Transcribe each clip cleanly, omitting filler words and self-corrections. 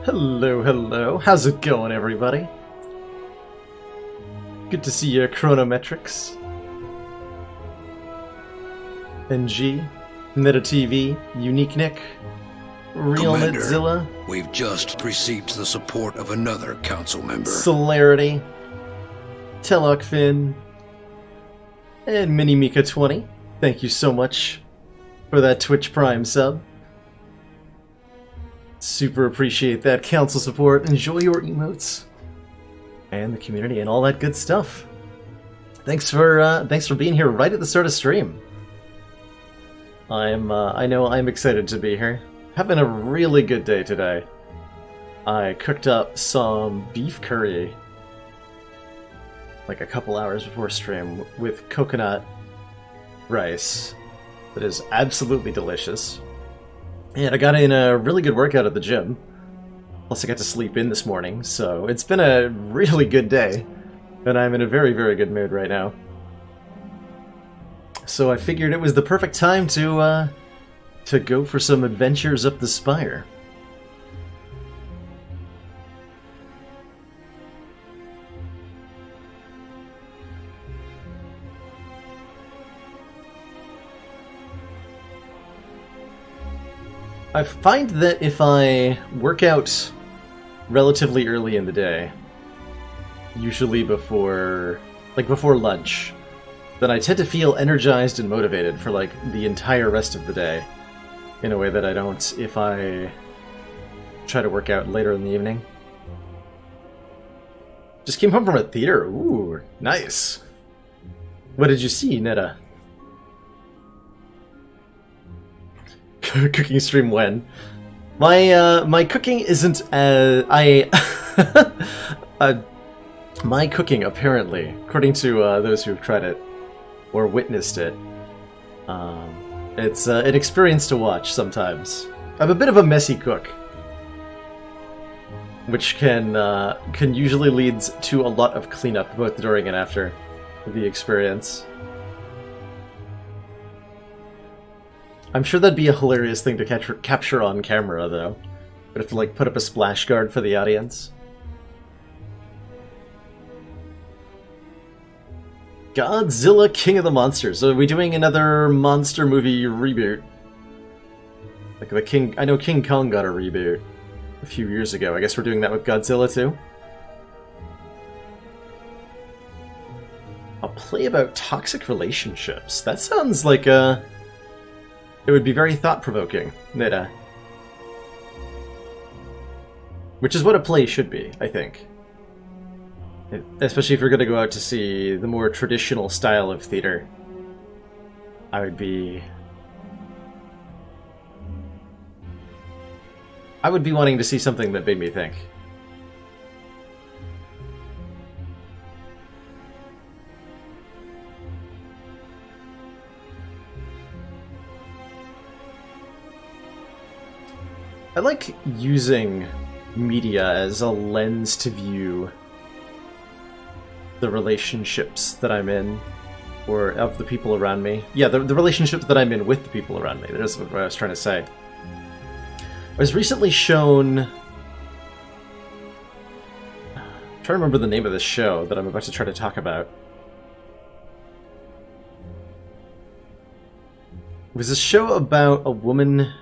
Hello, hello. How's it going, everybody? Good to see you, Chronometrics. NG, Neta TV, Unique Nick, Real Commander, Netzilla, we've just received the support of another council member. Celerity, Telok Finn, and Mini Mika 20. Thank you so much for that Twitch Prime sub. Super appreciate that council support. Enjoy your emotes and the community and all that good stuff. Thanks for being here right at the start of stream. I know I'm excited to be here. Having a really good day today. I cooked up some beef curry like a couple hours before stream with coconut rice. That is absolutely delicious. And I got in a really good workout at the gym. Plus I got to sleep in this morning, so it's been a really good day. And I'm in a very, very good mood right now. So I figured it was the perfect time to go for some adventures up the Spire. I find that if I work out relatively early in the day, usually before lunch, then I tend to feel energized and motivated for like the entire rest of the day, in a way that I don't if I try to work out later in the evening. Just came home from a theater. Ooh, nice. What did you see, Netta? Cooking stream when? My cooking isn't my cooking apparently, according to those who've tried it or witnessed it, it's an experience to watch sometimes. I'm a bit of a messy cook, which can usually lead to a lot of cleanup both during and after the experience. I'm sure that'd be a hilarious thing to capture on camera, though. But have to like put up a splash guard for the audience. Godzilla King of the Monsters. Are we doing another monster movie reboot? Like the King... I know King Kong got a reboot a few years ago. I guess we're doing that with Godzilla too? A play about toxic relationships. That sounds like a... It would be very thought-provoking, Nita. Which is what a play should be, I think. Especially if you're going to go out to see the more traditional style of theater. I would be wanting to see something that made me think. I like using media as a lens to view the relationships that I'm in, or of the people around me. Yeah, the relationships that I'm in with the people around me. That's what I was trying to say. I was recently shown... I'm trying to remember the name of this show that I'm about to try to talk about. It was a show about a woman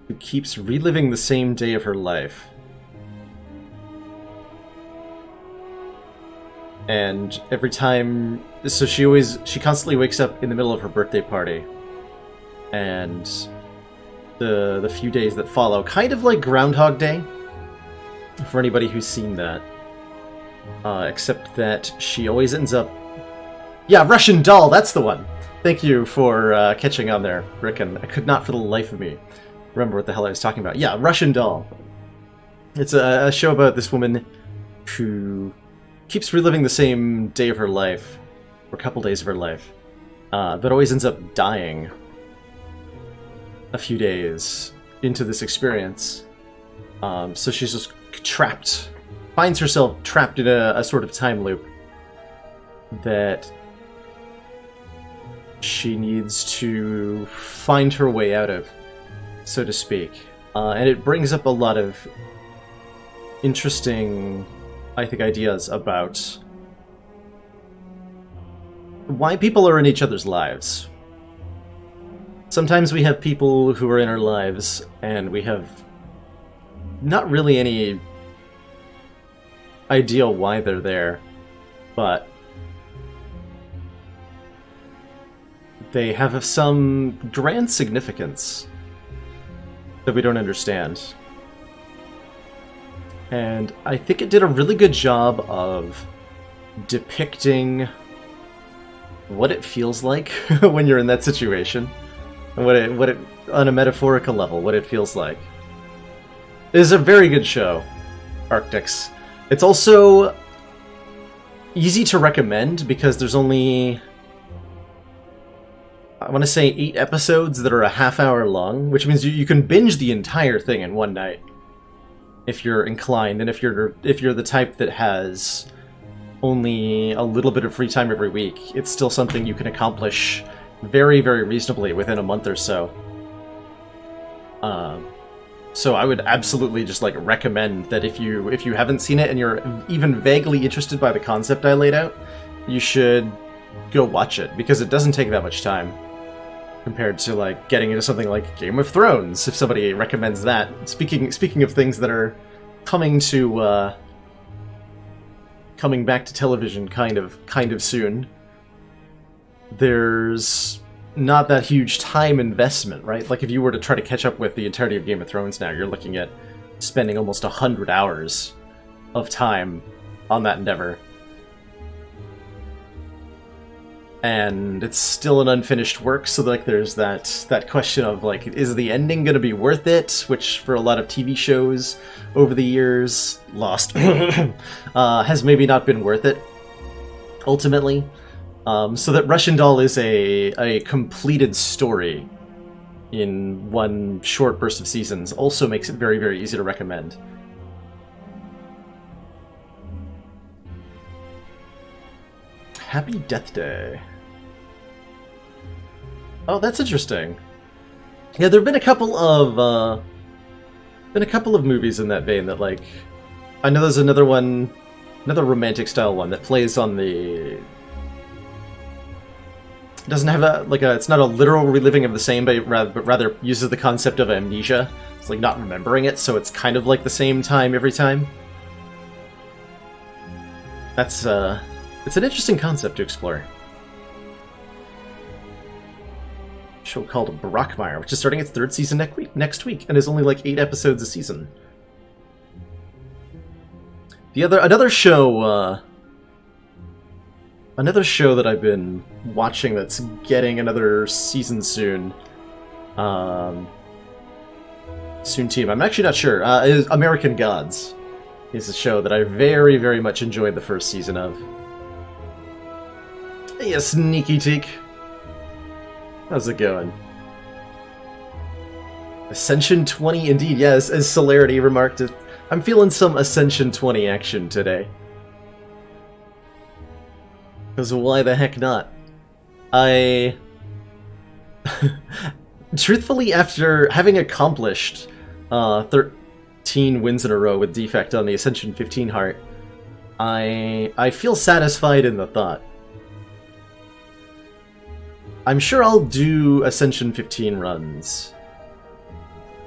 who keeps reliving the same day of her life. And every time... So she constantly wakes up in the middle of her birthday party. And the few days that follow, kind of like Groundhog Day, for anybody who's seen that. Except that she always ends up... Yeah, Russian Doll, that's the one! Thank you for catching on there, Rickon. I could not for the life of me remember what the hell I was talking about. Yeah, Russian Doll. It's a show about this woman who keeps reliving the same day of her life, or a couple days of her life, but always ends up dying a few days into this experience. So she's just trapped, finds herself trapped in a sort of time loop that she needs to find her way out of, so to speak. And it brings up a lot of interesting, I think, ideas about why people are in each other's lives. Sometimes we have people who are in our lives, and we have not really any idea why they're there, but they have some grand significance that we don't understand. And I think it did a really good job of depicting what it feels like when you're in that situation, and what it on a metaphorical level, what it feels like. It is a very good show, Arctics. It's also easy to recommend because there's only, I want to say, 8 episodes that are a half-hour long, which means you can binge the entire thing in one night if you're inclined, and if you're the type that has only a little bit of free time every week, it's still something you can accomplish very, very reasonably within a month or so. So I would absolutely just recommend that if you haven't seen it and you're even vaguely interested by the concept I laid out, you should go watch it, because it doesn't take that much time compared to getting into something like Game of Thrones, if somebody recommends that. Speaking of things that are coming back to television kind of soon, there's not that huge time investment, right? Like if you were to try to catch up with the entirety of Game of Thrones now, you're looking at spending almost 100 hours of time on that endeavor. And it's still an unfinished work, so there's that question of is the ending going to be worth it? Which for a lot of TV shows over the years, Lost, has maybe not been worth it ultimately. So that Russian Doll is a completed story in one short burst of seasons also makes it very, very easy to recommend. Happy Death Day. Oh, that's interesting. Yeah, there have been a couple of movies in that vein that I know there's another romantic style one that plays on the. It doesn't have it's not a literal reliving of the same, but rather uses the concept of amnesia. It's not remembering it, so it's kind of the same time every time. That's it's an interesting concept to explore. A show called Brockmire, which is starting its 3rd season next week, and is only 8 episodes a season. Another show that I've been watching that's getting another season soon. Team. I'm actually not sure. Is American Gods. Is a show that I very, very much enjoyed the 1st season of. Hey, sneaky teak. How's it going? Ascension 20, indeed. Yes, as Celerity remarked, I'm feeling some Ascension 20 action today. Because why the heck not? Truthfully, after having accomplished 13 wins in a row with Defect on the Ascension 15 heart, I feel satisfied in the thought. I'm sure I'll do Ascension 15 runs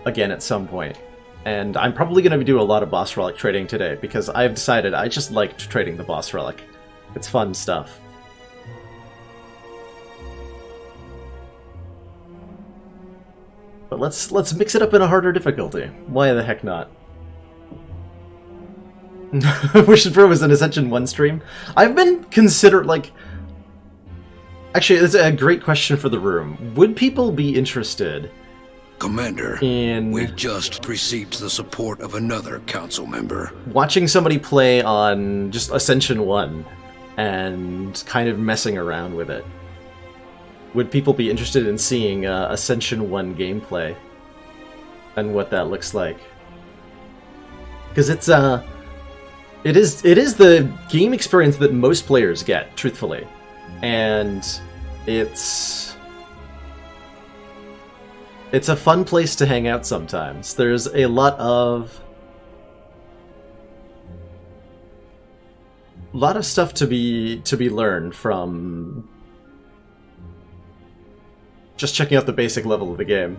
again at some point. And I'm probably going to do a lot of boss relic trading today, because I've decided I just liked trading the boss relic. It's fun stuff. But let's mix it up in a harder difficulty. Why the heck not? Wish for was an Ascension 1 stream. I've been actually, it's a great question for the room. Would people be interested, Commander, we've just received the support of another council member, watching somebody play on just Ascension 1 and kind of messing around with it? Would people be interested in seeing Ascension 1 gameplay and what that looks like? Because it is the game experience that most players get, truthfully, and it's It's a fun place to hang out sometimes. There's a lot of stuff to be learned from just checking out the basic level of the game.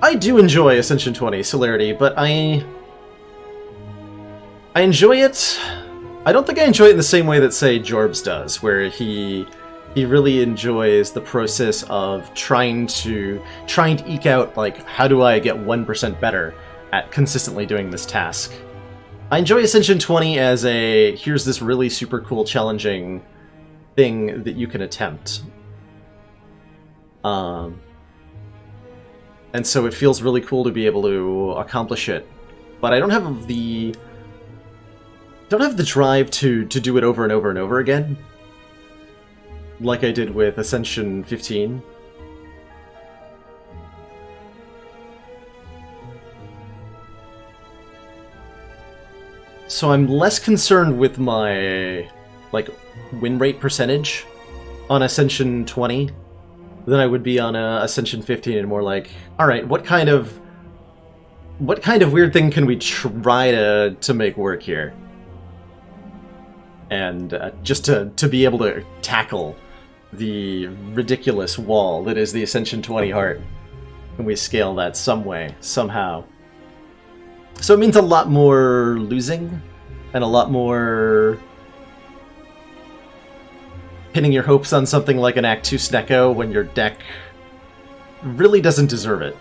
I do enjoy Ascension 20 Celerity, but I enjoy it. I don't think I enjoy it in the same way that, say, Jorbs does, where he really enjoys the process of trying to eke out, like, how do I get 1% better at consistently doing this task. I enjoy Ascension 20 as a, here's this really super cool, challenging thing that you can attempt. And so it feels really cool to be able to accomplish it. But I don't have the drive to do it over and over and over again, like I did with Ascension 15. So I'm less concerned with my, like, win rate percentage on Ascension 20 than I would be on Ascension 15, and more like, alright, what kind of weird thing can we try to make work here? And just to be able to tackle the ridiculous wall that is the Ascension 20 heart. Can we scale that some way, somehow? So it means a lot more losing, and a lot more pinning your hopes on something like an Act 2 Snecko when your deck really doesn't deserve it.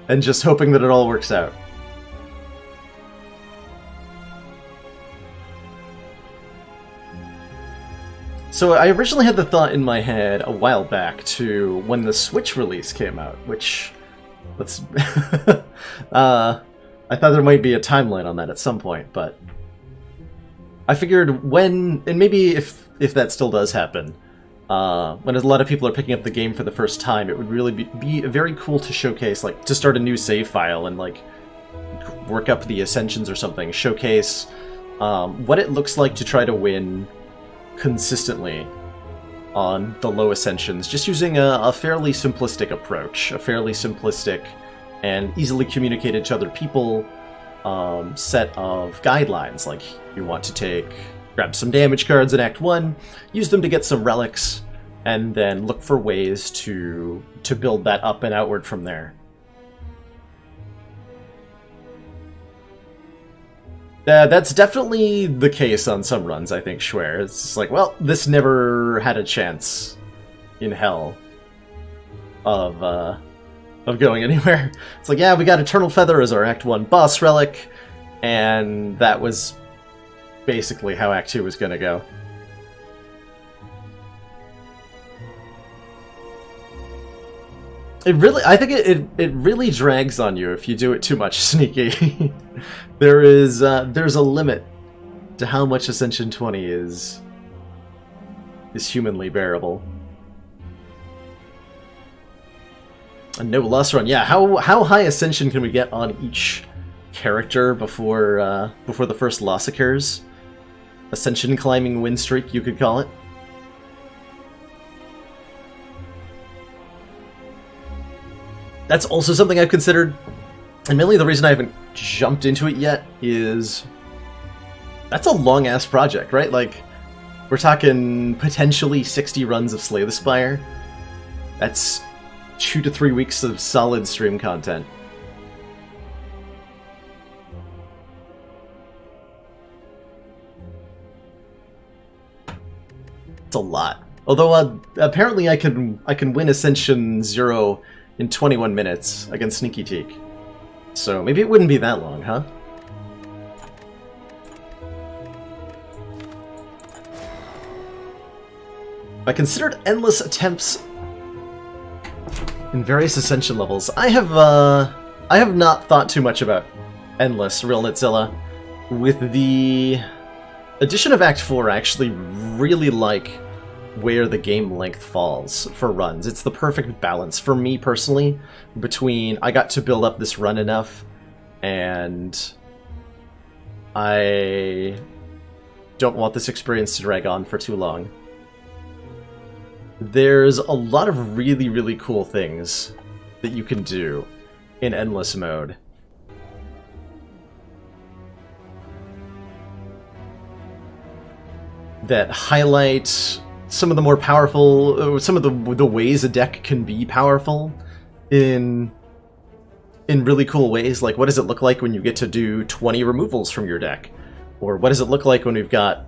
And just hoping that it all works out. So I originally had the thought in my head a while back to when the Switch release came out, which... let's... I thought there might be a timeline on that at some point, but... I figured when, and maybe if that still does happen, when a lot of people are picking up the game for the first time, it would really be very cool to showcase, like, to start a new save file and, like, work up the Ascensions or something, showcase what it looks like to try to win consistently on the low Ascensions, just using a fairly simplistic approach, a fairly simplistic and easily communicated to other people set of guidelines, like you want to grab some damage cards in Act 1, use them to get some relics, and then look for ways to build that up and outward from there. That's definitely the case on some runs, I think, Schwer. It's just like, well, this never had a chance in hell of going anywhere. It's like, yeah, we got Eternal Feather as our Act 1 boss relic, and that was basically how Act 2 was gonna go. I think it really drags on you if you do it too much, Sneaky. there's a limit to how much Ascension 20 is humanly bearable. A no loss run, yeah. How high Ascension can we get on each character before the first loss occurs? Ascension climbing win streak, you could call it. That's also something I've considered, and mainly the reason I haven't jumped into it yet is that's a long-ass project, right? Like, we're talking potentially 60 runs of Slay the Spire. That's 2 to 3 weeks of solid stream content. It's a lot. Although apparently I can win Ascension 0 in 21 minutes against Sneaky Teak. So maybe it wouldn't be that long, huh? I considered endless attempts in various Ascension levels. I have not thought too much about endless, Real Nitzilla. With the addition of Act 4, I actually really like where the game length falls for runs. It's the perfect balance for me personally between I got to build up this run enough and I don't want this experience to drag on for too long. there's a lot of really, really cool things that you can do in Endless Mode. That highlight some of the more powerful, some of the ways a deck can be powerful in really cool ways. Like, what does it look like when you get to do 20 removals from your deck? Or what does it look like when we've got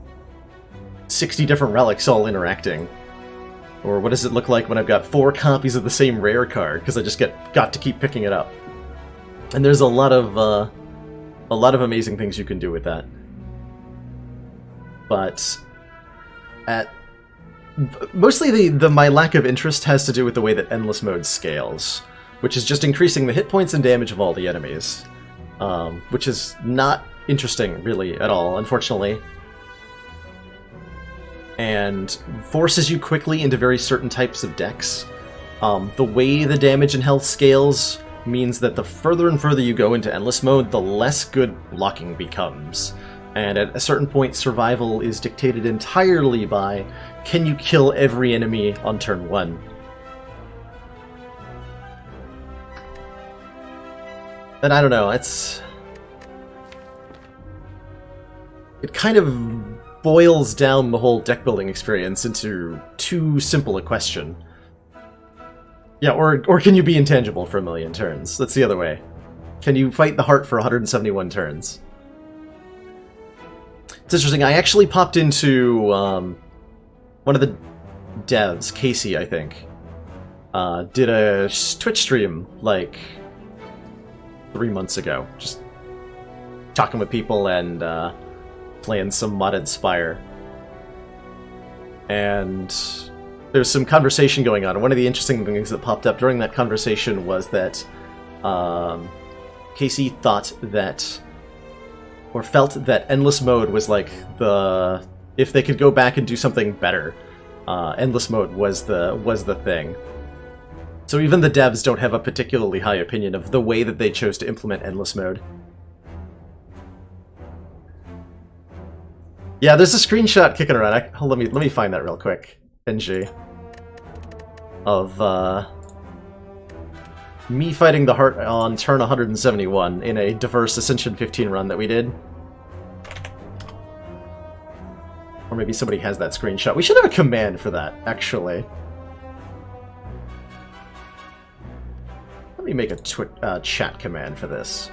60 different relics all interacting? Or what does it look like when I've got 4 copies of the same rare card because I just got to keep picking it up? And there's a lot of amazing things you can do with that. But mostly my lack of interest has to do with the way that Endless Mode scales, which is just increasing the hit points and damage of all the enemies, which is not interesting really at all, unfortunately, and forces you quickly into very certain types of decks. The way the damage and health scales means that the further and further you go into Endless Mode, the less good blocking becomes. And at a certain point, survival is dictated entirely by, can you kill every enemy on turn 1? And I don't know, it kind of boils down the whole deck building experience into too simple a question. Yeah, or can you be intangible for 1,000,000 turns? That's the other way. Can you fight the heart for 171 turns? It's interesting, I actually popped into one of the devs, Casey, I think, did a Twitch stream like 3 months ago, just talking with people and playing some modded Spire. And there's some conversation going on, and one of the interesting things that popped up during that conversation was that Casey thought that, or felt that Endless Mode was like if they could go back and do something better, Endless Mode was the thing. So even the devs don't have a particularly high opinion of the way that they chose to implement Endless Mode. Yeah, there's a screenshot kicking around. Let me find that real quick. NG. Of me fighting the heart on turn 171 in a diverse Ascension 15 run that we did. Or maybe somebody has that screenshot. We should have a command for that, actually. Let me make a chat command for this.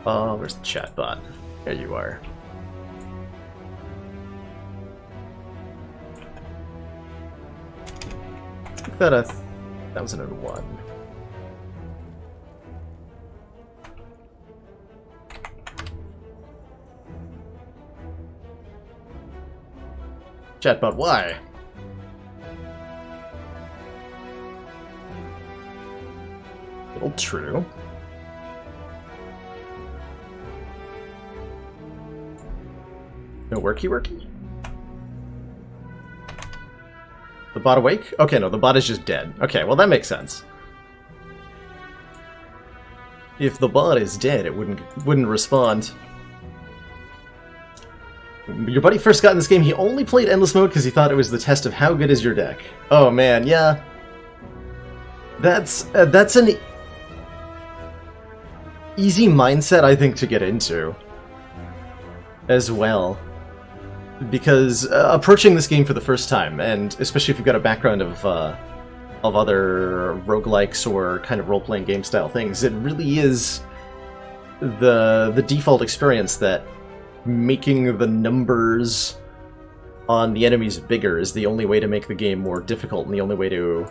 Oh, where's the chat bot? There you are. I think that was another one. Chatbot, why? Well, true. No worky? The bot awake? Okay, no, the bot is just dead. Okay, well that makes sense. If the bot is dead, it wouldn't respond. Your buddy first got in this game, he only played Endless Mode because he thought it was the test of how good is your deck. Oh man, yeah. That's an easy mindset, I think, to get into as well. Because approaching this game for the first time, and especially if you've got a background of other roguelikes or kind of role-playing game style things, it really is the default experience that making the numbers on the enemies bigger is the only way to make the game more difficult, and the only way to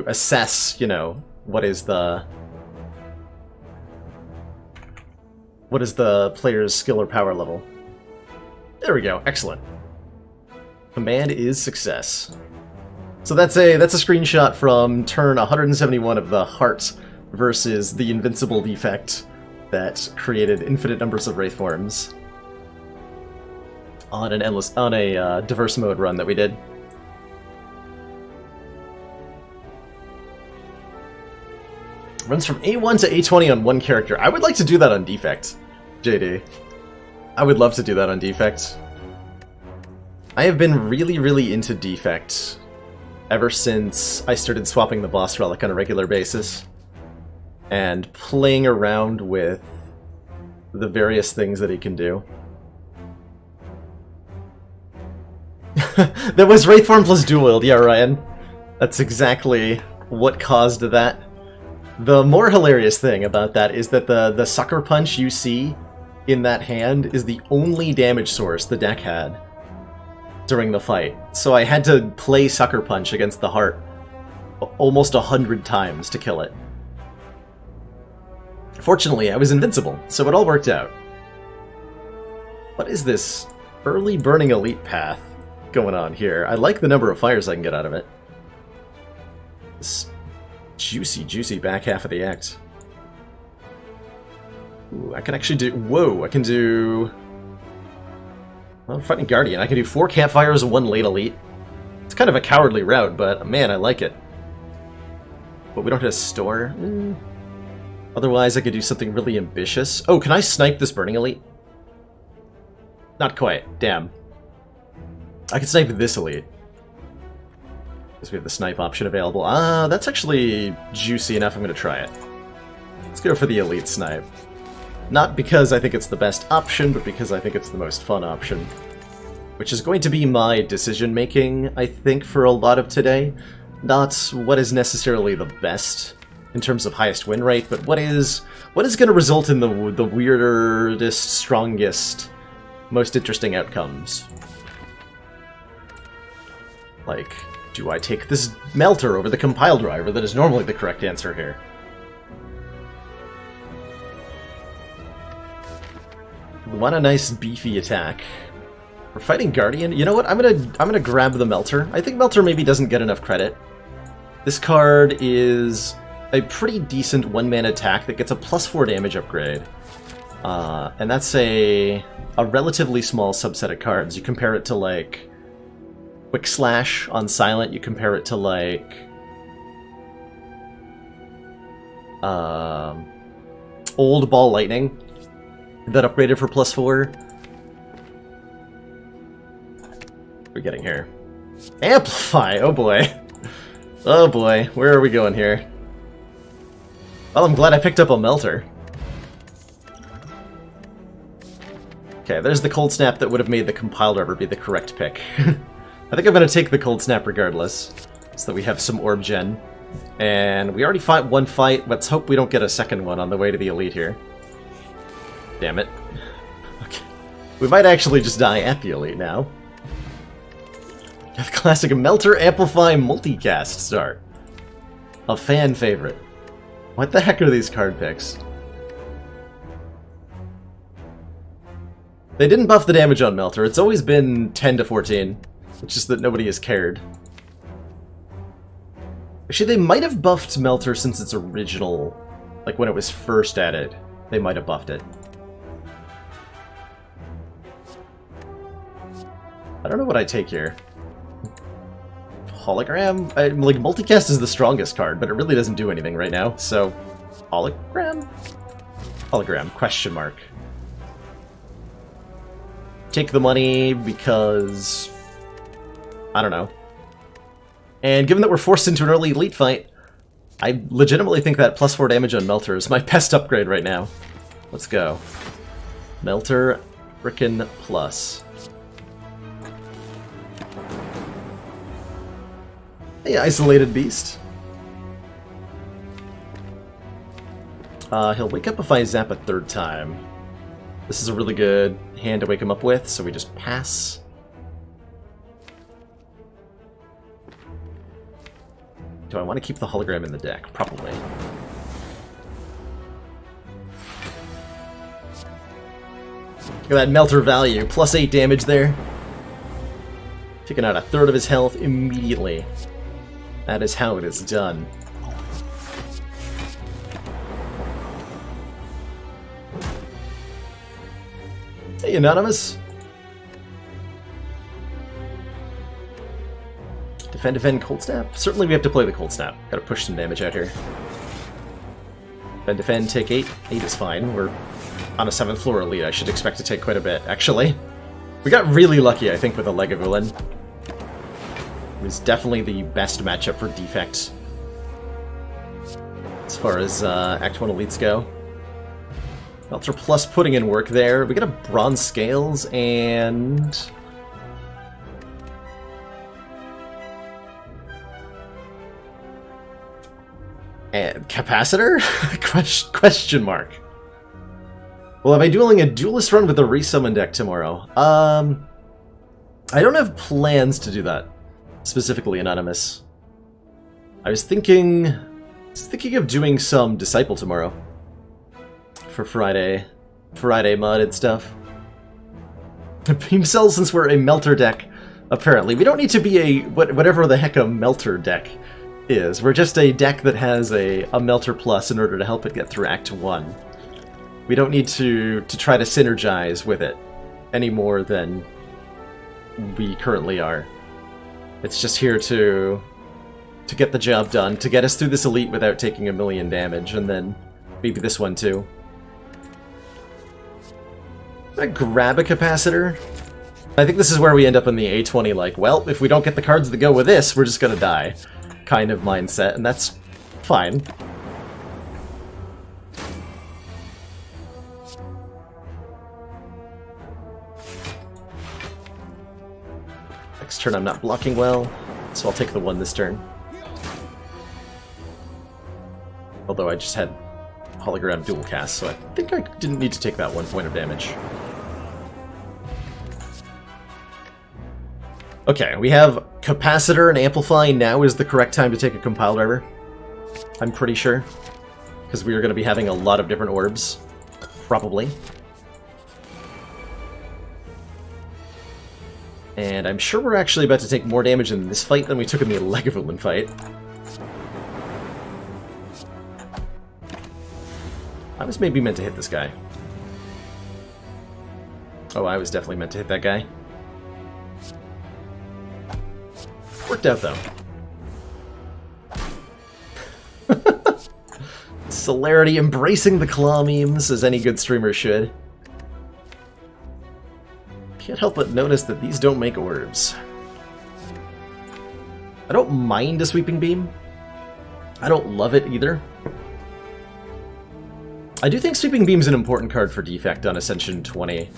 assess, you know, what is the player's skill or power level. There we go, excellent. Command is success. So that's a screenshot from turn 171 of the Heart versus the Invincible defect that created infinite numbers of Wraith forms. on a diverse mode run that we did. Runs from A1 to A20 on one character. I would like to do that on Defect, JD. I would love to do that on Defect. I have been really, really into Defect ever since I started swapping the boss relic on a regular basis and playing around with the various things that he can do. That was Wraithform plus Dual Wield, yeah, Ryan. That's exactly what caused that. The more hilarious thing about that is that the Sucker Punch you see in that hand is the only damage source the deck had during the fight. So I had to play Sucker Punch against the Heart almost 100 times to kill it. Fortunately, I was invincible, so it all worked out. What is this early burning elite path going on here? I like the number of fires I can get out of it. This juicy, juicy back half of the act. Ooh, I can actually do... Whoa, I can do... Well, I'm fighting Guardian. I can do 4 campfires and 1 late elite. It's kind of a cowardly route, but man, I like it. But we don't have a store. Otherwise, I could do something really ambitious. Oh, can I snipe this burning elite? Not quite. Damn. I can snipe this elite. Because we have the snipe option available. Ah, that's actually juicy enough. I'm going to try it. Let's go for the elite snipe. Not because I think it's the best option, but because I think it's the most fun option. Which is going to be my decision-making, I think, for a lot of today. Not what is necessarily the best in terms of highest win rate, but what is going to result in the weirdest, strongest, most interesting outcomes. Like, do I take this Melter over the Compile Driver that is normally the correct answer here? What a nice beefy attack. We're fighting Guardian. You know what? I'm gonna grab the Melter. I think Melter maybe doesn't get enough credit. This card is a pretty decent one-man attack that gets a +4 damage upgrade. And that's a relatively small subset of cards. You compare it to, like, Quick Slash on Silent, you compare it to, like, Old Ball Lightning, that upgraded for +4. What are we getting here? Amplify! Oh boy. Oh boy, where are we going here? Well, I'm glad I picked up a Melter. Okay, there's the Cold Snap that would have made the Compile Driver be the correct pick. I think I'm going to take the Cold Snap regardless, so that we have some Orb Gen. And we already fought one fight, let's hope we don't get a second one on the way to the Elite here. Damn it. Okay. We might actually just die at the Elite now. The classic Melter Amplify Multicast start. A fan favorite. What the heck are these card picks? They didn't buff the damage on Melter. It's always been 10 to 14. It's just that nobody has cared. Actually, they might have buffed Melter since its original... Like, when it was first added. They might have buffed it. I don't know what I take here. Hologram? Like, Multicast is the strongest card, but it really doesn't do anything right now, so... Hologram? Hologram, question mark. Take the money because... I don't know. And given that we're forced into an early Elite fight, I legitimately think that +4 damage on Melter is my best upgrade right now. Let's go. Melter frickin' plus. Hey, Isolated Beast. He'll wake up if I zap a third time. This is a really good hand to wake him up with, so we just pass. Do I want to keep the hologram in the deck? Probably. Look at that Melter value. +8 damage there. Taking out a third of his health immediately. That is how it is done. Hey, Anonymous. Defend, defend, cold snap? Certainly we have to play the cold snap. Gotta push some damage out here. Defend, defend, take 8. 8 is fine. We're on a 7th floor elite. I should expect to take quite a bit, actually. We got really lucky, I think, with the Legavulin. It was definitely the best matchup for Defect as far as Act 1 elites go. Melter Plus putting in work there. We got a Bronze Scales and... Capacitor? Question mark. Well, am I doing a duelist run with a resummon deck tomorrow? I don't have plans to do that. Specifically, Anonymous. I was thinking of doing some Disciple tomorrow. For Friday modded stuff. Beam Cells, since we're a Melter deck, apparently. We don't need to be a... whatever the heck a Melter deck is. We're just a deck that has a Melter Plus in order to help it get through Act 1. We don't need to try to synergize with it any more than we currently are. It's just here to get the job done, to get us through this elite without taking a million damage, and then maybe this one too. I grab a capacitor. I think this is where we end up in the A20, like, well, if we don't get the cards that go with this, we're just gonna die kind of mindset, and that's fine. Next turn I'm not blocking well, so I'll take the 1 this turn. Although I just had hologram dual cast, so I think I didn't need to take that 1 point of damage. Okay, we have Capacitor and Amplify. Now is the correct time to take a Compile Driver. I'm pretty sure. Because we are going to be having a lot of different orbs. Probably. And I'm sure we're actually about to take more damage in this fight than we took in the Legavulin fight. I was maybe meant to hit this guy. Oh, I was definitely meant to hit that guy. Worked out, though. Celerity embracing the claw memes, as any good streamer should. Can't help but notice that these don't make orbs. I don't mind a Sweeping Beam. I don't love it either. I do think Sweeping Beam's an important card for Defect on Ascension 20.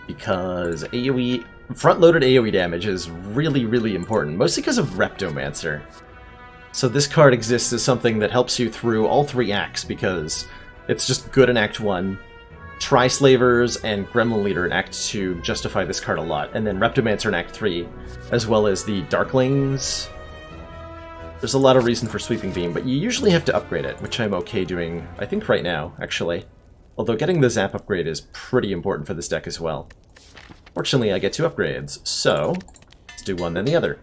Because AoE... front-loaded AoE damage is really, really important, mostly because of Reptomancer. So this card exists as something that helps you through all 3 acts, because it's just good in Act 1. Tri-Slavers and Gremlin Leader in Act 2 justify this card a lot, and then Reptomancer in Act 3, as well as the Darklings. There's a lot of reason for Sweeping Beam, but you usually have to upgrade it, which I'm okay doing, I think right now, actually. Although getting the Zap upgrade is pretty important for this deck as well. Fortunately, I get 2 upgrades, so let's do one then the other.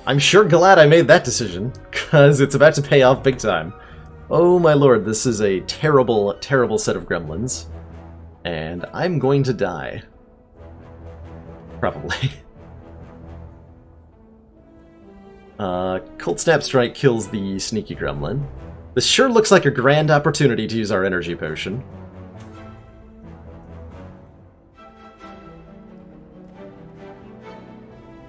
I'm sure glad I made that decision, because it's about to pay off big time. Oh my lord, this is a terrible, terrible set of gremlins. And I'm going to die. Probably. Cold Snap Strike kills the sneaky gremlin. This sure looks like a grand opportunity to use our energy potion.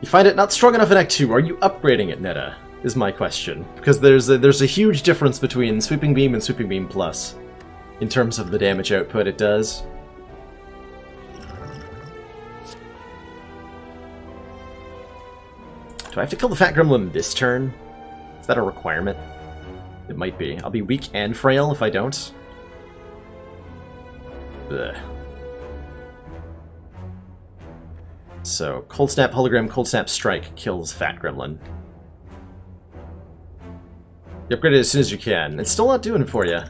You find it not strong enough in Act 2. Are you upgrading it, Netta? Is my question. Because there's a huge difference between Sweeping Beam and Sweeping Beam Plus in terms of the damage output it does. Do I have to kill the Fat Gremlin this turn? Is that a requirement? It might be. I'll be weak and frail if I don't. Ugh. So, Cold Snap Hologram, Cold Snap Strike kills Fat Gremlin. You upgrade it as soon as you can. It's still not doing it for you.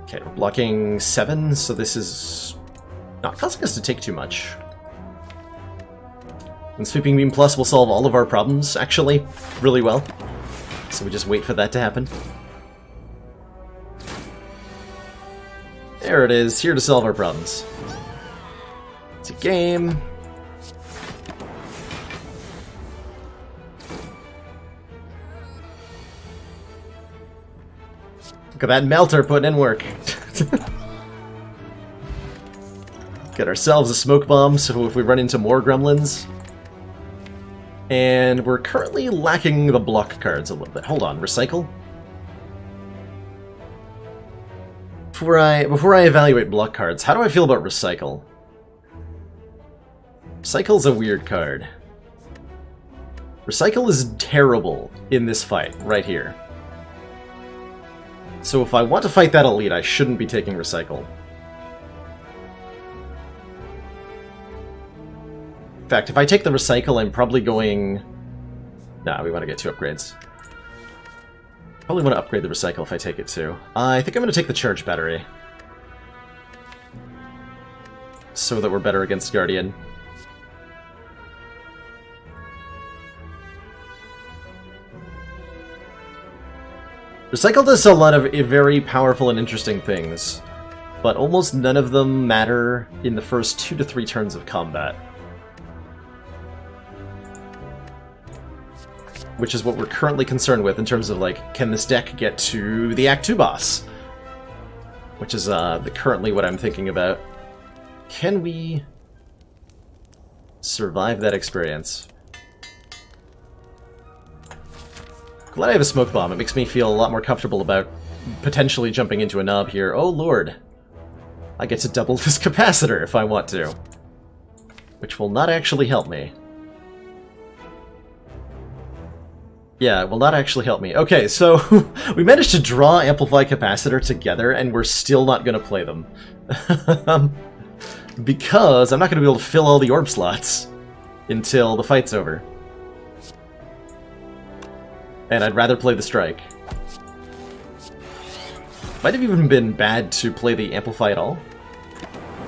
Okay, we're blocking 7, so this is not causing us to take too much. And Sweeping Beam Plus will solve all of our problems, actually, really well. So we just wait for that to happen. There it is, here to solve our problems. It's a game. Look at that melter putting in work. Get ourselves a smoke bomb, so if we run into more gremlins. And we're currently lacking the block cards a little bit. Hold on, recycle? Before I evaluate block cards, how do I feel about recycle? Recycle's a weird card. Recycle is terrible in this fight, right here. So if I want to fight that elite, I shouldn't be taking recycle. In fact, if I take the recycle, I'm probably going... Nah, we want to get 2 upgrades. Probably want to upgrade the recycle if I take it too. I think I'm going to take the charge battery. So that we're better against Guardian. Recycle does a lot of very powerful and interesting things, but almost none of them matter in the first 2 to 3 turns of combat. Which is what we're currently concerned with in terms of, like, can this deck get to the Act 2 boss? Which is currently what I'm thinking about. Can we survive that experience? Glad I have a smoke bomb. It makes me feel a lot more comfortable about potentially jumping into a knob here. Oh lord. I get to double this capacitor if I want to. Which will not actually help me. Yeah, it will not actually help me. Okay, so we managed to draw Amplify Capacitor together, and we're still not going to play them. Because I'm not going to be able to fill all the orb slots until the fight's over. And I'd rather play the Strike. Might have even been bad to play the Amplify at all.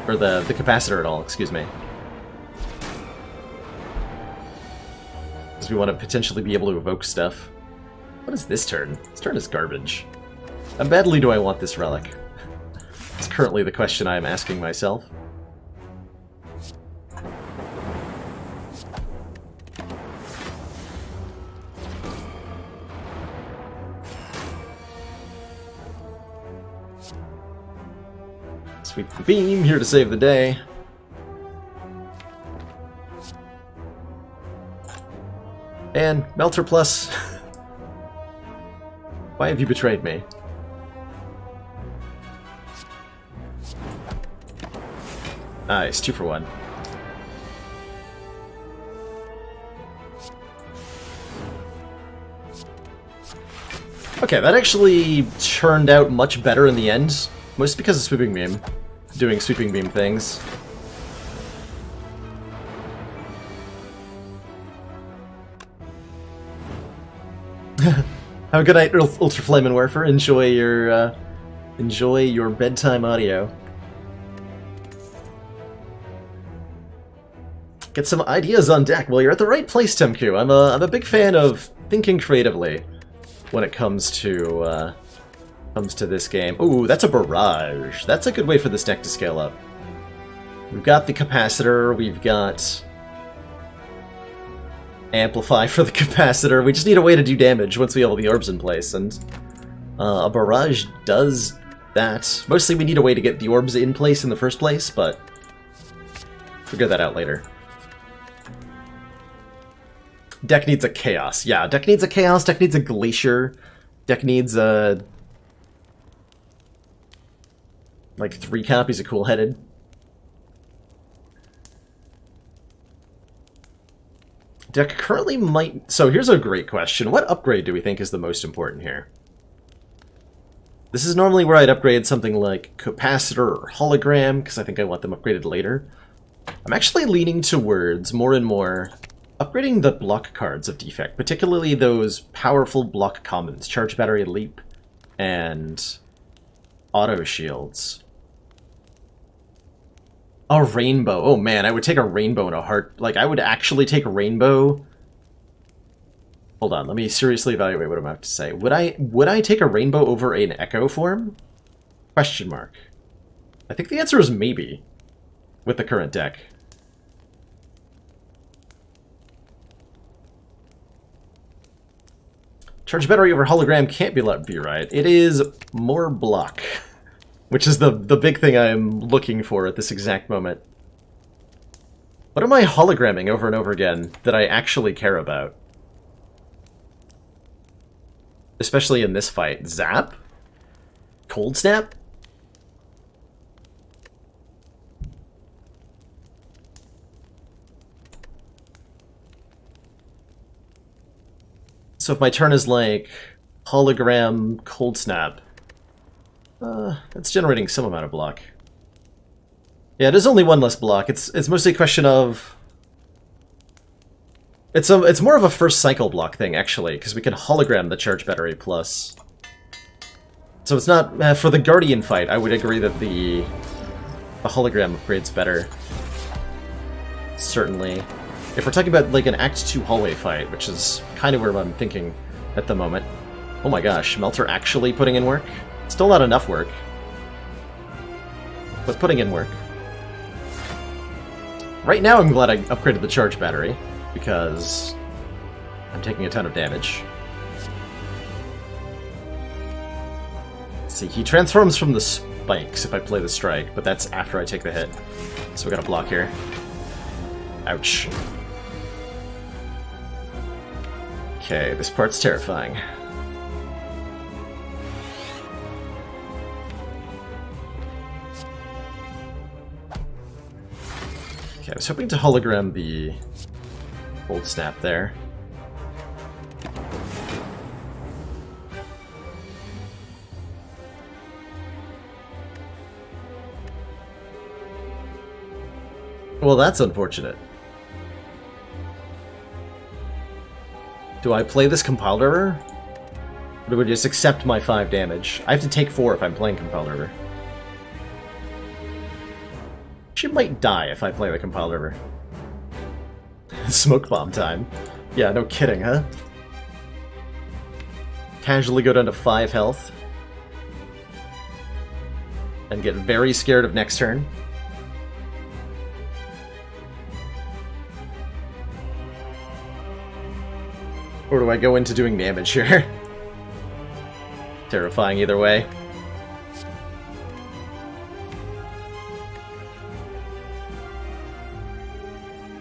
Or the Capacitor at all, excuse me. Because we want to potentially be able to evoke stuff. What is this turn? This turn is garbage. How badly do I want this relic? It's currently the question I am asking myself. Sweep the beam, here to save the day. And Melter Plus. Why have you betrayed me? Nice, 2 for 1. Okay, that actually turned out much better in the end. Mostly because of Sweeping Beam. Doing Sweeping Beam things. Have a good night, Ultra Flame and Werfer. Enjoy your bedtime audio. Get some ideas on deck. Well, you're at the right place, Temku. I'm a big fan of thinking creatively when it comes to this game. Ooh, that's a barrage. That's a good way for this deck to scale up. We've got the capacitor, we've got amplify for the capacitor. We just need a way to do damage once we have all the orbs in place, and a barrage does that. Mostly we need a way to get the orbs in place in the first place, but figure that out later. Deck needs a chaos. Yeah, deck needs a chaos, deck needs a glacier, deck needs a... like 3 copies of Cool-Headed. Deck currently might... So here's a great question. What upgrade do we think is the most important here? This is normally where I'd upgrade something like Capacitor or Hologram, because I think I want them upgraded later. I'm actually leaning towards, more and more, upgrading the block cards of Defect, particularly those powerful block commons, Charge Battery Leap, and Auto Shields. A Rainbow. Oh man, I would take a Rainbow in a heart. Like, I would actually take a Rainbow Hold on, let me seriously evaluate what I'm about to say. Would I take a rainbow over an echo form? Question mark. I think the answer is maybe, with the current deck. Charge battery over hologram can't be right. It is more block, which is the big thing I'm looking for at this exact moment. What am I hologramming over and over again that I actually care about? Especially in this fight. Zap? Cold Snap? So if my turn is like hologram Cold Snap, that's generating some amount of block. Yeah, there's only one less block. It's mostly a question of it's more of a first cycle block thing actually, because we can hologram the charge battery plus. So it's not for the Guardian fight. I would agree that the hologram upgrade's better. Certainly. If we're talking about like an Act 2 hallway fight, which is kind of where I'm thinking at the moment. Oh my gosh, Melter actually putting in work? Still not enough work, but putting in work. Right now I'm glad I upgraded the charge battery, because I'm taking a ton of damage. Let's see, he transforms from the spikes if I play the strike, but that's after I take the hit. So we got a block here. Ouch. Okay, this part's terrifying. Okay, I was hoping to hologram the Cold Snap there. Well, that's unfortunate. Do I play this Compiled River? Or do I just accept my 5 damage? I have to take 4 if I'm playing Compiled River. She might die if I play the Compiled River. Smoke bomb time. Yeah, no kidding, huh? Casually go down to 5 health. And get very scared of next turn. Or do I go into doing damage here? Terrifying either way.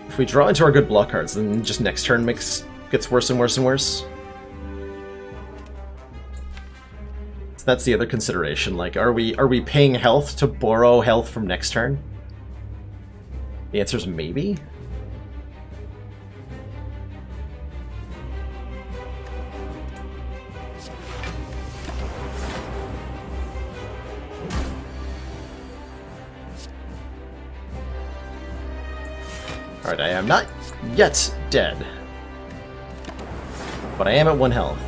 If we draw into our good block cards, then just next turn gets worse and worse and worse. So that's the other consideration. Like, are we paying health to borrow health from next turn? The answer is maybe. Alright, I am not yet dead. But I am at 1 health.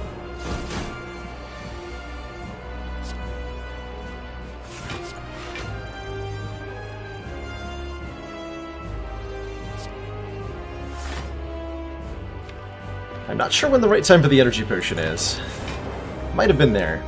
I'm not sure when the right time for the energy potion is. Might have been there.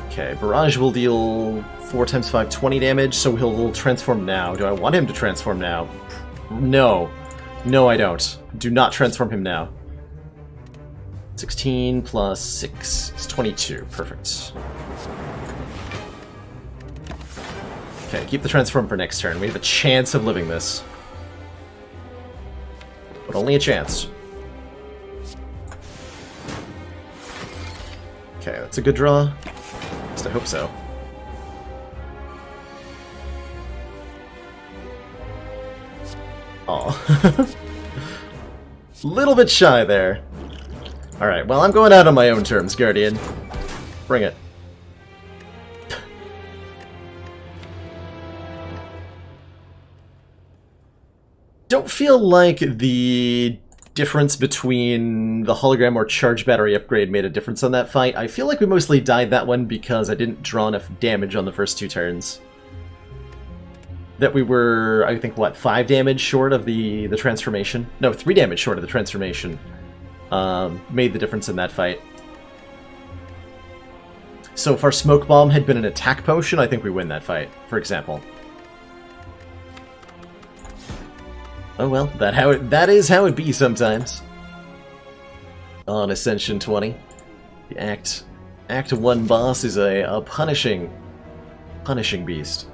Okay, Barrage will deal 4 times 5, 20 damage, so he'll transform now. Do I want him to transform now? No. No, I don't. Do not transform him now. 16 plus 6 is 22. Perfect. Okay, keep the transform for next turn. We have a chance of living this. But only a chance. Okay, that's a good draw. I hope so. Aw. Little bit shy there. Alright, well, I'm going out on my own terms, Guardian. Bring it. Don't feel like the difference between the hologram or charge battery upgrade made a difference on that fight. I feel like we mostly died that one because I didn't draw enough damage on the first 2 turns. That we were, I think, what, 5 damage short of the transformation? No, 3 damage short of the transformation. Made the difference in that fight. So if our smoke bomb had been an attack potion, I think we win that fight, for example. Oh well, that is how it be sometimes. On Ascension 20. The Act 1 boss is a punishing beast.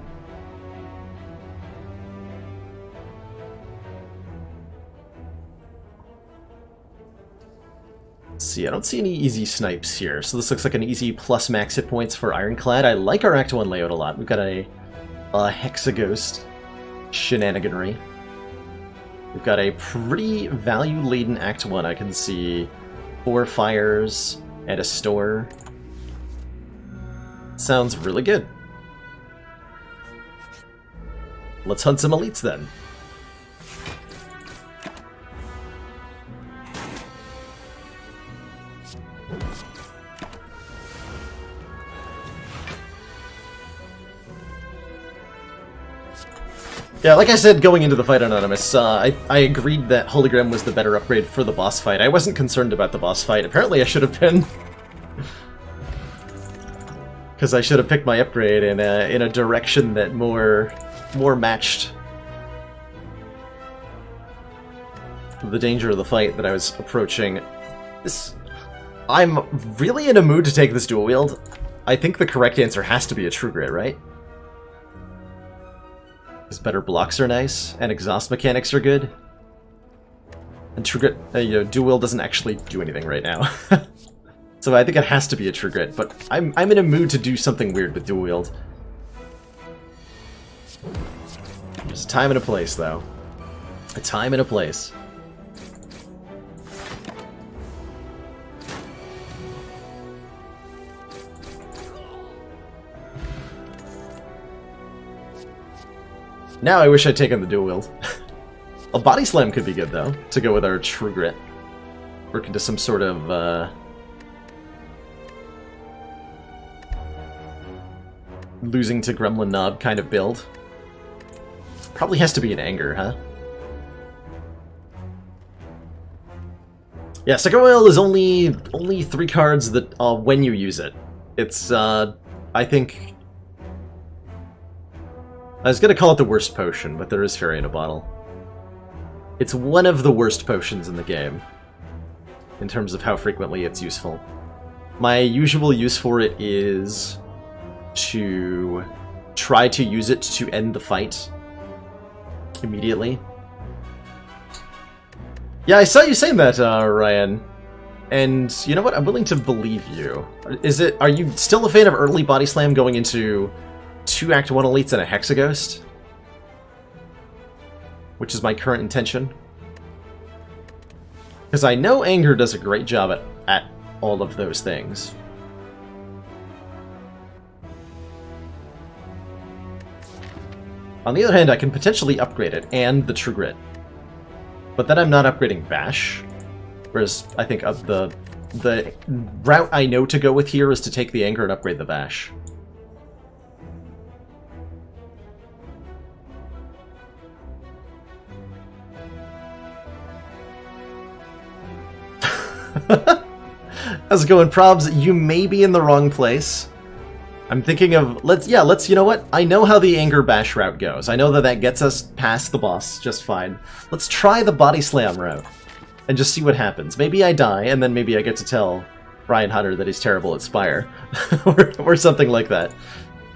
Let's see, I don't see any easy snipes here, so this looks like an easy plus max hit points for Ironclad. I like our Act 1 layout a lot. We've got a Hexaghost shenaniganry. We've got a pretty value-laden Act 1. I can see 4 fires and a store. Sounds really good. Let's hunt some elites then. Yeah, like I said, going into the fight, Anonymous, I agreed that Hologram was the better upgrade for the boss fight. I wasn't concerned about the boss fight. Apparently I should have been. Because I should have picked my upgrade in a direction that more matched the danger of the fight that I was approaching. I'm really in a mood to take this dual wield. I think the correct answer has to be a True Grit, right? Because better blocks are nice, and exhaust mechanics are good. And True Grit, dual wield doesn't actually do anything right now. So I think it has to be a True Grit, but I'm in a mood to do something weird with dual wield. There's a time and a place, though. A time and a place. Now I wish I'd taken the dual wield. A body slam could be good, though, to go with our True Grit. Work into some sort of, losing to Gremlin Knob kind of build. Probably has to be an Anger, huh? Yeah, Second Oil is only 3 cards that when you use it. It's, I think... I was gonna call it the worst potion, but there is Fairy in a Bottle. It's one of the worst potions in the game, in terms of how frequently it's useful. My usual use for it is to try to use it to end the fight immediately. Yeah, I saw you saying that, Ryan. And you know what? I'm willing to believe you. Are you still a fan of early Body Slam going into 2 Act 1 elites and a Hexaghost? Which is my current intention. Because I know Anger does a great job at all of those things. On the other hand, I can potentially upgrade it, and the True Grit. But then I'm not upgrading Bash. Whereas, I think the route I know to go with here is to take the Anger and upgrade the Bash. How's it going, Probs? You may be in the wrong place. I'm thinking of, you know what? I know how the Anger Bash route goes. I know that gets us past the boss just fine. Let's try the Body Slam route and just see what happens. Maybe I die, and then maybe I get to tell Ryan Hunter that he's terrible at Spire. or something like that.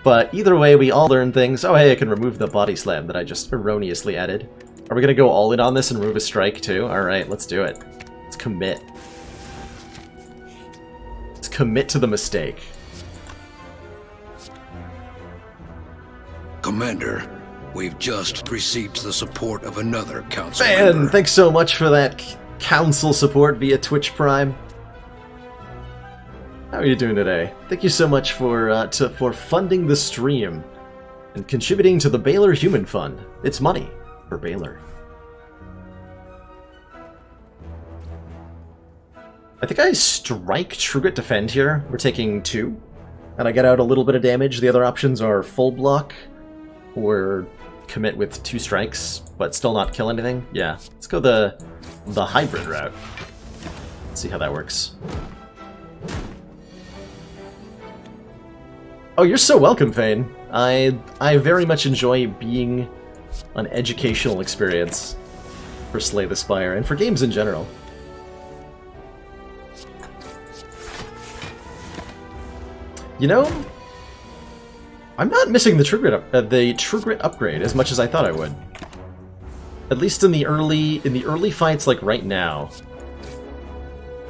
But either way, we all learn things. Oh, hey, I can remove the Body Slam that I just erroneously added. Are we going to go all in on this and remove a strike, too? Alright, let's do it. Let's commit. Let's commit to the mistake. Commander, we've just received the support of another council Man, member. Thanks so much for that council support via Twitch Prime. How are you doing today? Thank you so much for funding the stream and contributing to the Baylor Human Fund. It's money for Baylor. I think I strike, Trugrit, defend here. We're taking 2. And I get out a little bit of damage. The other options are full block or commit with 2 strikes, but still not kill anything. Yeah, let's go the hybrid route. Let's see how that works. Oh, you're so welcome, Fane. I very much enjoy being an educational experience for Slay the Spire, and for games in general. You know, I'm not missing the Trugrit upgrade as much as I thought I would. At least in the early fights, like right now,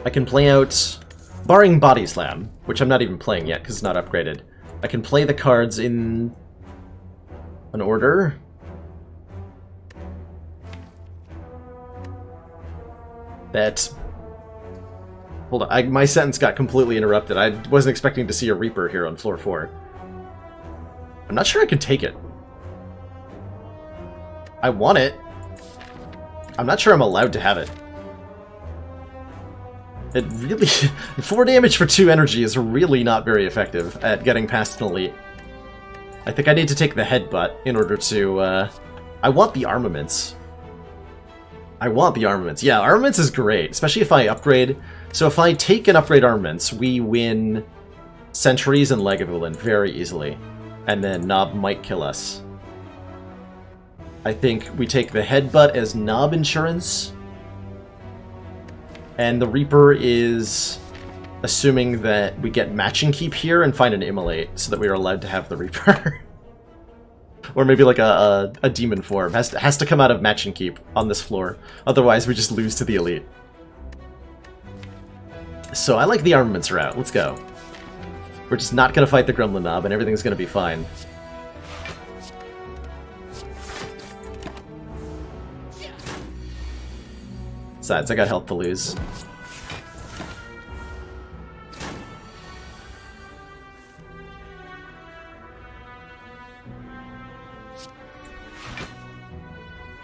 I can play out, barring Body Slam, which I'm not even playing yet because it's not upgraded. I can play the cards in an order. That... Hold on, my sentence got completely interrupted. I wasn't expecting to see a Reaper here on floor 4. I'm not sure I can take it. I want it. I'm not sure I'm allowed to have it. It really... 4 damage for 2 energy is really not very effective at getting past an elite. I think I need to take the headbutt in order to... I want the armaments. I want the armaments. Yeah, armaments is great, especially if I upgrade. So if I take and upgrade armaments, we win Sentries and Lagavulin very easily. And then Nob might kill us. I think we take the headbutt as Nob insurance. And the Reaper is assuming that we get matching keep here and find an immolate so that we are allowed to have the Reaper. Or maybe like a demon form. Has to come out of matching keep on this floor. Otherwise we just lose to the elite. So I like the armaments route. Let's go. We're just not going to fight the Gremlin Nob and everything's going to be fine. Besides, I got health to lose.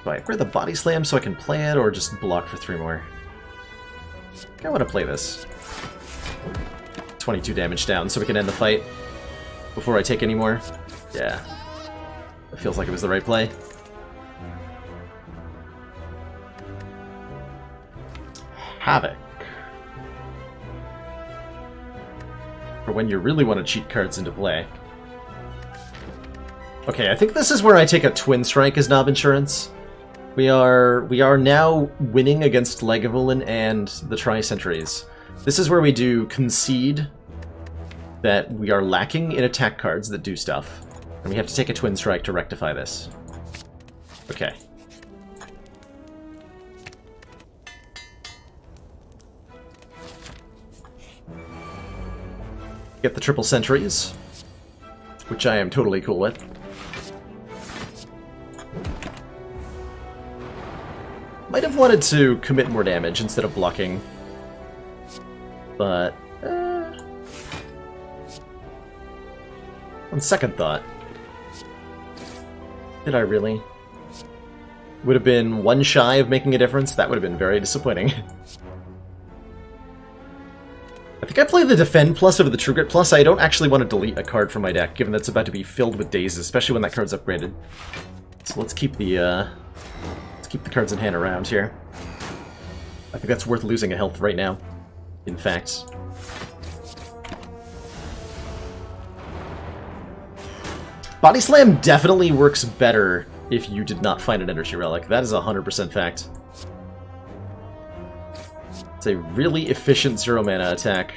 Do I upgrade the Body Slam so I can play it, or just block for 3 more? I think I want to play this. 22 damage down, so we can end the fight before I take any more. Yeah. It feels like it was the right play. Havoc. For when you really want to cheat cards into play. Okay, I think this is where I take a Twin Strike as Nob insurance. We are now winning against Lagavulin and the Tri-Sentries. This is where we do concede that we are lacking in attack cards that do stuff. And we have to take a Twin Strike to rectify this. Okay. Get the triple sentries, which I am totally cool with. Might have wanted to commit more damage instead of blocking, but on second thought, did I really? Would have been 1 shy of making a difference. That would have been very disappointing. I think I play the Defend Plus over the Trugrit Plus. I don't actually want to delete a card from my deck, given that it's about to be filled with dazes, especially when that card's upgraded. So let's keep the cards in hand around here. I think that's worth losing a health right now, in fact. Body Slam definitely works better if you did not find an Energy Relic. That is 100% fact. It's a really efficient 0-mana attack.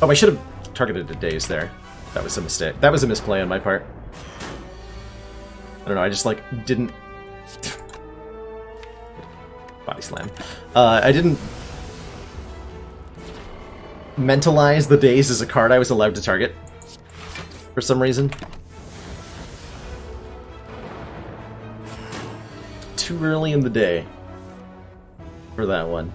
Oh, I should have targeted a Daze there. That was a mistake. That was a misplay on my part. I don't know, I just, like, didn't... Body Slam. I didn't mentalize the Daze as a card I was allowed to target for some reason. Too early in the day for that one.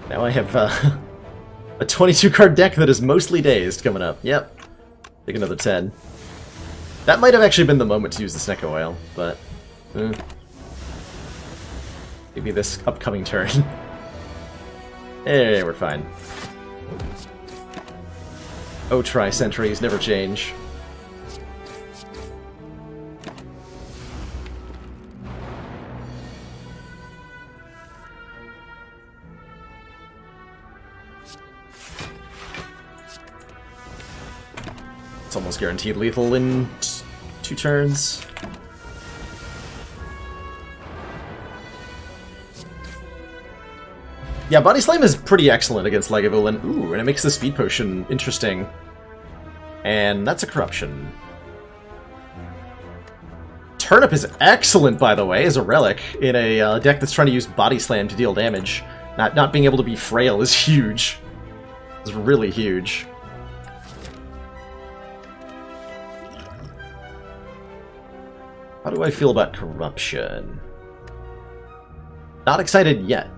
Now I have a 22-card deck that is mostly dazed coming up. Yep. Take another 10. That might have actually been the moment to use the Snecko Oil, but... maybe this upcoming turn. Hey, we're fine. Oh, try sentries, never change. It's almost guaranteed lethal in 2 turns. Yeah, Body Slam is pretty excellent against Lagavulin. Ooh, and it makes the Speed Potion interesting. And that's a Corruption. Turnip is excellent, by the way, as a relic in a deck that's trying to use Body Slam to deal damage. Not being able to be frail is huge. It's really huge. How do I feel about Corruption? Not excited yet.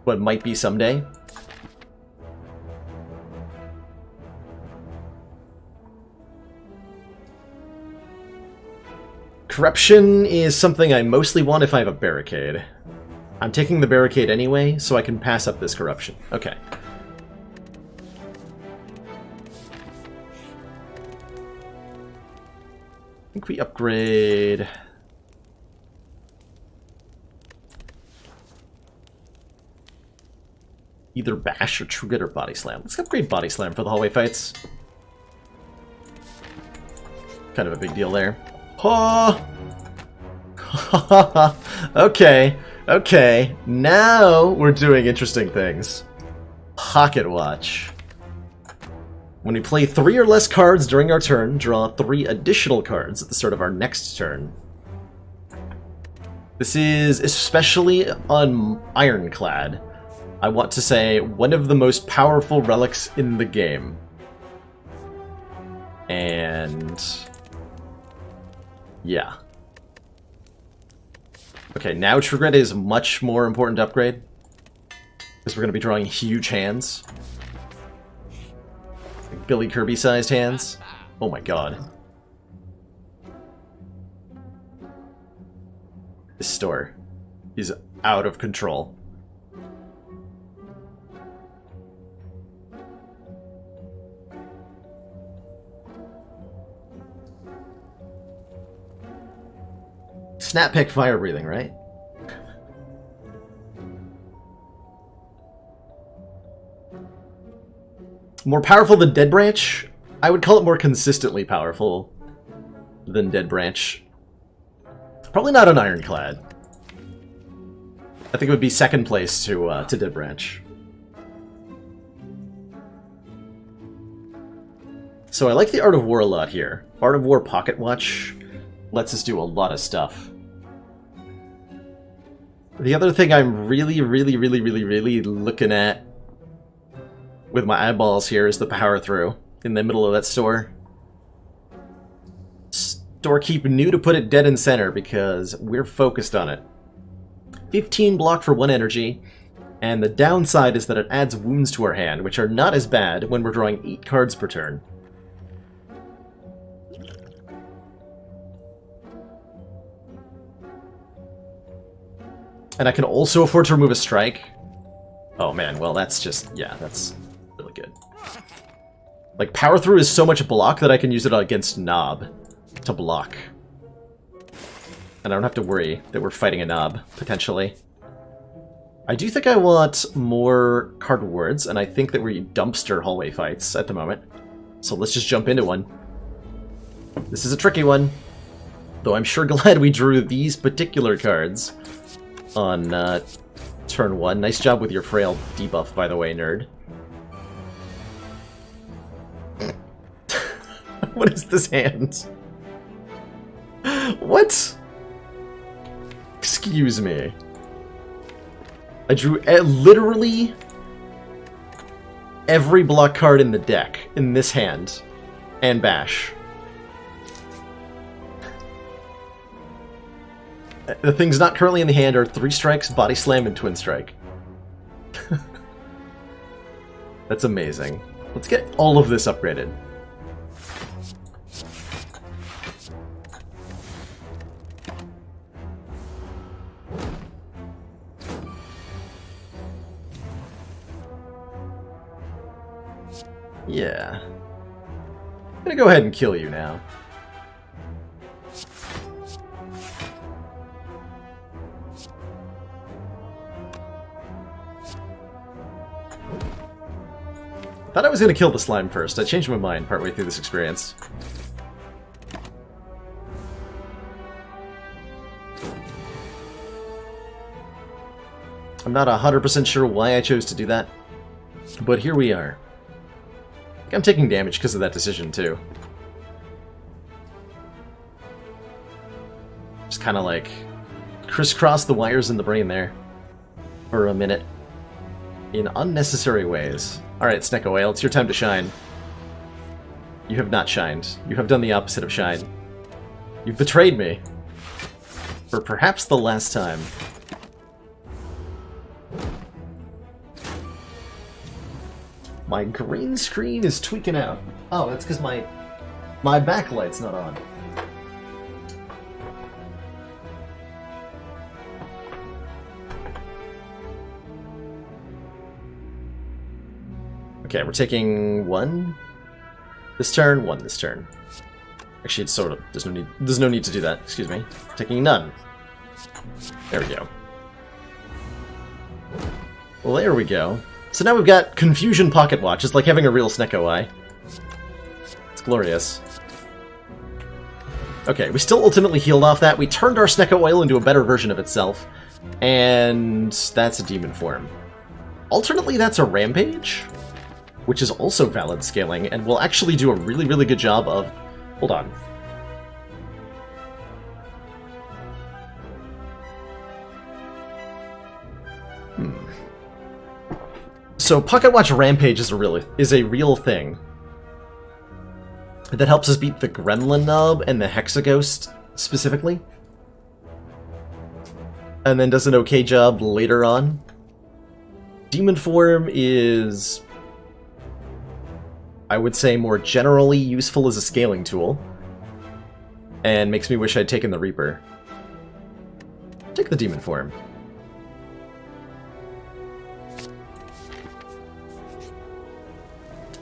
But might be someday. Corruption is something I mostly want if I have a Barricade. I'm taking the Barricade anyway, so I can pass up this Corruption. Okay. I think we upgrade... either Bash or True Grit or Body Slam. Let's upgrade Body Slam for the hallway fights. Kind of a big deal there. Oh! Okay, okay. Now we're doing interesting things. Pocket Watch. When we play 3 or less cards during our turn, draw 3 additional cards at the start of our next turn. This is especially on Ironclad. I want to say one of the most powerful relics in the game. And... yeah. Okay, now True Grit is much more important to upgrade. Because we're going to be drawing huge hands. Like Billy Kirby-sized hands. Oh my god. This store is out of control. Snap Pick Fire Breathing, right? More powerful than Dead Branch? I would call it more consistently powerful than Dead Branch. Probably not on Ironclad. I think it would be second place to Dead Branch. So I like the Art of War a lot here. Art of War Pocket Watch lets us do a lot of stuff. The other thing I'm really looking at with my eyeballs here is the Power Through in the middle of that store. Storekeep knew to put it dead in center because we're focused on it. 15 block for 1 energy, and the downside is that it adds wounds to our hand, which are not as bad when we're drawing 8 cards per turn. And I can also afford to remove a strike. Oh man, well that's just, yeah, that's really good. Like, Power Through is so much block that I can use it against Knob to block. And I don't have to worry that we're fighting a Knob, potentially. I do think I want more card rewards, and I think that we're dumpster hallway fights at the moment. So let's just jump into one. This is a tricky one. Though I'm sure glad we drew these particular cards on turn 1. Nice job with your frail debuff, by the way, nerd. What is this hand? What? Excuse me. I drew literally every block card in the deck in this hand. And Bash. The things not currently in the hand are 3 strikes, Body Slam, and Twin Strike. That's amazing. Let's get all of this upgraded. Yeah. I'm gonna go ahead and kill you now. Thought I was gonna kill the slime first. I changed my mind partway through this experience. I'm not 100% sure why I chose to do that, but here we are. I think I'm taking damage because of that decision, too. Just kind of like crisscross the wires in the brain there for a minute in unnecessary ways. Alright, Snecko Whale, it's your time to shine. You have not shined. You have done the opposite of shine. You've betrayed me. For perhaps the last time. My green screen is tweaking out. Oh, that's because my backlight's not on. Okay, we're taking 1 this turn, 1 this turn. Actually, it's sort of. There's no need to do that. Excuse me. Taking none. There we go. Well, there we go. So now we've got Confusion Pocket Watch. It's like having a real Snecko Eye. It's glorious. Okay, we still ultimately healed off that. We turned our Snecko Oil into a better version of itself. And that's a demon form. Alternately, that's a Rampage, which is also valid scaling, and will actually do a really, really good job of... Hold on. So Pocket Watch Rampage is a real thing that helps us beat the Gremlin Nub and the Hexaghost specifically, and then does an okay job later on. Demon form is, I would say, more generally useful as a scaling tool, and makes me wish I'd taken the Reaper. Take the demon form.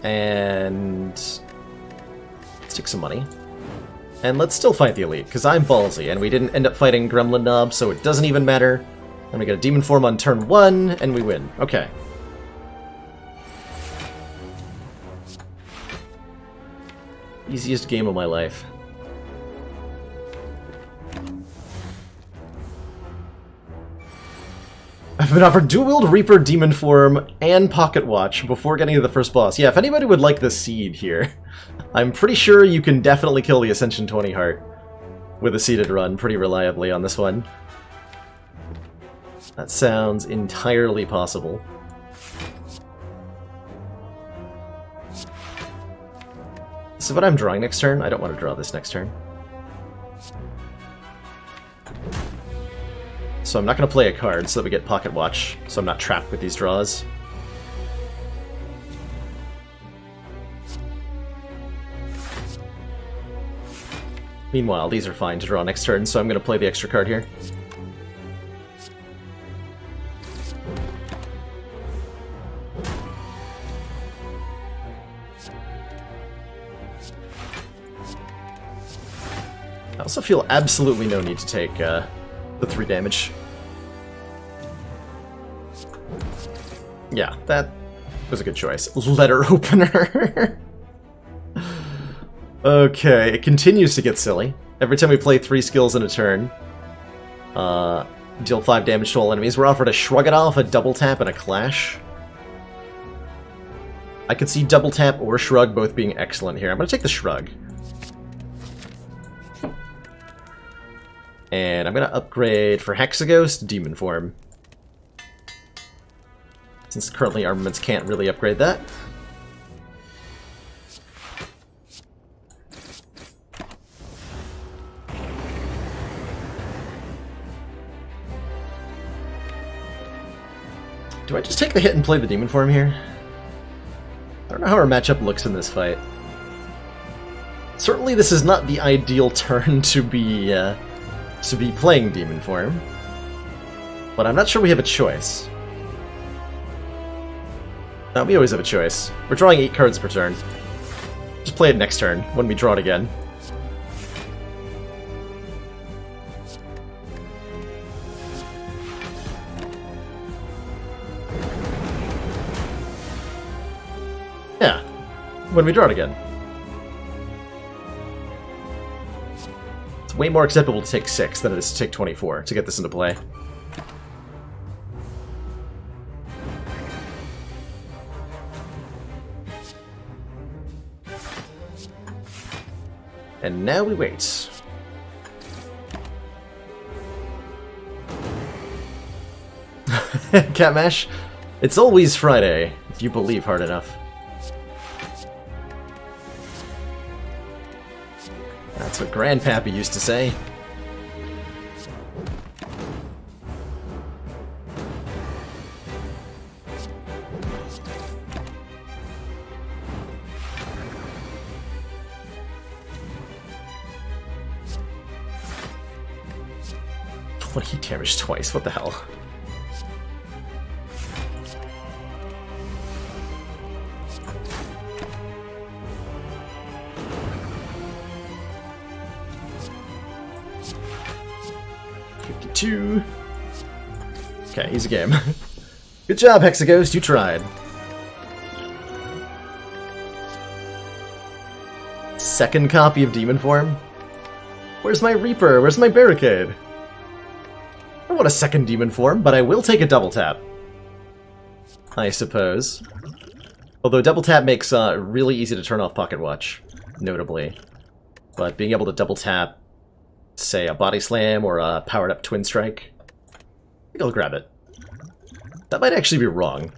And let's take some money. And let's still fight the Elite, because I'm ballsy, and we didn't end up fighting Gremlin Knob, so it doesn't even matter. And we get a demon form on turn 1, and we win. Okay. Easiest game of my life. I've been offered dual-wield Reaper, Demon Form, and Pocket Watch before getting to the first boss. Yeah, if anybody would like the seed here, I'm pretty sure you can definitely kill the Ascension 20 Heart with a seeded run pretty reliably on this one. That sounds entirely possible. So what I'm drawing next turn? I don't want to draw this next turn. So I'm not going to play a card so that we get Pocket Watch, so I'm not trapped with these draws. Meanwhile, these are fine to draw next turn, so I'm going to play the extra card here. I also feel absolutely no need to take the 3 damage. Yeah, that was a good choice. Letter opener. Okay, it continues to get silly. Every time we play 3 skills in a turn, deal 5 damage to all enemies, we're offered a Shrug It Off, a Double Tap, and a Clash. I could see Double Tap or Shrug both being excellent here. I'm going to take the Shrug. And I'm going to upgrade for Hexaghost, Demon Form. Since currently armaments can't really upgrade that. Do I just take the hit and play the Demon Form here? I don't know how our matchup looks in this fight. Certainly this is not the ideal turn to be playing Demon Form, but I'm not sure we have a choice. We always have a choice. We're drawing 8 cards per turn. Just play it next turn, when we draw it again. Yeah, when we draw it again. It's way more acceptable to take 6 than it is to take 24 to get this into play. And now we wait. Catmash, it's always Friday, if you believe hard enough. That's what Grandpappy used to say. What, he damaged twice? What the hell? Okay, easy game. Good job, Hexaghost, you tried. Second copy of Demon Form? Where's my Reaper? Where's my Barricade? I don't want a second Demon Form, but I will take a double tap. I suppose. Although double tap makes really easy to turn off Pocket Watch, notably. But being able to double tap, say, a Body Slam or a powered up Twin Strike, I think I'll grab it. That might actually be wrong,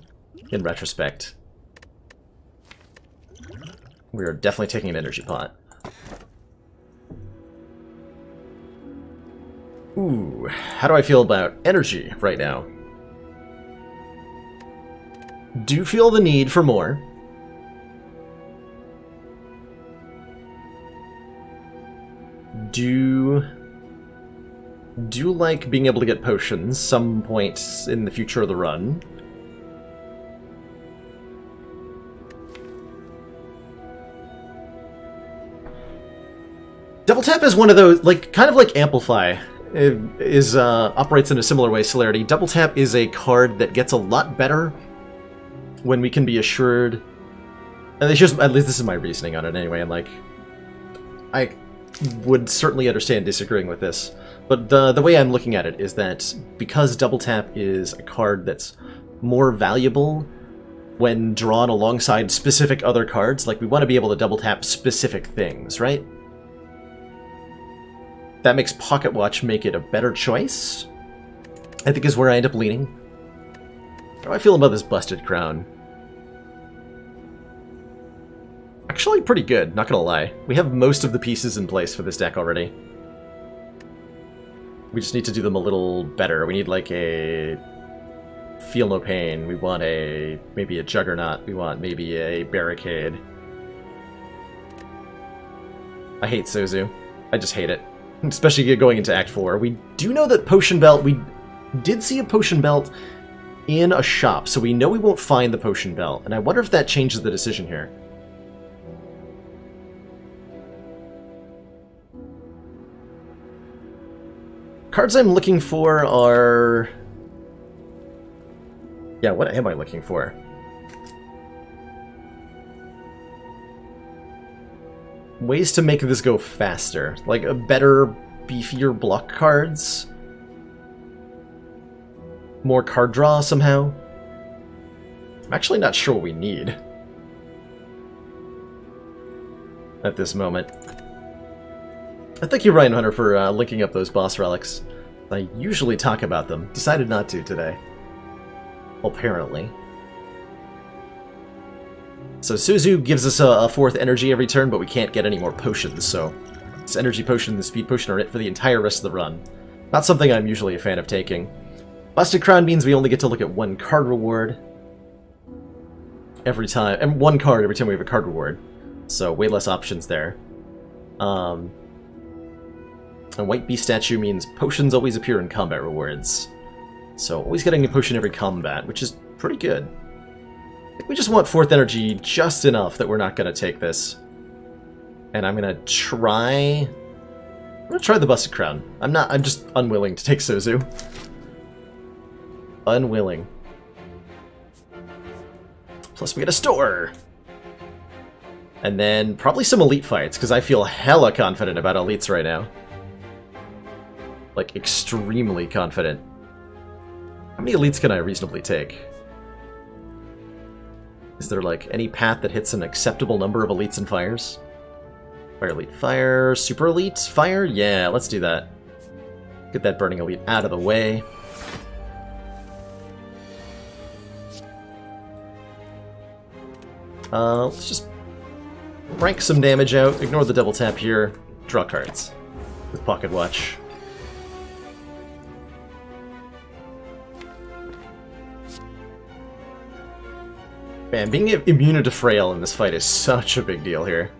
in retrospect. We are definitely taking an energy pot. Ooh, how do I feel about energy right now? Do feel the need for more. Do like being able to get potions some point in the future of the run. Double tap is one of those, like, kind of like Amplify. It is operates in a similar way. Celerity. Double tap is a card that gets a lot better when we can be assured. And it's just, at least this is my reasoning on it anyway. And like, I would certainly understand disagreeing with this, but the way I'm looking at it is that because double tap is a card that's more valuable when drawn alongside specific other cards, like we want to be able to double tap specific things, right? That makes Pocket Watch make it a better choice, I think, is where I end up leaning. How do I feel about this Busted Crown? Actually pretty good, not gonna lie. We have most of the pieces in place for this deck already. We just need to do them a little better. We need like a Feel No Pain. We want maybe a Juggernaut. We want maybe a Barricade. I hate Sozu. I just hate it. Especially going into Act 4. We do know that Potion Belt, we did see a Potion Belt in a shop, so we know we won't find the Potion Belt, and I wonder if that changes the decision here. Cards I'm looking for are... Yeah, what am I looking for? Ways to make this go faster. Like a better, beefier block cards? More card draw somehow? I'm actually not sure what we need at this moment. Thank you, Ryan Hunter, for linking up those boss relics. I usually talk about them. Decided not to today. Apparently. So Suzu gives us a fourth energy every turn, but we can't get any more potions, so this energy potion and the speed potion are it for the entire rest of the run. Not something I'm usually a fan of taking. Busted Crown means we only get to look at one card reward every time, and one card every time we have a card reward. So way less options there. And White Beast Statue means potions always appear in combat rewards. So always getting a potion every combat, which is pretty good. I think we just want 4th energy just enough that we're not going to take this. And I'm going to try... I'm going to try the Busted Crown. I'm just unwilling to take Sozu. Unwilling. Plus we get a store! And then probably some elite fights, because I feel hella confident about elites right now. Like, extremely confident. How many elites can I reasonably take? Is there, like, any path that hits an acceptable number of elites and fires? Fire elite, fire, super elite, fire? Yeah, let's do that. Get that burning elite out of the way. Let's just rank some damage out, ignore the double tap here, draw cards with Pocket Watch. Man, being immune to Frail in this fight is such a big deal here.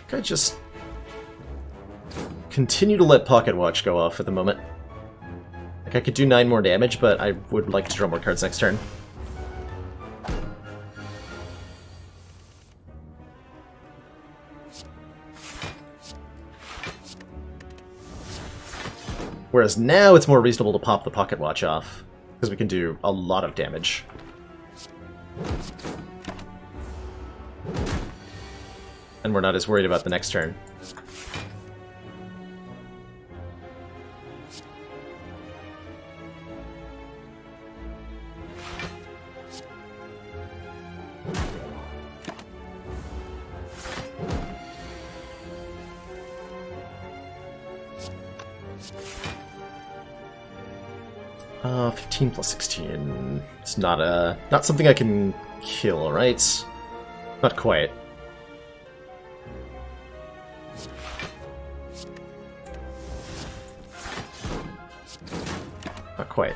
Can I just continue to let Pocket Watch go off at the moment? Like, I could do 9 more damage, but I would like to draw more cards next turn. Whereas now it's more reasonable to pop the Pocket Watch off, because we can do a lot of damage. And we're not as worried about the next turn. Uh, 15 plus 16. It's not something I can kill, right? Not quite. Not quite.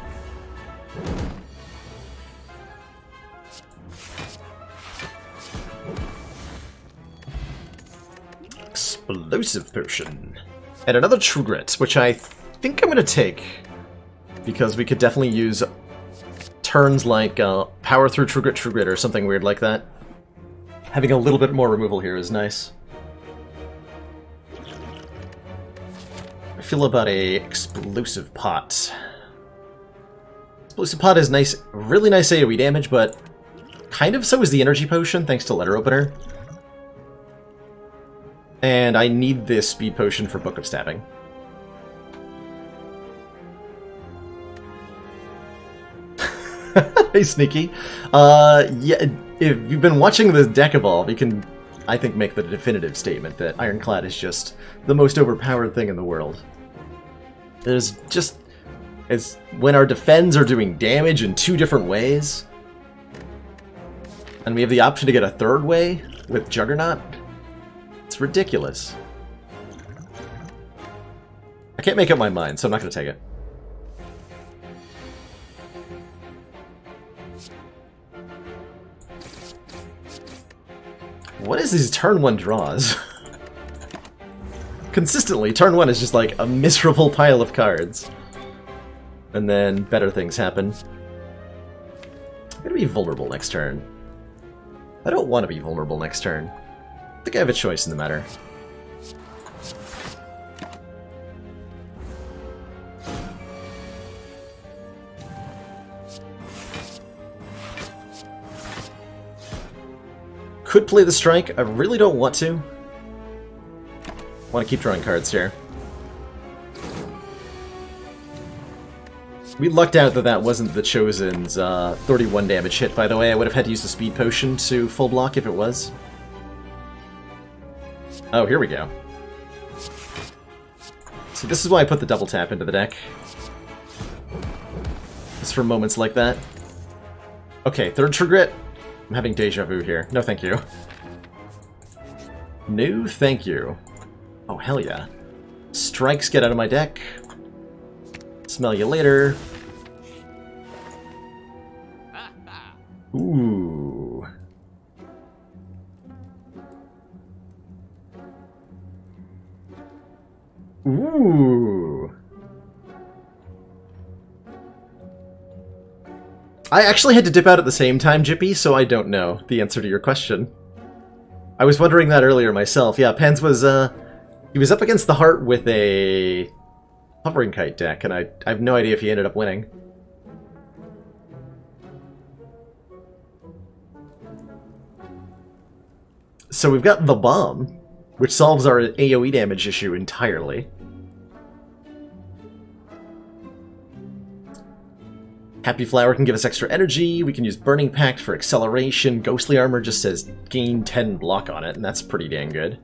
Explosive Potion. And another True Grit, which I think I'm going to take. Because we could definitely use turns like Power Through True Grit, or something weird like that. Having a little bit more removal here is nice. I feel about a Explosive Pot. Explosive Pot is nice, really nice AoE damage, but kind of so is the Energy Potion, thanks to Letter Opener. And I need this Speed Potion for Book of Stabbing. Hey, Sneaky. Yeah, if you've been watching the deck evolve, you can, I think, make the definitive statement that Ironclad is just the most overpowered thing in the world. There's just... It's when our defends are doing damage in 2 different ways, and we have the option to get a 3rd way with Juggernaut. It's ridiculous. I can't make up my mind, so I'm not going to take it. What is these turn 1 draws? Consistently, turn 1 is just like a miserable pile of cards. And then better things happen. I'm gonna be vulnerable next turn. I don't want to be vulnerable next turn. I think I have a choice in the matter. Could play the strike. I really don't want to. Want to keep drawing cards here. We lucked out that that wasn't the Chosen's 31 damage hit, by the way. I would have had to use the Speed Potion to full block if it was. Oh, here we go. See, this is why I put the double tap into the deck. It's for moments like that. Okay, 3rd True Grit. I'm having deja vu here. No, thank you. No, thank you. Oh, hell yeah. Strikes get out of my deck. Smell you later. Ooh. Ooh. I actually had to dip out at the same time, Jippy, so I don't know the answer to your question. I was wondering that earlier myself. Yeah, Pans was, he was up against the heart with a hovering kite deck, and I have no idea if he ended up winning. So we've got the bomb, which solves our AoE damage issue entirely. Happy Flower can give us extra energy, we can use Burning Pact for acceleration, Ghostly Armor just says gain 10 block on it, and that's pretty dang good.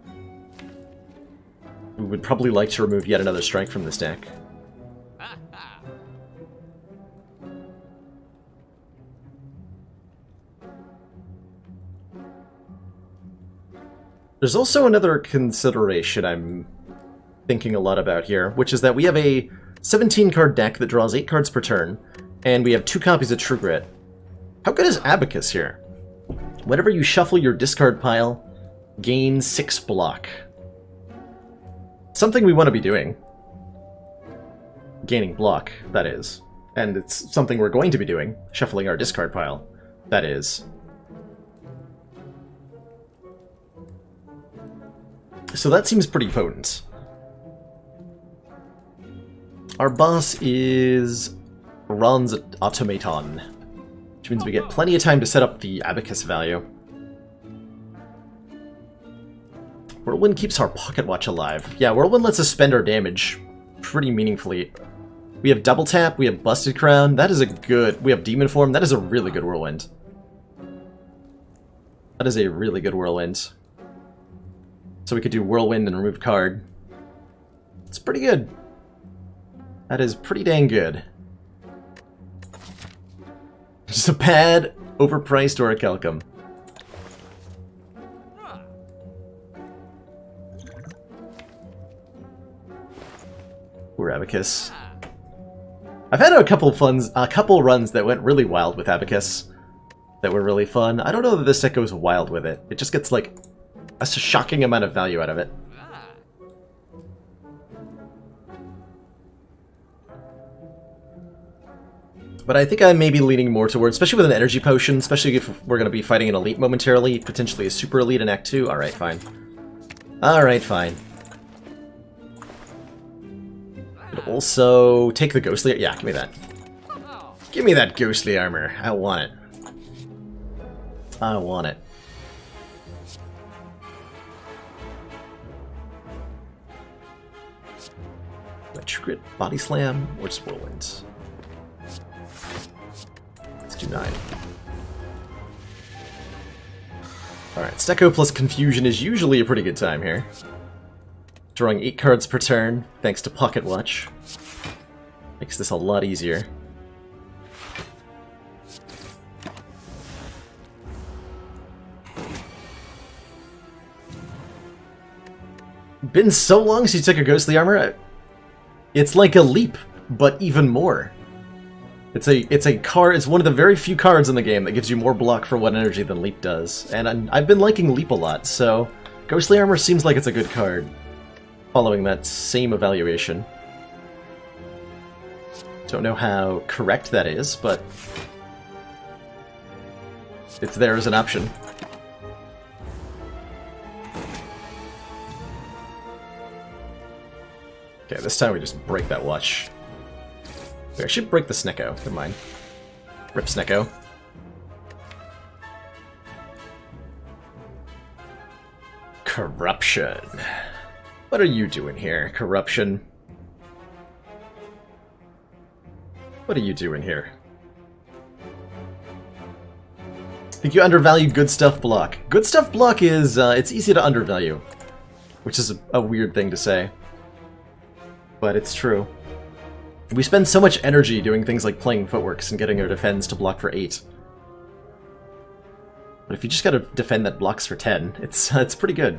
We would probably like to remove yet another strike from this deck. There's also another consideration I'm thinking a lot about here, which is that we have a 17-card deck that draws 8 cards per turn, and we have 2 copies of True Grit. How good is Abacus here? Whenever you shuffle your discard pile, gain 6 block. Something we want to be doing. Gaining block, that is. And it's something we're going to be doing, shuffling our discard pile, that is. So that seems pretty potent. Our boss is Ron's Automaton, which means we get plenty of time to set up the Abacus value. Whirlwind keeps our Pocket Watch alive. Yeah, Whirlwind lets us spend our damage pretty meaningfully. We have Double Tap, we have Busted Crown, that is a good... We have Demon Form, that is a really good Whirlwind. That is a really good Whirlwind. So we could do Whirlwind and remove card. It's pretty good. That is pretty dang good. Just a bad, overpriced Orichalcum. Poor Abacus. I've had a couple runs that went really wild with Abacus that were really fun. I don't know that this deck goes wild with it. It just gets like a shocking amount of value out of it. But I think I may be leaning more towards, especially with an energy potion, especially if we're going to be fighting an elite momentarily, potentially a super elite in Act 2. Alright, fine. Alright, fine. But also, take the ghostly... Yeah, give me that. Give me that ghostly armor. I want it. I want it. True Grit, Body Slam, or just Whirlwind? Let's do 9. Alright, Stecco plus Confusion is usually a pretty good time here. Drawing 8 cards per turn, thanks to Pocket Watch. Makes this a lot easier. Been so long since you took a Ghostly Armor. It's like a leap, but even more. It's a card. It's one of the very few cards in the game that gives you more block for 1 energy than Leap does, and I've been liking Leap a lot. So Ghostly Armor seems like it's a good card, following that same evaluation. Don't know how correct that is, but it's there as an option. Okay, this time we just break that watch. Wait, I should break the Snecko. Never mind. Rip Snecko. Corruption. What are you doing here, Corruption? What are you doing here? I think you undervalue Good Stuff Block. Good Stuff Block is, it's easy to undervalue. Which is a weird thing to say. But it's true. We spend so much energy doing things like playing Footworks and getting our defense to block for 8. But if you just gotta defend that blocks for 10, it's pretty good.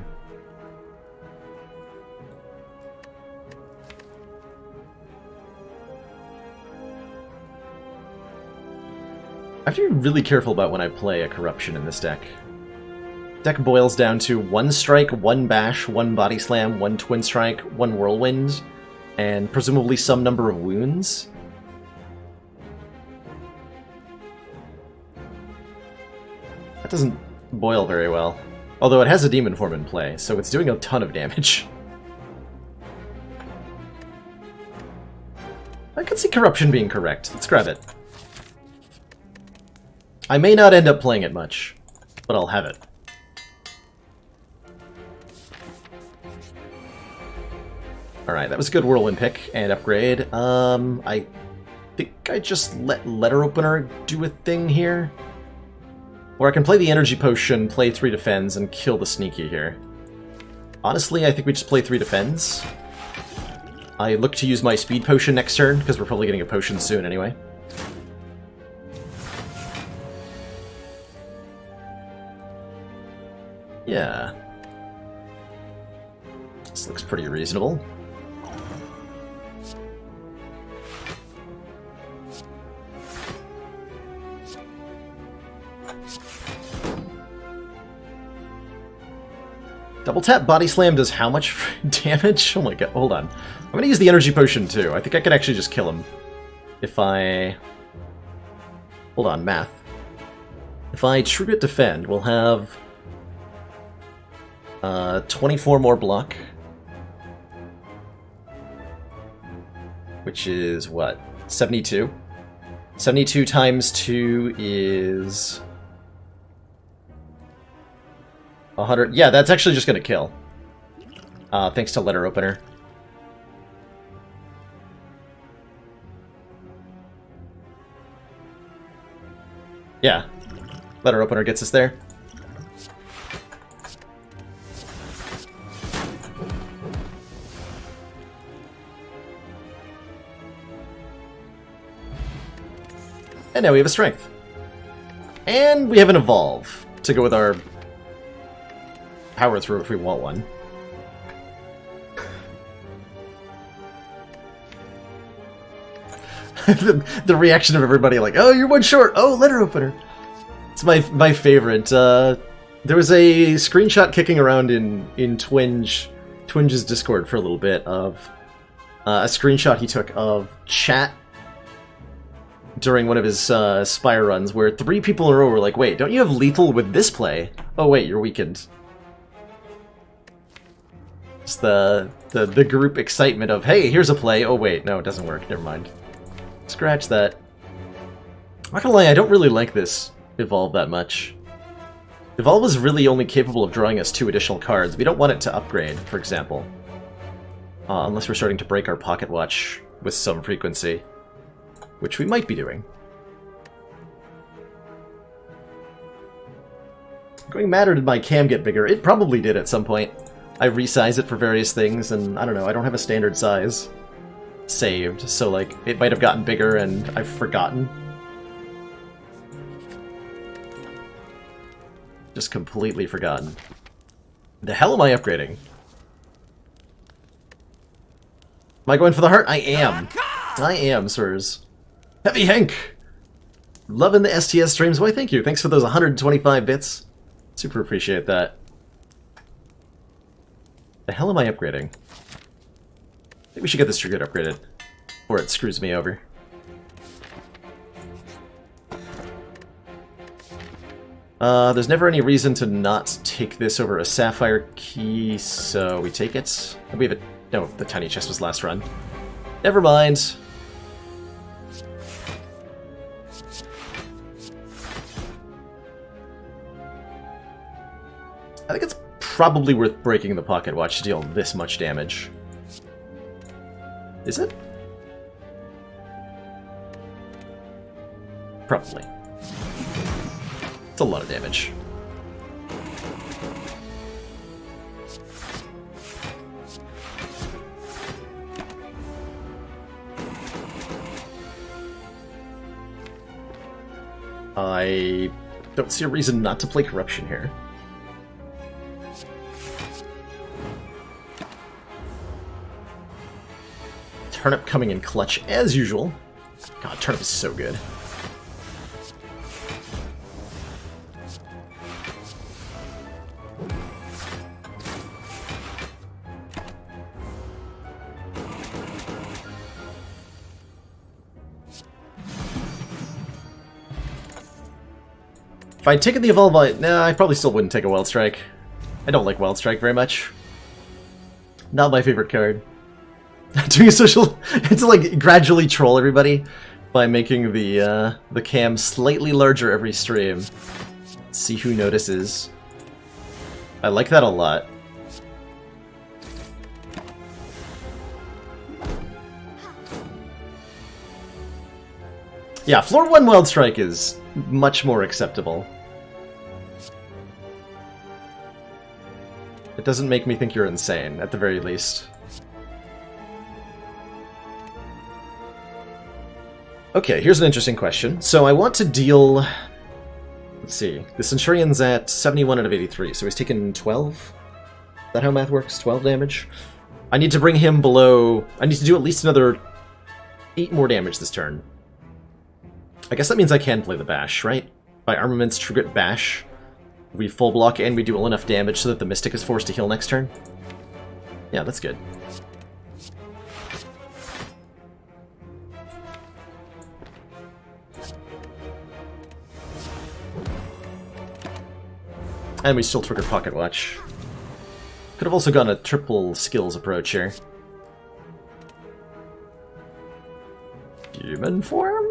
I have to be really careful about when I play a Corruption in this deck. Deck boils down to 1 strike, 1 bash, 1 body slam, 1 twin strike, 1 whirlwind, and presumably some number of wounds. That doesn't boil very well. Although it has a demon form in play, so it's doing a ton of damage. I could see corruption being correct. Let's grab it. I may not end up playing it much, but I'll have it. Alright, that was a good whirlwind pick and upgrade. I think I just let Letter Opener do a thing here. Or I can play the energy potion, play 3 defends, and kill the sneaky here. Honestly, I think we just play 3 defends. I look to use my speed potion next turn, because we're probably getting a potion soon anyway. Yeah. This looks pretty reasonable. Double tap body slam does how much damage? Oh my god, hold on. I'm gonna use the energy potion too. I think I could actually just kill him. If I... Hold on, math. If I true grit defend, we'll have... 24 more block. Which is what? 72? 72 times 2 is... 100. Yeah, that's actually just gonna kill. Thanks to Letter Opener. Yeah. Letter Opener gets us there. And now we have a strength. And we have an evolve to go with our power through if we want one. the reaction of everybody like, oh, you're one short. Oh, Letter Opener. It's my favorite. There was a screenshot kicking around in Twinge's Discord for a little bit of a screenshot he took of chat during one of his Spire runs where 3 people in a row were like, wait, don't you have lethal with this play? Oh wait, you're weakened. It's the group excitement of, hey, here's a play. Oh wait, no, it doesn't work. Never mind. Scratch that. I'm not gonna lie, I don't really like this Evolve that much. Evolve is really only capable of drawing us 2 additional cards. We don't want it to upgrade, for example. Unless we're starting to break our pocket watch with some frequency. Which we might be doing. Going matter, did my cam get bigger? It probably did at some point. I resize it for various things, and I don't know, I don't have a standard size saved, so like, it might have gotten bigger and I've forgotten. Just completely forgotten. The hell am I upgrading? Am I going for the heart? I am. I am, sirs. Heavy Hank! Loving the STS streams. Why, thank you. Thanks for those 125 bits. Super appreciate that. The hell am I upgrading? I think we should get this trigger upgraded before it screws me over. There's never any reason to not take this over a Sapphire key, so we take it. We have a... No, the tiny chest was last run. Never mind. I think it's probably worth breaking the pocket watch to deal this much damage. Is it? Probably. It's a lot of damage. I don't see a reason not to play Corruption here. Turnip coming in clutch as usual. God, Turnip is so good. If I'd taken the Evolve, nah, I probably still wouldn't take a Wild Strike. I don't like Wild Strike very much. Not my favorite card. Doing a social to like gradually troll everybody by making the cam slightly larger every stream. See who notices. I like that a lot. Yeah, floor 1 Wild Strike is much more acceptable. It doesn't make me think you're insane, at the very least. Okay, here's an interesting question. So I want to deal... Let's see. The Centurion's at 71 out of 83, so he's taken 12? Is that how math works? 12 damage? I need to bring him below... I need to do at least another 8 more damage this turn. I guess that means I can play the Bash, right? By Armaments, True Grit, Bash. We full block and we do well enough damage so that the Mystic is forced to heal next turn. Yeah, that's good. And we still trigger Pocket Watch. Could have also gone a triple skills approach here. Human form?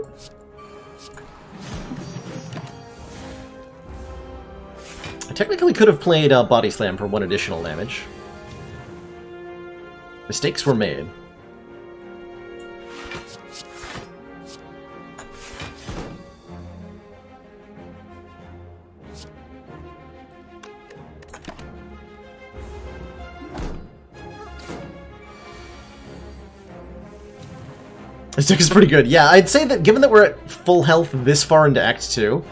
I technically could have played Body Slam for 1 additional damage. Mistakes were made. This deck is pretty good. Yeah, I'd say that given that we're at full health this far into Act 2,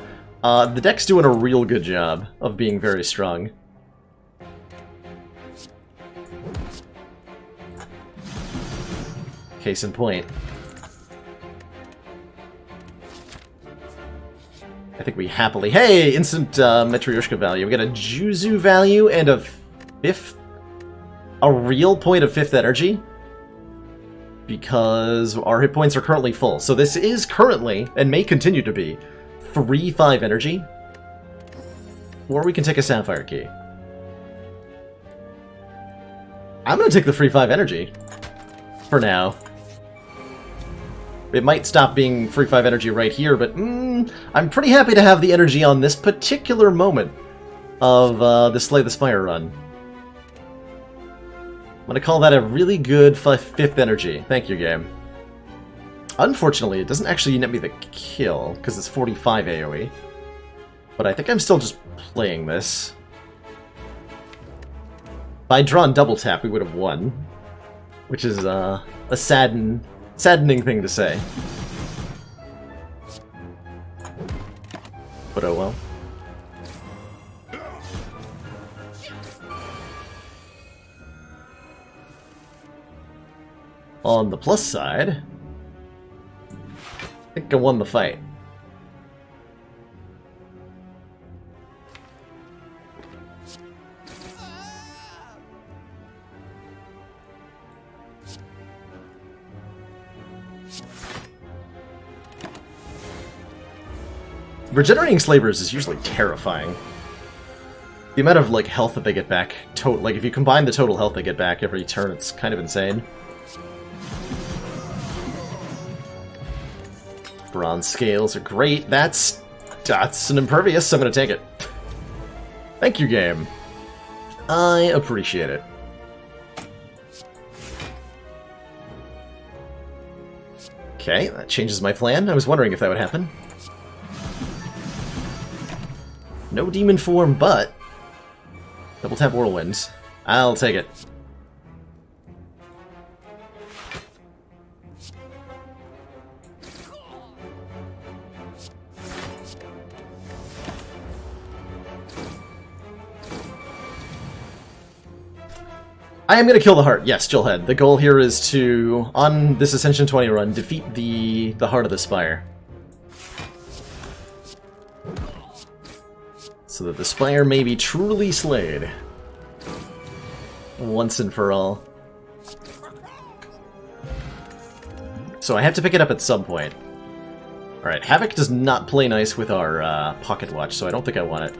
the deck's doing a real good job of being very strong. Case in point. I think we happily... Hey! Instant Matryoshka value. We got a Juzu value and a 5th... A real point of 5th energy? Because our hit points are currently full. So this is currently, and may continue to be, 3/5 energy. Or we can take a Sapphire Key. I'm gonna take the 3/5 energy. For now. It might stop being 3/5 energy right here, but I'm pretty happy to have the energy on this particular moment of the Slay the Spire run. I'm gonna call that a really good 5th energy. Thank you, game. Unfortunately, it doesn't actually net me the kill, because it's 45 AoE. But I think I'm still just playing this. If I'd drawn double tap, we would have won. Which is a saddening thing to say. But oh well. On the plus side, I think I won the fight. Regenerating Slavers is usually terrifying. The amount of like health that they get back, like if you combine the total health they get back every turn, it's kind of insane. Bronze scales are great. That's an impervious, so I'm gonna take it. Thank you, game. I appreciate it. Okay, that changes my plan. I was wondering if that would happen. No demon form, but double tap Whirlwind. I'll take it. I am going to kill the heart. Yes, Jillhead. The goal here is to, on this Ascension 20 run, defeat the heart of the Spire. So that the Spire may be truly slayed. Once and for all. So I have to pick it up at some point. Alright, Havoc does not play nice with our Pocket Watch, so I don't think I want it.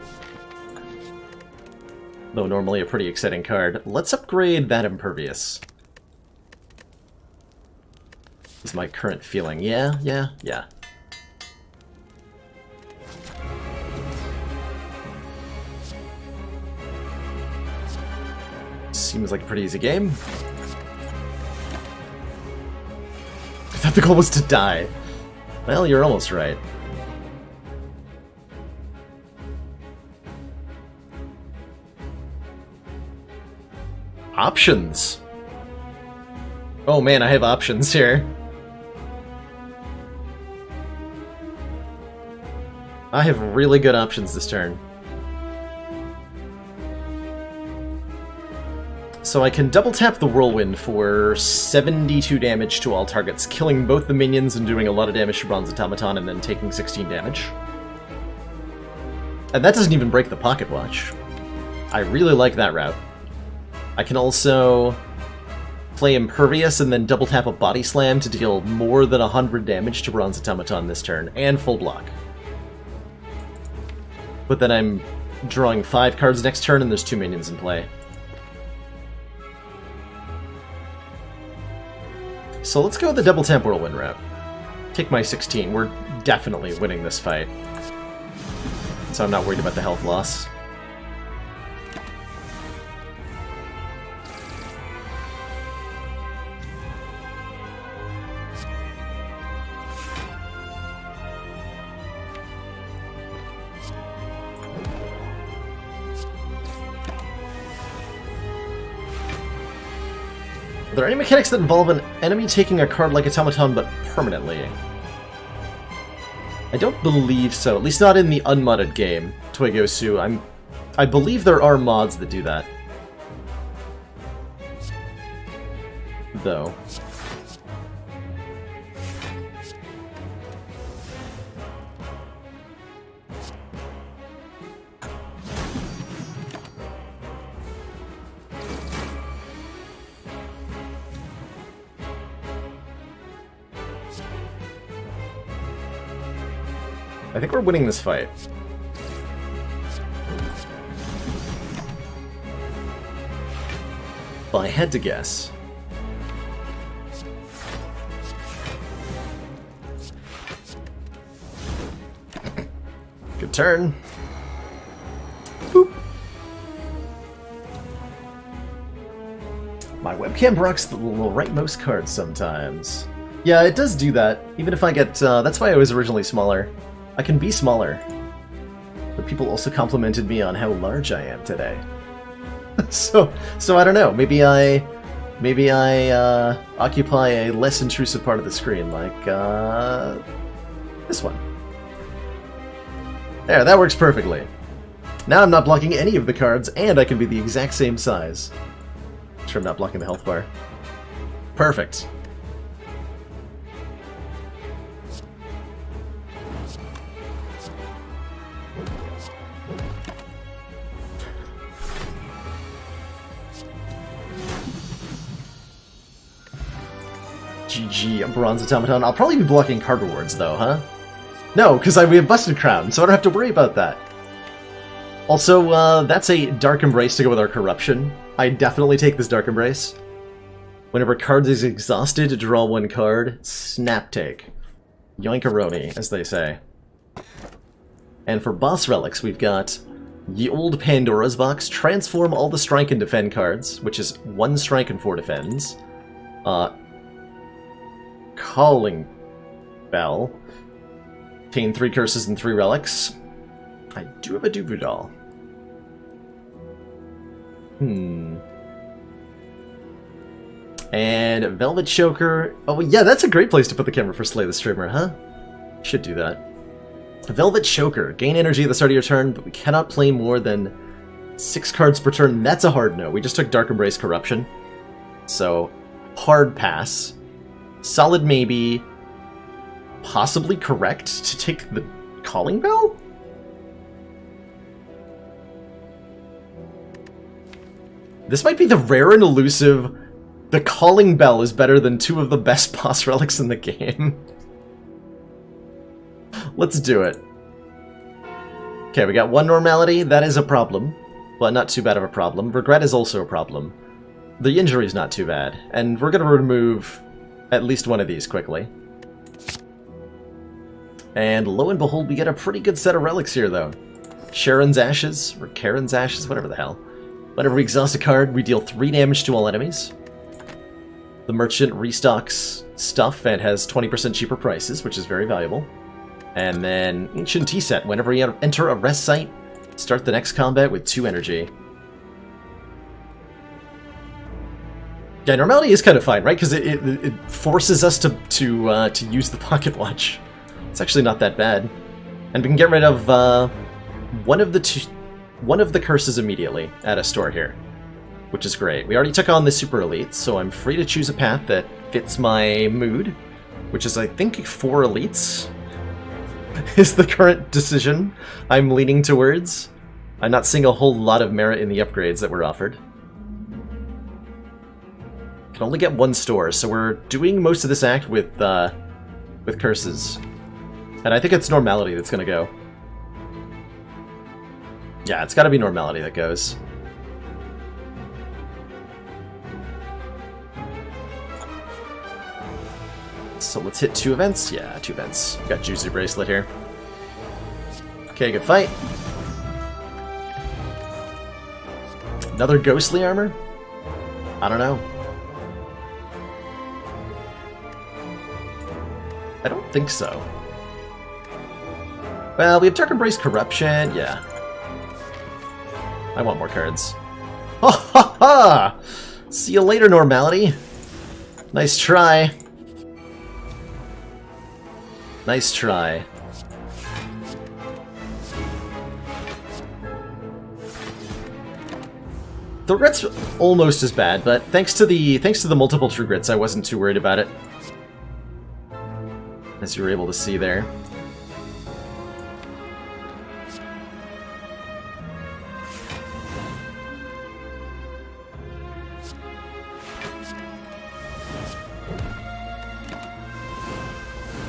Though normally a pretty exciting card. Let's upgrade that Impervious. Is my current feeling. Yeah. Seems like a pretty easy game. I thought the goal was to die. Well, you're almost right. Options! Oh man, I have options here. I have really good options this turn. So I can double tap the Whirlwind for 72 damage to all targets, killing both the minions and doing a lot of damage to Bronze Automaton and then taking 16 damage. And that doesn't even break the Pocket Watch. I really like that route. I can also play Impervious and then double tap a Body Slam to deal more than 100 damage to Bronze Automaton this turn, and full block. But then I'm drawing 5 cards next turn and there's 2 minions in play. So let's go with the double tap Whirlwind route. Take my 16. We're definitely winning this fight. So I'm not worried about the health loss. Are there any mechanics that involve an enemy taking a card like Automaton but permanently? I don't believe so, at least not in the unmodded game, Toygosu. I believe there are mods that do that. Though. I think we're winning this fight. If I had to guess. Good turn. Boop. My webcam rocks the rightmost cards sometimes. Yeah, it does do that. Even if I get... that's why I was originally smaller. I can be smaller. But people also complimented me on how large I am today. so I don't know. Maybe I occupy a less intrusive part of the screen, like this one. There, that works perfectly. Now I'm not blocking any of the cards, and I can be the exact same size. Sure, I'm not blocking the health bar. Perfect. GG, a Bronze Automaton. I'll probably be blocking card rewards, though, huh? No, because we have Busted Crown, so I don't have to worry about that. Also, that's a Dark Embrace to go with our Corruption. I definitely take this Dark Embrace. Whenever card is exhausted, draw 1 card. Snap take. Yoinkaroni, as they say. And for Boss Relics, we've got Ye Old Pandora's Box. Transform all the Strike and Defend cards, which is 1 Strike and 4 Defends. Calling Bell. Obtain 3 Curses and 3 Relics. I do have a Duvu Doll. And Velvet Choker. Oh, yeah, that's a great place to put the camera for Slay the Streamer, huh? Should do that. Velvet Choker. Gain energy at the start of your turn, but we cannot play more than 6 cards per turn. That's a hard no. We just took Dark Embrace Corruption. So, hard pass. Solid maybe. Possibly correct to take the Calling Bell? This might be the rare and elusive. The Calling Bell is better than 2 of the best boss relics in the game. Let's do it. Okay, we got one normality. That is a problem. But not too bad of a problem. Regret is also a problem. The injury's not too bad. And we're going to remove at least one of these quickly. And lo and behold, we get a pretty good set of relics here, though. Sharon's Ashes, or Karen's Ashes, whatever the hell. Whenever we exhaust a card, we deal 3 damage to all enemies. The merchant restocks stuff and has 20% cheaper prices, which is very valuable. And then Ancient Tea Set. Whenever you enter a rest site, start the next combat with 2 energy. Yeah, normality is kind of fine, right? Because it forces us to use the pocket watch. It's actually not that bad, and we can get rid of one of the curses immediately at a store here, which is great. We already took on the super elites, so I'm free to choose a path that fits my mood, which is I think 4 elites is the current decision I'm leaning towards. I'm not seeing a whole lot of merit in the upgrades that were offered. Can only get 1 store, so we're doing most of this act with curses. And I think it's normality that's gonna go. Yeah, it's gotta be normality that goes. So let's hit 2 events. Yeah, 2 events. Got Juicy Bracelet here. Okay, good fight. Another ghostly armor? I don't know. I don't think so. Well, we have Dark Embrace Corruption, yeah. I want more cards. Ha ha ha! See you later, normality. Nice try. Nice try. The grit's almost as bad, but thanks to the multiple true grits, I wasn't too worried about it. As you were able to see there.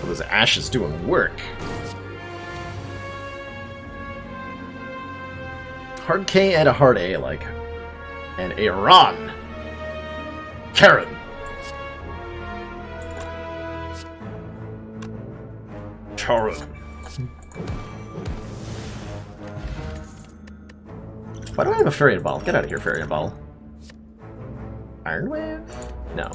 Those ashes doing work. Hard K and a hard A, like. And Aaron. Karen. Karen. Why do I have a Fairy Ball? Get out of here, Fairy Ball. Iron Wave? No.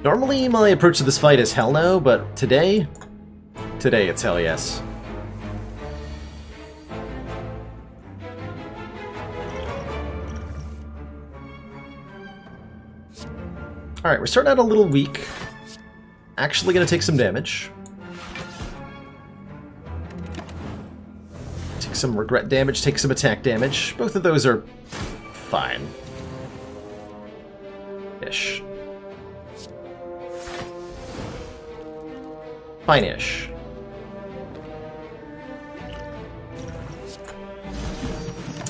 Normally, my approach to this fight is hell no, but today it's hell yes. Alright, we're starting out a little weak. Actually gonna take some damage. Take some regret damage, take some attack damage. Both of those are fine. Ish. Fine-ish.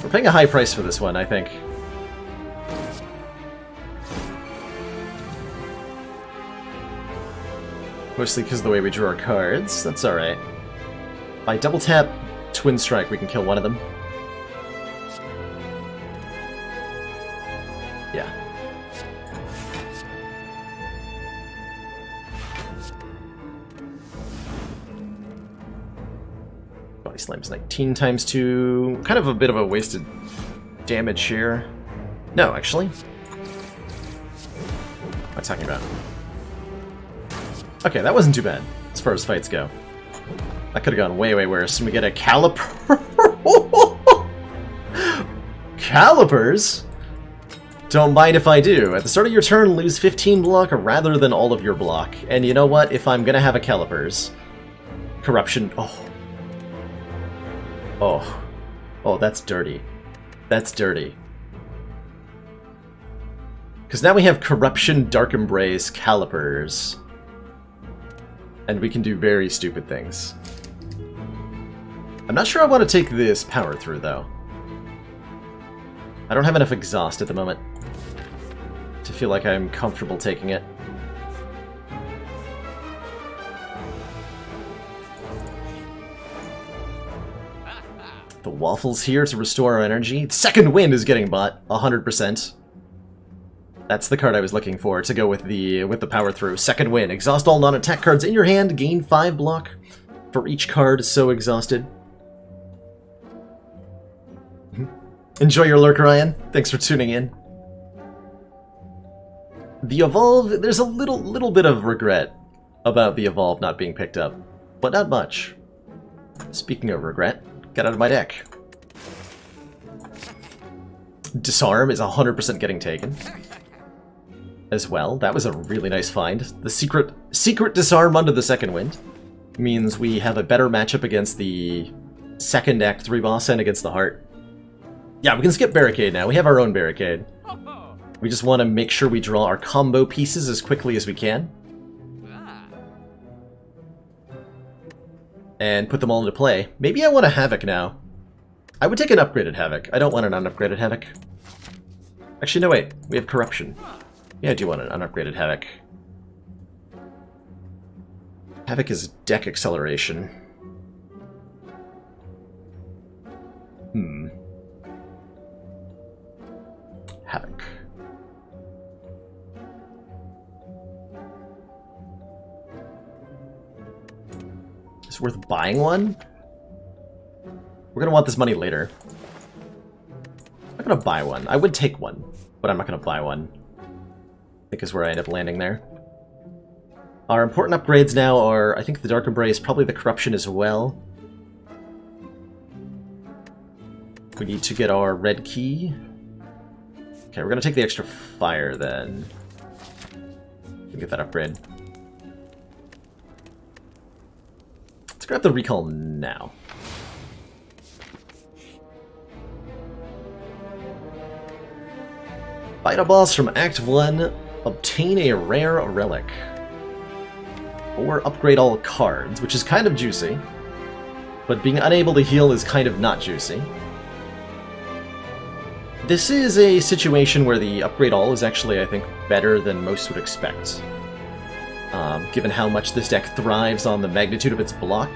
We're paying a high price for this one, I think. Mostly because of the way we drew our cards. That's alright. By double tap Twin Strike, we can kill one of them. Yeah. Body Slam's 19 times 2. Kind of a bit of a wasted damage here. No, actually. What am I talking about? Okay, that wasn't too bad, as far as fights go. That could have gone way, way worse. And we get a Caliper. Calipers? Don't mind if I do. At the start of your turn, lose 15 block rather than all of your block. And you know what? If I'm gonna have a Calipers... Corruption... Oh. Oh. Oh, that's dirty. That's dirty. Because now we have Corruption, Dark Embrace, Calipers. And we can do very stupid things. I'm not sure I want to take this power through, though. I don't have enough exhaust at the moment to feel like I'm comfortable taking it. The waffles here to restore our energy. Second Wind is getting bought, 100%. That's the card I was looking for to go with the power through. Second Wind. Exhaust all non-attack cards in your hand. Gain 5 block for each card so exhausted. Enjoy your lurk, Ryan. Thanks for tuning in. The Evolve, there's a little bit of regret about the Evolve not being picked up, but not much. Speaking of regret, get out of my deck. Disarm is 100% getting taken as well. That was a really nice find. The secret disarm under the Second Wind means we have a better matchup against the second Act 3 boss and against the Heart. Yeah, we can skip Barricade now. We have our own Barricade. We just want to make sure we draw our combo pieces as quickly as we can. And put them all into play. Maybe I want a Havoc now. I would take an upgraded Havoc. I don't want an unupgraded Havoc. Actually, no, wait. We have Corruption. Yeah, I do want an unupgraded Havoc. Havoc is deck acceleration. Havoc. Is it worth buying one? We're gonna want this money later. I'm not gonna buy one. I would take one, but I'm not gonna buy one. I think is where I end up landing there. Our important upgrades now are, I think, the Dark Embrace, probably the Corruption as well. We need to get our red key. Okay, we're gonna take the extra fire then. Get that upgrade. Let's grab the recall now. Fight a boss from Act 1, obtain a rare relic. Or upgrade all cards, which is kind of juicy. But being unable to heal is kind of not juicy. This is a situation where the upgrade all is actually, I think, better than most would expect. Given how much this deck thrives on the magnitude of its block,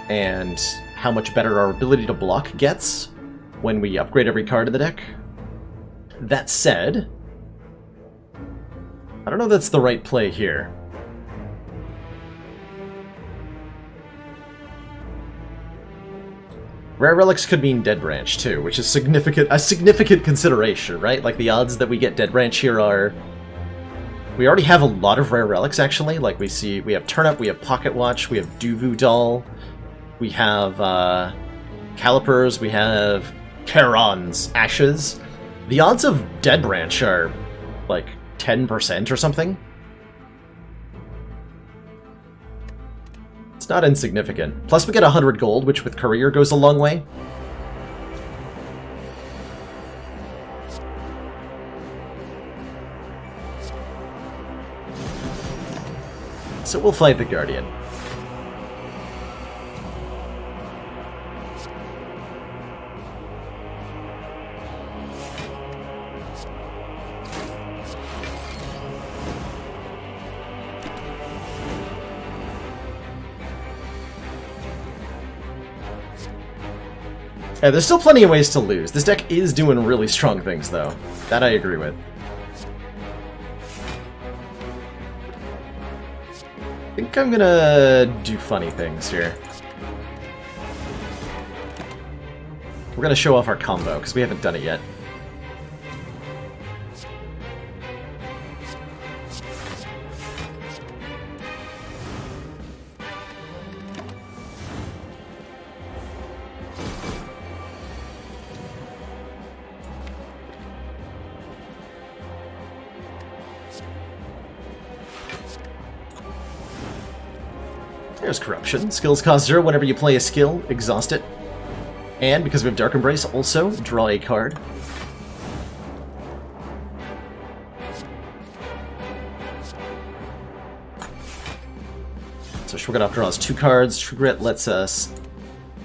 and how much better our ability to block gets when we upgrade every card in the deck. That said, I don't know if that's the right play here. Rare relics could mean Dead Branch too, which is a significant consideration, right? Like the odds that we get Dead Branch here are... We already have a lot of rare relics actually. Like we have Turnip, we have Pocket Watch, we have Duvu Doll, we have Calipers, we have Charon's Ashes. The odds of Dead Branch are like 10% or something. It's not insignificant. Plus we get 100 gold, which with Courier goes a long way. So we'll fight the Guardian. Yeah, there's still plenty of ways to lose. This deck is doing really strong things, though. That I agree with. I think I'm gonna do funny things here. We're gonna show off our combo, because we haven't done it yet. There's Corruption. Skills cost 0 whenever you play a skill, exhaust it. And because we have Dark Embrace, also draw a card. So Shruganov draws 2 cards. True Grit lets us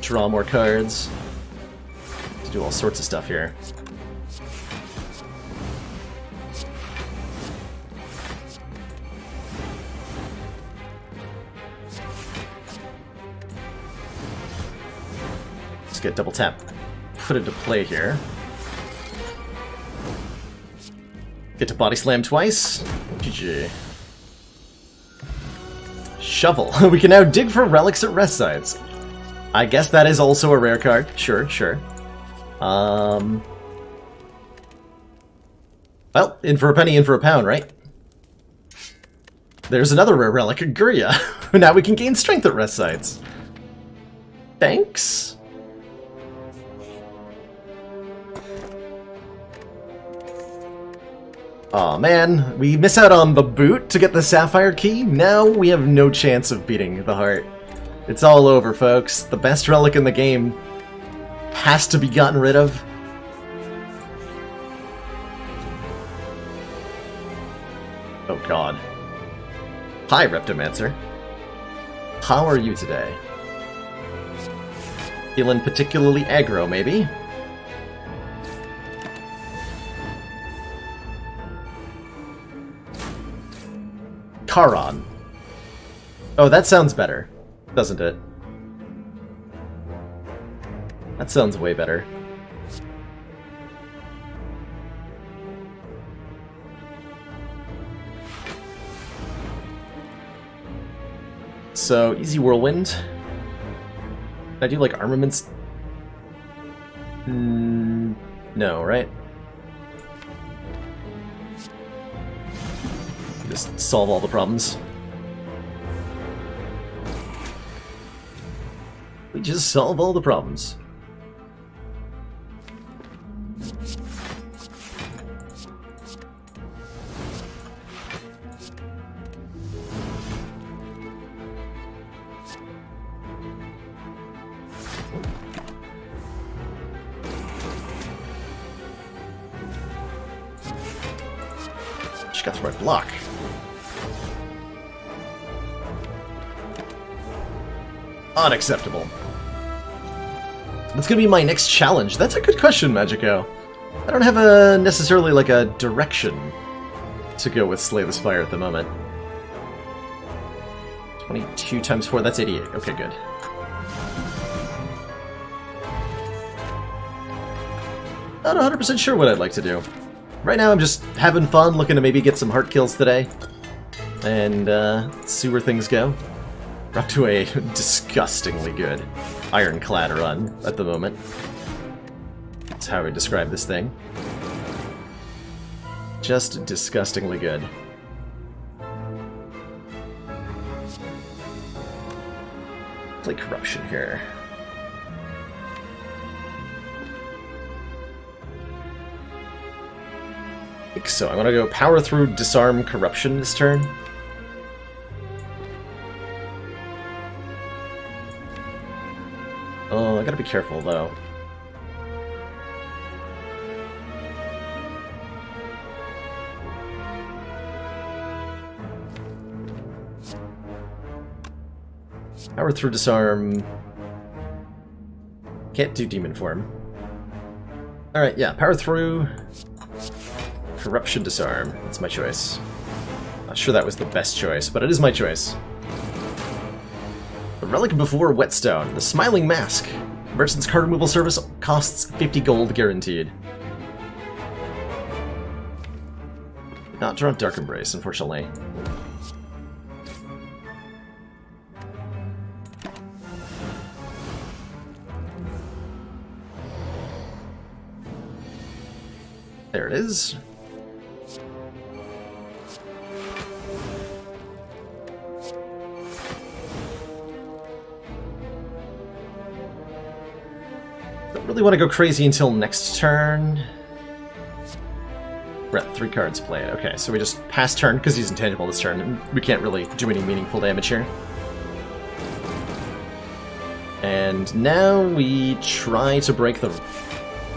draw more cards. To do all sorts of stuff here. get double tap put into play here. Get to body slam twice. GG. Shovel. We can now dig for relics at rest sites. I guess that is also a rare card. Sure, sure. Well, in for a penny, in for a pound, right? There's another rare relic, Guria. Now we can gain strength at rest sites. Thanks. Aw, man, we miss out on the boot to get the Sapphire Key. Now we have no chance of beating the heart. It's all over, folks. The best relic in the game has to be gotten rid of. Oh god. Hi, Reptomancer. How are you today? Feeling particularly aggro, maybe? Charon. Oh, that sounds better, doesn't it? That sounds way better. So, easy whirlwind. Can I do, like, armaments? No, right? Just solve all the problems. We just solve all the problems. She got the right block. Unacceptable. That's gonna be my next challenge. That's a good question, Magico. I don't have a necessarily like a direction to go with Slay the Spire at the moment. 22 times 4, that's 88. Okay, good. Not 100% sure what I'd like to do. Right now I'm just having fun, looking to maybe get some heart kills today. And see where things go. We're up to a disgustingly good Ironclad run at the moment. That's how I would describe this thing. Just disgustingly good. Play Corruption here. I think so. I'm gonna go Power Through, Disarm, Corruption this turn. Oh, I gotta be careful, though. Power Through, Disarm. Can't do Demon Form. Alright, yeah, Power Through, Corruption, Disarm. That's my choice. Not sure that was the best choice, but it is my choice. The Relic Before Whetstone, the Smiling Mask. Merchant's card removal service costs 50 gold guaranteed. Not draw Dark Embrace, unfortunately. There it is. Don't really want to go crazy until next turn. We're at 3 cards played. Okay, so we just pass turn because he's intangible this turn, and we can't really do any meaningful damage here. And now we try to break the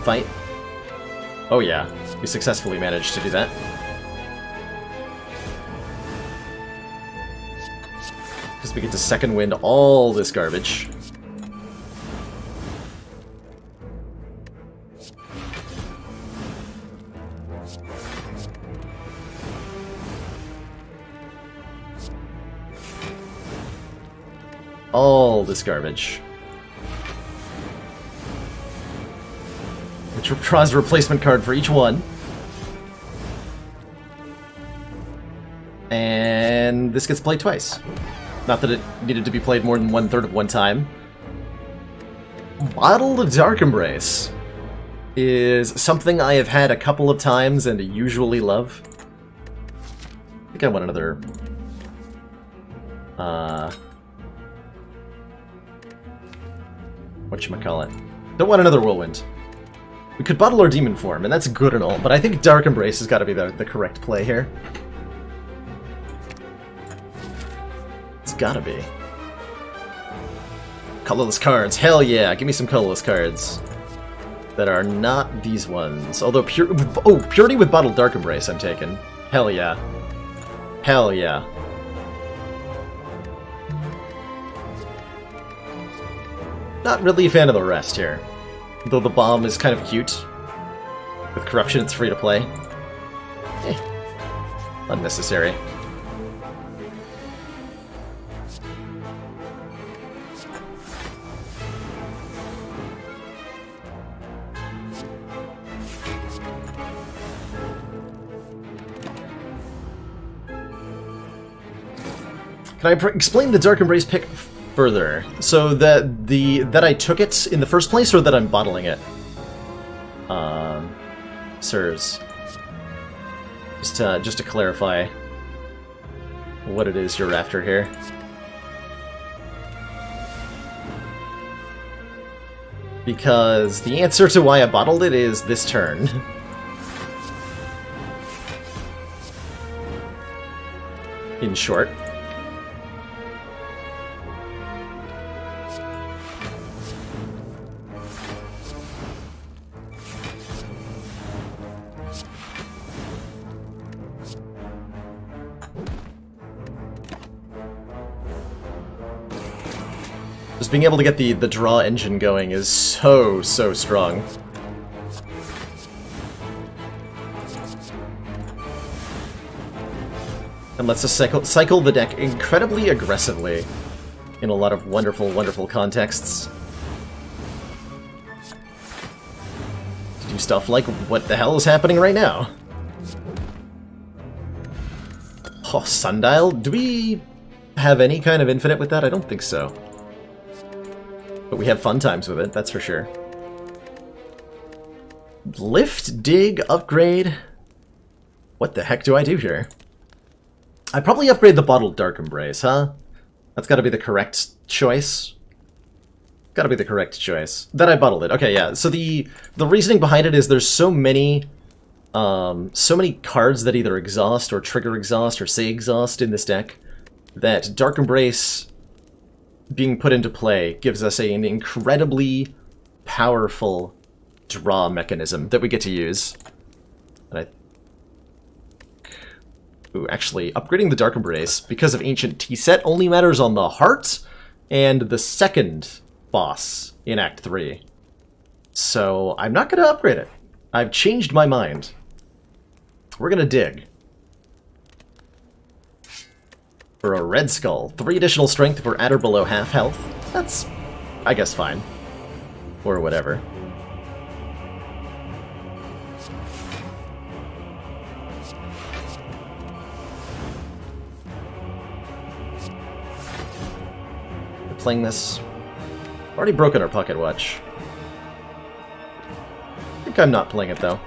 fight. Oh yeah, we successfully managed to do that. Because we get to second wind all this garbage. All this garbage. draws a replacement card for each one. And this gets played twice. Not that it needed to be played more than 1/3 of one time. Bottled Dark Embrace is something I have had a couple of times and usually love. I think I want another... whatchamacallit. Don't want another Whirlwind. We could bottle our Demon form, and that's good and all, but I think Dark Embrace has got to be the correct play here. It's gotta be. Colorless cards, hell yeah! Give me some colorless cards. That are not these ones. Although, Purity with Bottled Dark Embrace I'm taking. Hell yeah. Hell yeah. Not really a fan of the rest here. Though the bomb is kind of cute. With Corruption, it's free to play. Unnecessary. Can I explain the Dark Embrace pick further? So that I took it in the first place, or that I'm bottling it? Sirs. Just to clarify what it is you're after here. Because the answer to why I bottled it is this turn. In short. Just being able to get the draw engine going is so strong. And lets us cycle the deck incredibly aggressively in a lot of wonderful contexts. To do stuff like, what the hell is happening right now? Oh, Sundial? Do we have any kind of infinite with that? I don't think so. But we have fun times with it, that's for sure. Lift, dig, upgrade. What the heck do I do here? I'd probably upgrade the Bottled Dark Embrace, huh? That's gotta be the correct choice. Gotta be the correct choice. Then I bottled it. Okay, yeah. So the reasoning behind it is there's so many cards that either exhaust or trigger exhaust or say exhaust in this deck that Dark Embrace being put into play gives us an incredibly powerful draw mechanism that we get to use. And actually, upgrading the Dark Embrace because of Ancient Tea-Set only matters on the heart and the second boss in Act 3. So I'm not going to upgrade it. I've changed my mind. We're going to dig. For a Red Skull, 3 additional strength for at or below half health. That's, I guess, fine. Or whatever. We're playing this. Already broken our pocket watch. I think I'm not playing it, though.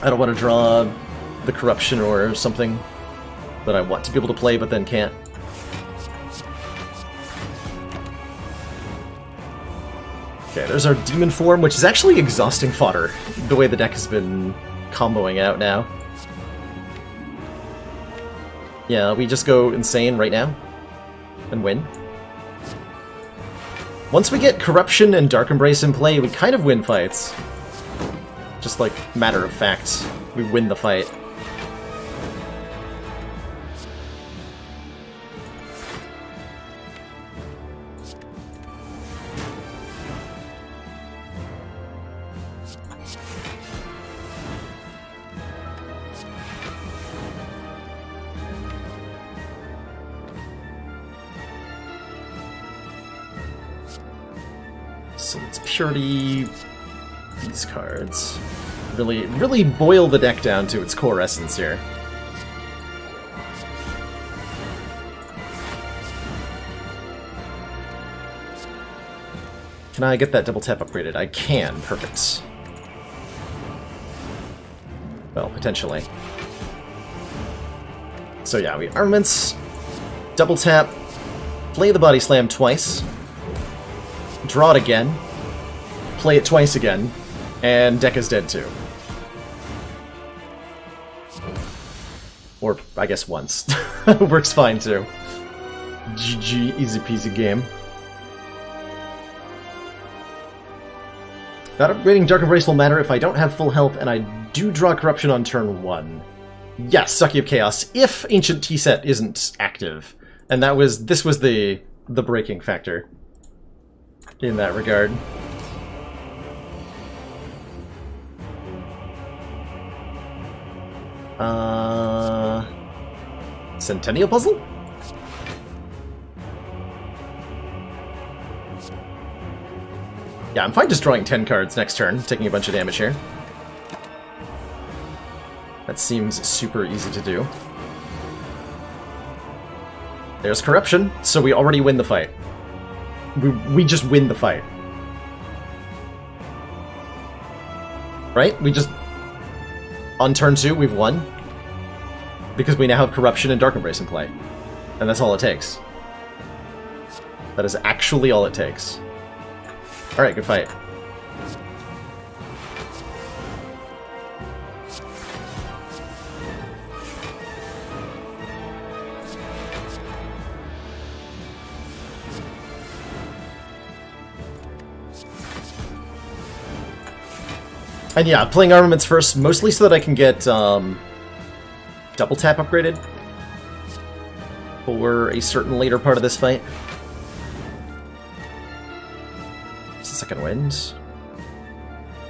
I don't want to draw the Corruption or something that I want to be able to play, but then can't. Okay, there's our Demon form, which is actually exhausting fodder, the way the deck has been comboing out now. Yeah, we just go insane right now and win. Once we get Corruption and Dark Embrace in play, we kind of win fights. Just like matter of fact, we win the fight. So it's Purity, these cards. Really boil the deck down to its core essence here. Can I get that double tap upgraded? I can. Perfect. Well, potentially. So yeah, we armaments, double tap, play the body slam twice, draw it again, play it twice again, and deck is dead too. Or, I guess, once. Works fine too. GG, easy peasy game. Not upgrading Dark Embrace will matter if I don't have full health and I do draw Corruption on turn 1. Yes, Sucky of Chaos, if Ancient T-Set isn't active. And this was the breaking factor in that regard. Centennial Puzzle? Yeah, I'm fine just drawing 10 cards next turn, taking a bunch of damage here. That seems super easy to do. There's Corruption, so we already win the fight. We just win the fight. Right? We just... On turn 2, we've won. Because we now have Corruption and Dark Embrace in play. And that's all it takes. That is actually all it takes. Alright, good fight. And yeah, playing armaments first, mostly so that I can get double tap upgraded for a certain later part of this fight. It's the second wind.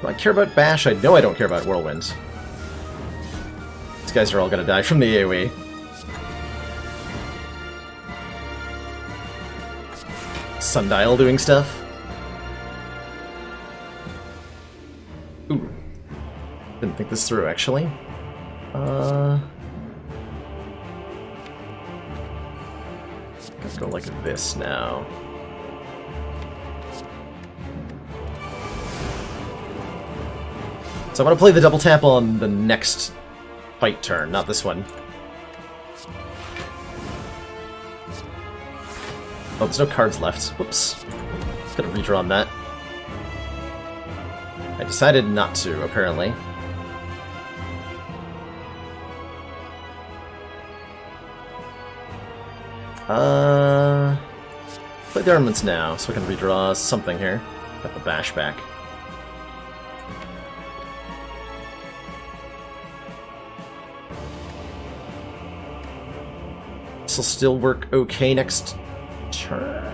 Do I care about Bash? I know I don't care about Whirlwind. These guys are all gonna die from the AoE. Sundial doing stuff. Ooh. Didn't think this through, actually. Gotta go like this now. So I'm gonna play the double tap on the next fight turn, not this one. Oh, there's no cards left. Whoops. Could have redrawn that. I decided not to, apparently. Play the armaments now, so we can redraw something here. Got the Bash back. This'll still work okay next turn.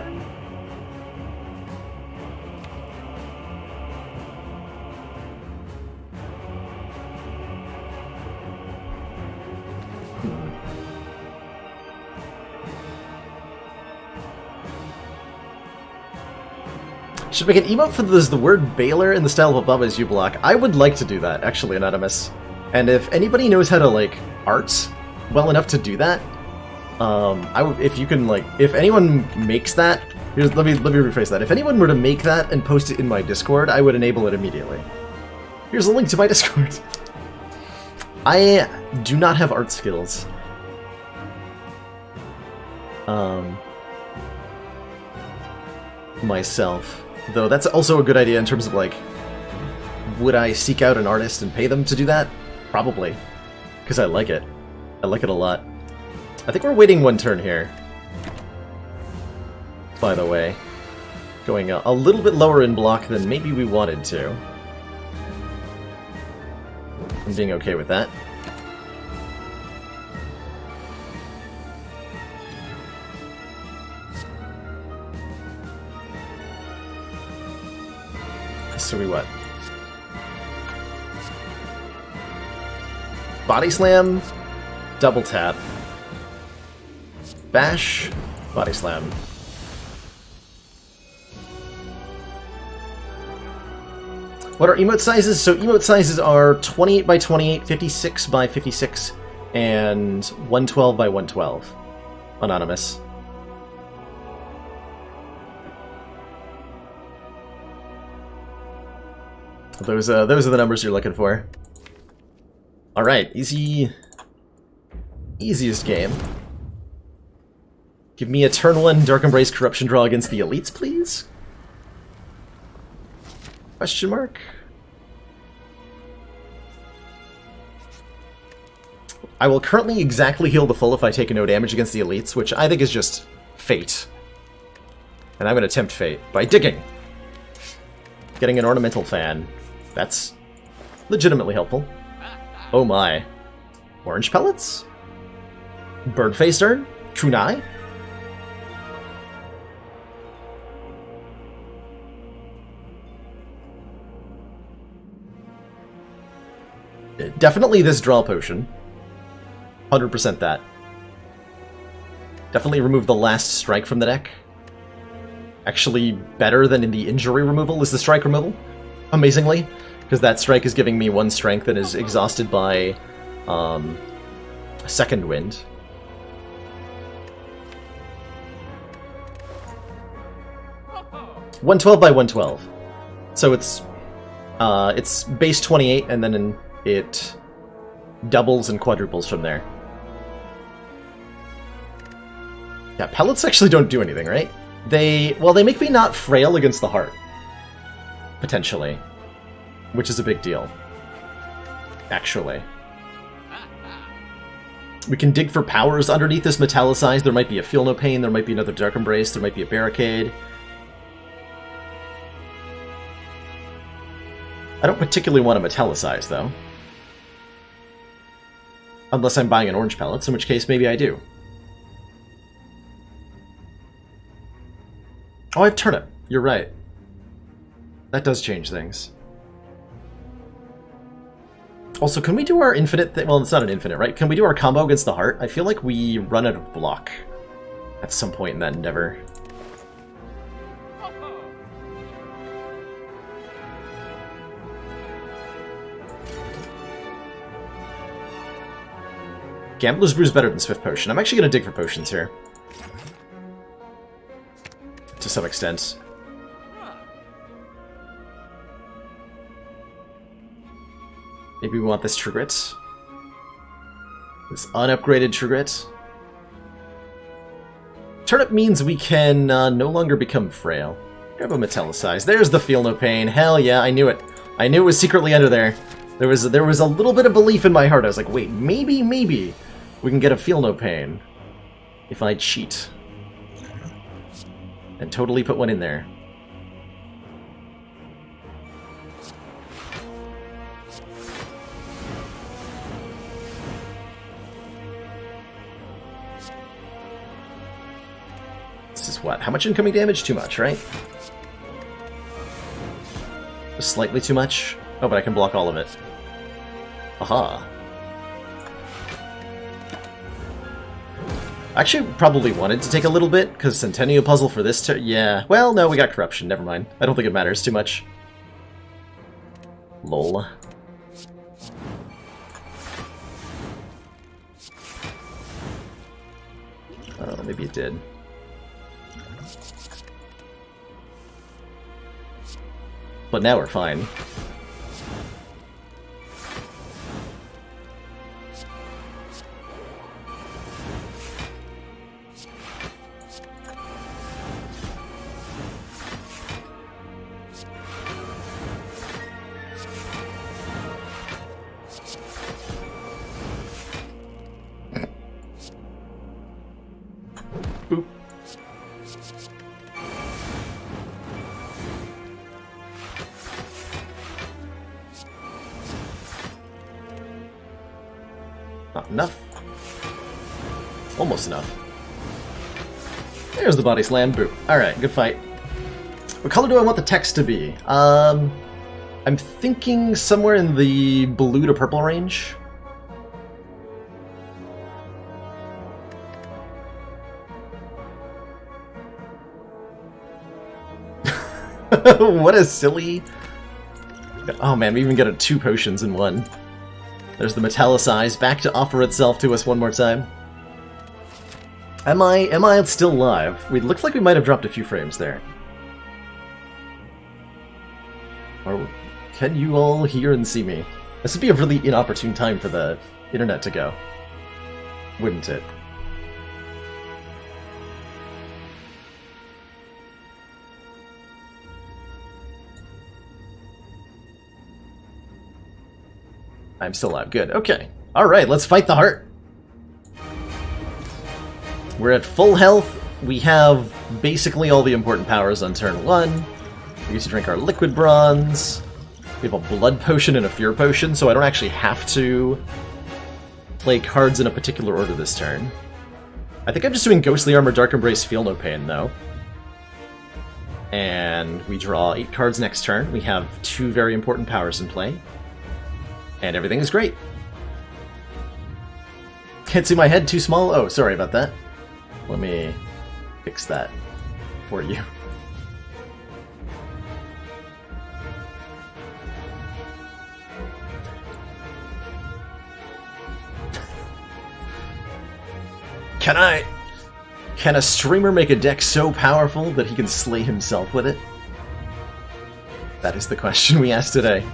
Should make an emote for the word Baylor in the style of Obama's U-Block. I would like to do that, actually, Anonymous. And if anybody knows how to, like, art well enough to do that, if you can, like, if anyone makes that, let me rephrase that. If anyone were to make that and post it in my Discord, I would enable it immediately. Here's a link to my Discord. I do not have art skills. Myself. Though that's also a good idea in terms of, like, would I seek out an artist and pay them to do that? Probably. Because I like it. I like it a lot. I think we're waiting one turn here. By the way. Going a little bit lower in block than maybe we wanted to. I'm being okay with that. So we what? Body Slam, double tap, Bash, Body Slam. What are emote sizes? So emote sizes are 28 by 28, 56 by 56, and 112 by 112. Anonymous. Those are the numbers you're looking for. All right, easiest game. Give me a turn 1 Dark Embrace Corruption draw against the elites, please. Question mark. I will currently exactly heal the full if I take no damage against the elites, which I think is just fate. And I'm going to tempt fate by digging. Getting an ornamental fan. That's legitimately helpful. Oh my. Orange pellets? Bird-faced urn? Kunai? Definitely this draw potion. 100% that. Definitely remove the last strike from the deck. Actually, better than in the injury removal is the strike removal, amazingly, because that strike is giving me 1 strength and is exhausted by second wind. $112 by 112. So it's base 28, and then it doubles and quadruples from there. Yeah, pellets actually don't do anything, right? They make me not frail against the heart. Potentially. Which is a big deal. Actually. We can dig for powers underneath this metallicized. There might be a Feel No Pain, there might be another Dark Embrace, there might be a Barricade. I don't particularly want to metallicize, though. Unless I'm buying an orange pellets, in which case maybe I do. Oh, I have turnip. You're right. That does change things. Also, can we do our infinite thing? Well, it's not an infinite, right? Can we do our combo against the heart? I feel like we run out of block at some point in that endeavor. Gambler's Brew is better than Swift Potion. I'm actually going to dig for potions here. To some extent. Maybe we want this Trigrit. This unupgraded Trigrit. Turnip means we can no longer become frail. Grab a metallicize. There's the Feel No Pain. Hell yeah, I knew it. I knew it was secretly under there. There was a little bit of belief in my heart. I was like, wait, maybe we can get a Feel No Pain if I cheat. And totally put one in there. This is what? How much incoming damage? Too much, right? Just slightly too much? Oh, but I can block all of it. Aha. I actually probably wanted to take a little bit, because Centennial Puzzle for this yeah. Well, no, we got Corruption. Never mind. I don't think it matters too much. Lol. Oh, maybe it did. But now we're fine. Boop. Not enough. Almost enough. There's the body slam. Boop. Alright, good fight. What color do I want the text to be? I'm thinking somewhere in the blue to purple range. What a silly Oh man, we even got 2 potions in one. There's the Metallicize, back to offer itself to us one more time. Am I still live? It looks like we might have dropped a few frames there. Or can you all hear and see me? This would be a really inopportune time for the internet to go, wouldn't it? I'm still alive. Good. Okay. Alright, let's fight the heart. We're at full health. We have basically all the important powers on turn 1. We used to drink our liquid bronze. We have a blood potion and a fear potion, so I don't actually have to play cards in a particular order this turn. I think I'm just doing Ghostly Armor, Dark Embrace, Feel No Pain, though. And we draw 8 cards next turn. We have 2 very important powers in play. And everything is great. Can't see my head, too small? Oh, sorry about that. Let me fix that for you. Can a streamer make a deck so powerful that he can slay himself with it? That is the question we asked today.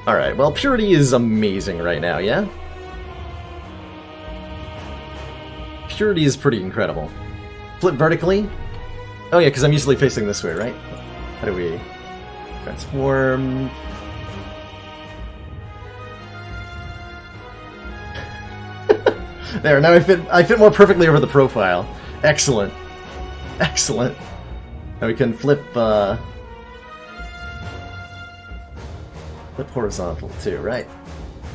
Alright, well, Purity is amazing right now, yeah? Purity is pretty incredible. Flip vertically? Oh yeah, because I'm usually facing this way, right? How do we... transform... There, now I fit more perfectly over the profile. Excellent. Excellent. Now we can flip, flip horizontal too, right?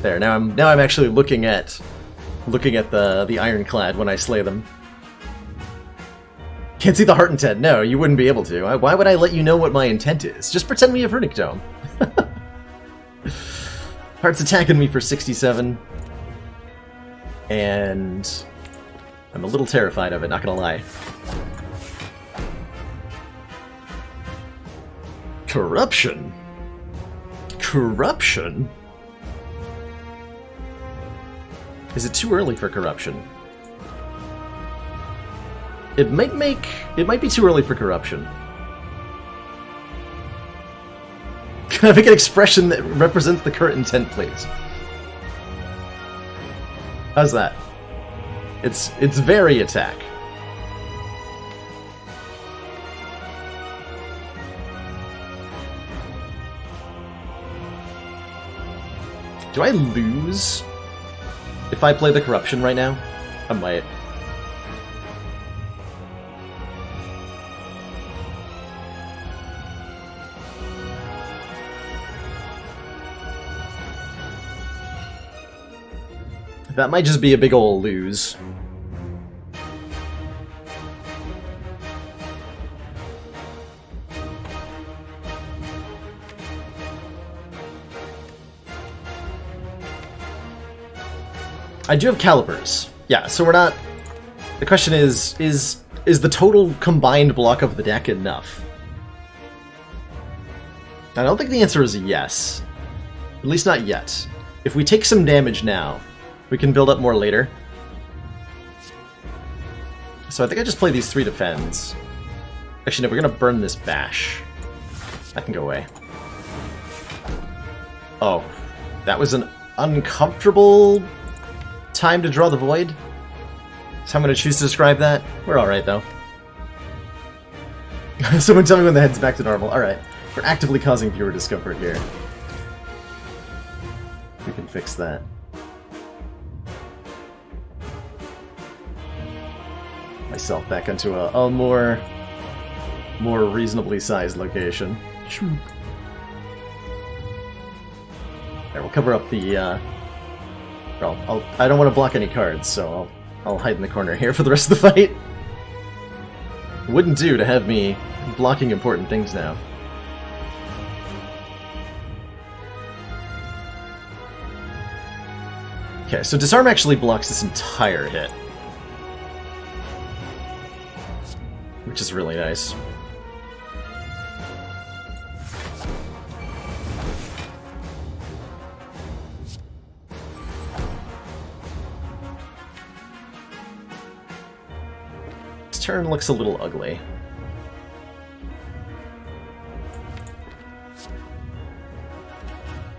There, now I'm actually looking at the ironclad when I slay them. Can't see the heart intent. No, you wouldn't be able to. Why would I let you know what my intent is? Just pretend we have Runic Dome. Heart's attacking me for 67. And I'm a little terrified of it, not gonna lie. Corruption? Corruption? Is it too early for corruption? It might be too early for corruption. Can I make an expression that represents the current intent, please? How's that? It's very attack. Do I lose if I play the corruption right now? I might. That might just be a big ol' lose. I do have calibers. Yeah, so we're not... The question is the total combined block of the deck enough? I don't think the answer is yes. At least not yet. If we take some damage now, we can build up more later. So I think I just play these 3 defends. Actually, no, we're gonna burn this bash. That can go away. Oh, that was an uncomfortable time to draw the void. So I'm gonna choose to describe that. We're alright, though. Someone tell me when the head's back to normal. Alright. We're actively causing viewer discomfort here. We can fix that. Myself back into a more reasonably sized location. There, we'll cover up the. Well, I don't want to block any cards, so I'll hide in the corner here for the rest of the fight. Wouldn't do to have me blocking important things now. Okay, so disarm actually blocks this entire hit. Which is really nice. This turn looks a little ugly.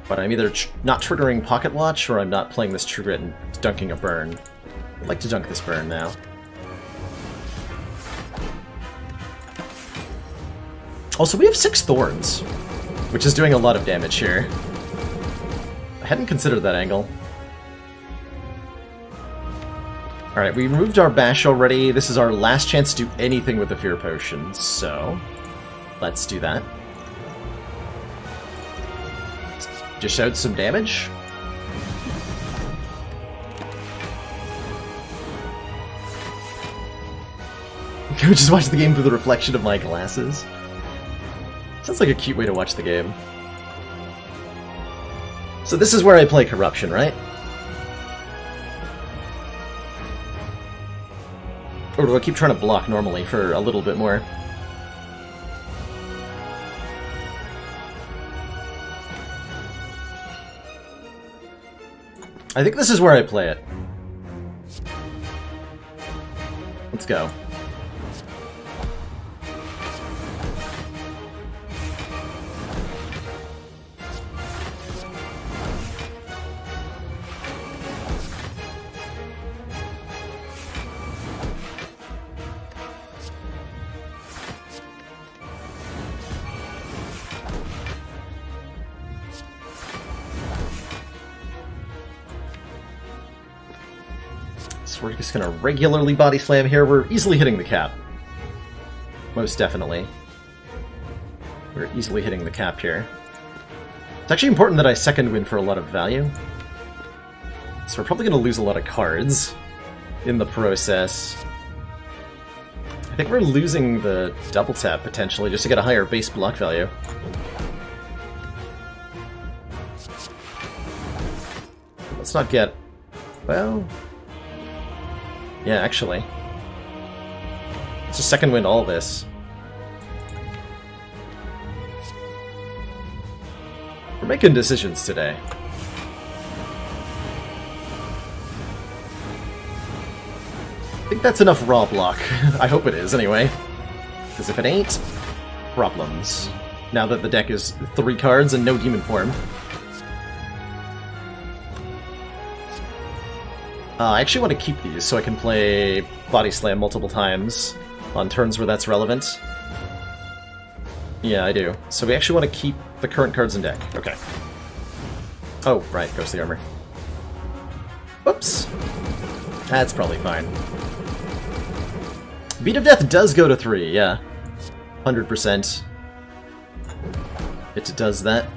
But I'm either not triggering Pocket Watch, or I'm not playing this True Grit and dunking a burn. I'd like to dunk this burn now. Also, we have 6 Thorns, which is doing a lot of damage here. I hadn't considered that angle. Alright, we removed our Bash already. This is our last chance to do anything with the Fear Potion, so let's do that. Dish out some damage. Just watch the game through the reflection of my glasses. Sounds like a cute way to watch the game. So this is where I play Corruption, right? Or do I keep trying to block normally for a little bit more? I think this is where I play it. Let's go. We're just gonna regularly body slam here. We're easily hitting the cap. Most definitely. We're easily hitting the cap here. It's actually important that I second win for a lot of value. So we're probably gonna lose a lot of cards in the process. I think we're losing the double tap potentially just to get a higher base block value. Let's not get... well... yeah, actually. Let's just second wind all this. We're making decisions today. I think that's enough raw block. I hope it is, anyway. Because if it ain't, problems. Now that the deck is 3 cards and no demon form. I actually want to keep these so I can play Body Slam multiple times on turns where that's relevant. Yeah, I do. So we actually want to keep the current cards in deck. Okay. Oh, right, Ghostly Armor. Whoops. That's probably fine. Beat of Death does go to 3, yeah. 100%. It does that.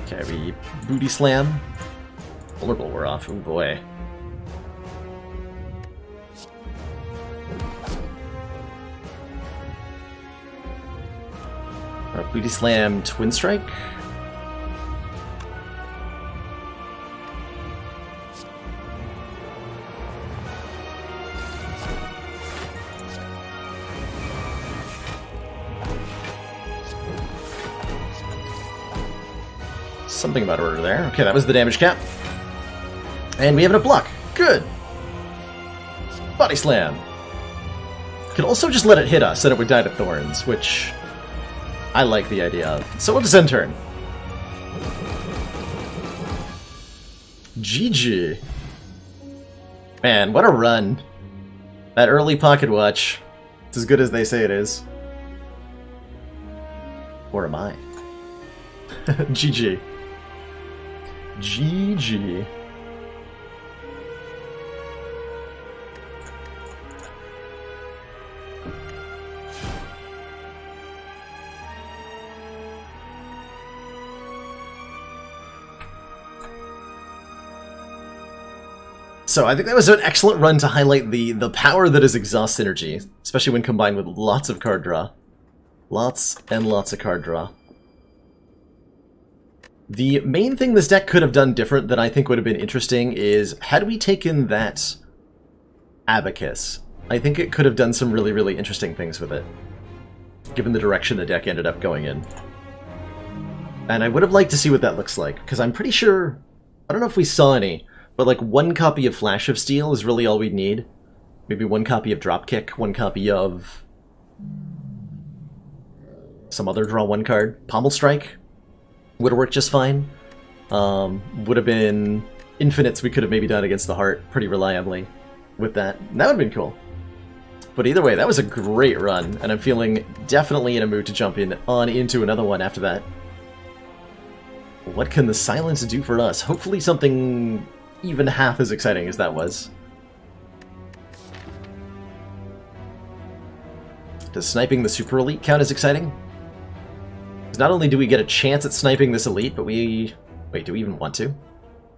Okay, we booty slam. Vulnerable, we're off. Oh boy. Booty slam, twin strike. Something about order there. Okay, that was the damage cap. And we have a block. Good. Body slam. Could also just let it hit us and it would die to thorns, which I like the idea of. So we'll just end turn. GG. Man, what a run. That early pocket watch. It's as good as they say it is. Or am I? GG. GG. So I think that was an excellent run to highlight the power that is Exhaust Synergy, especially when combined with lots of card draw. Lots and lots of card draw. The main thing this deck could have done different that I think would have been interesting is, had we taken that Abacus, I think it could have done some really, really interesting things with it, given the direction the deck ended up going in. And I would have liked to see what that looks like, because I'm pretty sure, I don't know if we saw any, but like one copy of Flash of Steel is really all we'd need. Maybe one copy of Dropkick, one copy of some other draw one card. Pommel Strike would have worked just fine. Would have been infinites we could have maybe done against the Heart pretty reliably with that. And that would have been cool. But either way, that was a great run, and I'm feeling definitely in a mood to jump into another one after that. What can the silence do for us? Hopefully something even half as exciting as that was. Does sniping the Super Elite count as exciting? Because not only do we get a chance at sniping this Elite, but we... Wait, do we even want to?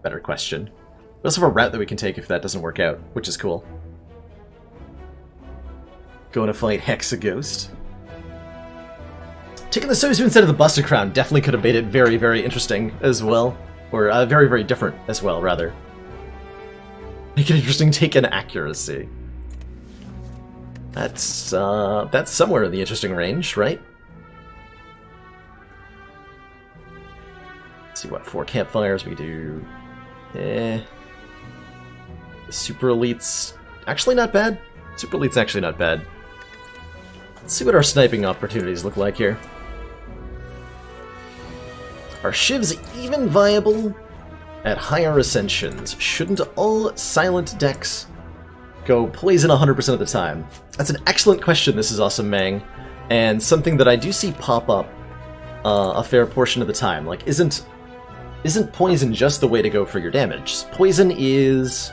Better question. We also have a route that we can take if that doesn't work out, which is cool. Going to fight Hexaghost. Taking the Sozu instead of the Busted Crown definitely could have made it very, very interesting as well. Or very, very different as well, rather. Make an interesting take in accuracy. That's somewhere in the interesting range, right? Let's see what 4 campfires we do. The Super Elite's actually not bad. Super Elite's actually not bad. Let's see what our sniping opportunities look like here. Are Shivs even viable at higher Ascensions? Shouldn't all silent decks go poison 100% of the time? That's an excellent question, This Is Awesome Mang, and something that I do see pop up a fair portion of the time. Like, isn't poison just the way to go for your damage? Poison is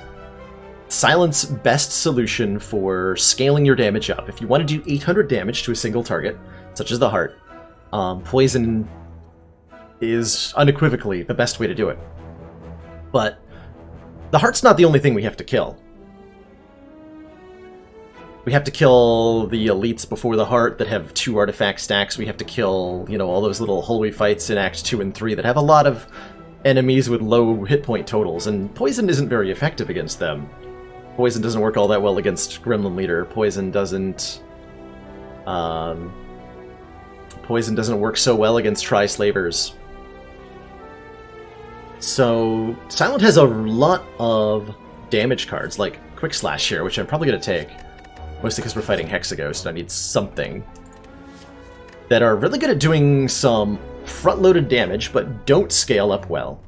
silent's best solution for scaling your damage up. If you want to do 800 damage to a single target, such as the Heart, poison is unequivocally the best way to do it. But the Heart's not the only thing we have to kill. We have to kill the elites before the Heart that have 2 artifact stacks. We have to kill, you know, all those little hallway fights in Acts 2 and 3 that have a lot of enemies with low hit point totals, and poison isn't very effective against them. Poison doesn't work all that well against Gremlin Leader. Poison doesn't work so well against Tri-Slavers. So Silent has a lot of damage cards, like Quick Slash here, which I'm probably going to take. Mostly because we're fighting Hexaghost, and I need something that are really good at doing some front-loaded damage, but don't scale up well.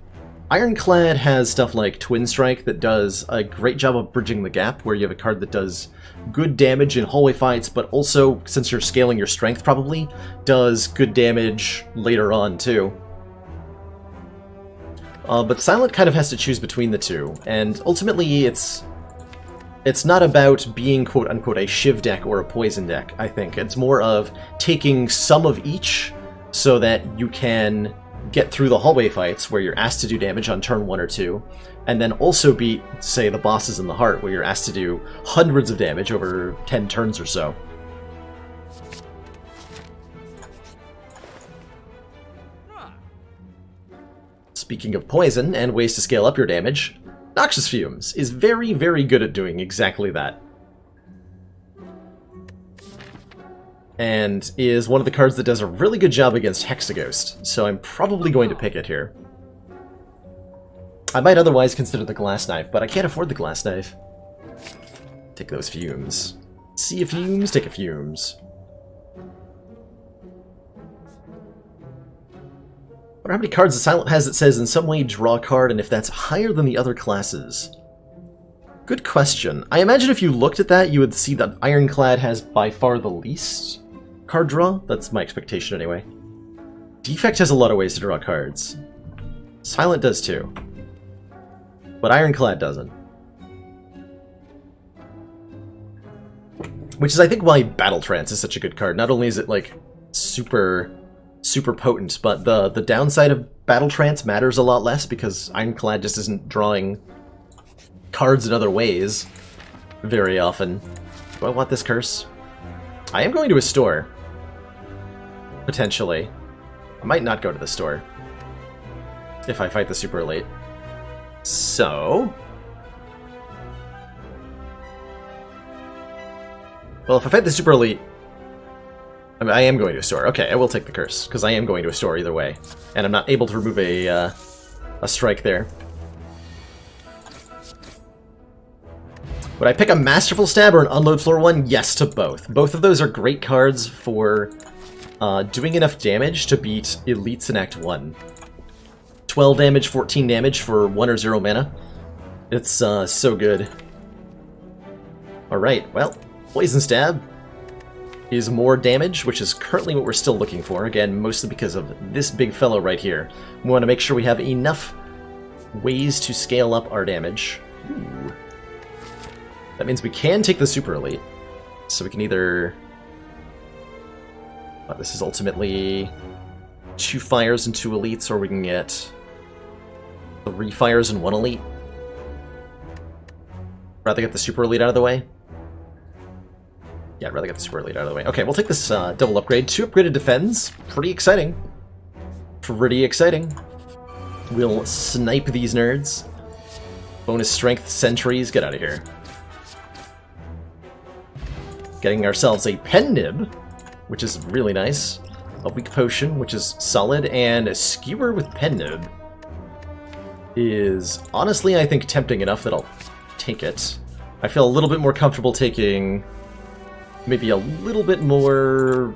Ironclad has stuff like Twin Strike that does a great job of bridging the gap, where you have a card that does good damage in hallway fights, but also, since you're scaling your strength probably, does good damage later on too. But Silent kind of has to choose between the two, and ultimately it's not about being quote-unquote a Shiv deck or a Poison deck, I think. It's more of taking some of each so that you can get through the hallway fights where you're asked to do damage on turn 1 or 2, and then also beat, say, the bosses in the Heart where you're asked to do hundreds of damage over 10 turns or so. Speaking of poison and ways to scale up your damage, Noxious Fumes is very, very good at doing exactly that. And is one of the cards that does a really good job against Hexaghost, so I'm probably going to pick it here. I might otherwise consider the Glass Knife, but I can't afford the Glass Knife. Take those fumes. See a fumes, take a fumes. I wonder how many cards the Silent has that says in some way draw a card, and if that's higher than the other classes. Good question. I imagine if you looked at that, you would see that Ironclad has by far the least card draw. That's my expectation anyway. Defect has a lot of ways to draw cards. Silent does too. But Ironclad doesn't. Which is, I think, why Battle Trance is such a good card. Not only is it, like, super potent, but the downside of Battle Trance matters a lot less because Ironclad just isn't drawing cards in other ways very often. Do I want this curse? I am going to a store. potentially. I might not go to the store if I fight the super elite. So... well, if I fight the super elite, I am going to a store. Okay, I will take the curse, because I am going to a store either way. And I'm not able to remove a strike there. Would I pick a Masterful Stab or an Unload Floor 1? Yes to both. Both of those are great cards for doing enough damage to beat Elites in Act 1. 12 damage, 14 damage for 1 or 0 mana. It's so good. Alright, well, Poison Stab is more damage, which is currently what we're still looking for. Again, mostly because of this big fellow right here. We want to make sure we have enough ways to scale up our damage. Ooh. That means we can take the Super Elite. So we can either... well, this is ultimately 2 fires and 2 elites, or we can get 3 fires and 1 elite. Rather get the Super Elite out of the way. Yeah, I'd rather get the Super Elite out of the way. Okay, we'll take this double upgrade. 2 upgraded defends. Pretty exciting. Pretty exciting. We'll snipe these nerds. Bonus strength sentries. Get out of here. Getting ourselves a pen nib, which is really nice. A weak potion, which is solid. And a skewer with pen nib is honestly, I think, tempting enough that I'll take it. I feel a little bit more comfortable taking... maybe a little bit more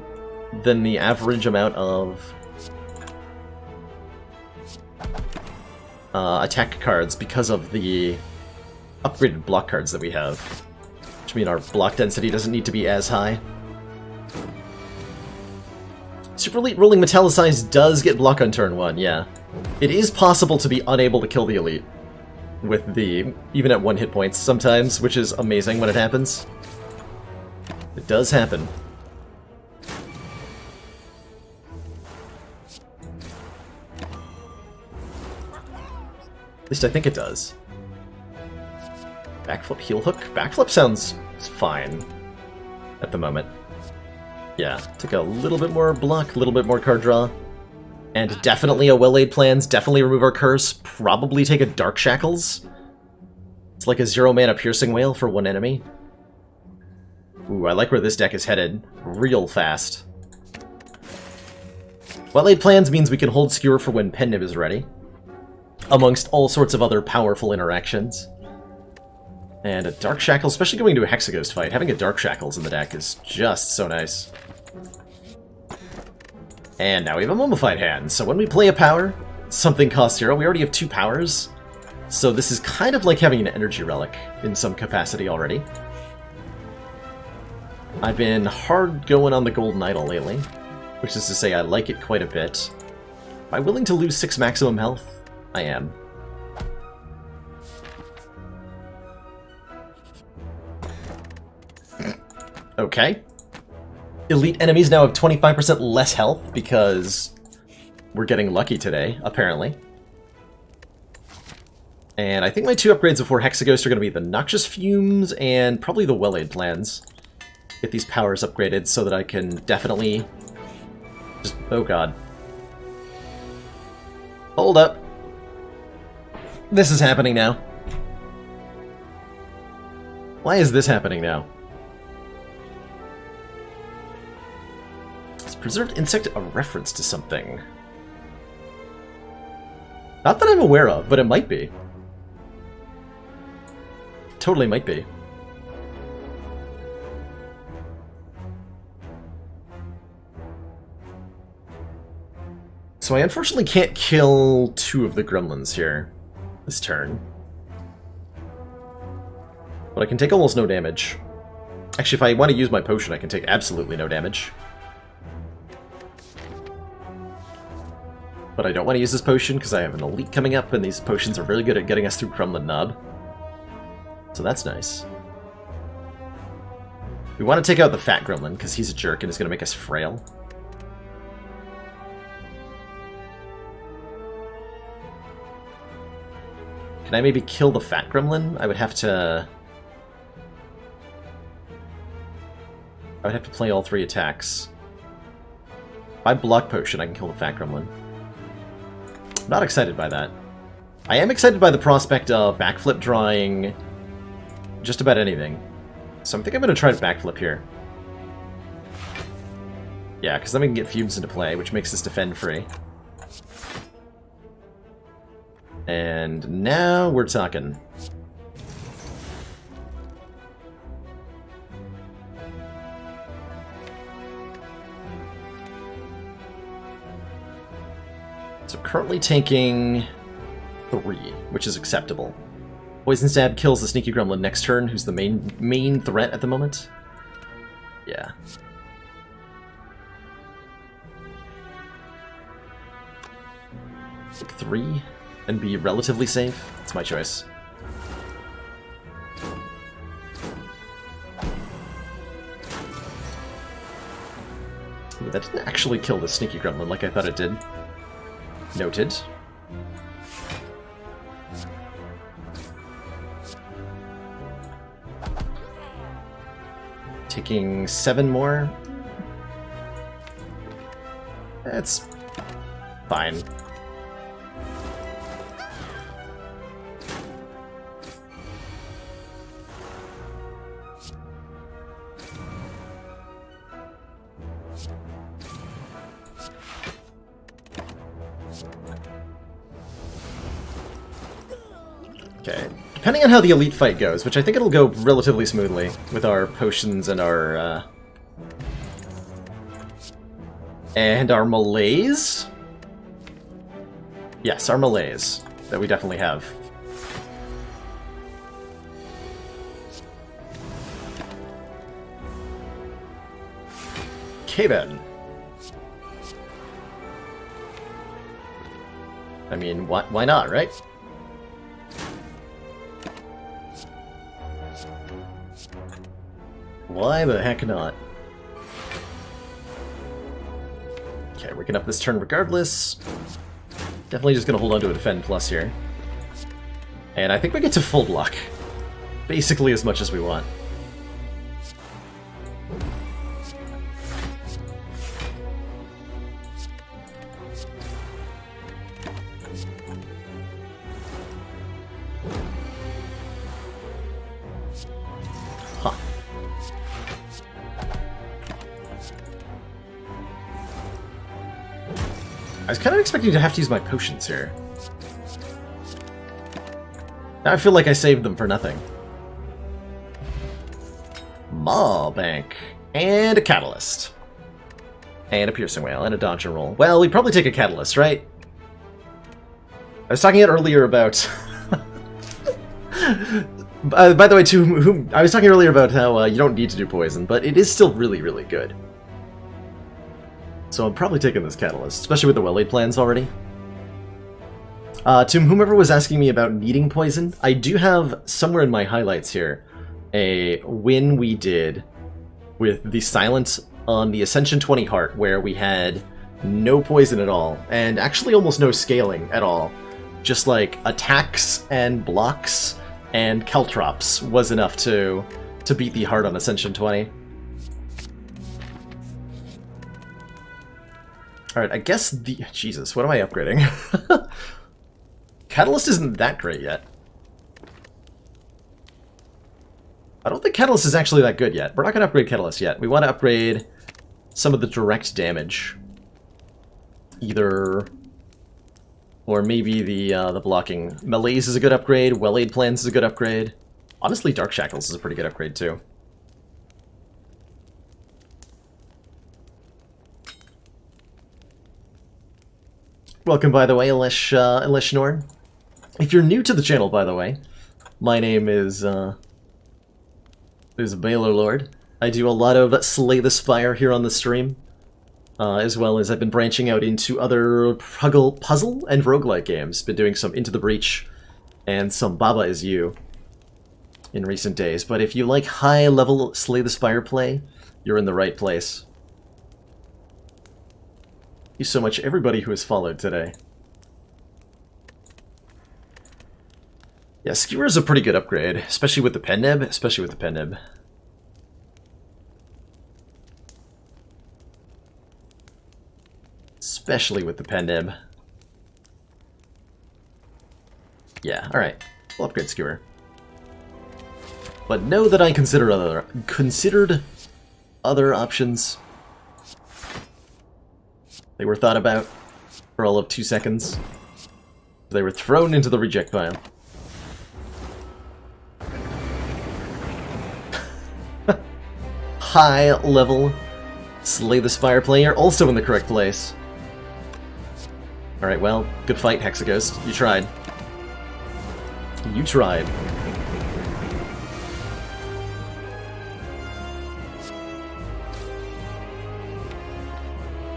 than the average amount of attack cards because of the upgraded block cards that we have. Which mean our block density doesn't need to be as high. Super Elite rolling Metallicized does get block on turn 1, yeah. It is possible to be unable to kill the Elite with the... even at 1 hit points sometimes, which is amazing when it happens. It does happen. At least I think it does. Backflip heel hook? Backflip sounds fine at the moment. Yeah, take a little bit more block, a little bit more card draw. And definitely a well-laid plans, definitely remove our curse, probably take a Dark Shackles. It's like a 0 mana piercing wail for 1 enemy. Ooh, I like where this deck is headed real fast. Well-laid plans means we can hold Skewer for when Pen Nib is ready, amongst all sorts of other powerful interactions. And a Dark Shackles, especially going to a Hexaghost fight, having a Dark Shackles in the deck is just so nice. And now we have a Mummified Hand, so when we play a power, something costs 0, we already have 2 powers, so this is kind of like having an Energy Relic in some capacity already. I've been hard going on the Golden Idol lately, which is to say I like it quite a bit. Am I willing to lose 6 maximum health? I am. Okay. Elite enemies now have 25% less health because we're getting lucky today, apparently. And I think my 2 upgrades before Hexaghost are going to be the Noxious Fumes and probably the Well-Laid Plans. Get these powers upgraded so that I can definitely just... oh god. Hold up. This is happening now. Why is this happening now? Is Preserved Insect a reference to something? Not that I'm aware of, but it might be. Totally might be. So I unfortunately can't kill 2 of the gremlins here this turn. But I can take almost no damage. Actually, if I want to use my potion, I can take absolutely no damage. But I don't want to use this potion because I have an elite coming up, and these potions are really good at getting us through Kremlin Knob. So that's nice. We want to take out the fat gremlin because he's a jerk and is going to make us frail. Can I maybe kill the fat gremlin? I would have to play all 3 attacks. By block potion, I can kill the Fat Gremlin. Not excited by that. I am excited by the prospect of backflip drawing just about anything. So I think I'm going to try to backflip here. Yeah, because then we can get Fumes into play, which makes this defend free. And now we're talking. So currently taking 3, which is acceptable. Poison Stab kills the Sneaky Gremlin next turn, who's the main threat at the moment. Yeah. Take 3 and be relatively safe. That's my choice. Ooh, that didn't actually kill the Sneaky Gremlin like I thought it did. Noted. Taking 7 more. That's fine. Okay. Depending on how the elite fight goes, which I think it'll go relatively smoothly with our potions and our malaise. Yes, our malaise that we definitely have. Okay then. I mean, why not, right? Why the heck not? Okay, we're gonna up this turn regardless. Definitely just gonna hold on to a defend plus here. And I think we get to full block. Basically as much as we want. Huh. I was kind of expecting to have to use my potions here. Now I feel like I saved them for nothing. Maw Bank. And a Catalyst. And a Piercing Whale. And a Dodge and Roll. Well, we'd probably take a Catalyst, right? I was talking earlier about... by the way, I was talking earlier about how you don't need to do poison, but it is still really, really good. So I'm probably taking this Catalyst, especially with the well-laid plans already. To whomever was asking me about needing poison, I do have somewhere in my highlights here a win we did with the Silence on the Ascension 20 Heart, where we had no poison at all, and actually almost no scaling at all. Just like attacks and blocks and Caltrops was enough to beat the Heart on Ascension 20. Alright, I guess the... Jesus, what am I upgrading? Catalyst isn't that great yet. I don't think Catalyst is actually that good yet. We're not going to upgrade Catalyst yet. We want to upgrade some of the direct damage. Either... Or maybe the blocking. Malaise is a good upgrade. Well-laid plans is a good upgrade. Honestly, Dark Shackles is a pretty good upgrade, too. Welcome, by the way, Elish Norn. If you're new to the channel, by the way, my name is Baylor Lord. I do a lot of Slay the Spire here on the stream, as well as I've been branching out into other puzzle and roguelike games. Been doing some Into the Breach and some Baba Is You in recent days. But if you like high-level Slay the Spire play, you're in the right place. Thank you so much, everybody who has followed today. Yeah, Skewer is a pretty good upgrade, especially with the Pen Nib. especially with the pen nib. Yeah, alright. We'll upgrade Skewer. But know that I considered other options. They were thought about for all of 2 seconds. They were thrown into the reject pile. High level Slay the Spire player, also in the correct place. Alright, well, good fight, Hexaghost. You tried. You tried.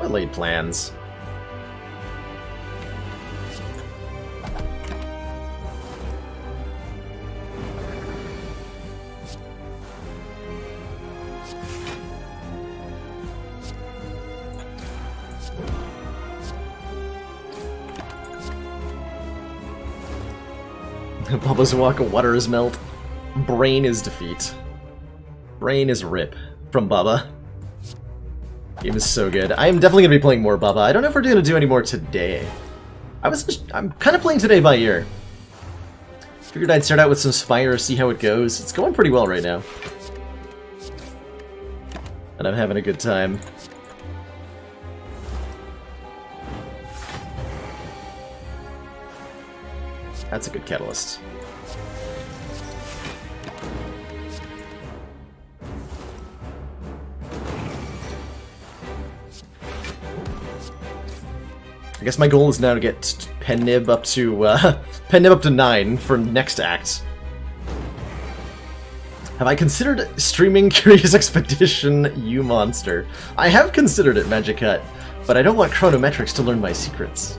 I laid plans. Bubba's walk, water is melt. Brain is defeat. Brain is rip from Bubba. Game is so good. I am definitely gonna be playing more Bubba. I don't know if we're gonna do any more today. I'm kind of playing today by ear. Figured I'd start out with some Spire, see how it goes. It's going pretty well right now. And I'm having a good time. That's a good catalyst. I guess my goal is now to get pen nib up to 9 for next act. Have I considered streaming Curious Expedition, you monster? I have considered it, Magic Hut, but I don't want Chronometrics to learn my secrets.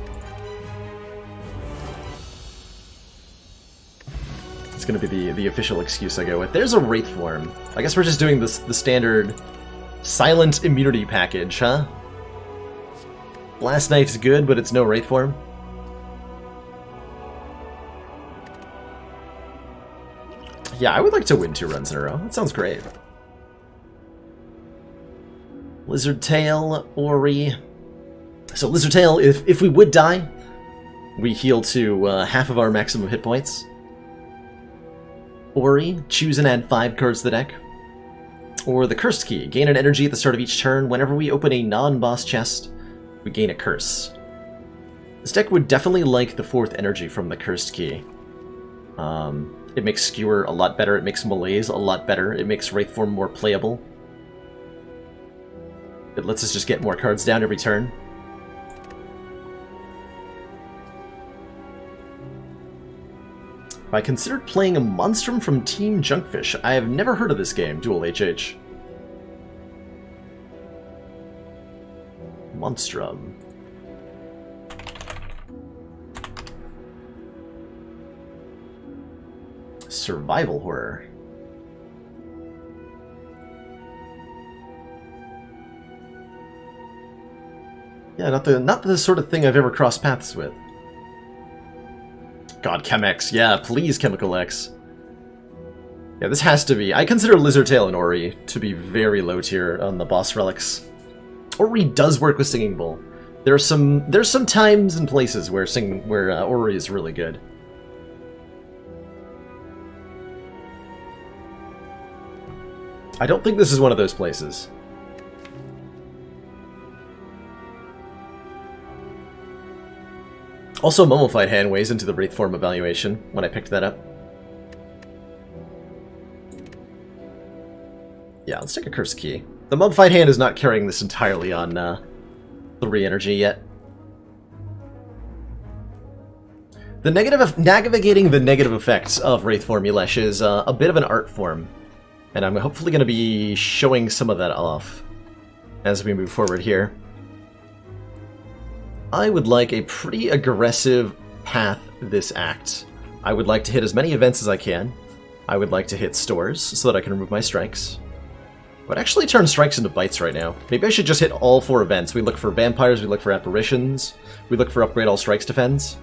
It's gonna be the official excuse I go with. There's a Wraith form. I guess we're just doing the standard silent immunity package, huh? Blast Knife's good, but it's no Wraith form. Yeah, I would like to win 2 runs in a row. That sounds great. Lizard Tail, Ori. So Lizard Tail, if we would die, we heal to half of our maximum hit points. Ori, choose and add 5 cards to the deck. Or the Cursed Key, gain an energy at the start of each turn. Whenever we open a non-boss chest, we gain a curse. This deck would definitely like the 4th energy from the Cursed Key. It makes Skewer a lot better, it makes Malaise a lot better, it makes Wraith form more playable. It lets us just get more cards down every turn. I considered playing a Monstrum from Team Junkfish. I have never heard of this game, Dual HH. Monstrum. Survival horror. Yeah, not the sort of thing I've ever crossed paths with. God, Chemex. Yeah, please, Chemical X. Yeah, this has to be... I consider Lizard Tail and Ori to be very low tier on the boss relics. Ori does work with Singing Bull. There's some times and places where Ori is really good. I don't think this is one of those places. Also, Mummified Hand weighs into the Wraith form evaluation when I picked that up. Yeah, let's take a Cursed Key. The Mummified Hand is not carrying this entirely on 3 energy yet. Navigating the negative effects of Wraith form Elesh is a bit of an art form, and I'm hopefully going to be showing some of that off as we move forward here. I would like a pretty aggressive path this act. I would like to hit as many events as I can. I would like to hit stores so that I can remove my strikes. I would actually turn strikes into bites right now. Maybe I should just hit all 4 events. We look for vampires, we look for apparitions, we look for upgrade all strikes defense.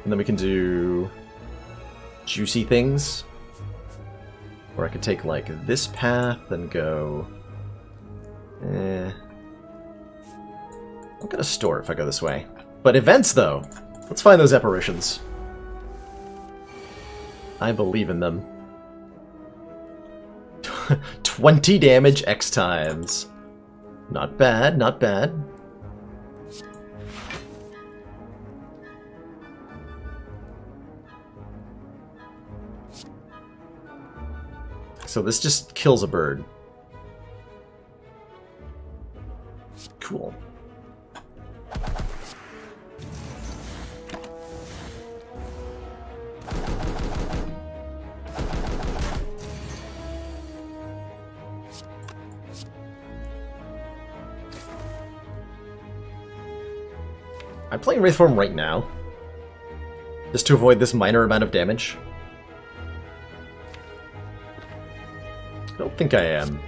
And then we can do juicy things. Or I could take like this path and go... I'm gonna store if I go this way. But events, though. Let's find those apparitions. I believe in them. 20 damage X times. Not bad, not bad. So this just kills a bird. Cool. I'm playing Wraith form right now, just to avoid this minor amount of damage. I don't think I am.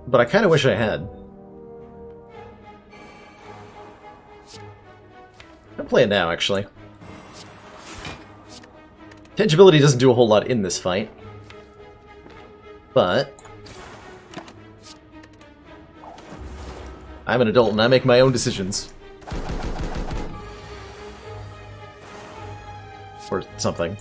But I kind of wish I had. I'll play it now, actually. Tangibility doesn't do a whole lot in this fight. But I'm an adult and I make my own decisions. Or something.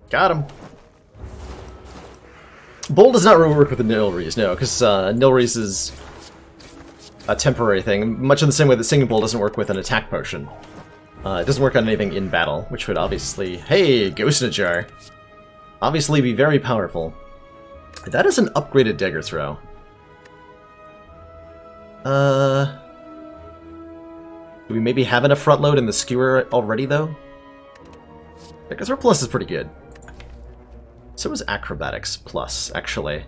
Got him. Bowl does not really work with the Nilrees, no, because Nilrees is a temporary thing, much in the same way that Singing Bowl doesn't work with an attack potion. It doesn't work on anything in battle, which would obviously... Hey, Ghost in a Jar! Obviously be very powerful. That is an upgraded dagger throw. Do we maybe have enough front load in the skewer already, though? Because our plus is pretty good. So is acrobatics plus, actually.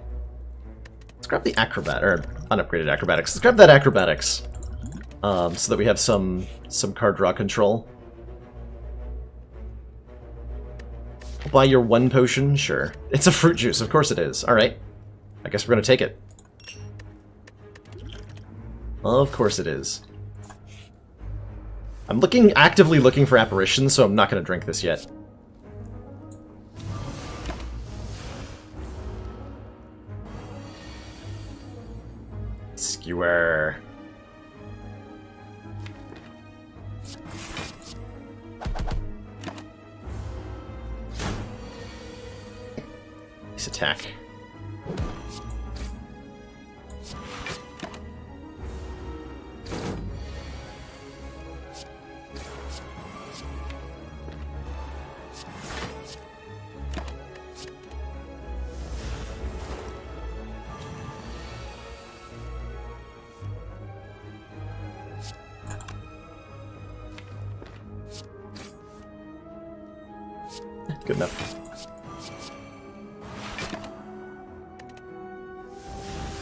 Let's grab the acrobat, or unupgraded acrobatics. Let's grab that acrobatics, so that we have some card draw control. I'll buy your one potion, sure. It's a fruit juice, of course it is. All right, I guess we're gonna take it. Of course it is. I'm actively looking for apparitions, so I'm not gonna drink this yet. Skewer. Nice attack. Good enough.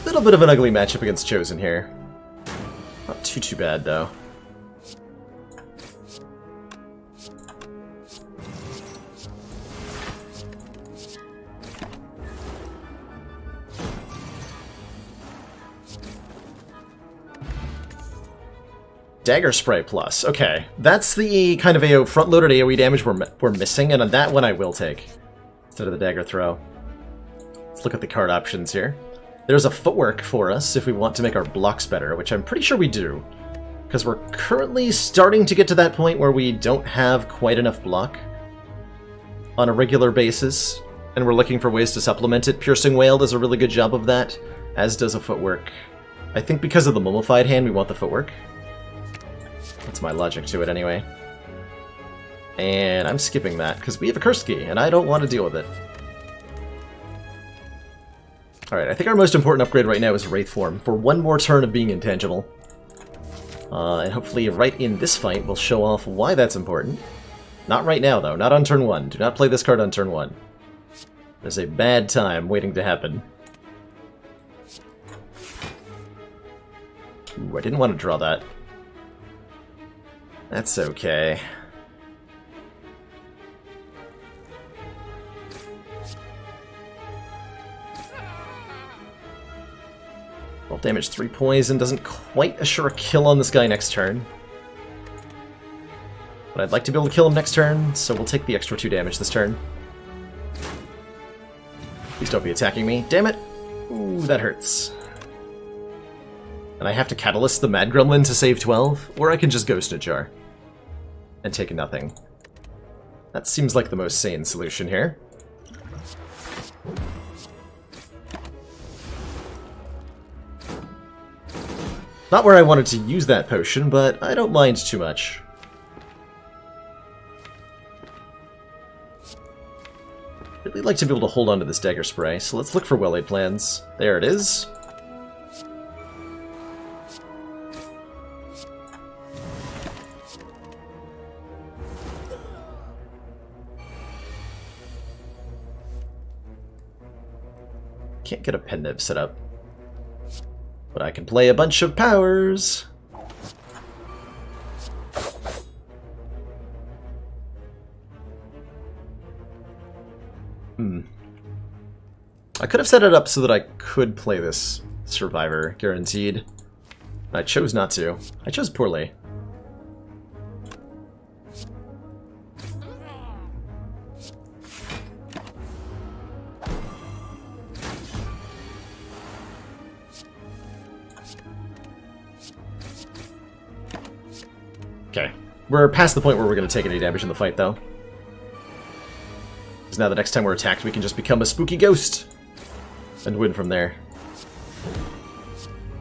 Little bit of an ugly matchup against Chosen here. Not too bad, though. Dagger Spray plus. Okay, that's the kind of front-loaded AoE damage we're missing, and on that one I will take instead of the dagger throw. Let's look at the card options here. There's a footwork for us if we want to make our blocks better, which I'm pretty sure we do, because we're currently starting to get to that point where we don't have quite enough block on a regular basis, and we're looking for ways to supplement it. Piercing Wail does a really good job of that, as does a footwork. I think because of the mummified hand, we want the footwork. That's my logic to it, anyway. And I'm skipping that, because we have a curse key, and I don't want to deal with it. Alright, I think our most important upgrade right now is Wraith Form, for one more turn of being intangible. And hopefully right in this fight we'll show off why that's important. Not right now, though. Not on turn 1. Do not play this card on turn 1. There's a bad time waiting to happen. Ooh, I didn't want to draw that. That's okay. Well, damage 3 poison doesn't quite assure a kill on this guy next turn. But I'd like to be able to kill him next turn, so we'll take the extra 2 damage this turn. Please don't be attacking me. Damn it! Ooh, that hurts. And I have to Catalyst the Mad Gremlin to save 12, or I can just Ghost a Jar and take a nothing. That seems like the most sane solution here. Not where I wanted to use that potion, but I don't mind too much. I'd really like to be able to hold on to this dagger spray, so let's look for well-laid plans. There it is. Can't get a pen nib set up. But I can play a bunch of powers. I could have set it up so that I could play this Survivor, guaranteed. I chose not to. I chose poorly. Okay. We're past the point where we're going to take any damage in the fight, though. Because now the next time we're attacked, we can just become a spooky ghost and win from there.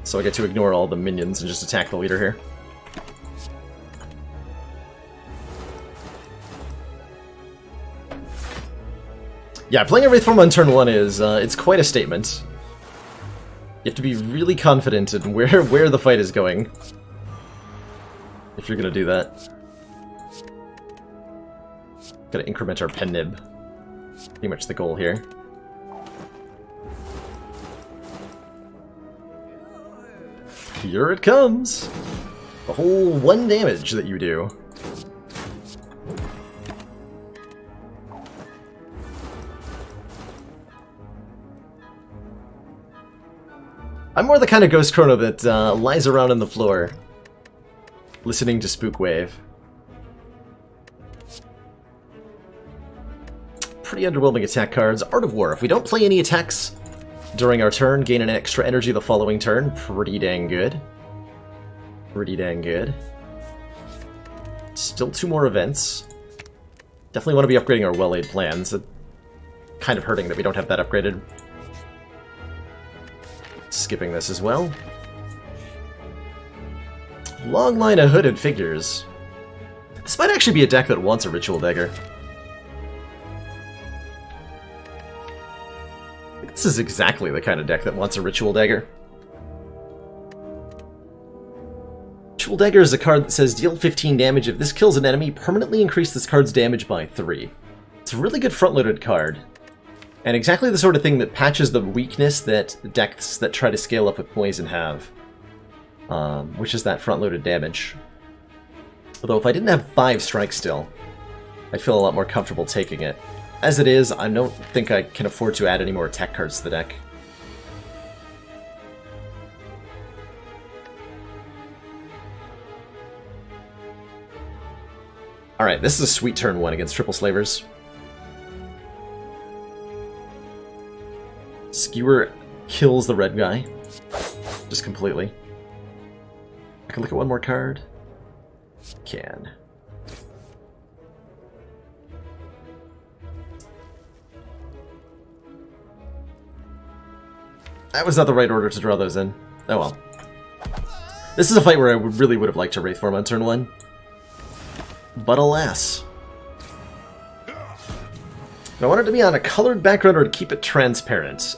So I get to ignore all the minions and just attack the leader here. Yeah, playing a Wraithform on turn 1 is, it's quite a statement. You have to be really confident in where the fight is going if you're gonna do that. Gotta increment our pen nib. Pretty much the goal here. Here it comes! The whole 1 damage that you do. I'm more the kind of Ghost Chrono that lies around on the floor, listening to Spookwave. Pretty underwhelming attack cards. Art of War. If we don't play any attacks during our turn, gain an extra energy the following turn. Pretty dang good. Pretty dang good. Still 2 more events. Definitely want to be upgrading our well-laid plans. Kind of hurting that we don't have that upgraded. Skipping this as well. Long line of hooded figures. This might actually be a deck that wants a Ritual Dagger. I think this is exactly the kind of deck that wants a Ritual Dagger. Ritual Dagger is a card that says deal 15 damage. If this kills an enemy, permanently increase this card's damage by 3. It's a really good front-loaded card. And exactly the sort of thing that patches the weakness that decks that try to scale up with poison have. Which is that front-loaded damage. Although if I didn't have 5 strikes still, I'd feel a lot more comfortable taking it. As it is, I don't think I can afford to add any more attack cards to the deck. Alright, this is a sweet turn 1 against Triple Slavers. Skewer kills the red guy. Just completely. I can look at one more card. Can. That was not the right order to draw those in. Oh well. This is a fight where I really would have liked to Wraithform on turn 1. But alas. I want it to be on a colored background or to keep it transparent.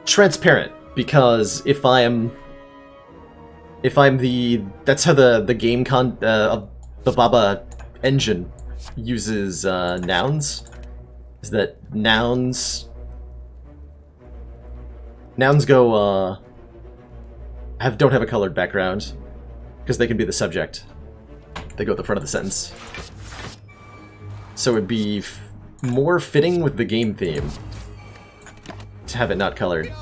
Transparent, because if I'm the... That's how the game of the Baba engine uses nouns. is that nouns go don't have a colored background because they can be the subject. They go at the front of the sentence. So it'd be more fitting with the game theme to have it not colored.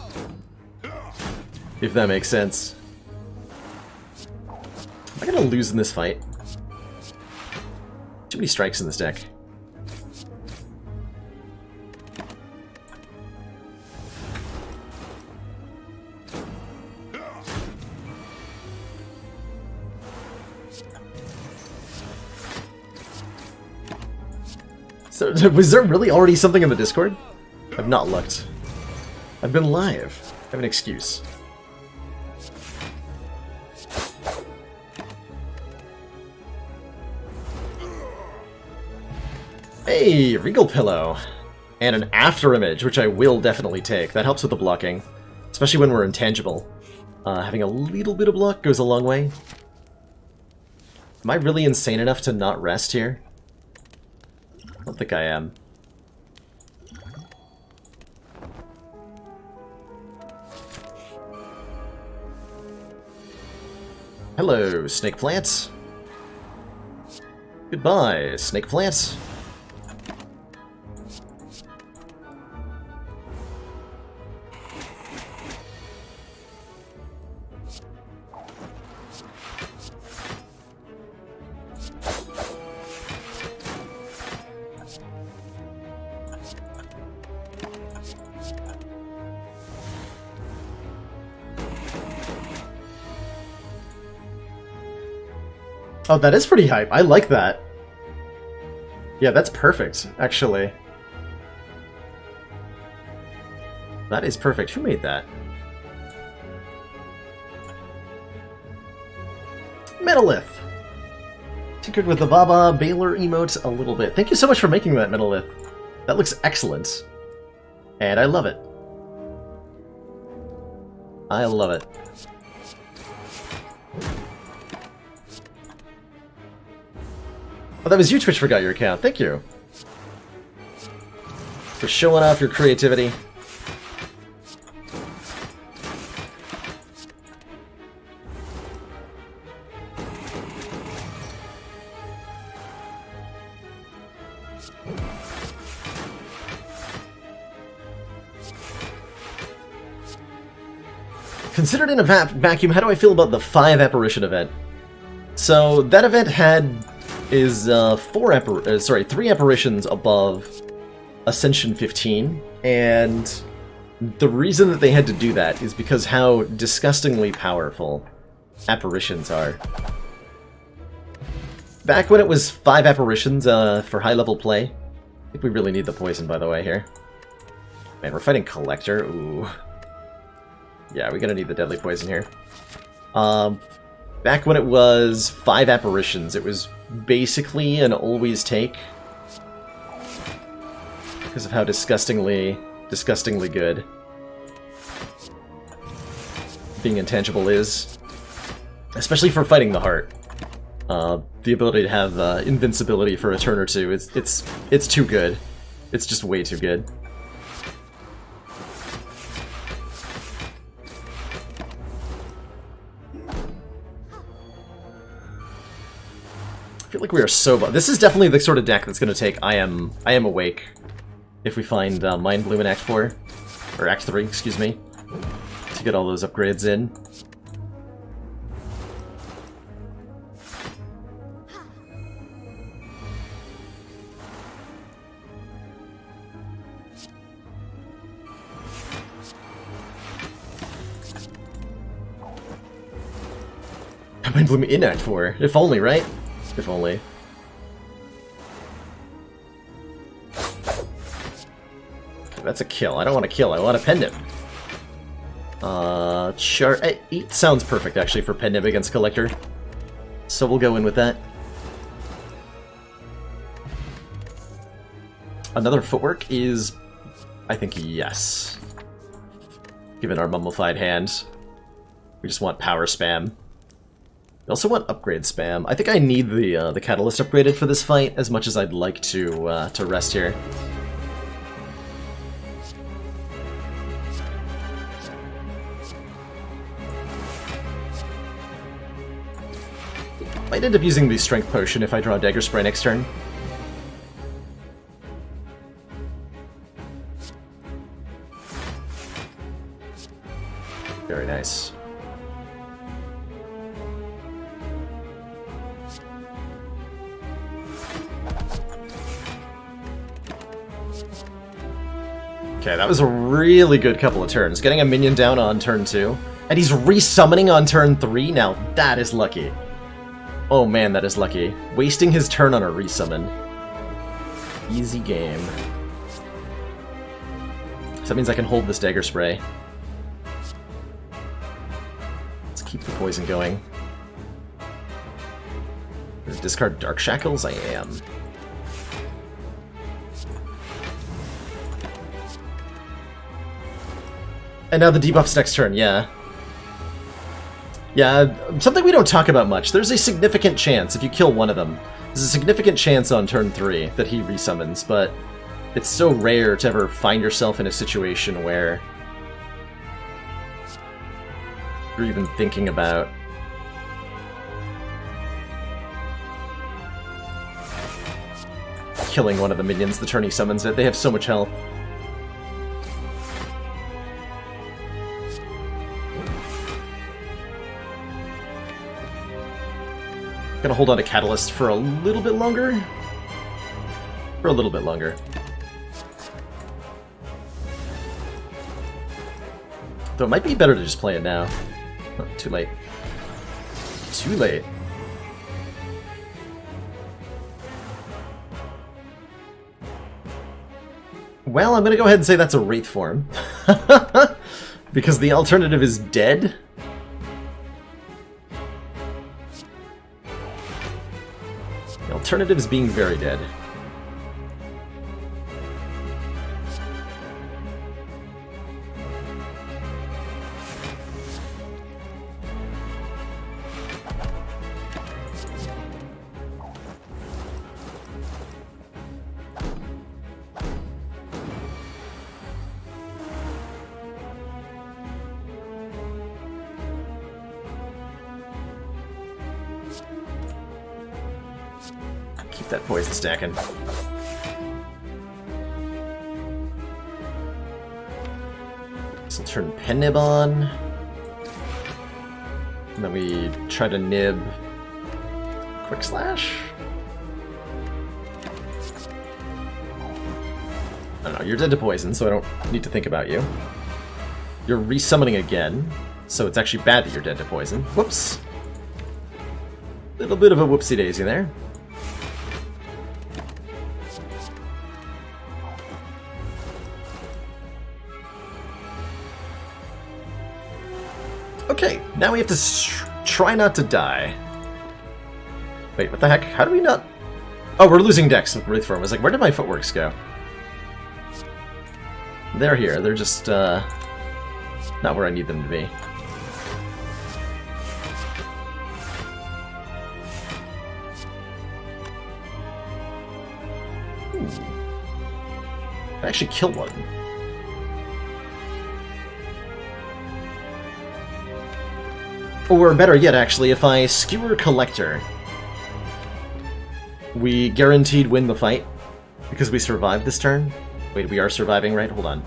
If that makes sense. Am I gonna lose in this fight? Too many strikes in this deck. So, was there really already something in the Discord? I've not looked. I've been live. I have an excuse. Hey, Regal Pillow! And an after image, which I will definitely take. That helps with the blocking, especially when we're intangible. Having a little bit of block goes a long way. Am I really insane enough to not rest here? I don't think I am. Hello, snake plants. Goodbye, snake plants. Oh, that is pretty hype. I like that. Yeah, that's perfect, actually. That is perfect. Who made that? Metalith! Tinkered with the Baba Baylor emote a little bit. Thank you so much for making that, Metalith. That looks excellent. And I love it. I love it. Oh, that was you, Twitch forgot your account. Thank you. For showing off your creativity. Considered in a vacuum, how do I feel about the 5 apparition event? So that event is 3 apparitions above Ascension 15, and the reason that they had to do that is because how disgustingly powerful apparitions are. Back when it was 5 apparitions for high-level play, I think we really need the poison, by the way, here. Man, we're fighting Collector. Ooh. Yeah, we're gonna need the deadly poison here. Back when it was 5 apparitions, it was basically an always take. Because of how disgustingly good being intangible is. Especially for fighting the heart. The ability to have invincibility for a turn or two, it's too good. It's just way too good. I feel like we are so... This is definitely the sort of deck that's going to take I am Awake if we find Mind Bloom in Act 4. Or Act 3, excuse me. To get all those upgrades in. Mind Bloom in Act 4. If only, right? If only. Okay, that's a kill. I don't want to kill. I want to pend him. Char 8 sounds perfect, actually, for pend him against Collector. So we'll go in with that. Another footwork is... I think yes. Given our mummified hand. We just want power spam. I also want upgrade spam. I think I need the catalyst upgraded for this fight as much as I'd like to rest here. Might end up using the Strength Potion if I draw Dagger Spray next turn. Very nice. Okay, that was a really good couple of turns. Getting a minion down on turn 2. And he's resummoning on turn 3? Now that is lucky. Oh man, that is lucky. Wasting his turn on a resummon. Easy game. So that means I can hold this Dagger Spray. Let's keep the poison going. Discard Dark Shackles? I am. And now the debuff's next turn, yeah. Yeah, something we don't talk about much. There's a significant chance, if you kill one of them, there's a significant chance on turn 3 that he resummons, but it's so rare to ever find yourself in a situation where you're even thinking about killing one of the minions the turn he summons it. They have so much health. Gonna hold on to Catalyst for a little bit longer. For a little bit longer. Though it might be better to just play it now. Oh, too late. Too late. Well, I'm gonna go ahead and say that's a Wraith form. Because the alternative is dead. The alternative is being very dead. Keep that poison stacking. So we'll turn Pen Nib on. And then we try to nib Quick Slash. I don't know, you're dead to poison, so I don't need to think about you. You're resummoning again, so it's actually bad that you're dead to poison. Whoops. Little bit of a whoopsie-daisy there. Okay, now we have to try not to die. Wait, what the heck? How do we not... Oh, we're losing decks with Wraith Form. I was like, where did my footworks go? They're here. They're just, not where I need them to be. Ooh. I actually killed one. Or better yet, actually, if I Skewer Collector, we guaranteed win the fight because we survived this turn. Wait, we are surviving, right? Hold on.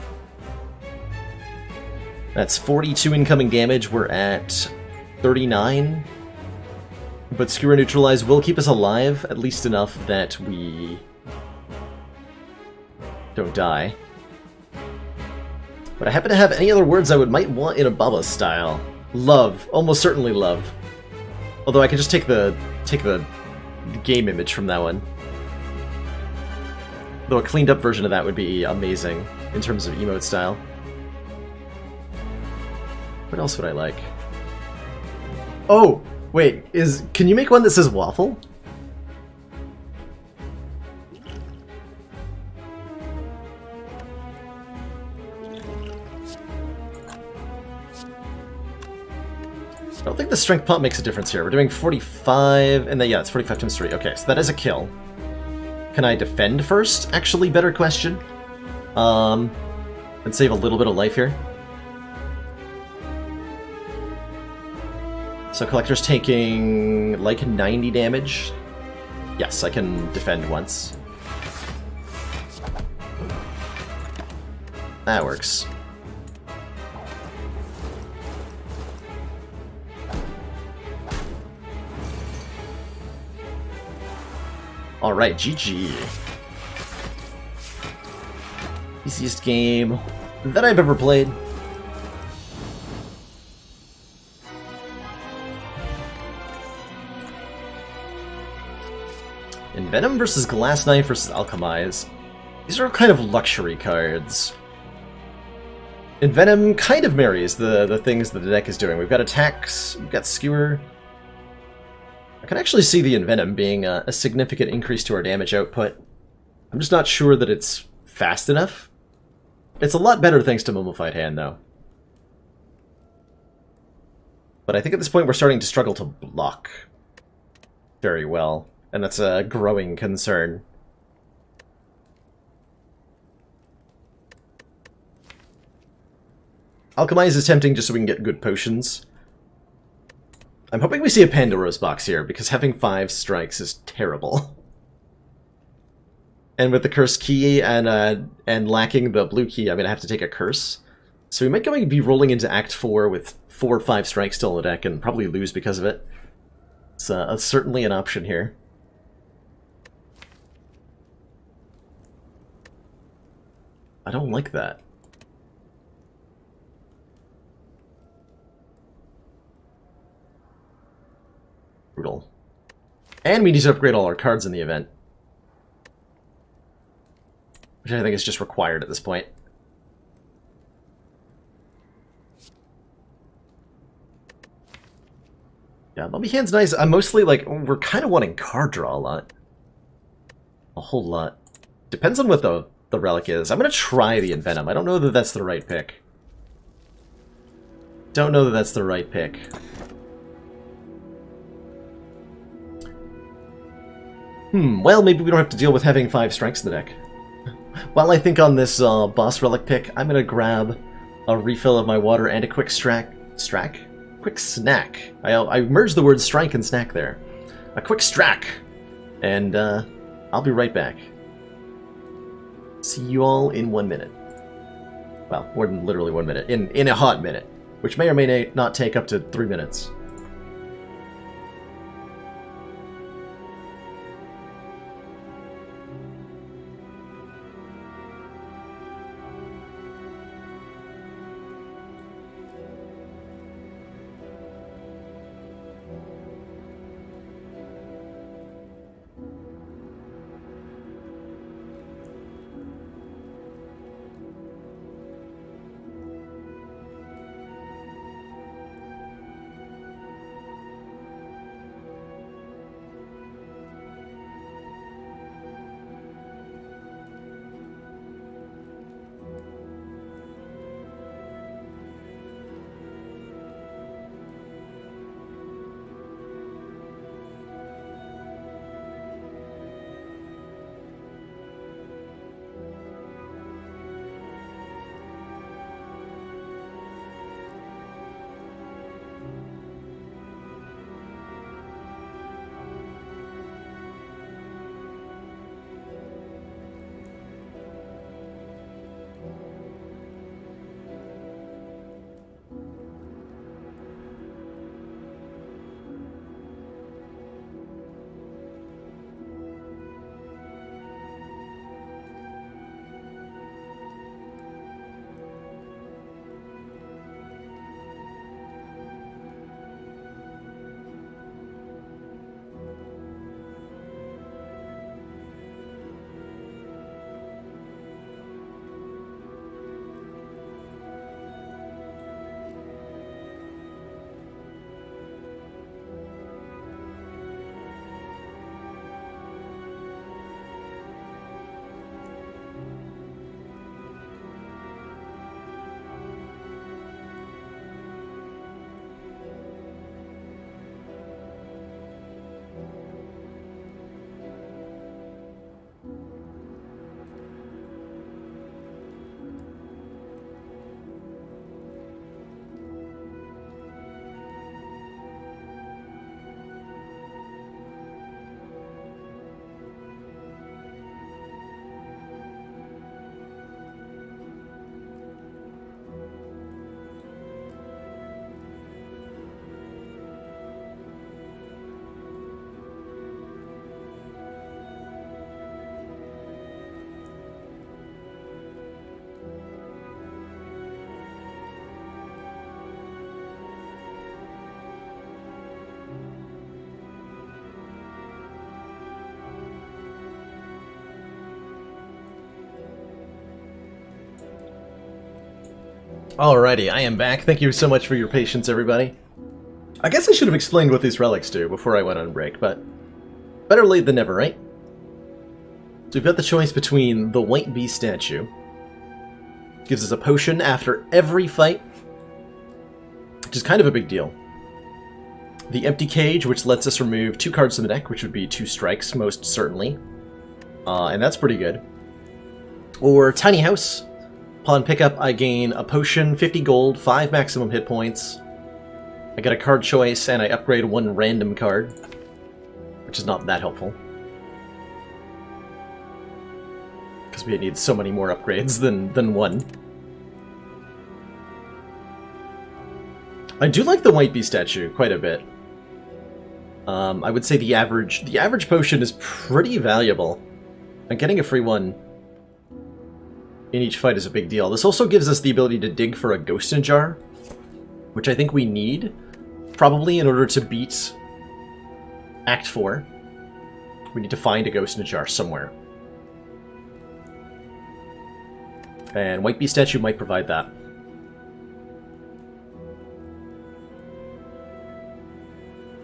That's 42 incoming damage. We're at 39. But Skewer Neutralize will keep us alive, at least enough that we don't die. But I happen to have any other words I might want in a Baba style. Love. Almost certainly love. Although I could just take the game image from that one. Though a cleaned up version of that would be amazing in terms of emote style. What else would I like? Oh! Wait, can you make one that says waffle? I don't think the strength pump makes a difference here. We're doing 45, and then, yeah, it's 45 times 3. Okay, so that is a kill. Can I defend first? Actually, better question. And save a little bit of life here. So Collector's taking like 90 damage. Yes, I can defend once. That works. Alright, GG. Easiest game that I've ever played. Envenom versus Glass Knife versus Alchemize. These are kind of luxury cards. Envenom kind of marries the things that the deck is doing. We've got attacks, we've got Skewer. I can actually see the Envenom being a significant increase to our damage output. I'm just not sure that it's fast enough. It's a lot better thanks to Mummified Hand, though. But I think at this point we're starting to struggle to block very well, and that's a growing concern. Alchemize is tempting just so we can get good potions. I'm hoping we see a Pandora's box here, because having 5 strikes is terrible. And with the curse key and lacking the blue key, I'm going to have to take a curse. So we might be rolling into Act 4 with 4 or 5 strikes still in the deck and probably lose because of it. It's certainly an option here. I don't like that. Brutal. And we need to upgrade all our cards in the event. Which I think is just required at this point. Yeah, Mummy Hand's nice. I'm mostly like, we're kind of wanting card draw a lot. A whole lot. Depends on what the relic is. I'm going to try the Envenom. I don't know that that's the right pick. Don't know that that's the right pick. Well, maybe we don't have to deal with having 5 strikes in the deck. While I think on this boss relic pick, I'm going to grab a refill of my water and a quick quick snack. I merged the words strike and snack there. A quick strack. And I'll be right back. See you all in 1 minute. Well, more than literally 1 minute. In a hot minute. Which may or may not take up to 3 minutes. Alrighty, I am back. Thank you so much for your patience, everybody. I guess I should have explained what these relics do before I went on break, but better late than never, right? So we've got the choice between the White Bee statue. Gives us a potion after every fight, which is kind of a big deal. The Empty Cage, which lets us remove 2 cards from the deck, which would be 2 strikes, most certainly. And that's pretty good. Or Tiny House. Upon pickup, I gain a potion, 50 gold, 5 maximum hit points. I get a card choice, and I upgrade 1 random card, which is not that helpful. Because we need so many more upgrades than 1. I do like the White Bee statue quite a bit. I would say the average potion is pretty valuable. And getting a free one in each fight is a big deal. This also gives us the ability to dig for a Ghost in a Jar, which I think we need, probably in order to beat Act 4. We need to find a Ghost in a Jar somewhere. And White Bee statue might provide that.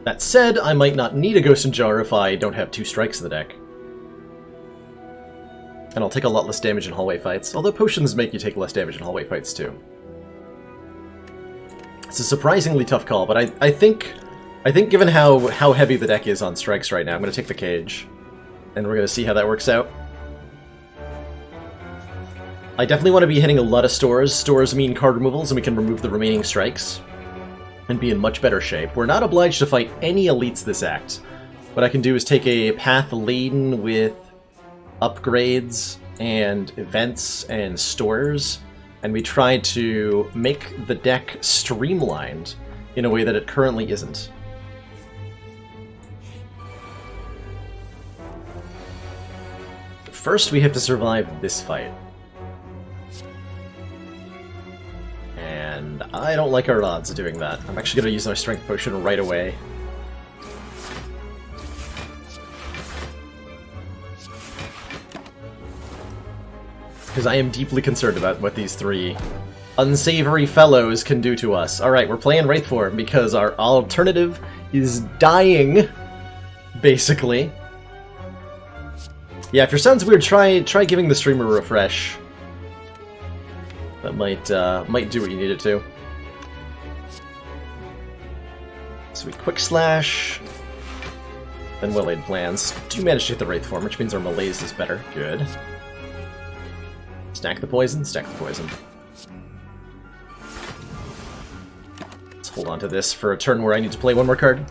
That said, I might not need a Ghost in a Jar if I don't have 2 strikes in the deck. And I'll take a lot less damage in hallway fights, although potions make you take less damage in hallway fights too. It's a surprisingly tough call, but I think given how heavy the deck is on strikes right now, I'm going to take the Cage. And we're going to see how that works out. I definitely want to be hitting a lot of stores. Stores mean card removals, and we can remove the remaining strikes and be in much better shape. We're not obliged to fight any elites this act. What I can do is take a path laden with upgrades and events and stores, and we try to make the deck streamlined in a way that it currently isn't. First, we have to survive this fight. And I don't like our odds of doing that. I'm actually going to use my strength potion right away. Because I am deeply concerned about what these 3 unsavory fellows can do to us. Alright, we're playing Wraith form because our alternative is dying, basically. Yeah, if your sounds weird, try giving the streamer a refresh. That might do what you need it to. So we Quick Slash, then Well-Laid Plans. Do manage to hit the Wraith form, which means our malaise is better. Good. Stack the poison, stack the poison. Let's hold on to this for a turn where I need to play 1 more card.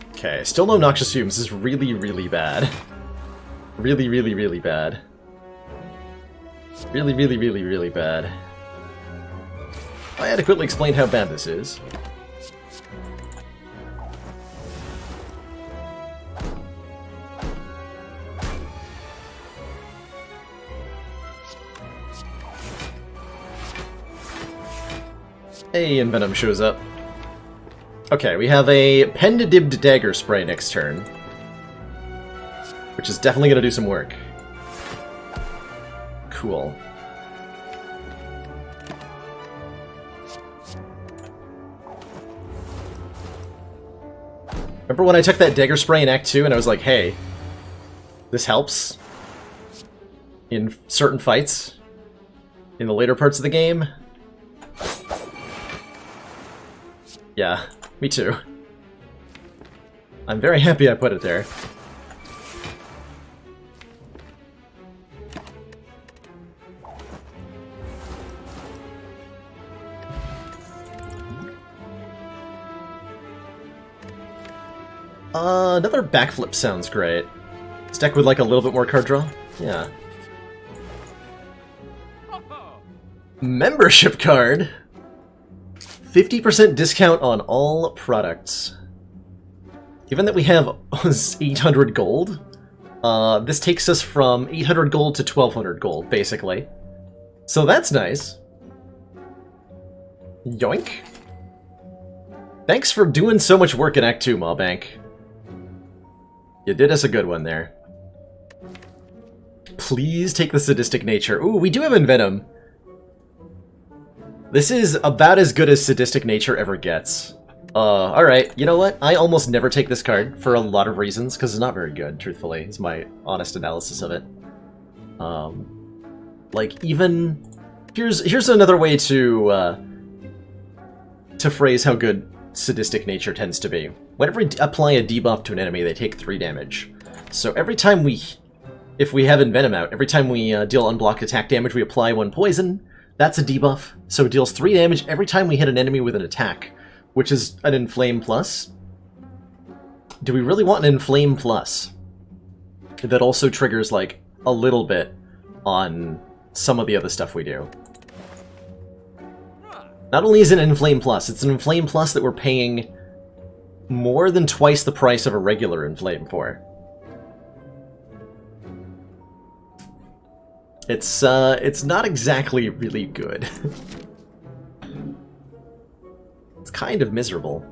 Okay, still no Noxious Fumes. This is really, really bad. Really, really, really bad. Really, really, really, really bad. I adequately explained how bad this is. Hey, and Venom shows up. Okay, we have a Pendedibbed Dagger Spray next turn, which is definitely going to do some work. Cool. Remember when I took that Dagger Spray in Act 2 and I was like, hey, this helps in certain fights in the later parts of the game? Yeah, me too. I'm very happy I put it there. Another backflip sounds great. This deck would like a little bit more card draw? Yeah. Membership card! 50% discount on all products. Given that we have 800 gold, this takes us from 800 gold to 1200 gold, basically. So that's nice. Yoink. Thanks for doing so much work in Act 2, Mawbank. You did us a good one there. Please take the Sadistic Nature. Ooh, we do have Envenom. This is about as good as Sadistic Nature ever gets. Alright, you know what? I almost never take this card for a lot of reasons, because it's not very good, truthfully, is my honest analysis of it. Like, even... Here's another way to phrase how good Sadistic Nature tends to be. Whenever we apply a debuff to an enemy, they take 3 damage. So every time if we have Envenom out, every time we deal unblocked attack damage, we apply 1 poison. That's a debuff, so it deals 3 damage every time we hit an enemy with an attack, which is an Inflame Plus. Do we really want an Inflame Plus that also triggers, like, a little bit on some of the other stuff we do? Not only is it an Inflame Plus, it's an Inflame Plus that we're paying more than twice the price of a regular Inflame for. It's not exactly really good. It's kind of miserable.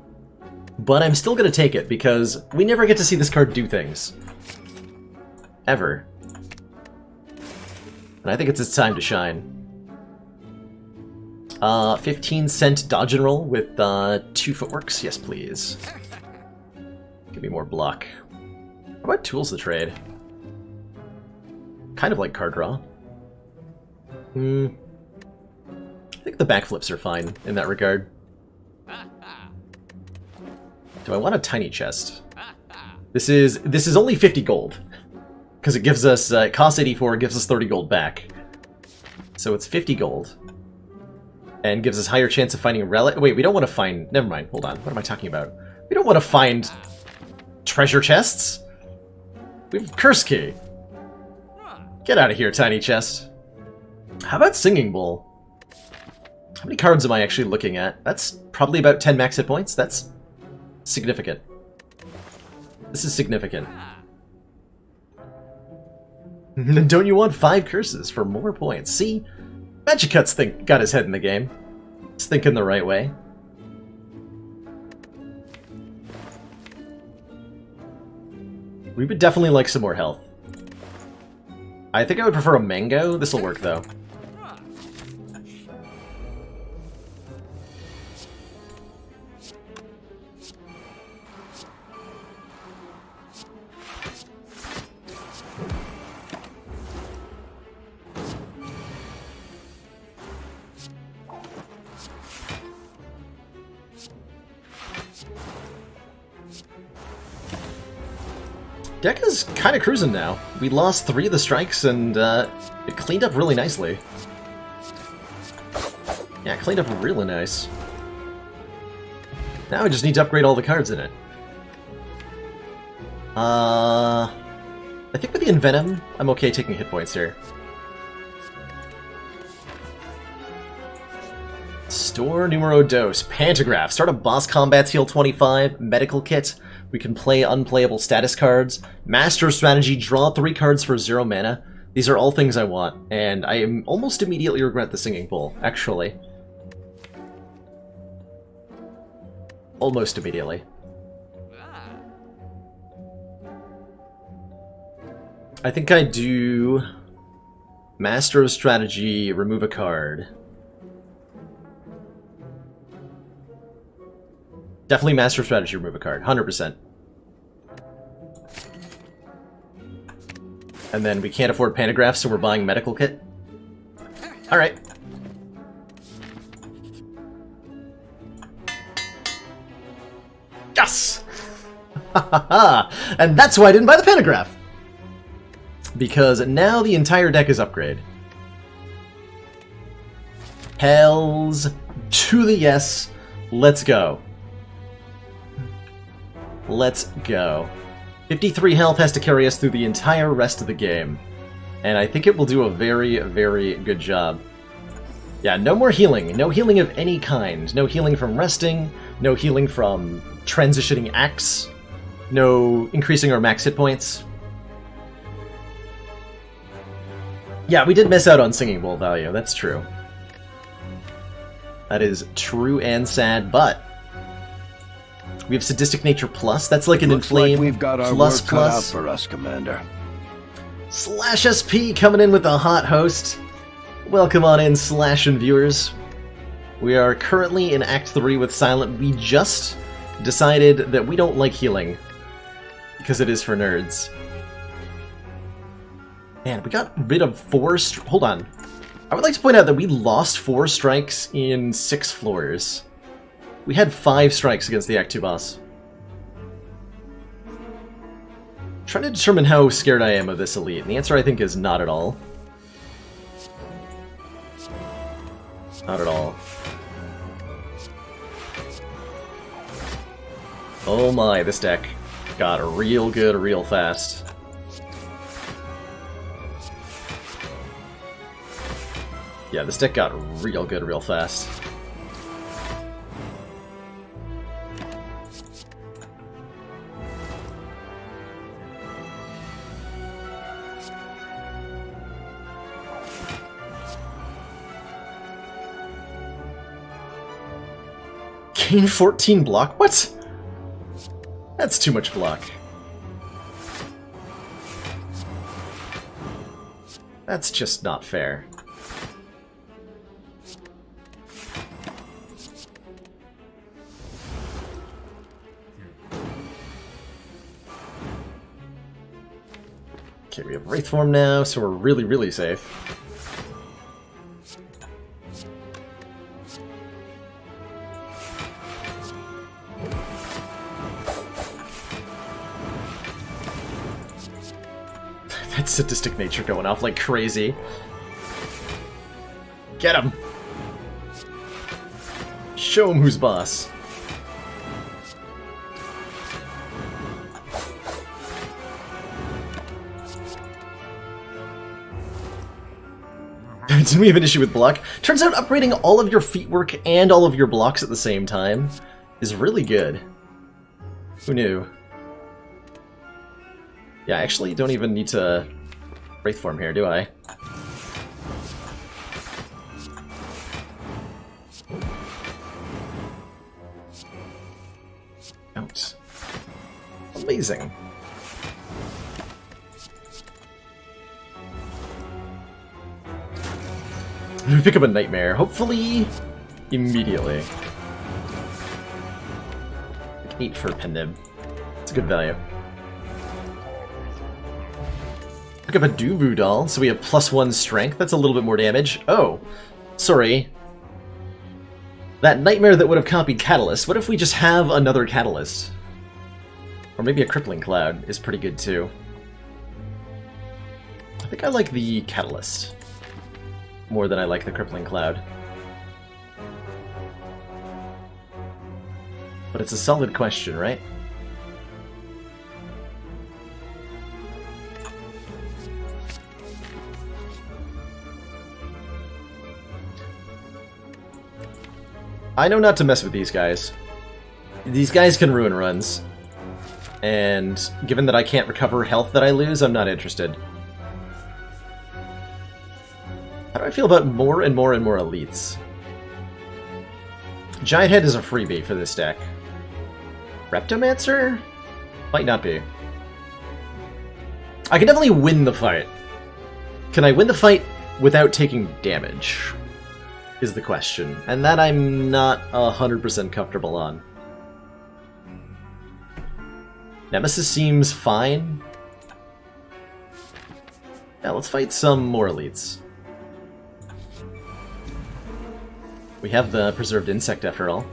But I'm still gonna take it, because we never get to see this card do things. Ever. And I think it's its time to shine. 15-cent dodge and roll with 2 footworks. Yes, please. Give me more block. How about tools to trade? Kind of like card draw. I think the backflips are fine in that regard. Do I want a tiny chest? This is only 50 gold. Because it gives us, it costs 84, it gives us 30 gold back. So it's 50 gold. And gives us higher chance of finding a relic. Wait, we don't want to find... Never mind, hold on. What am I talking about? We don't want to find treasure chests. We have Curse Key. Get out of here, tiny chest. How about Singing Bowl? How many cards am I actually looking at? That's probably about 10 max hit points. That's significant. This is significant. Don't you want 5 curses for more points? See? Magicut's got his head in the game. He's thinking the right way. We would definitely like some more health. I think I would prefer a mango. This'll work, though. Deck is kind of cruising now. We lost 3 of the strikes, and it cleaned up really nicely. Yeah, it cleaned up really nice. Now I just need to upgrade all the cards in it. I think with the Envenom, I'm okay taking hit points here. Store numero dos. Pantograph. Start a boss combats, heal 25. Medical kit. We can play unplayable status cards. Master strategy, draw 3 cards for 0 mana. These are all things I want, and I almost immediately regret the Singing Bowl, actually. Almost immediately. I think I do Master of Strategy, remove a card. Definitely Master of Strategy, remove a card. 100%. And then we can't afford Pantographs, so we're buying Medical Kit. Alright. Yes! And that's why I didn't buy the Pantograph! Because now the entire deck is upgrade. Hells to the yes. Let's go. Let's go. 53 health has to carry us through the entire rest of the game. And I think it will do a very, very good job. Yeah, no more healing. No healing of any kind. No healing from resting. No healing from transitioning acts. No increasing our max hit points. Yeah, we did miss out on Singing Bowl value. That's true. That is true and sad, but... we have Sadistic Nature Plus. That's like an Inflame like we've got our plus work cut out plus. for us, Commander. Slash SP coming in with a hot host. Welcome on in, Slash and viewers. We are currently in Act 3 with Silent. We just decided that we don't like healing, because it is for nerds. Man, we got rid of 4 hold on. I would like to point out that we lost 4 strikes in 6 floors. We had 5 strikes against the Act 2 boss. Trying to determine how scared I am of this elite, and the answer I think is not at all. Not at all. Oh my, this deck got real good real fast. Yeah, this deck got real good real fast. Gain 14 block? What? That's too much block. That's just not fair. Okay, we have Wraith Form now, so we're really, really safe. That sadistic nature going off like crazy. Get him! Show him who's boss. Did we have an issue with block? Turns out upgrading all of your feet work and all of your blocks at the same time is really good. Who knew? Yeah, I actually don't even need to Wraith Form here, do I? Out. Amazing. We pick up a Nightmare, hopefully immediately. Like 8 for Pendib. It's a good value. Pick up a Duvu doll, so we have +1 strength. That's a little bit more damage. Oh, sorry. That Nightmare that would have copied Catalyst. What if we just have another Catalyst? Or maybe a Crippling Cloud is pretty good too. I think I like the Catalyst more than I like the Crippling Cloud. But it's a solid question, right? I know not to mess with these guys. These guys can ruin runs. And given that I can't recover health that I lose, I'm not interested. How do I feel about more and more and more elites? Giant Head is a freebie for this deck. Reptomancer? Might not be. I can definitely win the fight. Can I win the fight without taking damage? Is the question. And that I'm not 100% comfortable on. Nemesis seems fine. Yeah, let's fight some more elites. We have the Preserved Insect after all.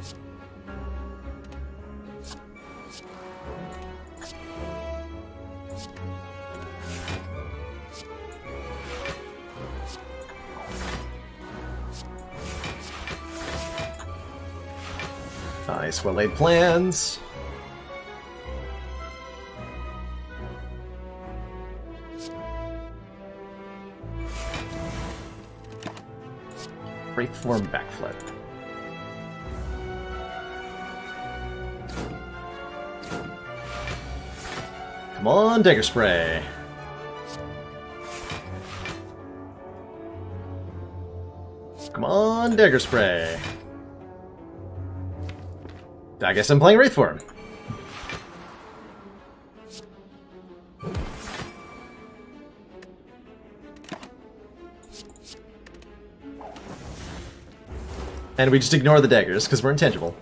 Nice, well-laid plans. Wraith Form Backflip. Come on, Dagger Spray. Come on, Dagger Spray. I guess I'm playing Wraith Form. And we just ignore the daggers, because we're intangible.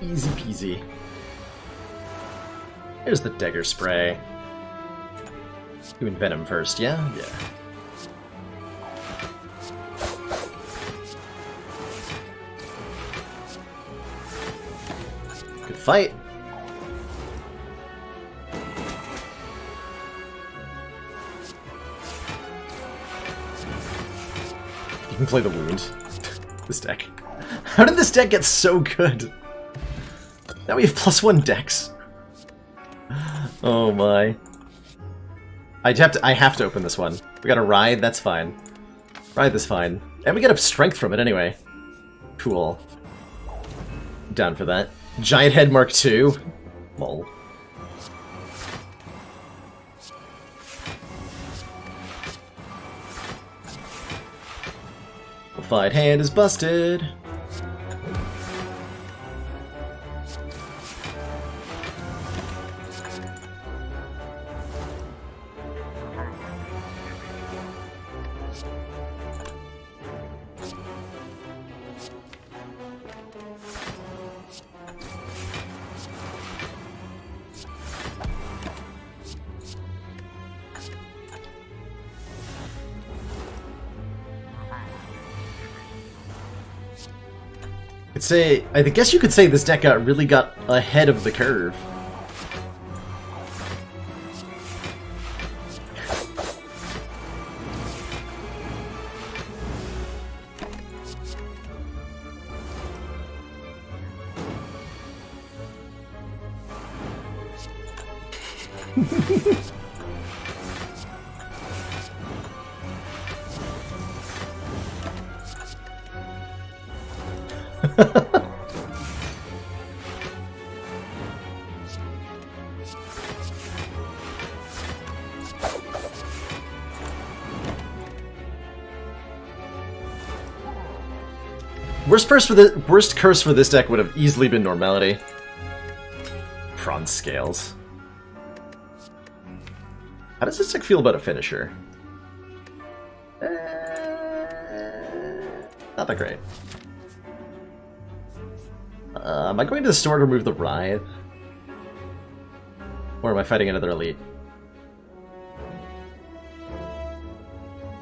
Easy peasy. Here's the dagger spray. Doing venom first, yeah? Yeah. Good fight. You can play the wound. This deck. How did this deck get so good? Now we have +1 decks. Oh my. I have to open this one. We got a ride, that's fine. Ride this fine. And we get a strength from it anyway. Cool. Down for that. Giant Head Mark II. Lol. Amplified Hand is busted. I guess you could say this deck really got ahead of the curve. Worst curse for this deck would have easily been Normality. Prawn Scales. How does this deck feel about a finisher? Not that great. Am I going to the store to remove the Writhe? Or am I fighting another elite?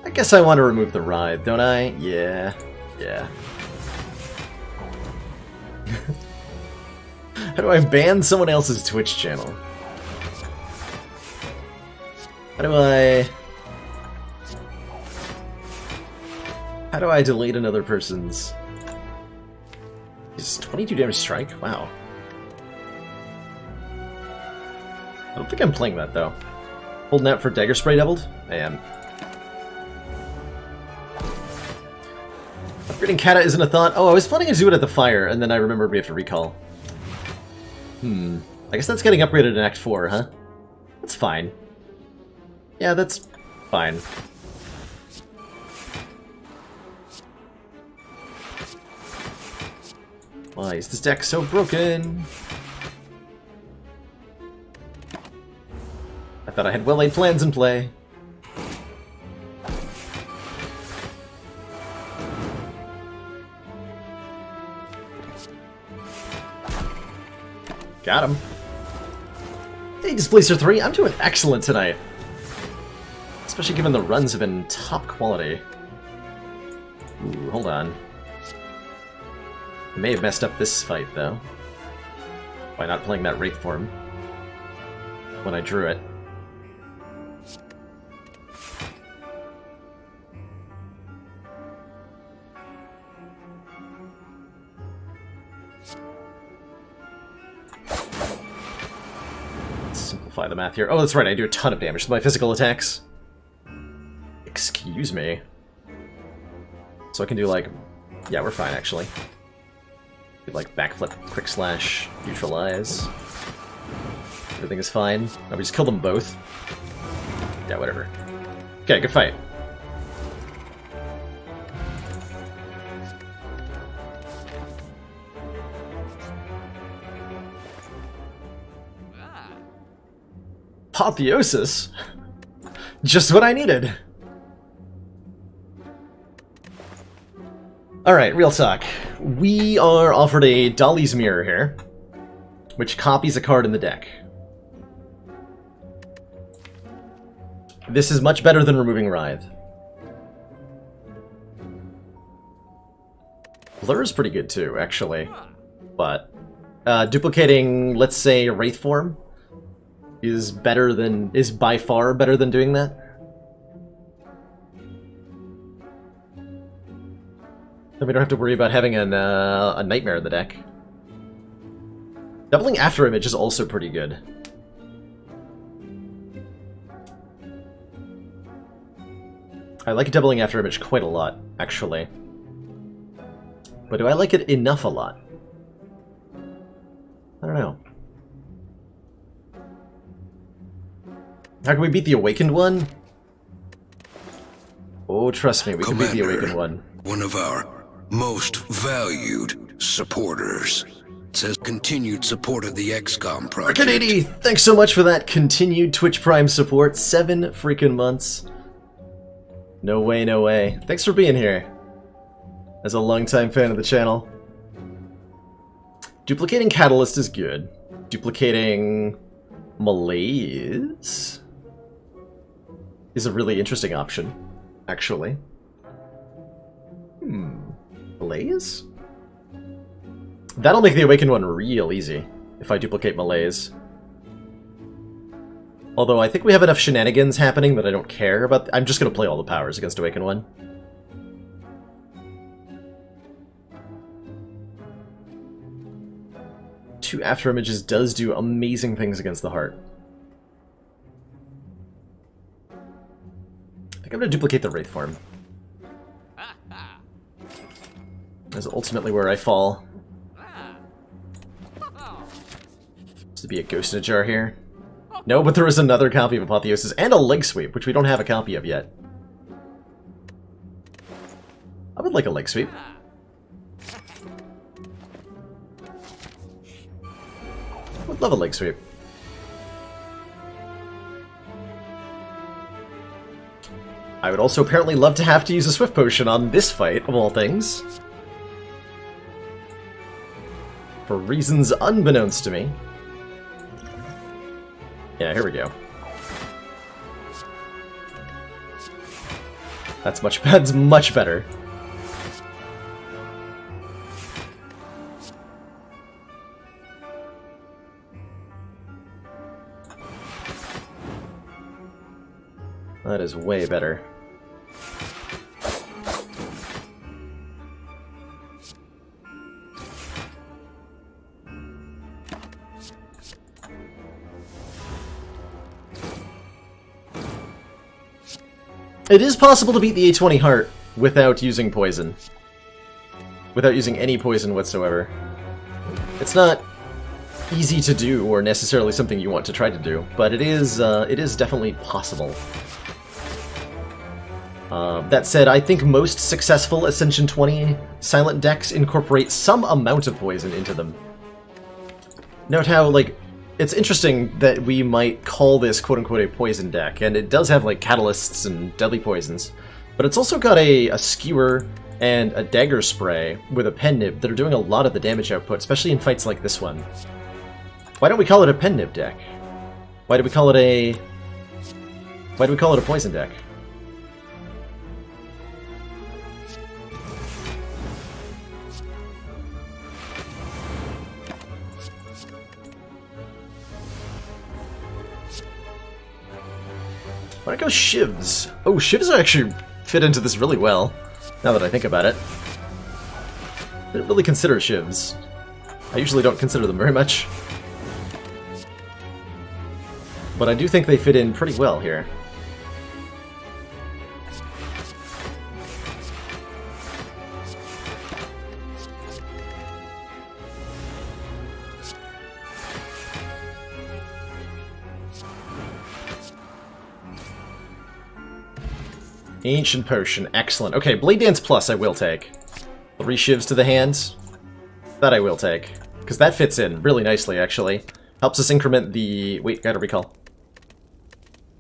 I guess I want to remove the Writhe, don't I? Yeah. Yeah. How do I ban someone else's Twitch channel? How do I delete another person's... Is 22 damage strike? Wow. I don't think I'm playing that, though. Holding out for Dagger Spray doubled? I am. Upgrading Kata isn't a thought. Oh, I was planning to do it at the fire, and then I remembered we have to recall. I guess that's getting upgraded in Act 4, huh? That's fine. Yeah, that's fine. Why is this deck so broken? I thought I had well-laid plans in play. Got him. Hey, Displacer 3, I'm doing excellent tonight. Especially given the runs have been top quality. Ooh, hold on. I may have messed up this fight, though. By not playing that Wraith form when I drew it. Simplify the math here. Oh, that's right, I do a ton of damage to my physical attacks. Excuse me. So I can do, like... Yeah, we're fine, actually. Do, like, backflip, quick slash, neutralize. Everything is fine. Oh, we just killed them both. Yeah, whatever. Okay, good fight. Apotheosis? Just what I needed. Alright, real talk. We are offered a Dolly's Mirror here, which copies a card in the deck. This is much better than removing Writhe. Blur is pretty good too, actually. But duplicating, let's say, Wraith Form is by far better than doing that. Then we don't have to worry about having a Nightmare in the deck. Doubling After Image is also pretty good. I like Doubling After Image quite a lot, actually. But do I like it enough a lot? I don't know. How can we beat the Awakened one? Oh, trust me, we can beat the Awakened one. One of our most valued supporters. It says continued support of the XCOM project. Arcade, thanks so much for that continued Twitch Prime support. 7 freaking months. No way, no way. Thanks for being here. As a longtime fan of the channel. Duplicating Catalyst is good. Duplicating Malaise is a really interesting option, actually. Malaise? That'll make the Awakened one real easy, if I duplicate Malaise. Although I think we have enough shenanigans happening that I don't care about... I'm just gonna play all the powers against Awakened one. Two After Images does do amazing things against the heart. I think I'm gonna duplicate the Wraith Form. That's ultimately where I fall. Supposed to be a Ghost in a Jar here. No, but there is another copy of Apotheosis and a Leg Sweep, which we don't have a copy of yet. I would like a Leg Sweep. I would love a Leg Sweep. I would also apparently love to have to use a Swift Potion on this fight, of all things. For reasons unbeknownst to me. Yeah, here we go. That's much better. That is way better. It is possible to beat the A20 Heart without using poison. Without using any poison whatsoever. It's not easy to do, or necessarily something you want to try to do, but it is definitely possible. That said, I think most successful Ascension 20 silent decks incorporate some amount of poison into them. Note how, like, it's interesting that we might call this quote-unquote a poison deck, and it does have, like, catalysts and deadly poisons, but it's also got a skewer and a dagger spray with a pen nib that are doing a lot of the damage output, especially in fights like this one. Why don't we call it a pen nib deck? Why do we call it a poison deck? Why don't I go Shivs? Oh, Shivs actually fit into this really well, now that I think about it. I didn't really consider Shivs. I usually don't consider them very much. But I do think they fit in pretty well here. Ancient Potion, excellent. Okay, Blade Dance Plus I will take. 3 Shivs to the hands. That I will take. Because that fits in really nicely, actually. Helps us increment the... Wait, gotta recall.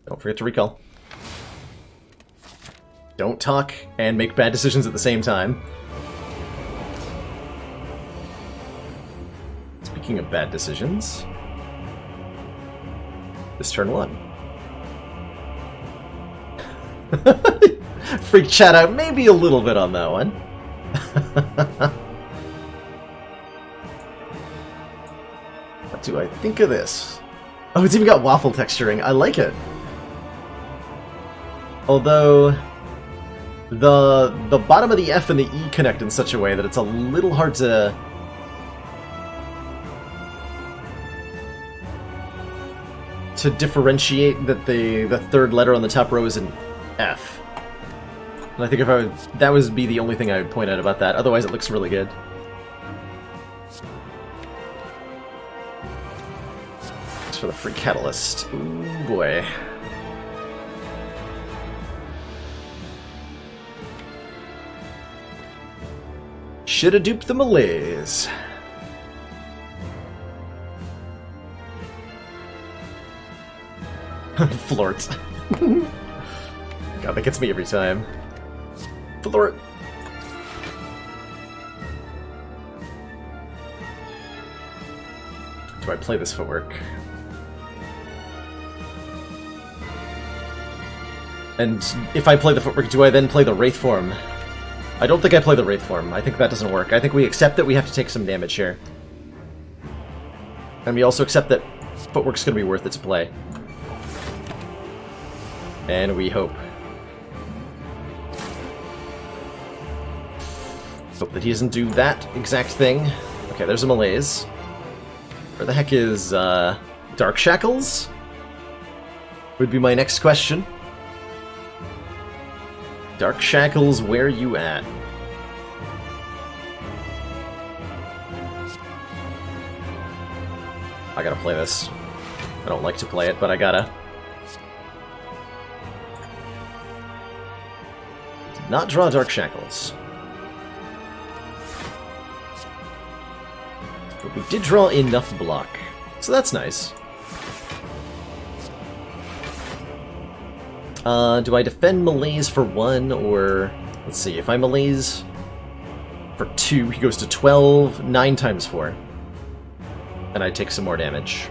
Don't forget to recall. Don't talk and make bad decisions at the same time. Speaking of bad decisions, this turn 1. Freak chat out maybe a little bit on that one. What do I think of this? Oh, it's even got waffle texturing. I like it. Although the bottom of the F and the E connect in such a way that it's a little hard to differentiate that the third letter on the top row is an F. And I think if I would, that would be the only thing I would point out about that. Otherwise, it looks really good. Thanks for the free catalyst. Ooh, boy. Shoulda duped the malaise. Flort. God, that gets me every time. Flort. Do I play this footwork? And if I play the footwork, do I then play the Wraith form? I don't think I play the Wraith form. I think that doesn't work. I think we accept that we have to take some damage here. And we also accept that footwork's going to be worth it to play. And we hope. Hope that he doesn't do that exact thing. Okay, there's a malaise. Where the heck is, Dark Shackles? Would be my next question. Dark Shackles, where you at? I gotta play this. I don't like to play it, but I gotta. Did not draw Dark Shackles. But we did draw enough block, so that's nice. Do I defend malaise for 1, or... Let's see, if I malaise for 2, he goes to 12, 9 times 4. And I take some more damage.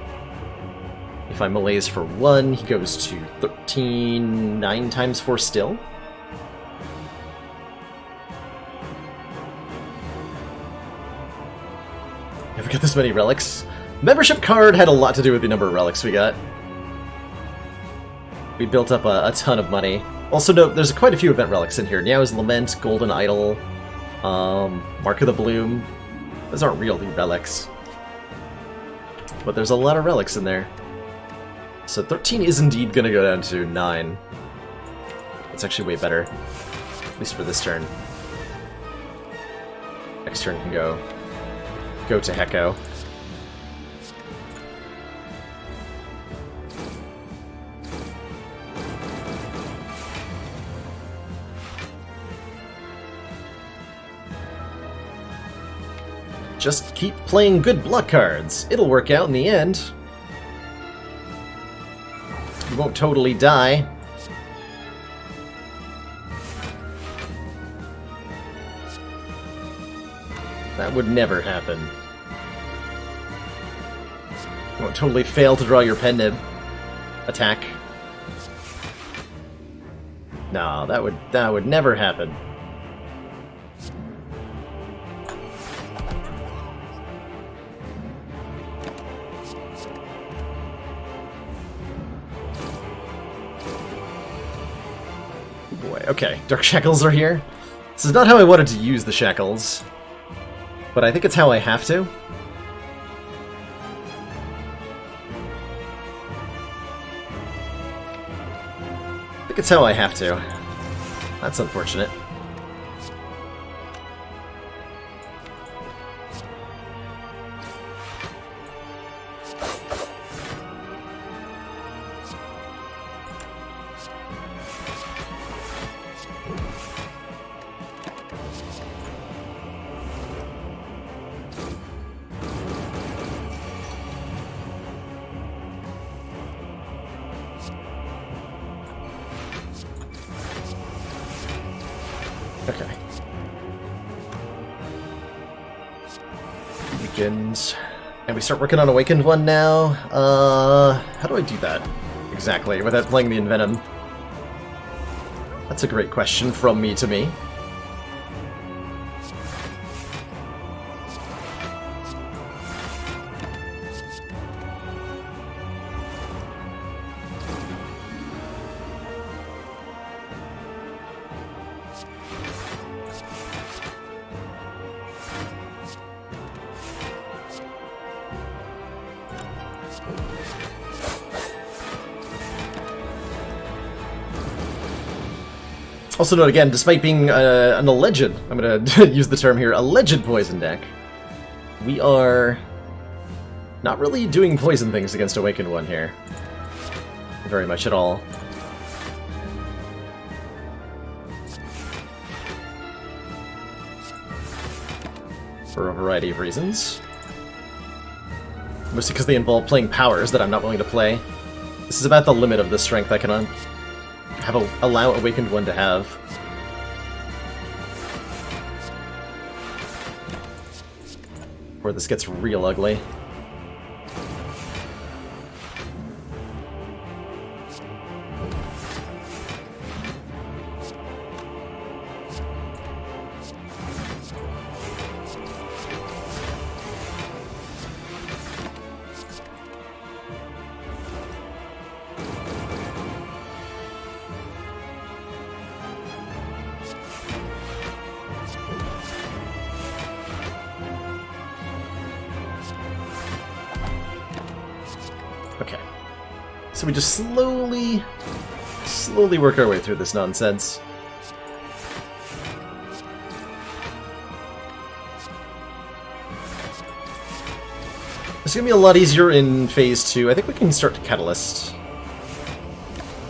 If I malaise for 1, he goes to 13, 9 times 4 still. Never get this many relics. Membership card had a lot to do with the number of relics we got. We built up a ton of money. Also note, there's quite a few event relics in here. Niao's Lament, Golden Idol, Mark of the Bloom. Those aren't really relics. But there's a lot of relics in there. So 13 is indeed going to go down to 9. That's actually way better. At least for this turn. Next turn can go to Hecko. Just keep playing good block cards. It'll work out in the end. You won't totally die. That would never happen. You won't totally fail to draw your pen nib. Attack. No, that would never happen. Okay, Dark Shackles are here. This is not how I wanted to use the Shackles, but I think it's how I have to. I think it's how I have to. That's unfortunate. Awakened. And we start working on Awakened one now. How do I do that exactly without playing the Envenom? That's a great question from me to me. Also note again, despite being an alleged, I'm going to use the term here, alleged poison deck, we are not really doing poison things against Awakened One here. Very much at all. For a variety of reasons. Mostly because they involve playing powers that I'm not willing to play. This is about the limit of the strength I can allow Awakened One to have. Where this gets real ugly. Okay. So we just slowly work our way through this nonsense. It's gonna be a lot easier in Phase 2. I think we can start to Catalyst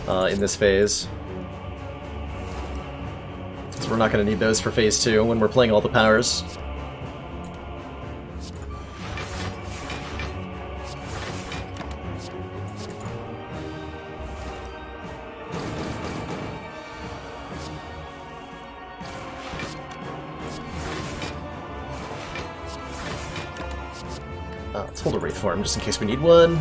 in this phase. So we're not gonna need those for Phase 2 when we're playing all the powers. Let's hold a Wraith form just in case we need one.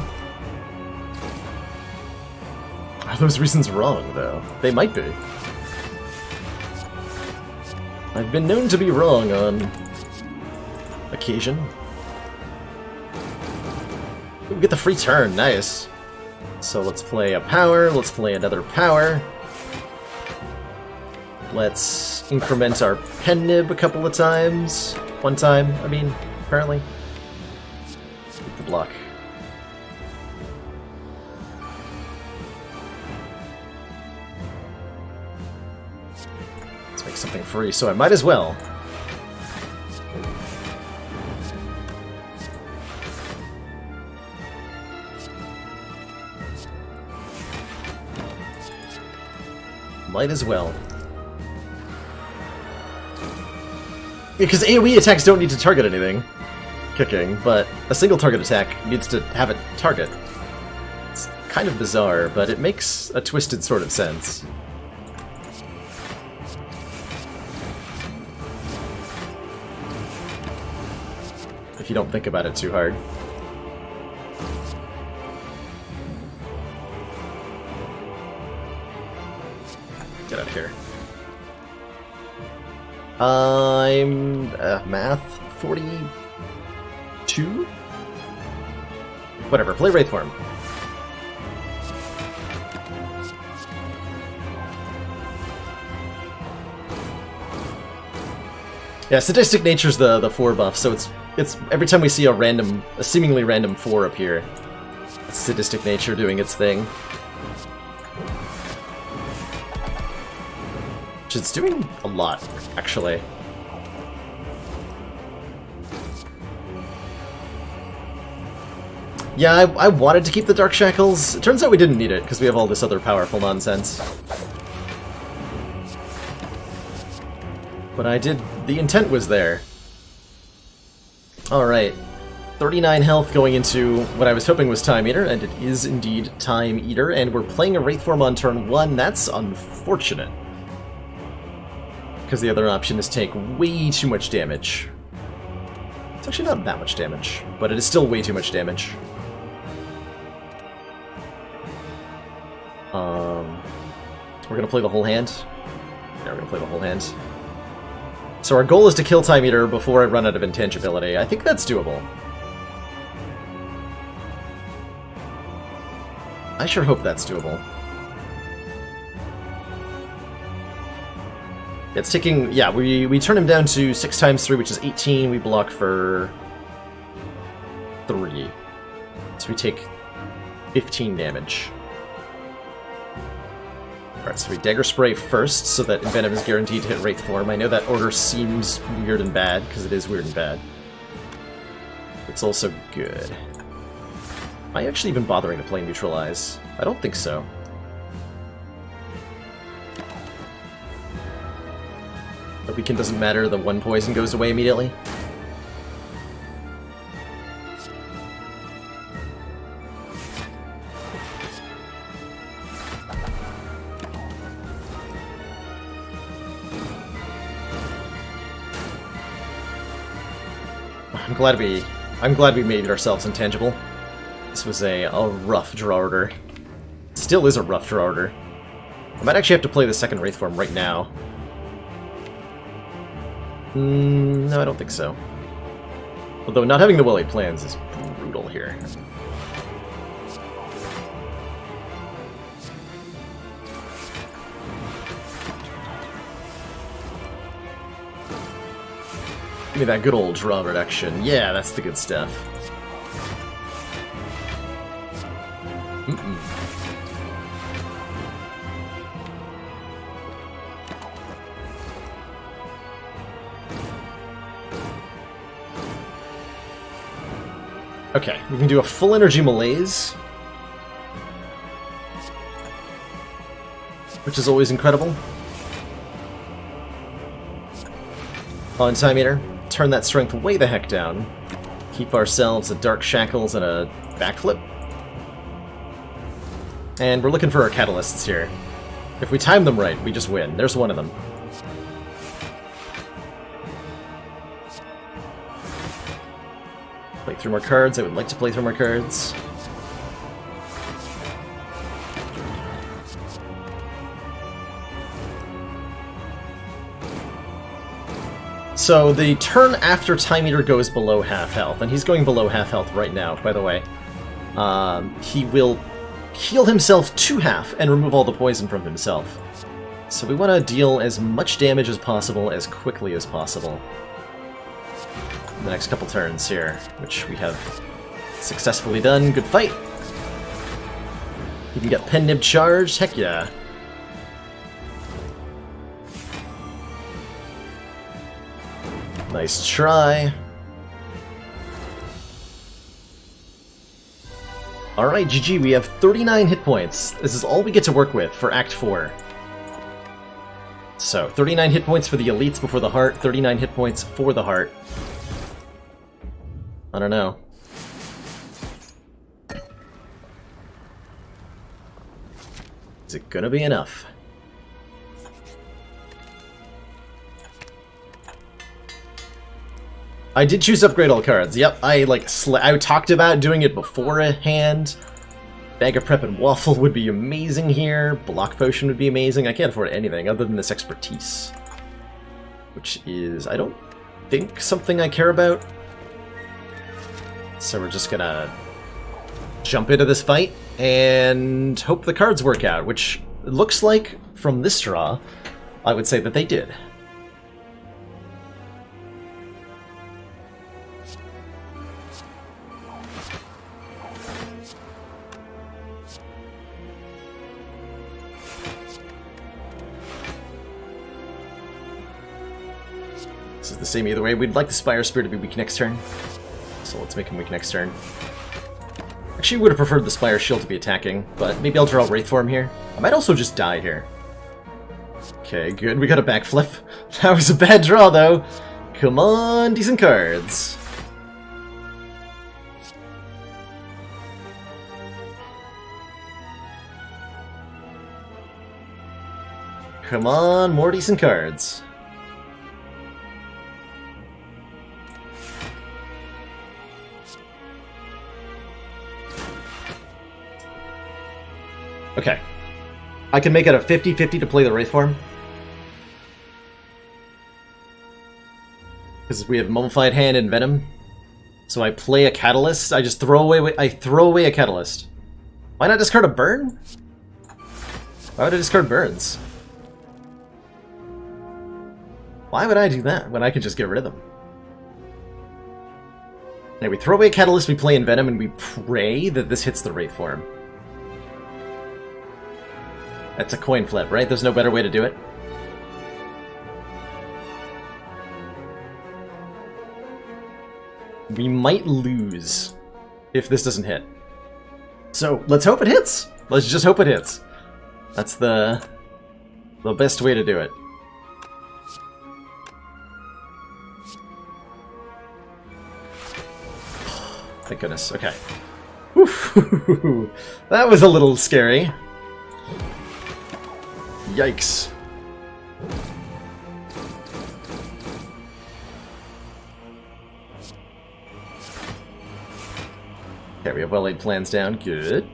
Are those reasons wrong, though? They might be. I've been known to be wrong on occasion. Ooh, we get the free turn, nice. So let's play a power, let's play another power. Let's increment our pen nib a couple of times. One time, I mean, apparently. Keep the block. Let's make something free, so I might as well. Might as well. Because AoE attacks don't need to target anything, kicking, but a single target attack needs to have a target. It's kind of bizarre, but it makes a twisted sort of sense. If you don't think about it too hard. Get out of here. I'm math 42? Whatever, play Wraith form. Yeah, sadistic nature's the 4 buff, so it's every time we see a seemingly random 4 appear, it's sadistic nature doing its thing. Which it's doing a lot, actually. Yeah, I wanted to keep the Dark Shackles. It turns out we didn't need it, because we have all this other powerful nonsense. But I did... the intent was there. Alright. 39 health going into what I was hoping was Time Eater, and it is indeed Time Eater, and we're playing a Wraith form on turn 1. That's unfortunate. Because the other option is take way too much damage It's actually not that much damage, but it is still way too much damage. We're gonna play the whole hand. Yeah, we're gonna play the whole hand. So our goal is to kill Time Eater before I run out of intangibility. I think that's doable. I sure hope that's doable. It's taking... yeah, we turn him down to 6 times 3, which is 18. We block for 3. So we take 15 damage. Alright, so we Dagger Spray first, so that Envenom is guaranteed to hit Wraith form. I know that order seems weird and bad, because it is weird and bad. It's also good. Am I actually even bothering to play Neutralize? I don't think so. The weaken doesn't matter, the 1 poison goes away immediately. I'm glad we made ourselves intangible. This was a rough draw order. Still is a rough draw order. I might actually have to play the second Wraith form right now. No, I don't think so. Although not having the well-laid plans is brutal here. Give me that good old draw reduction. Yeah, that's the good stuff. Okay, we can do a full energy malaise, which is always incredible. On Time Eater, turn that strength way the heck down. Keep ourselves a Dark Shackles and a backflip. And we're looking for our catalysts here. If we time them right, we just win. There's one of them. Play through more cards. I would like to play through more cards. So the turn after Time Eater goes below half health, and he's going below half health right now, by the way. He will heal himself to half and remove all the poison from himself. So we want to deal as much damage as possible, as quickly as possible. In the next couple turns here, which we have successfully done. Good fight! You can get Pen Nib charged, heck yeah. Nice try. Alright, GG, we have 39 hit points. This is all we get to work with for Act 4. So, 39 hit points for the elites before the heart, 39 hit points for the heart. I don't know. Is it gonna be enough? I did choose to upgrade all cards. Yep, I talked about doing it beforehand. Bag of Prep and Waffle would be amazing here. Block Potion would be amazing. I can't afford anything other than this Expertise. Which is, I don't think, something I care about. So we're just gonna jump into this fight and hope the cards work out, which looks like, from this draw, I would say that they did. This is the same either way. We'd like the Spire Spear to be weak next turn, so let's make him weak next turn. Actually, would have preferred the Spire Shield to be attacking, but maybe I'll draw Wraith Form here. I might also just die here. Okay, good. We got a backflip. That was a bad draw, though. Come on, decent cards. Come on, more decent cards. Okay. I can make it a 50-50 to play the Wraith form. Because we have Mummified Hand and Venom. So I play a Catalyst. I just throw away a Catalyst. Why not discard a Burn? Why would I discard Burns? Why would I do that when I could just get rid of them? Now we throw away a Catalyst, we play Envenom, and we pray that this hits the Wraith form. That's a coin flip, right? There's no better way to do it. We might lose if this doesn't hit. So, let's hope it hits! Let's just hope it hits. That's the best way to do it. Thank goodness, okay. Whew. That was a little scary. Yikes. Okay, we have well-laid plans down. Good.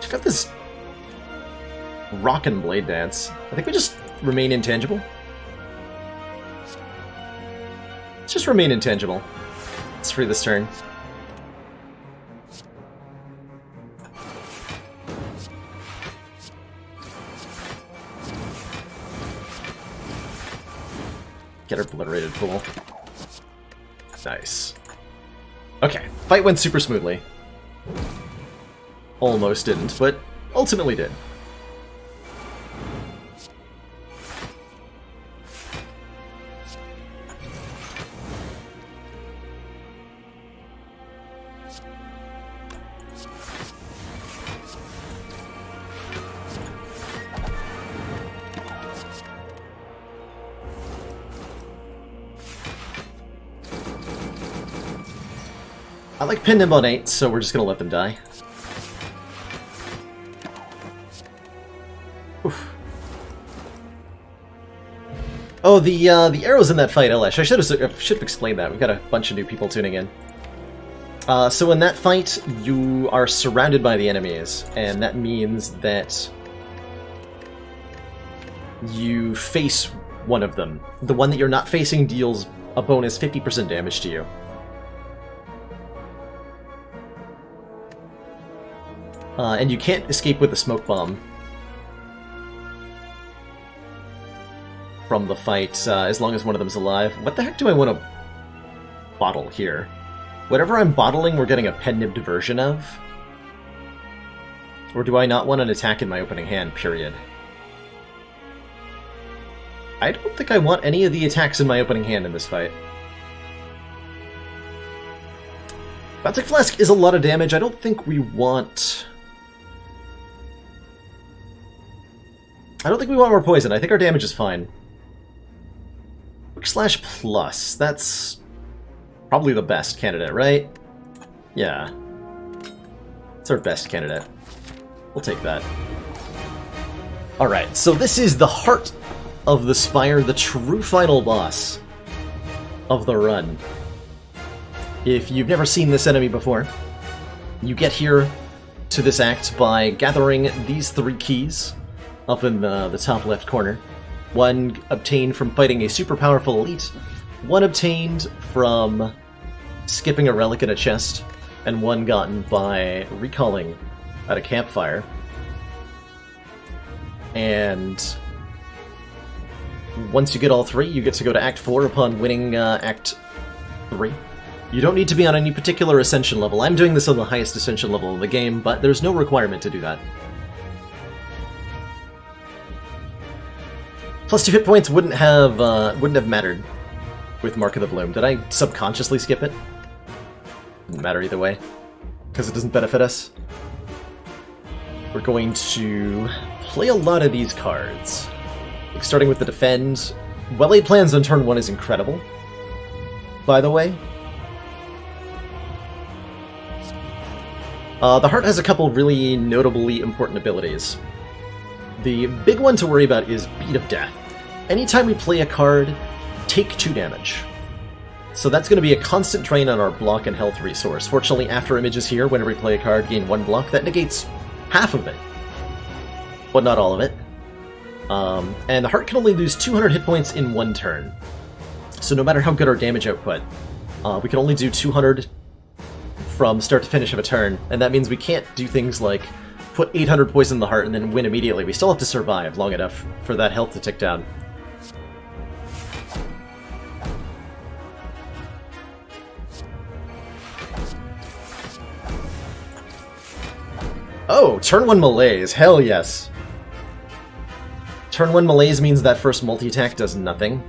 Check out this rockin' blade dance. I think we just remain intangible. Let's just remain intangible. Let's free this turn. Get her obliterated, fool. Nice. Okay, fight went super smoothly. Almost didn't, but ultimately did. I like pinned him on 8, so we're just gonna let them die. Oof. Oh, the arrows in that fight, Elesh. I should have explained that. We've got a bunch of new people tuning in. So in that fight, you are surrounded by the enemies, and that means that you face one of them. The one that you're not facing deals a bonus 50% damage to you. And you can't escape with a smoke bomb from the fight, as long as one of them's alive. What the heck do I want to bottle here? Whatever I'm bottling, we're getting a pen-nibbed version of? Or do I not want an attack in my opening hand, period? I don't think I want any of the attacks in my opening hand in this fight. Baptic Flask is a lot of damage. I don't think we want... more poison. I think our damage is fine. Quick Slash Plus. That's probably the best candidate, right? Yeah. It's our best candidate. We'll take that. Alright, so this is the heart of the Spire, the true final boss of the run. If you've never seen this enemy before, you get here to this act by gathering these 3 keys up in the top left corner. One obtained from fighting a super powerful elite, one obtained from skipping a relic in a chest, and one gotten by recalling at a campfire. And once you get all 3, you get to go to Act 4 upon winning Act 3. You don't need to be on any particular Ascension level. I'm doing this on the highest Ascension level in the game, but there's no requirement to do that. Plus 2 hit points wouldn't have mattered with Mark of the Bloom. Did I subconsciously skip it? Doesn't matter either way, because it doesn't benefit us. We're going to play a lot of these cards. Starting with the Defend. Well-laid plans on turn 1 is incredible, by the way. The Heart has a couple really notably important abilities. The big one to worry about is Beat of Death. Anytime we play a card, take 2 damage. So that's going to be a constant drain on our block and health resource. Fortunately, after images here, whenever we play a card, gain 1 block, that negates half of it. But not all of it. And the Heart can only lose 200 hit points in 1 turn. So no matter how good our damage output, we can only do 200 from start to finish of a turn, and that means we can't do things like put 800 poison in the Heart and then win immediately. We still have to survive long enough for that health to tick down. Oh, turn 1 Malaise, hell yes! Turn 1 Malaise means that first multi-attack does nothing.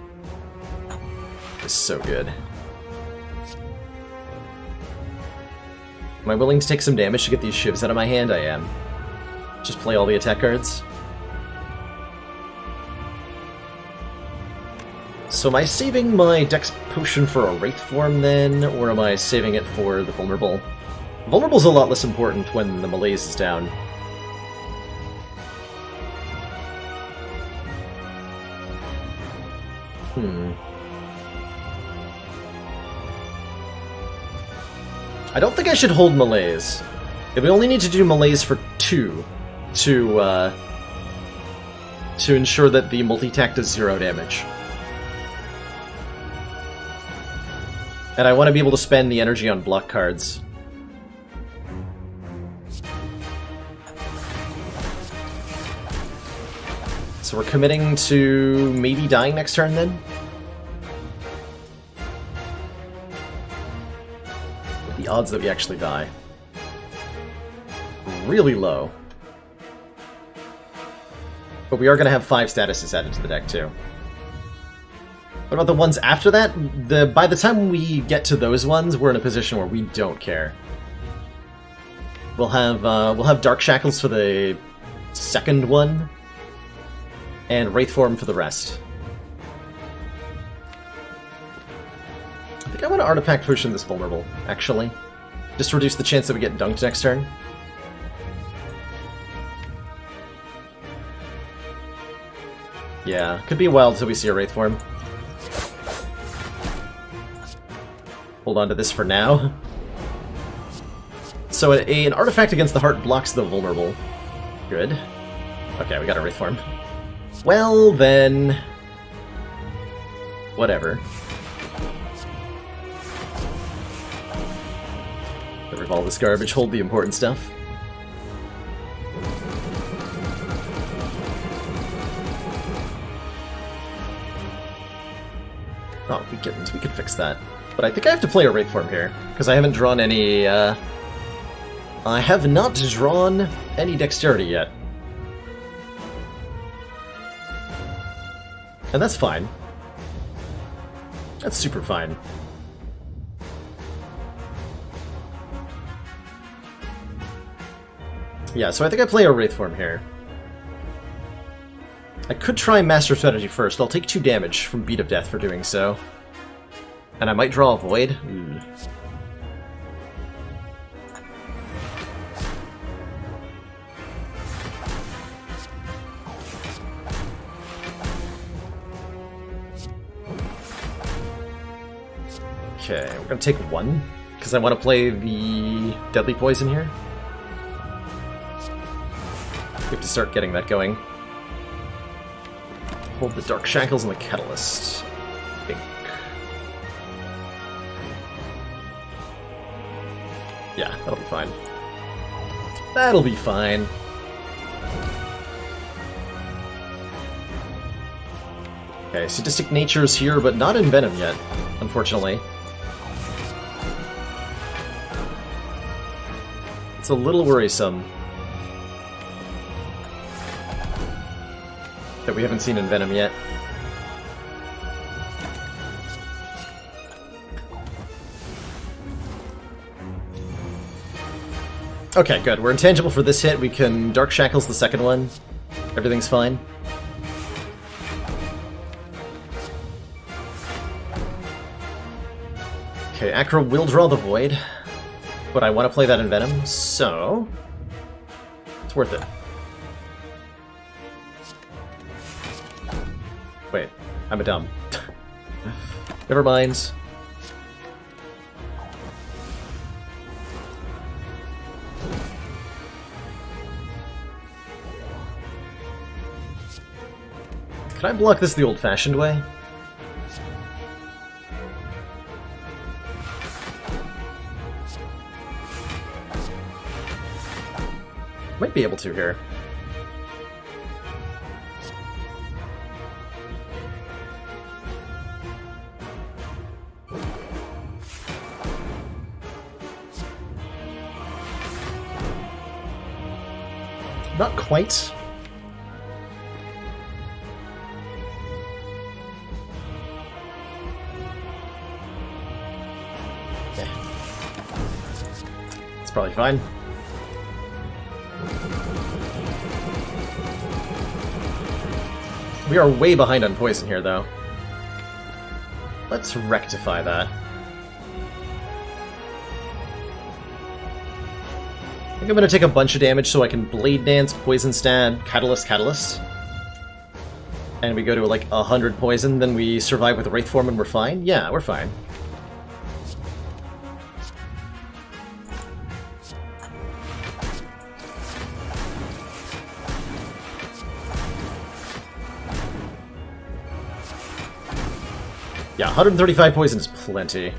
It's so good. Am I willing to take some damage to get these shivs out of my hand? I am. Just play all the attack cards. So am I saving my Dex Potion for a Wraith form then, or am I saving it for the Vulnerable? Vulnerable's a lot less important when the Malaise is down. I don't think I should hold Malaise. We only need to do Malaise for 2 to ensure that the multi-attack does 0 damage. And I want to be able to spend the energy on block cards. So we're committing to maybe dying next turn then? The odds that we actually die. Really low. But we are going to have 5 statuses added to the deck too. What about the ones after that? By the time we get to those ones, we're in a position where we don't care. We'll have Dark Shackles for the second one, and Wraith Form for the rest. I think I want to Artifact Potion this Vulnerable, actually. Just to reduce the chance that we get dunked next turn. Yeah, could be a while until we see a Wraith Form. Hold on to this for now. So an Artifact against the Heart blocks the Vulnerable. Good. Okay, we got a Wraith Form. Well, then... whatever. Get rid of all this garbage, hold the important stuff. Oh, we can fix that. But I think I have to play a Wraith Form here, because I haven't drawn any, I have not drawn any Dexterity yet. And that's fine. That's super fine. Yeah, so I think I play a Wraith Form here. I could try Master Strategy first. I'll take 2 damage from Beat of Death for doing so. And I might draw a Void. Okay, we're gonna take 1, because I want to play the Deadly Poison here. We have to start getting that going. Hold the Dark Shackles and the Catalyst. Bink. Yeah, that'll be fine. That'll be fine. Okay, Sadistic Nature's here, but not in Venom yet, unfortunately. It's a little worrisome that we haven't seen in Venom yet. Okay, good. We're intangible for this hit. We can Dark Shackles the second one. Everything's fine. Okay, Acro will draw the Void. But I want to play that in Venom, so it's worth it. Wait, I'm a dumb. Never mind. Can I block this the old-fashioned way? Might be able to here. Not quite. Yeah. It's probably fine. We are way behind on poison here, though. Let's rectify that. I think I'm going to take a bunch of damage so I can Blade Dance, Poison Stab, Catalyst, Catalyst. And we go to like 100 poison, then we survive with Wraith Form and we're fine? Yeah, we're fine. Yeah, 135 poison is plenty.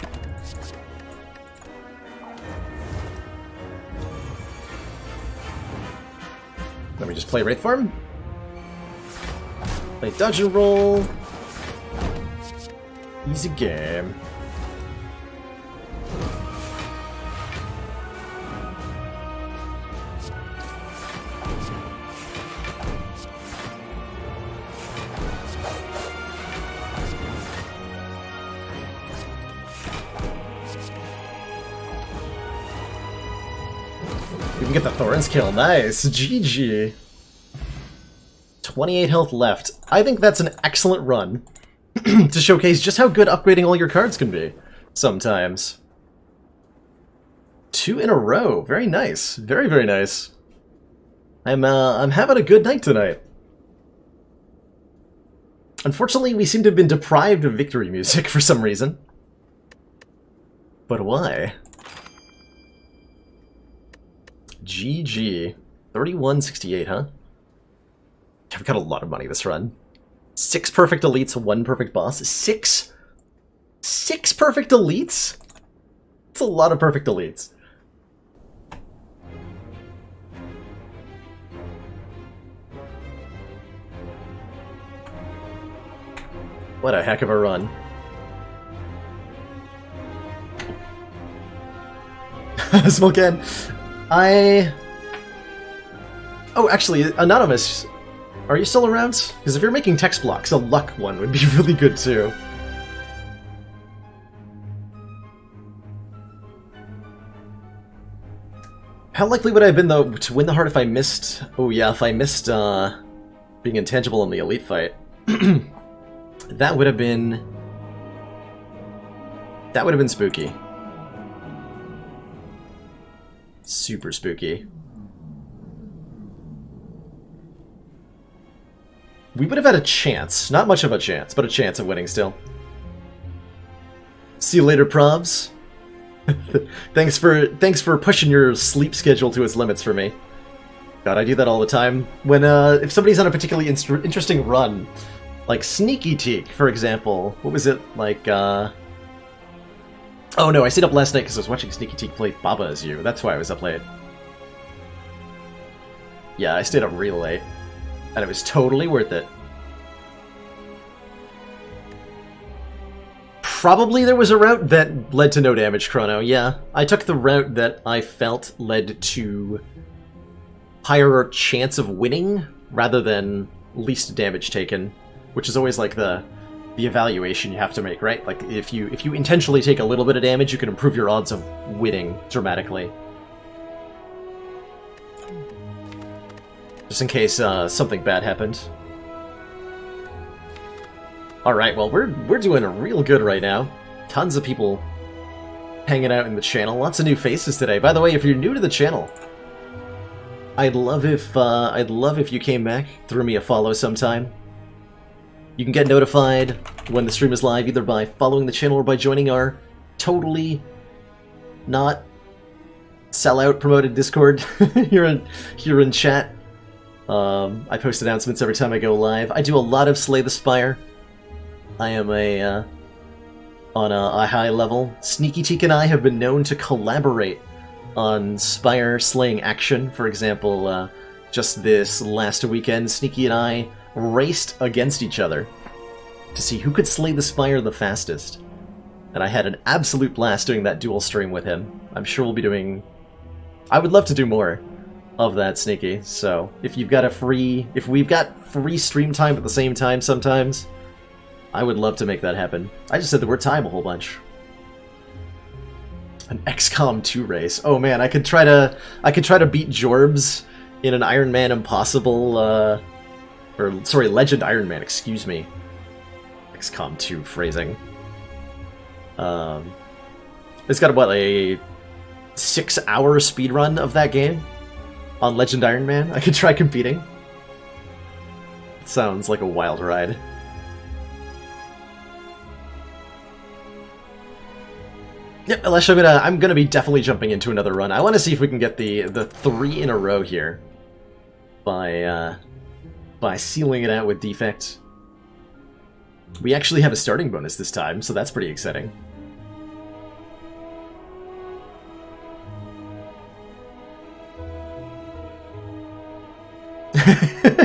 Let me just play Wraith Form. Play Dodge and Roll. Easy game. We can get the Thorns kill. Nice. GG. 28 health left. I think that's an excellent run to showcase just how good upgrading all your cards can be sometimes. 2 in a row. Very nice. Very, very nice. I'm having a good night tonight. Unfortunately, we seem to have been deprived of victory music for some reason. But why? GG. 3168, huh? I've got a lot of money this run. 6 perfect elites, 1 perfect boss. 6 perfect elites? That's a lot of perfect elites. What a heck of a run. Smoken, Oh, actually, Anonymous, are you still around? Because if you're making text blocks, a luck one would be really good too. How likely would I have been, though, to win the heart if I missed... Oh yeah, if I missed, being intangible in the elite fight. That would have been... That would have been spooky. Super spooky. We would have had a chance. Not much of a chance, but a chance of winning still. See you later, Probs. Thanks for pushing your sleep schedule to its limits for me. God, I do that all the time. When if somebody's on a particularly interesting run, like Sneaky Teak, for example. What was it like? Oh no, I stayed up last night because I was watching Sneaky Teak play Baba Is You. That's why I was up late. Yeah, I stayed up real late. And it was totally worth it. Probably there was a route that led to no damage, Chrono. Yeah, I took the route that I felt led to higher chance of winning rather than least damage taken, which is always like the evaluation you have to make, right? Like if you intentionally take a little bit of damage, you can improve your odds of winning dramatically. Just in case something bad happened. Alright, well, we're doing real good right now. Tons of people hanging out in the channel. Lots of new faces today. By the way, if you're new to the channel, I'd love if you came back, threw me a follow sometime. You can get notified when the stream is live either by following the channel or by joining our totally not sellout promoted Discord here in chat. I post announcements every time I go live. I do a lot of Slay the Spire. I am on a high level. Sneaky Teak and I have been known to collaborate on Spire slaying action. For example, just this last weekend, Sneaky and I raced against each other to see who could slay the Spire the fastest. And I had an absolute blast doing that dual stream with him. I'm sure we'll be doing... I would love to do more of that, Sneaky. So, if we've got free stream time at the same time sometimes, I would love to make that happen. I just said the word time a whole bunch. An XCOM 2 race. Oh man, I could try to beat Jorbs in an Iron Man Impossible, Legend Iron Man, excuse me. XCOM 2 phrasing. It's got about a 6-hour speedrun of that game on Legend Iron Man. I could try competing. It sounds like a wild ride. Yep, Alessia, I'm gonna be definitely jumping into another run. I want to see if we can get the 3 in a row here by sealing it out with Defect. We actually have a starting bonus this time, so that's pretty exciting.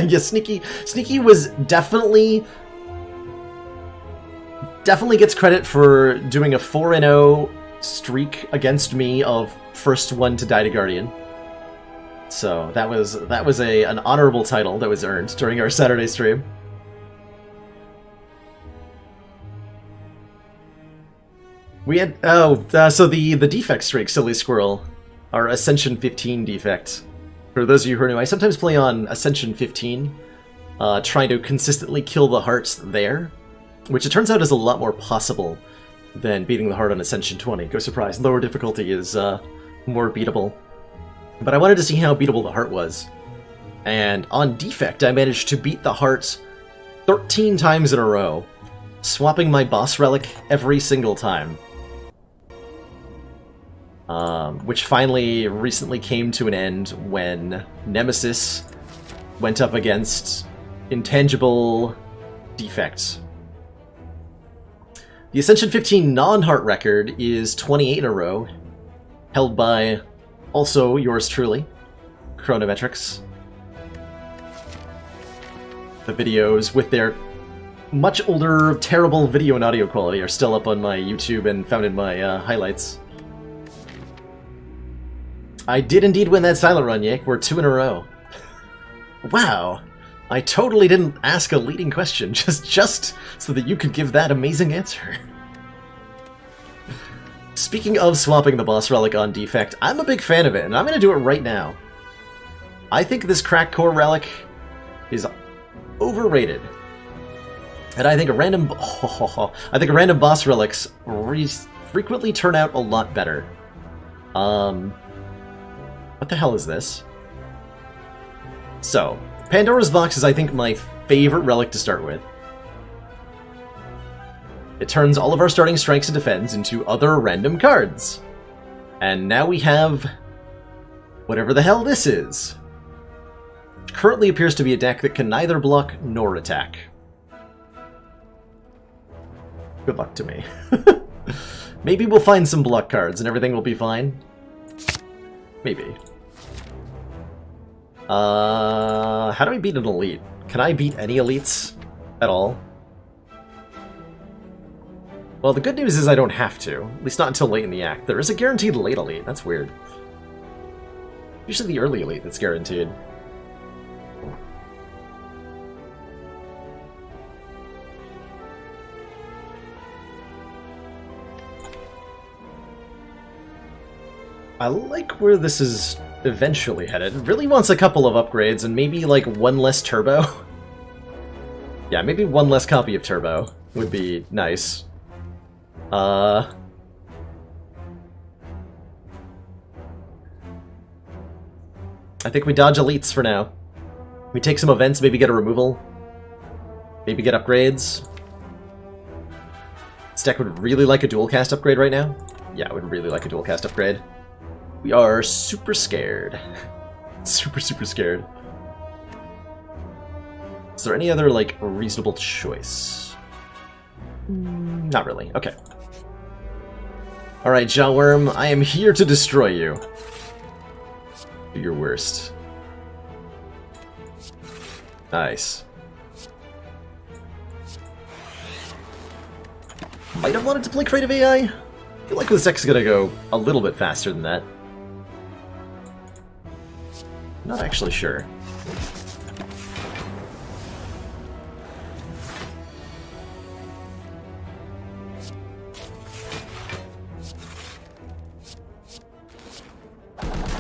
Yeah, Sneaky was definitely gets credit for doing a 4-0 streak against me of first one to die to Guardian. So that was an honorable title that was earned during our Saturday stream. We had so the defect streak, Silly Squirrel, our Ascension 15 defect. For those of you who are new, I sometimes play on Ascension 15, trying to consistently kill the hearts there, which it turns out is a lot more possible than beating the heart on Ascension 20. Go surprise, lower difficulty is more beatable. But I wanted to see how beatable the heart was. And on Defect, I managed to beat the heart 13 times in a row, swapping my boss relic every single time. Which finally recently came to an end when Nemesis went up against Intangible Defect. The Ascension 15 non-heart record is 28 in a row, held by also yours truly, Chronometrics. The videos with their much older, terrible video and audio quality are still up on my YouTube and found in my highlights. I did indeed win that silent run, Yake. We're 2 in a row. Wow. I totally didn't ask a leading question, just so that you could give that amazing answer. Speaking of swapping the boss relic on Defect, I'm a big fan of it, and I'm going to do it right now. I think this Crack Core relic is overrated. And I think random boss relics frequently turn out a lot better. What the hell is this? So, Pandora's Box is, I think, my favorite relic to start with. It turns all of our starting strengths and defense into other random cards. And now we have whatever the hell this is. It currently appears to be a deck that can neither block nor attack. Good luck to me. Maybe we'll find some block cards and everything will be fine. Maybe. How do I beat an elite? Can I beat any elites at all? Well, the good news is I don't have to. At least not until late in the act. There is a guaranteed late elite. That's weird. Usually the early elite that's guaranteed. I like where this is eventually headed. It really wants a couple of upgrades and maybe like one less turbo. Yeah, maybe one less copy of turbo would be nice. I think we dodge elites for now. We take some events, maybe get a removal. Maybe get upgrades. This deck would really like a dual cast upgrade right now. Yeah, I would really like a dual cast upgrade. We are super scared. Super scared. Is there any other, like, reasonable choice? Not really. Okay. Alright, Jawworm, I am here to destroy you. Do your worst. Nice. Might have wanted to play Creative AI. I feel like this deck's gonna go a little bit faster than that. Not actually sure.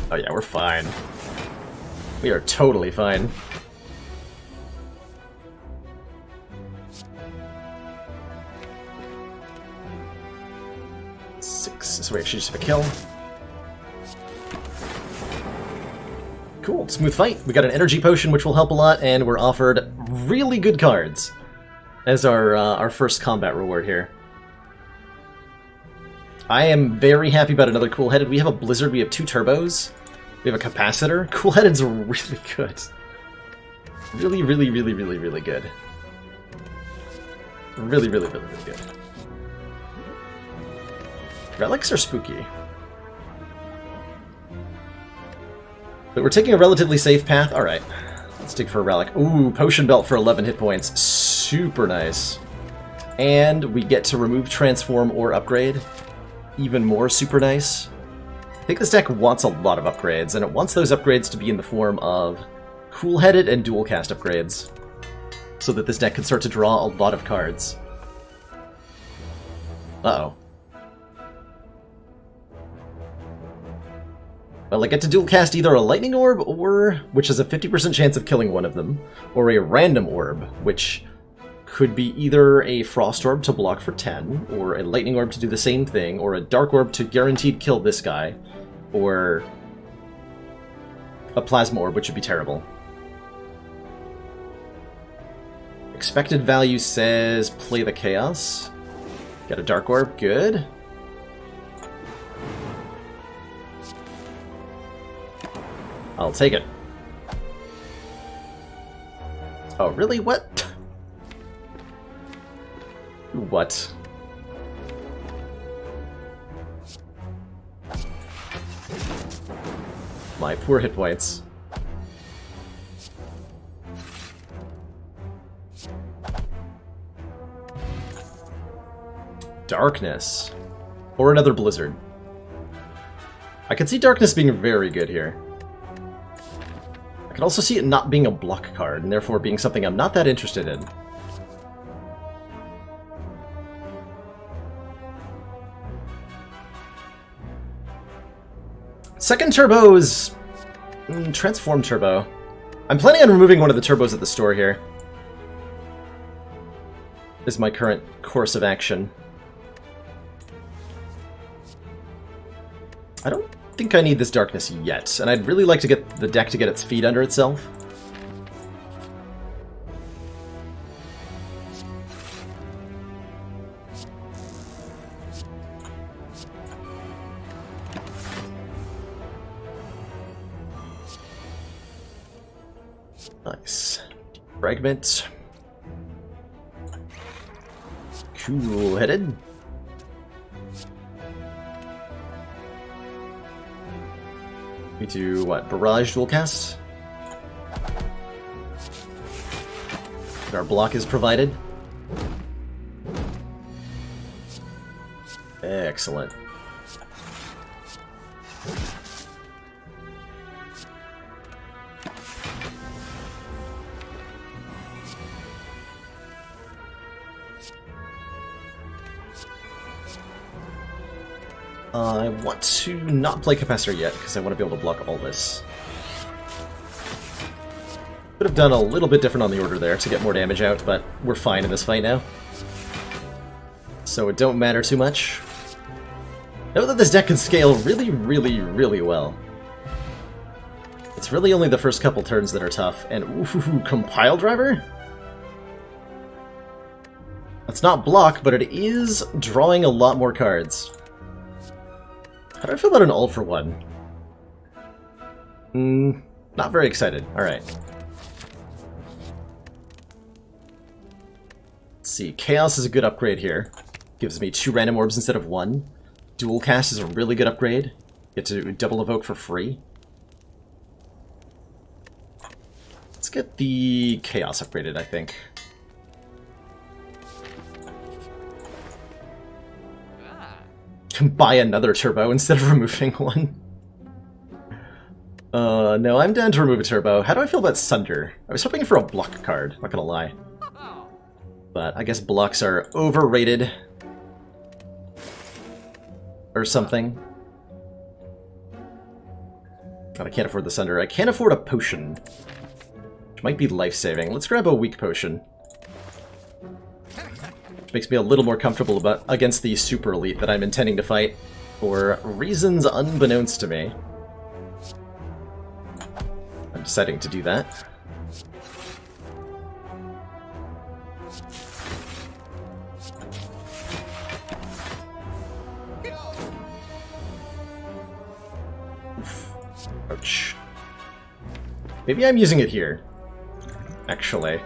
Oh yeah, we're fine. We are totally fine. So we actually just have a kill. Cool, smooth fight. We got an energy potion, which will help a lot, and we're offered really good cards as our first combat reward here. I am very happy about another Cool-Headed. We have a Blizzard, we have 2 Turbos, we have a Capacitor. Cool-Headed's really good. Really good. Really good. Relics are spooky. But we're taking a relatively safe path. Alright. Let's dig for a relic. Ooh, Potion Belt for 11 hit points. Super nice. And we get to remove, transform, or upgrade. Even more super nice. I think this deck wants a lot of upgrades, and it wants those upgrades to be in the form of Cool-Headed and Dual Cast upgrades. So that this deck can start to draw a lot of cards. Uh-oh. Well, I get to dual cast either a Lightning Orb, or which has a 50% chance of killing one of them, or a Random Orb, which could be either a Frost Orb to block for 10, or a Lightning Orb to do the same thing, or a Dark Orb to guaranteed kill this guy, or a Plasma Orb, which would be terrible. Expected value says play the Chaos. Got a Dark Orb, good. I'll take it. Oh, really? What? What? My poor hit points. Darkness. Or another Blizzard. I can see Darkness being very good here. I can also see it not being a block card, and therefore being something I'm not that interested in. Second turbo is... Transform turbo. I'm planning on removing one of the turbos at the store here. Is my current course of action. I don't think I need this darkness yet, and I'd really like to get the deck to get its feet under itself. Nice. Fragment. Cool-headed. We do, what, Barrage dual cast? Our block is provided. Excellent. I want to not play Capacitor yet, because I want to be able to block all this. Could have done a little bit different on the order there to get more damage out, but we're fine in this fight now. So it don't matter too much. Know that this deck can scale really well. It's really only the first couple turns that are tough. And ooh, compile driver? It's not block, but it is drawing a lot more cards. How do I feel about an all for one? Not very excited. Alright. Let's see. Chaos is a good upgrade here. Gives me 2 random orbs instead of 1. Dual cast is a really good upgrade. Get to double evoke for free. Let's get the Chaos upgraded, I think. Buy another turbo instead of removing one. No, I'm down to remove a turbo. How do I feel about Sunder? I was hoping for a block card, not gonna lie. But I guess blocks are overrated. Or something. God, I can't afford the Sunder. I can't afford a potion. Which might be life-saving. Let's grab a weak potion. Which makes me a little more comfortable against the super elite that I'm intending to fight. For reasons unbeknownst to me. I'm deciding to do that. Oof. Ouch. Maybe I'm using it here. Actually.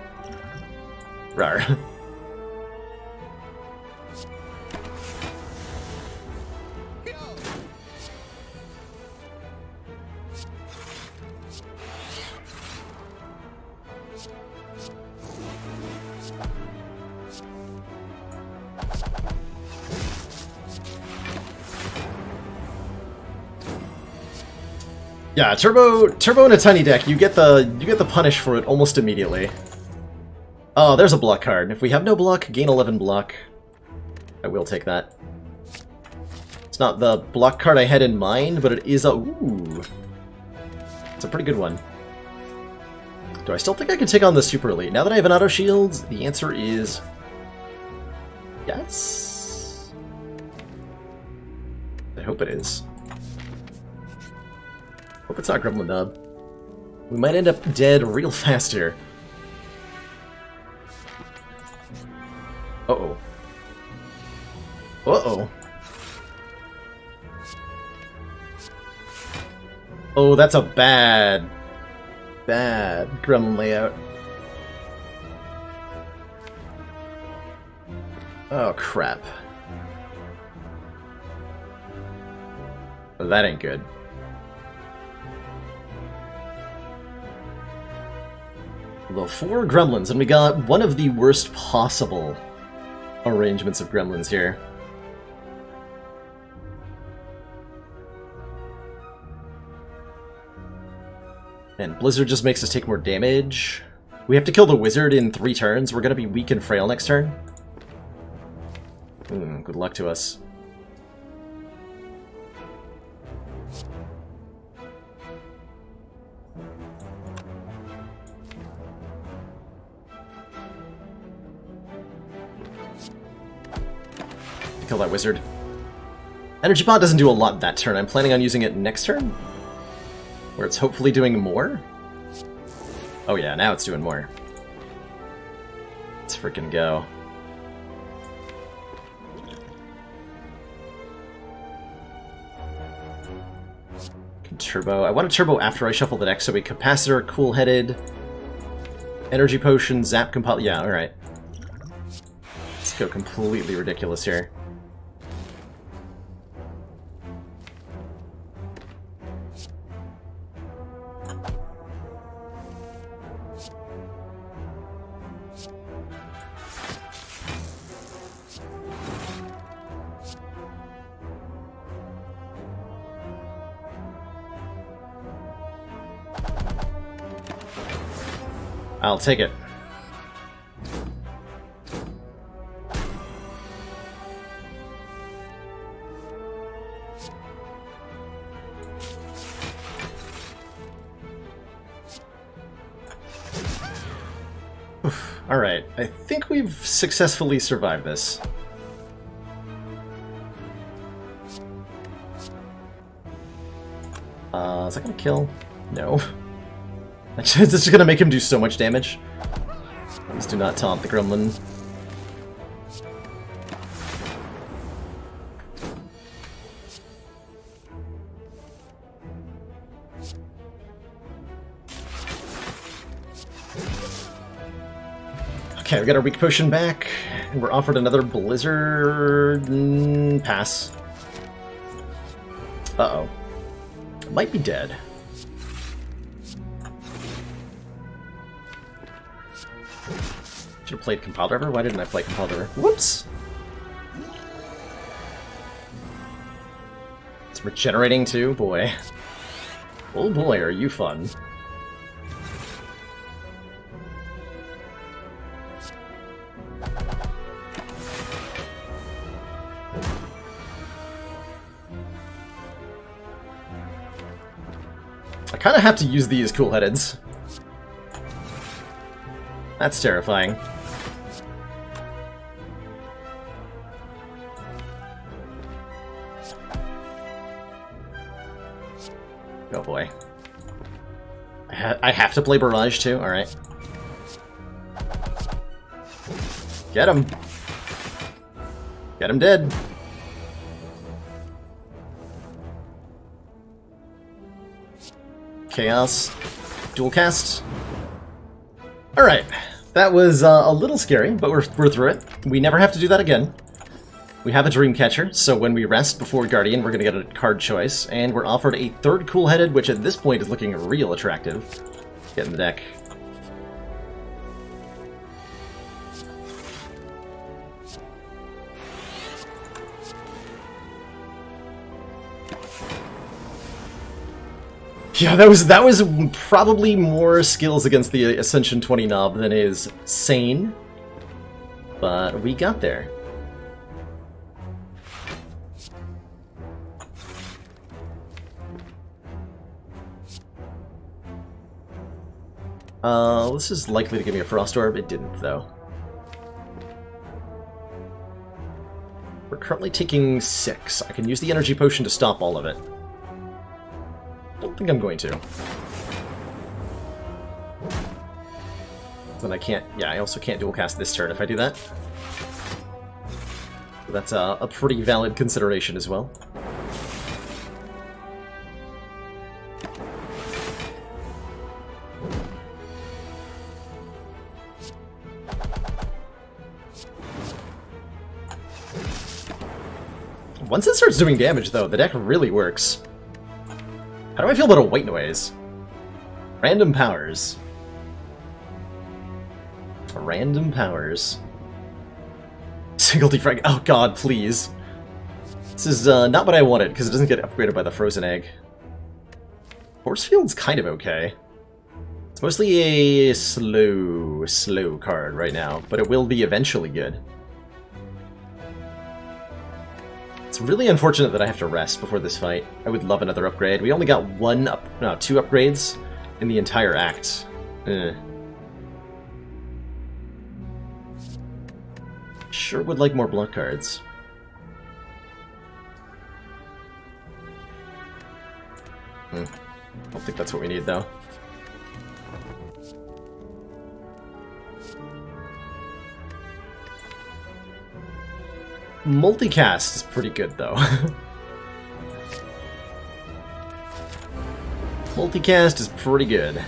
Rawr. Yeah, turbo in a tiny deck. You get the punish for it almost immediately. Oh, there's a block card. If we have no block, gain 11 block. I will take that. It's not the block card I had in mind, but it is a ooh. It's a pretty good one. Do I still think I can take on the super elite? Now that I have an auto shield, the answer is yes. I hope it is. Hope it's not Gremlin Dub. We might end up dead real fast here. Uh-oh. Uh-oh. Oh, that's a bad Gremlin layout. Oh, crap. Well, that ain't good. The 4 gremlins, and we got one of the worst possible arrangements of gremlins here. And Blizzard just makes us take more damage. We have to kill the wizard in 3 turns. We're gonna be weak and frail next turn. Good luck to us. Kill that wizard. Energy Pot doesn't do a lot that turn. I'm planning on using it next turn, where it's hopefully doing more. Oh yeah, now it's doing more. Let's freaking go. Can turbo. I want to turbo after I shuffle the deck, so we capacitor, cool-headed, energy potion, zap compile. Yeah, alright. Let's go completely ridiculous here. I'll take it. Alright, I think we've successfully survived this. Is that gonna kill? No. It's just gonna make him do so much damage. Please do not taunt the gremlin. Okay, we got our weak potion back, and we're offered another blizzard. Pass. Uh-oh. Might be dead. Should have played Compile Driver? Why didn't I play Compile Driver? Whoops! It's regenerating too? Boy. Oh boy, are you fun. I kind of have to use these cool-headeds. That's terrifying. Oh boy. I have to play Barrage too? Alright. Get him! Get him dead! Chaos. Dual cast. Alright. That was a little scary, but we're through it. We never have to do that again. We have a Dreamcatcher, so when we rest before Guardian, we're going to get a card choice, and we're offered a third cool-headed, which at this point is looking real attractive. Get in the deck. Yeah, that was probably more skills against the Ascension 20 knob than is sane, but we got there. This is likely to give me a Frost Orb. It didn't, though. We're currently taking 6. I can use the Energy Potion to stop all of it. Don't think I'm going to. Then I can't... Yeah, I also can't dual cast this turn if I do that. That's a pretty valid consideration as well. Once it starts doing damage, though, the deck really works. How do I feel about a white noise? Random powers. Random powers. Single defrag. Oh god, please. This is not what I wanted, because it doesn't get upgraded by the frozen egg. Force Field's kind of okay. It's mostly a slow card right now, but it will be eventually good. It's really unfortunate that I have to rest before this fight. I would love another upgrade. We only got two upgrades in the entire act. Sure would like more block cards. Don't think that's what we need, though. Multicast is pretty good, though. Multicast is pretty good.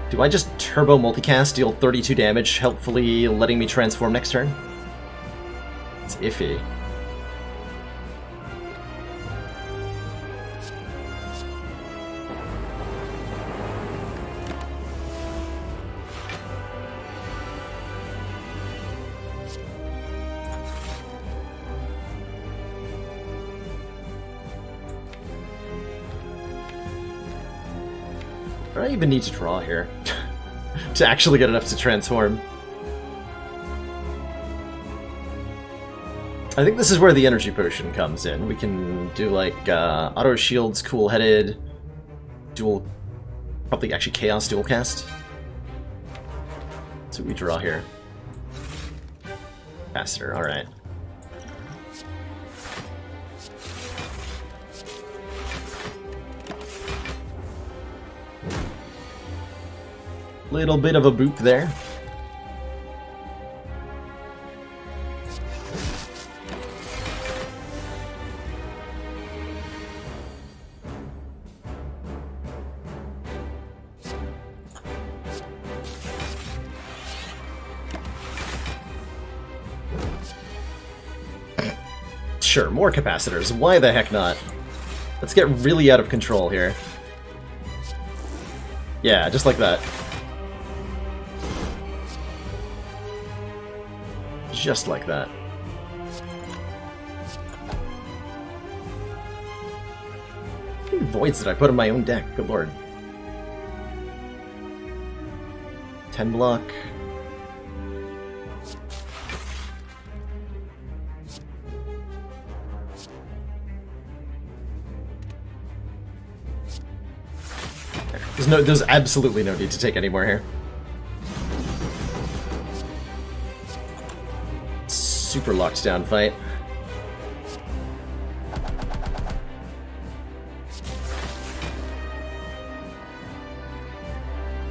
Do I just turbo multicast, deal 32 damage, helpfully letting me transform next turn? It's iffy. I even need to draw here to actually get enough to transform. I think this is where the energy potion comes in. We can do like auto shields, cool-headed, dual, probably actually chaos dual cast. That's what we draw here. Faster, alright. Little bit of a boop there. Sure, more capacitors. Why the heck not? Let's get really out of control here. Yeah, just like that. Just like that. How many voids did I put in my own deck? Good lord. 10 block. There's absolutely no need to take any more here. Super locked down fight.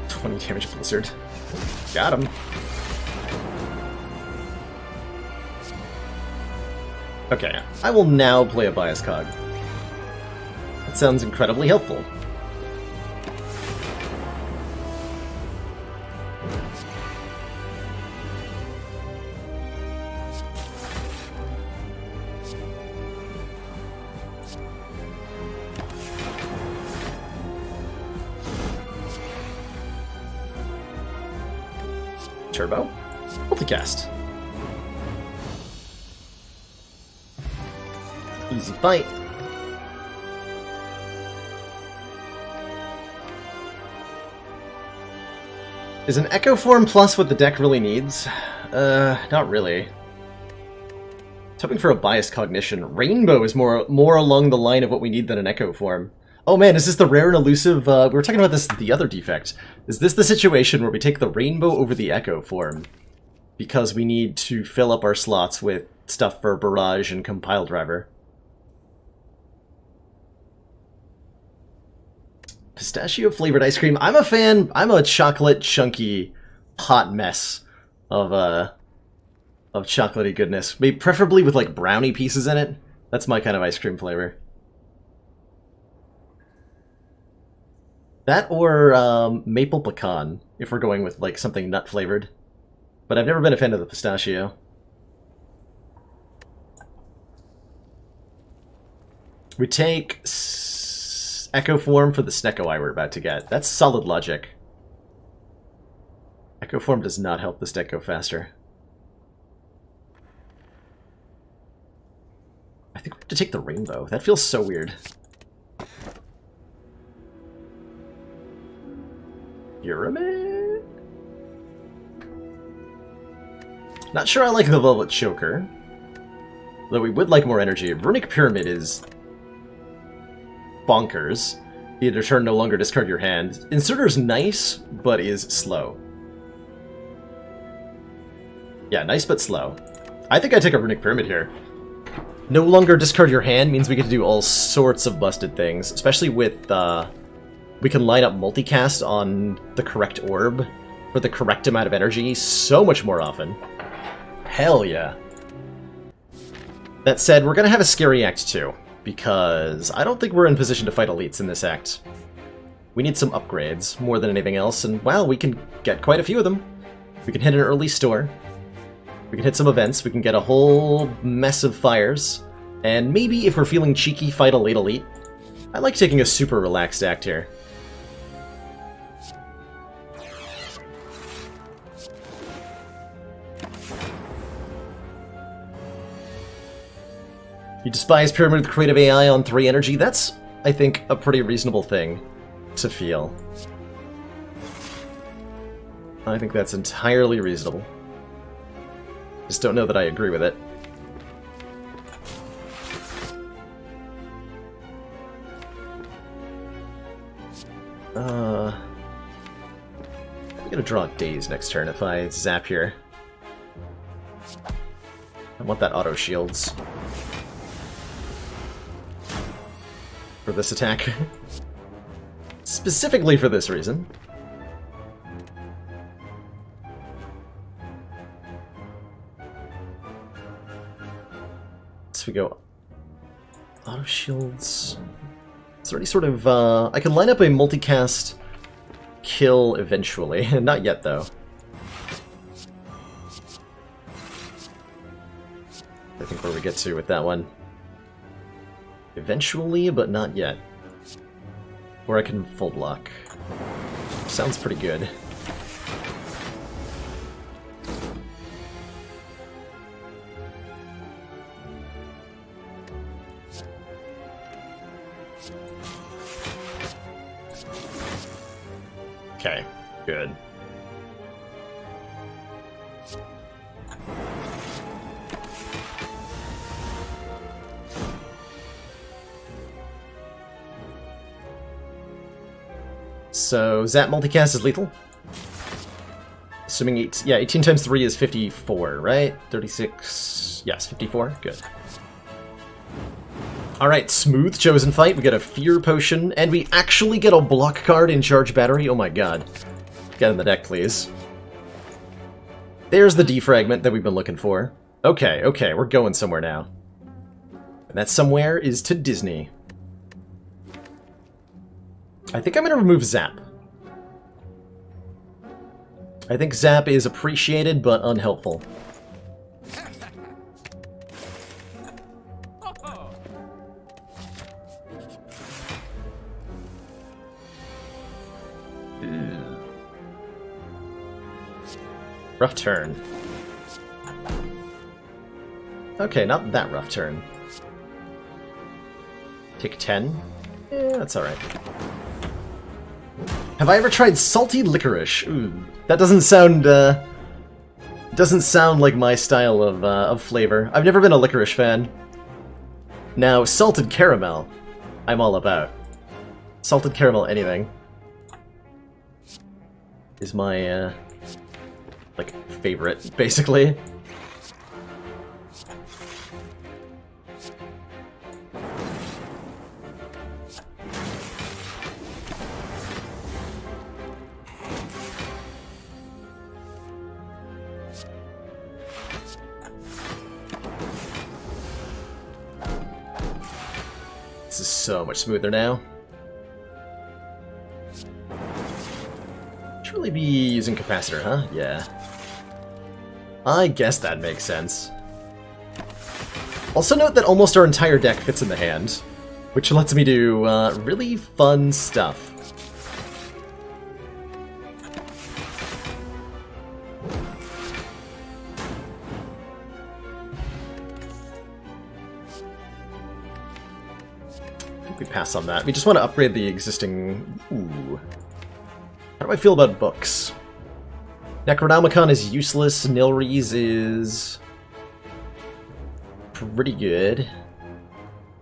$20 damage Blizzard. Got him. Okay, I will now play a Bias Cog. That sounds incredibly helpful. Turbo. Multicast. Easy fight. Is an Echo Form plus what the deck really needs? Not really. I was hoping for a Bias Cognition. Rainbow is more along the line of what we need than an Echo Form. Oh man, is this the rare and elusive? We were talking about this, the other defect. Is this the situation where we take the Rainbow over the Echo Form? Because we need to fill up our slots with stuff for Barrage and Compile Driver. Pistachio-flavored ice cream. I'm a fan. I'm a chocolate, chunky, hot mess of chocolatey goodness. Maybe preferably with, like, brownie pieces in it. That's my kind of ice cream flavor. That or maple pecan, if we're going with like something nut flavored. But I've never been a fan of the pistachio. We take Echo Form for the Snecko Eye we're about to get. That's solid logic. Echo Form does not help this deck go faster. I think we have to take the Rainbow. That feels so weird. Pyramid? Not sure I like the Velvet Choker. Though we would like more energy. Runic Pyramid is bonkers. Either turn, no longer discard your hand. Inserter's nice, but is slow. Yeah, nice but slow. I think I take a Runic Pyramid here. No longer discard your hand means we get to do all sorts of busted things, especially with we can line up multicast on the correct orb for the correct amount of energy so much more often. Hell yeah. That said, we're going to have a scary act too, because I don't think we're in position to fight elites in this act. We need some upgrades more than anything else, and well, we can get quite a few of them. We can hit an early store. We can hit some events. We can get a whole mess of fires. And maybe if we're feeling cheeky, fight a late elite. I like taking a super relaxed act here. You despise Pyramid with Creative AI on 3 energy? That's, I think, a pretty reasonable thing to feel. I think that's entirely reasonable. Just don't know that I agree with it. I'm gonna draw a Daze next turn if I zap here. I want that auto shields for this attack. Specifically for this reason. So we go auto shields. Is there any sort of I can line up a multicast kill eventually. Not yet though. I think where we get to with that one. Eventually, but not yet. Or I can full block. Sounds pretty good. Okay, good. So, Zap multicast is lethal? Assuming 18 times 3 is 54, right? 36... yes, 54? Good. Alright, smooth chosen fight. We get a Fear Potion, and we actually get a block card in Charge Battery. Oh my god. Get in the deck, please. There's the defragment that we've been looking for. Okay, okay, we're going somewhere now. And that somewhere is to Disney. I think I'm going to remove Zap. I think Zap is appreciated, but unhelpful. Rough turn. Okay, not that rough turn. Take 10? Yeah, that's alright. Have I ever tried salty licorice? Ooh, that doesn't sound like my style of flavor. I've never been a licorice fan. Now, salted caramel, I'm all about. Salted caramel anything is my like favorite, basically. This is so much smoother now. Should really be using capacitor, huh? Yeah. I guess that makes sense. Also note that almost our entire deck fits in the hand, which lets me do really fun stuff. I think we pass on that. We just want to upgrade the existing... Ooh. How do I feel about books? Necronomicon is useless, Nilrees is... pretty good.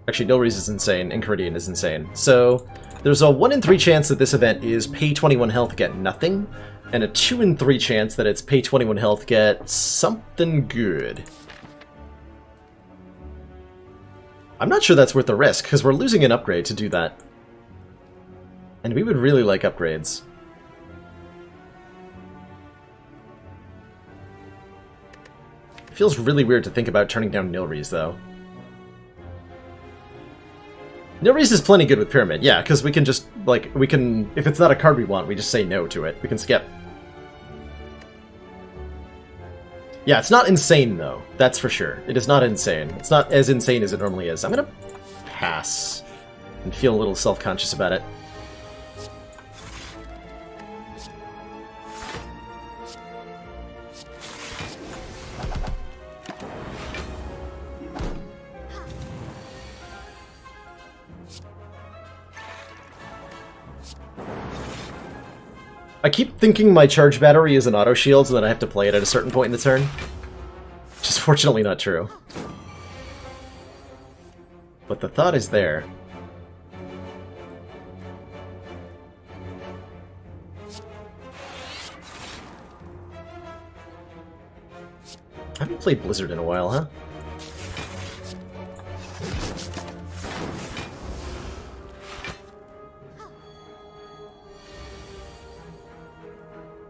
Actually, Nilrees is insane, Enchiridion is insane. So, there's a 1 in 3 chance that this event is pay 21 health, get nothing, and a 2 in 3 chance that it's pay 21 health, get something good. I'm not sure that's worth the risk, because we're losing an upgrade to do that. And we would really like upgrades. It feels really weird to think about turning down Nilrees, though. Nilrees is plenty good with Pyramid, yeah, because we can just, like, we can... if it's not a card we want, we just say no to it. We can skip. Yeah, it's not insane, though. That's for sure. It is not insane. It's not as insane as it normally is. I'm gonna pass and feel a little self-conscious about it. I keep thinking my charge battery is an auto shield, so that I have to play it at a certain point in the turn. Which is fortunately not true. But the thought is there. I haven't played Blizzard in a while, huh?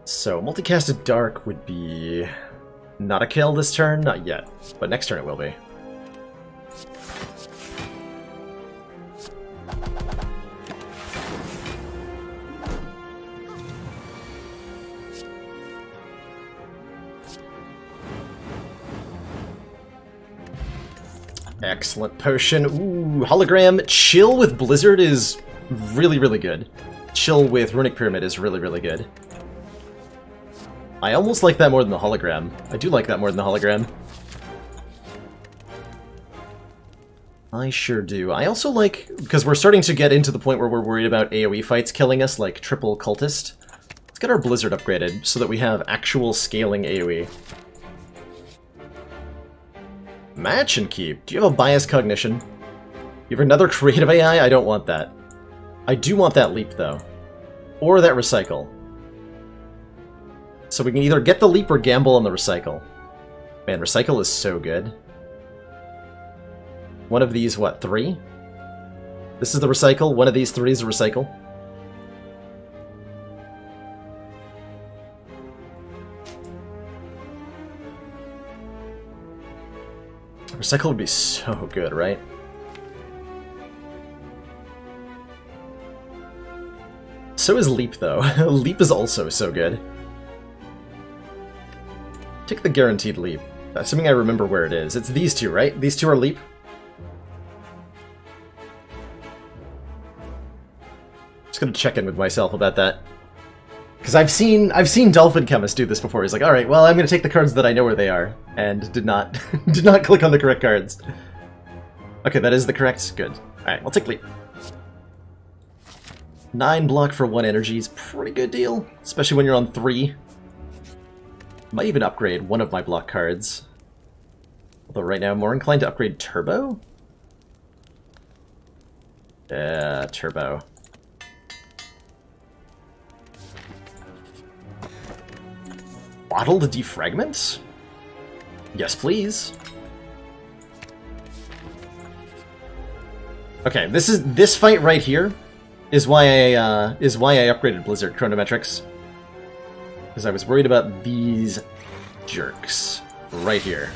So, multicasted Dark would be not a kill this turn? Not yet, but next turn it will be. Excellent potion. Ooh, hologram. Chill with Blizzard is really, really good. Chill with Runic Pyramid is really, really good. I almost like that more than the hologram. I do like that more than the hologram. I sure do. I also like, because we're starting to get into the point where we're worried about AoE fights killing us, like triple cultist. Let's get our Blizzard upgraded so that we have actual scaling AoE. Match and keep. Do you have a bias cognition? You have another creative AI? I don't want that. I do want that leap, though. Or that recycle. So we can either get the leap or gamble on the recycle. Man, recycle is so good. One of these, what, 3? This is the recycle. One of these 3 is a recycle. Recycle would be so good, right? So is Leap, though. Leap is also so good. Take the guaranteed Leap. Assuming I remember where it is. It's these two, right? These two are Leap? Just gonna check in with myself about that. Because I've seen Dolphin Chemist do this before. He's like, alright, well, I'm gonna take the cards that I know where they are. And did not did not click on the correct cards. Okay, that is the correct. Good. Alright, I'll take Leap. 9 block for 1 energy is pretty good deal. Especially when you're on 3. Might even upgrade one of my block cards. Although right now I'm more inclined to upgrade Turbo. Turbo. Bottled defragment? Yes, please. Okay, this fight right here is why I upgraded Blizzard Chronometrics. Because I was worried about these jerks right here.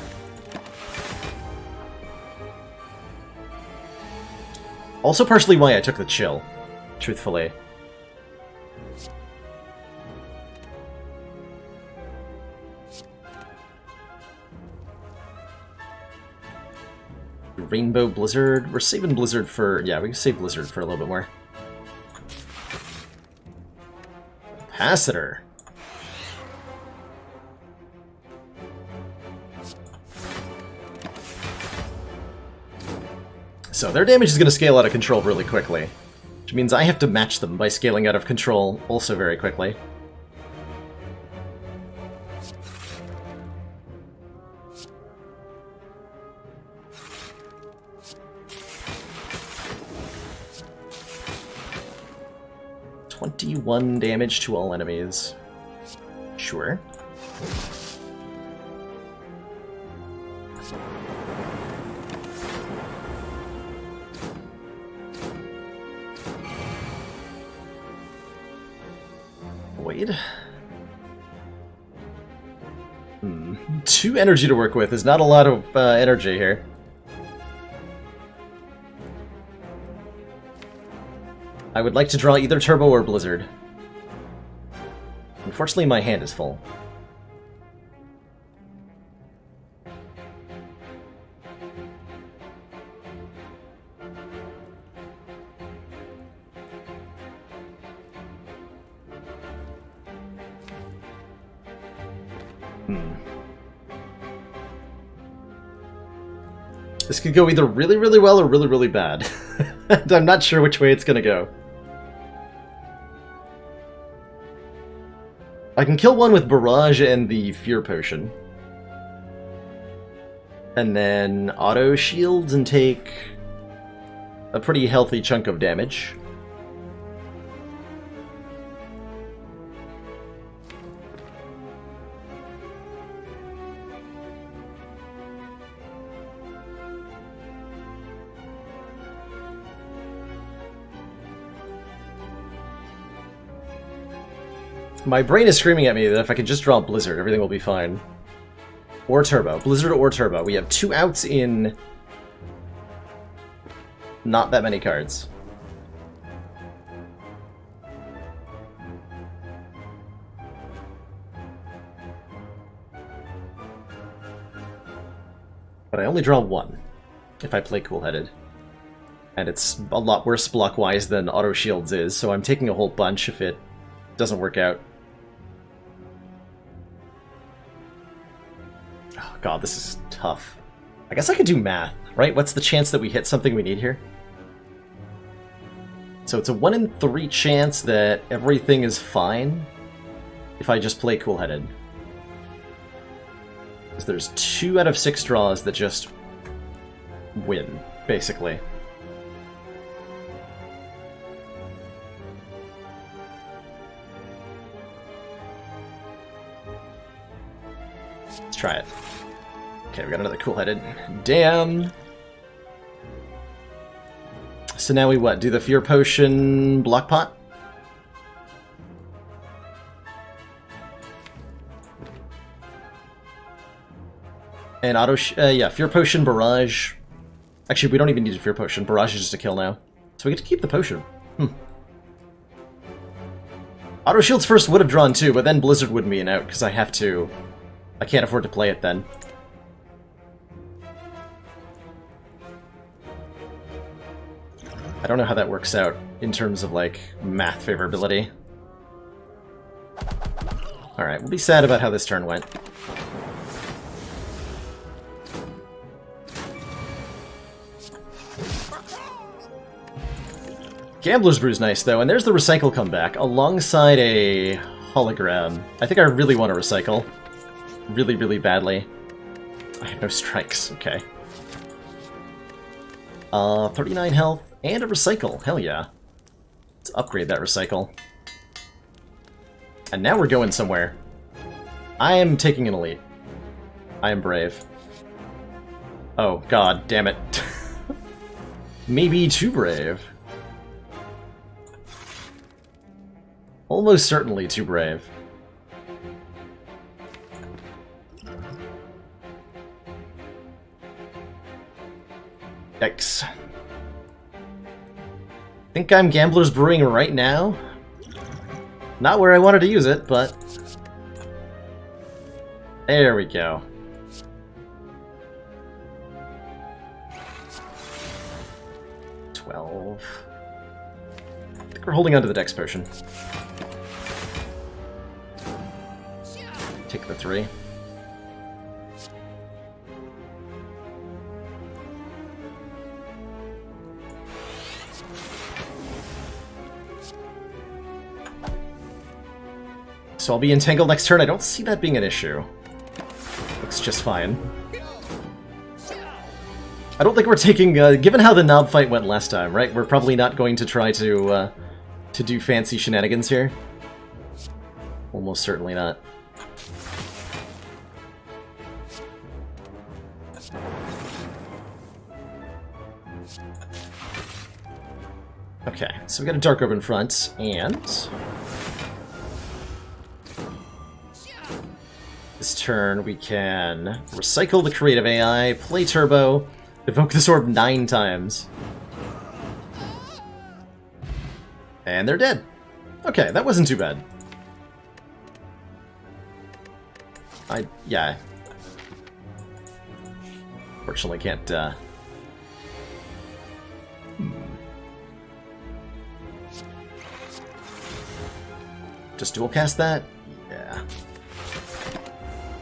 Also partially why I took the chill, truthfully. Rainbow Blizzard. We're saving Blizzard for... yeah, we can save Blizzard for a little bit more. Capacitor. So their damage is going to scale out of control really quickly, which means I have to match them by scaling out of control also very quickly. ...21 damage to all enemies. Sure. Void. 2 energy to work with is not a lot of energy here. I would like to draw either Turbo or Blizzard. Unfortunately, my hand is full. This could go either really, really well or really, really bad. And I'm not sure which way it's gonna go. I can kill one with Barrage and the Fear Potion. And then auto shields and take a pretty healthy chunk of damage. My brain is screaming at me that if I could just draw Blizzard, everything will be fine. Or Turbo. Blizzard or Turbo. We have 2 outs in not that many cards. But I only draw one if I play Cool-Headed. And it's a lot worse block-wise than Auto Shields is, so I'm taking a whole bunch if it doesn't work out. Oh god, this is tough. I guess I could do math, right? What's the chance that we hit something we need here? So it's a 1 in 3 chance that everything is fine if I just play Cool-Headed. Because there's 2 out of 6 draws that just win, basically. Let's try it. Okay, we got another Cool-Headed. Damn! So now we what? Do the Fear Potion block pot? And yeah, Fear Potion, Barrage. Actually, we don't even need a Fear Potion. Barrage is just a kill now. So we get to keep the potion. Auto Shields first would have drawn 2, but then Blizzard would be out, because I can't afford to play it then. I don't know how that works out in terms of, like, math favorability. Alright, we'll be sad about how this turn went. Gambler's Brew's nice, though, and there's the Recycle comeback, alongside a Hologram. I think I really want to Recycle. Really, really badly. I have no strikes, okay. 39 health, and a Recycle, hell yeah. Let's upgrade that Recycle. And now we're going somewhere. I am taking an Elite. I am brave. Oh, god, damn it. Maybe too brave. Almost certainly too brave. Yikes. Think I'm Gambler's Brewing right now? Not where I wanted to use it, but... There we go. $12. I think we're holding on to the Dex Potion. Take the 3. So I'll be entangled next turn. I don't see that being an issue. Looks just fine. I don't think we're taking... given how the knob fight went last time, right? We're probably not going to try to do fancy shenanigans here. Almost certainly not. Okay, so we got a Dark Orb in front, and... this turn we can recycle the Creative AI, play Turbo, evoke this orb 9 times. And they're dead. Okay, that wasn't too bad. Yeah. Fortunately can't, Just dual cast that? Yeah.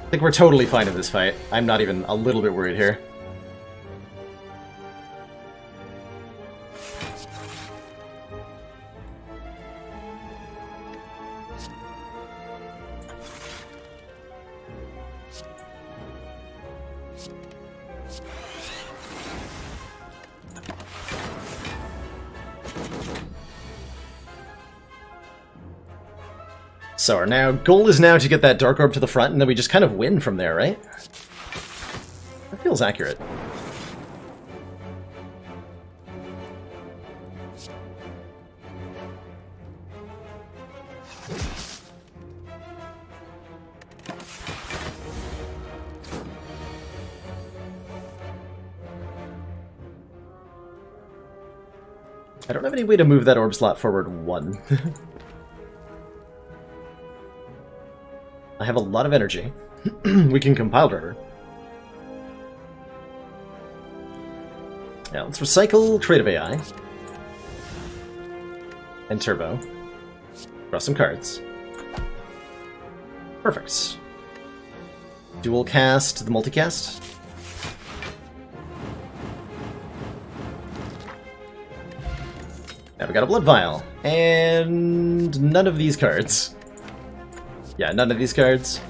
I think we're totally fine in this fight. I'm not even a little bit worried here. So our goal is now to get that Dark Orb to the front, and then we just kind of win from there, right? That feels accurate. I don't have any way to move that orb slot forward 1. I have a lot of energy. We can compile driver. Now let's recycle creative AI. And turbo. Draw some cards. Perfect. Dual cast the multicast. Now we got a blood vial. And none of these cards. Yeah, none of these cards.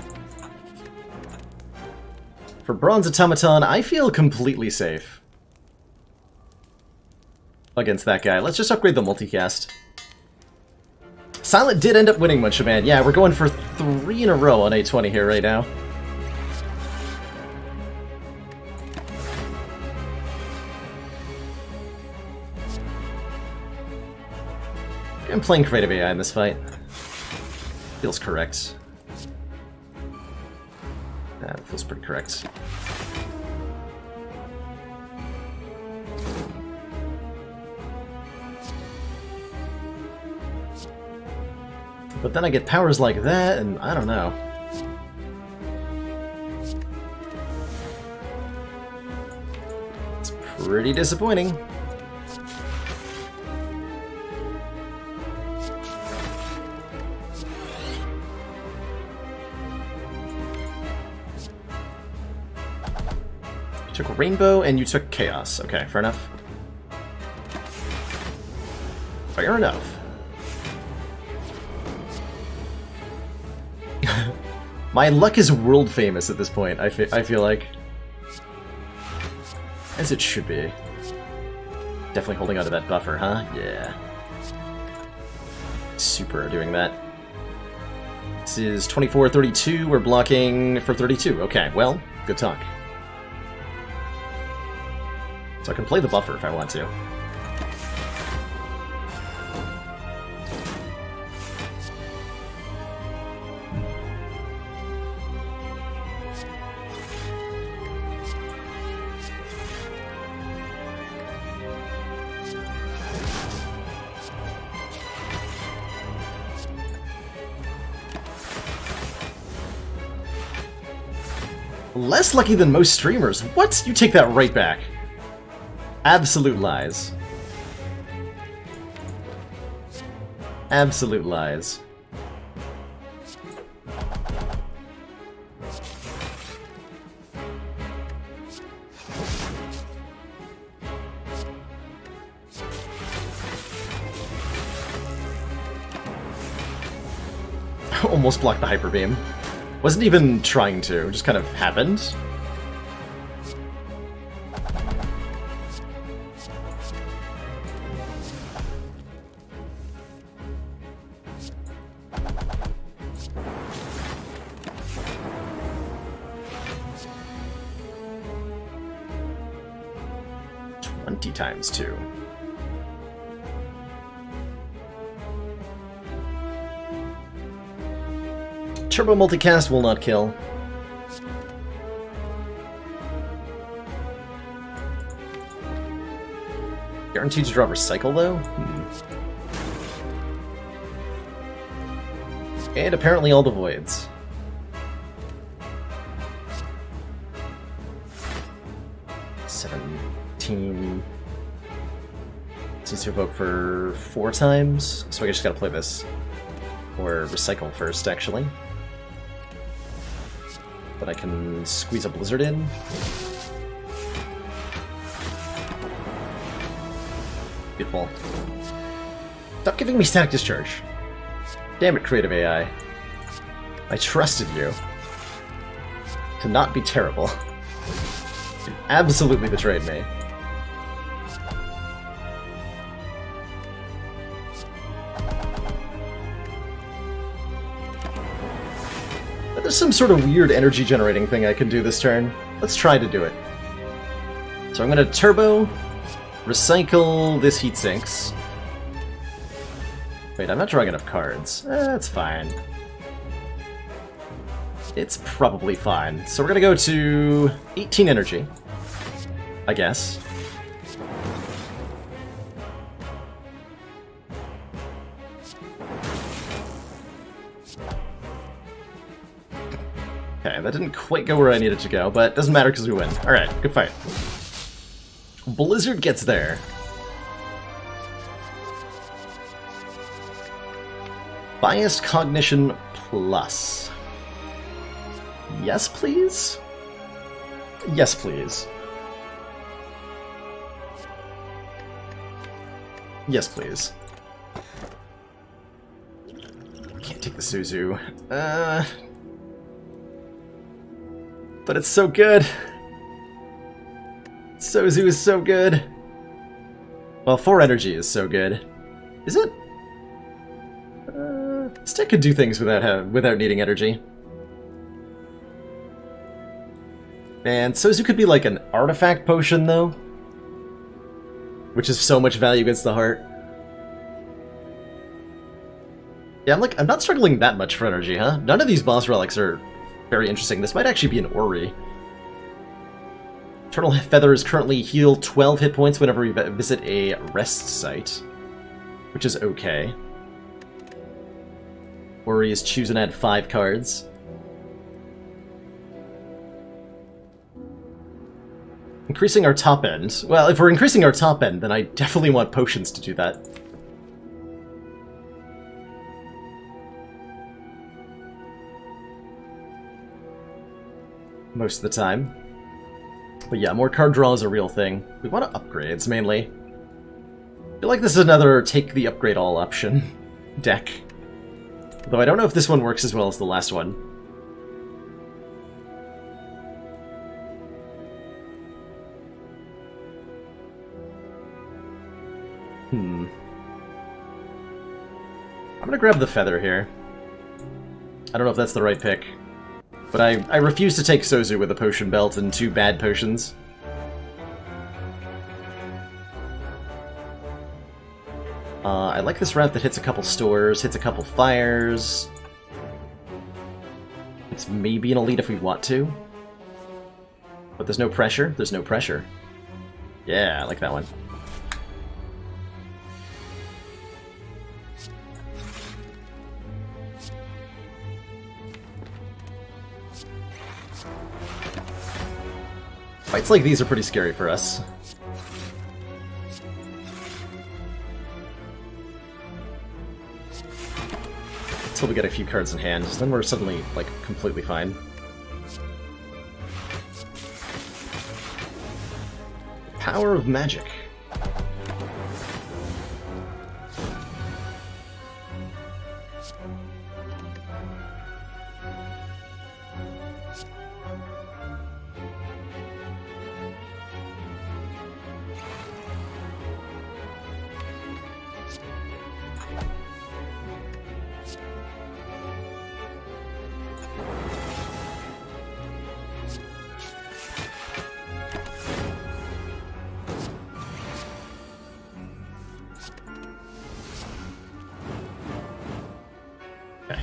For Bronze Automaton, I feel completely safe against that guy. Let's just upgrade the multicast. Silent did end up winning Munch Man. Yeah, we're going for 3 in a row on 820 here right now. I'm playing creative AI in this fight. Feels correct. That feels pretty correct. But then I get powers like that, and I don't know. It's pretty disappointing. You took Rainbow, and you took Chaos. Okay, fair enough. Fair enough. My luck is world famous at this point, I feel like. As it should be. Definitely holding onto that buffer, huh? Yeah. Super doing that. This is 24-32, we're blocking for 32. Okay, well, good talk. So I can play the buffer if I want to. Less lucky than most streamers. What? You take that right back. Absolute lies. Absolute lies. Almost blocked the hyper beam. Wasn't even trying to, just kind of happened. Times 2. Turbo multicast will not kill. Guaranteed to draw recycle though? And apparently all the voids. Needs to evoke for 4 times, so I just gotta play this. Or recycle first, actually. But I can squeeze a blizzard in. Beautiful. Stop giving me static discharge. Damn it, creative AI. I trusted you to not be terrible. You absolutely betrayed me. There's some sort of weird energy generating thing I can do this turn. Let's try to do it. So I'm gonna turbo, recycle this heat sinks. Wait, I'm not drawing enough cards. That's fine. It's probably fine. So we're gonna go to 18 energy, I guess. Okay, that didn't quite go where I needed to go, but it doesn't matter because we win. Alright, good fight. Blizzard gets there. Biased Cognition Plus. Yes, please? Yes, please. Yes, please. Can't take the Suzu. But it's so good. Suzu is so good. Well, 4 energy is so good. Is it? Stick could do things without needing energy. And Suzu could be like an artifact potion, though. Which is so much value against the heart. Yeah, I'm not struggling that much for energy, huh? None of these boss relics are very interesting. This might actually be an Ori. Eternal Feathers currently heal 12 hit points whenever we visit a rest site, which is okay. Ori is choose and add 5 cards. Increasing our top end. Well, if we're increasing our top end, then I definitely want potions to do that. Most of the time. But yeah, more card draw is a real thing. We want upgrades, mainly. I feel like this is another take the upgrade all option deck. Though I don't know if this one works as well as the last one. I'm gonna grab the feather here. I don't know if that's the right pick. But I refuse to take Suzu with a potion belt and 2 bad potions. I like this route that hits a couple stores, hits a couple fires. It's maybe an elite if we want to. But there's no pressure? There's no pressure. Yeah, I like that one. Fights like these are pretty scary for us. Until we get a few cards in hand, then we're suddenly, like, completely fine. Power of magic.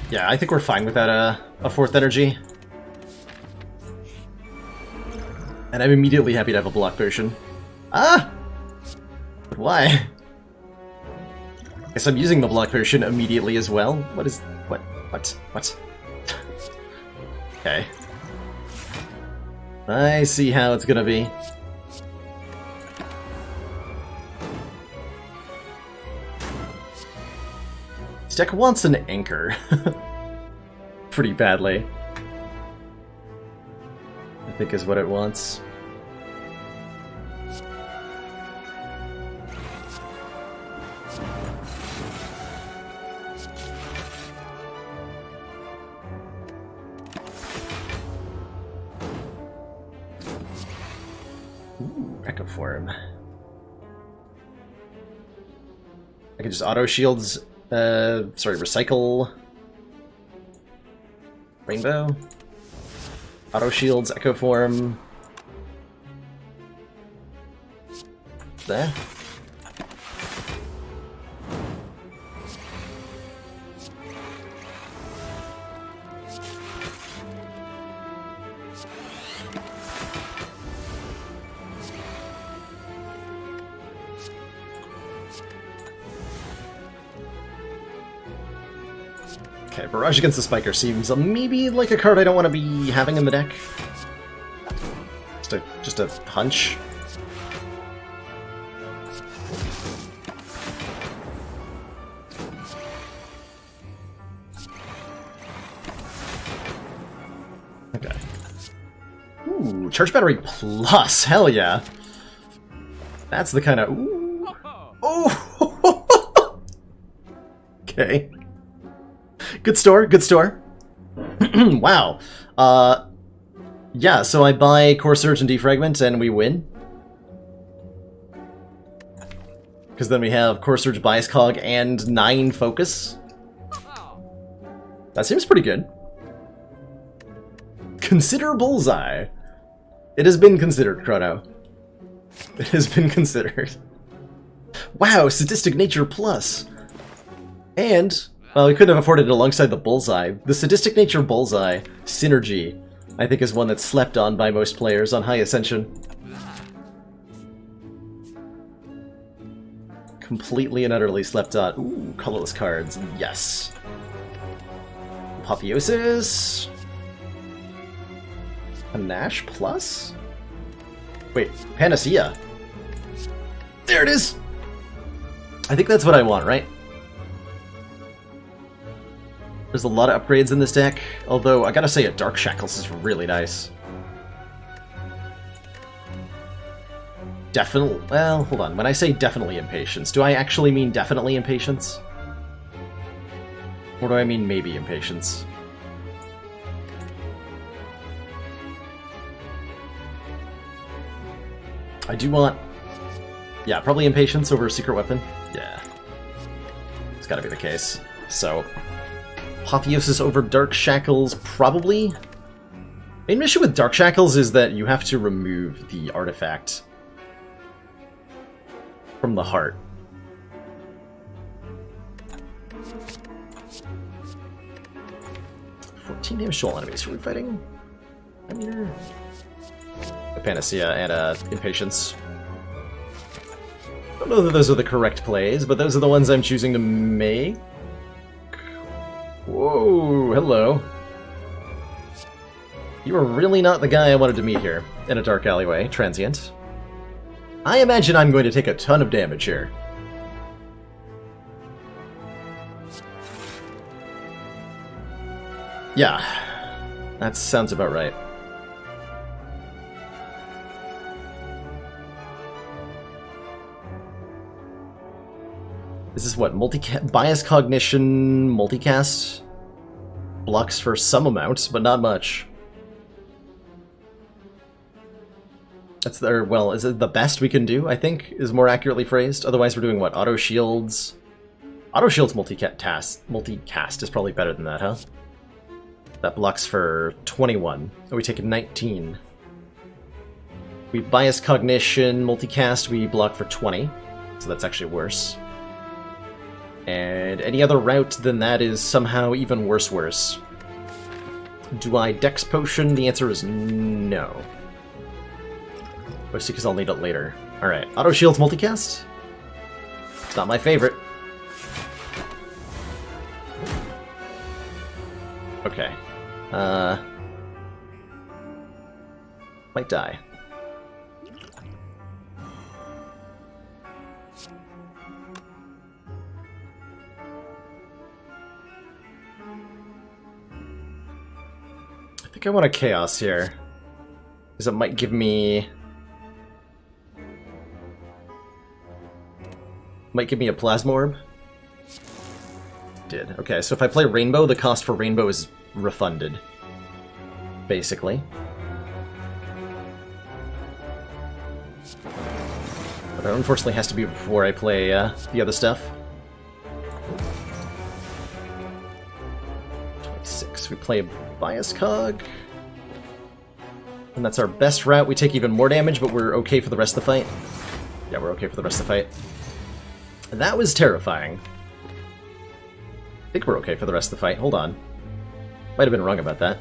Yeah, I think we're fine without a 4th energy. And I'm immediately happy to have a block potion. Ah! But why? Guess I'm using the block potion immediately as well. What is... what? Okay. I see how it's gonna be. This deck wants an anchor. Pretty badly. I think is what it wants. Ooh, Echo Form. I can just auto shields. Sorry, recycle. Rainbow. Auto shields, Echo Form. There. Okay, Barrage against the Spiker seems maybe like a card I don't want to be having in the deck. Just a hunch. Okay. Ooh, Charge Battery Plus, hell yeah. That's the kind of... Ooh. Oh! Okay. Good store, good store. Wow. Yeah, so I buy Core Surge and Defragment and we win. Because then we have Core Surge, Bias Cog, and 9 Focus. That seems pretty good. Consider Bullseye. It has been considered, Chrono. It has been considered. Wow, Sadistic Nature Plus. And, well, we couldn't have afforded it alongside the Bullseye. The Sadistic Nature Bullseye synergy, I think, is one that's slept on by most players on High Ascension. Completely and utterly slept on. Ooh, colorless cards. Yes. Apotheosis. Panache Plus? Wait, Panacea. There it is! I think that's what I want, right? There's a lot of upgrades in this deck, although I gotta say a Dark Shackles is really nice. Definitely, well, hold on. When I say definitely Impatience, do I actually mean definitely Impatience? Or do I mean maybe Impatience? I do want... Yeah, probably Impatience over Secret Weapon. Yeah. It's gotta be the case. So... Apotheosis over Dark Shackles, probably? Main issue with Dark Shackles is that you have to remove the artifact from the heart. Damage to all enemies. Are we fighting? I mean, a Panacea and a Impatience. I don't know that those are the correct plays, but those are the ones I'm choosing to make. Whoa, hello. You are really not the guy I wanted to meet here, in a dark alleyway, transient. I imagine I'm going to take a ton of damage here. Yeah, that sounds about right. This is what, Bias Cognition multicast? Blocks for some amount, but not much. That's the, well, is it the best we can do, I think, is more accurately phrased. Otherwise we're doing what, Auto Shields? Auto Shields multicast is probably better than that, huh? That blocks for 21. So we take 19. We Bias Cognition multicast, we block for 20. So that's actually worse. And any other route than that is somehow even worse. Do I Dex Potion? The answer is no. Mostly because I'll need it later. Alright, Auto Shields multicast? It's not my favorite. Okay. Might die. I think I want a Chaos here, because it might give me... a Plasma Orb. Did. Okay, so if I play Rainbow, the cost for Rainbow is refunded, basically. But that unfortunately has to be before I play the other stuff. 26. We play a Bias Cog. And that's our best route. We take even more damage, but we're okay for the rest of the fight. Yeah, we're okay for the rest of the fight. And that was terrifying. I think we're okay for the rest of the fight. Hold on. Might have been wrong about that.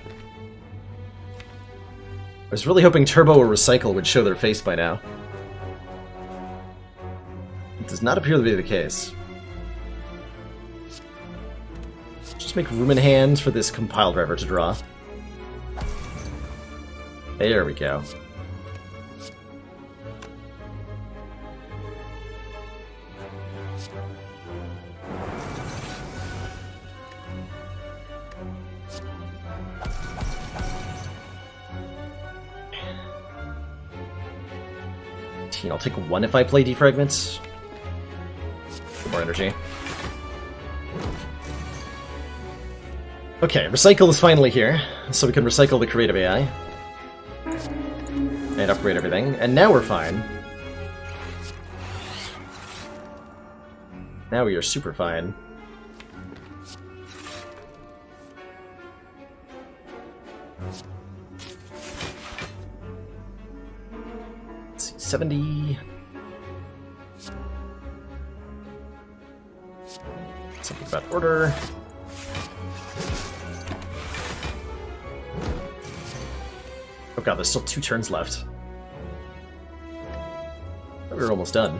I was really hoping Turbo or Recycle would show their face by now. It does not appear to be the case. Just Just make room in hand for this compile driver to draw. There we go. I'll take 1 if I play defragments. More energy. Okay, recycle is finally here, so we can recycle the creative AI. And upgrade everything, and now we're fine. Now we are super fine. Let's see, 70... Something about order. Oh god, there's still 2 turns left. We were almost done.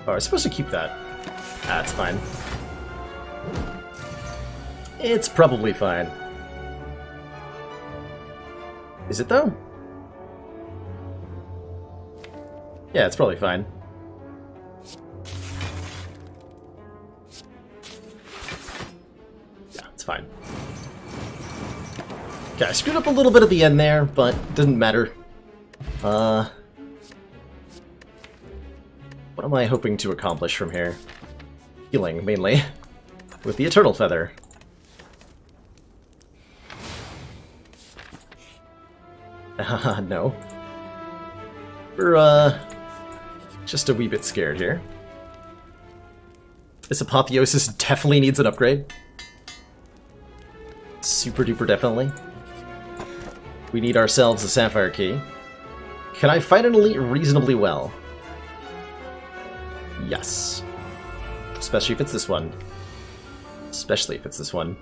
Oh, I'm supposed to keep that. Ah, it's fine. It's probably fine. Is it though? Yeah, it's probably fine. Yeah, it's fine. Okay, I screwed up a little bit at the end there, but it doesn't matter. What am I hoping to accomplish from here? Healing, mainly. With the Eternal Feather. No. We're, just a wee bit scared here. This Apotheosis definitely needs an upgrade. Super duper definitely. We need ourselves a Sapphire Key. Can I fight an elite reasonably well? Yes. Especially if it's this one. Especially if it's this one.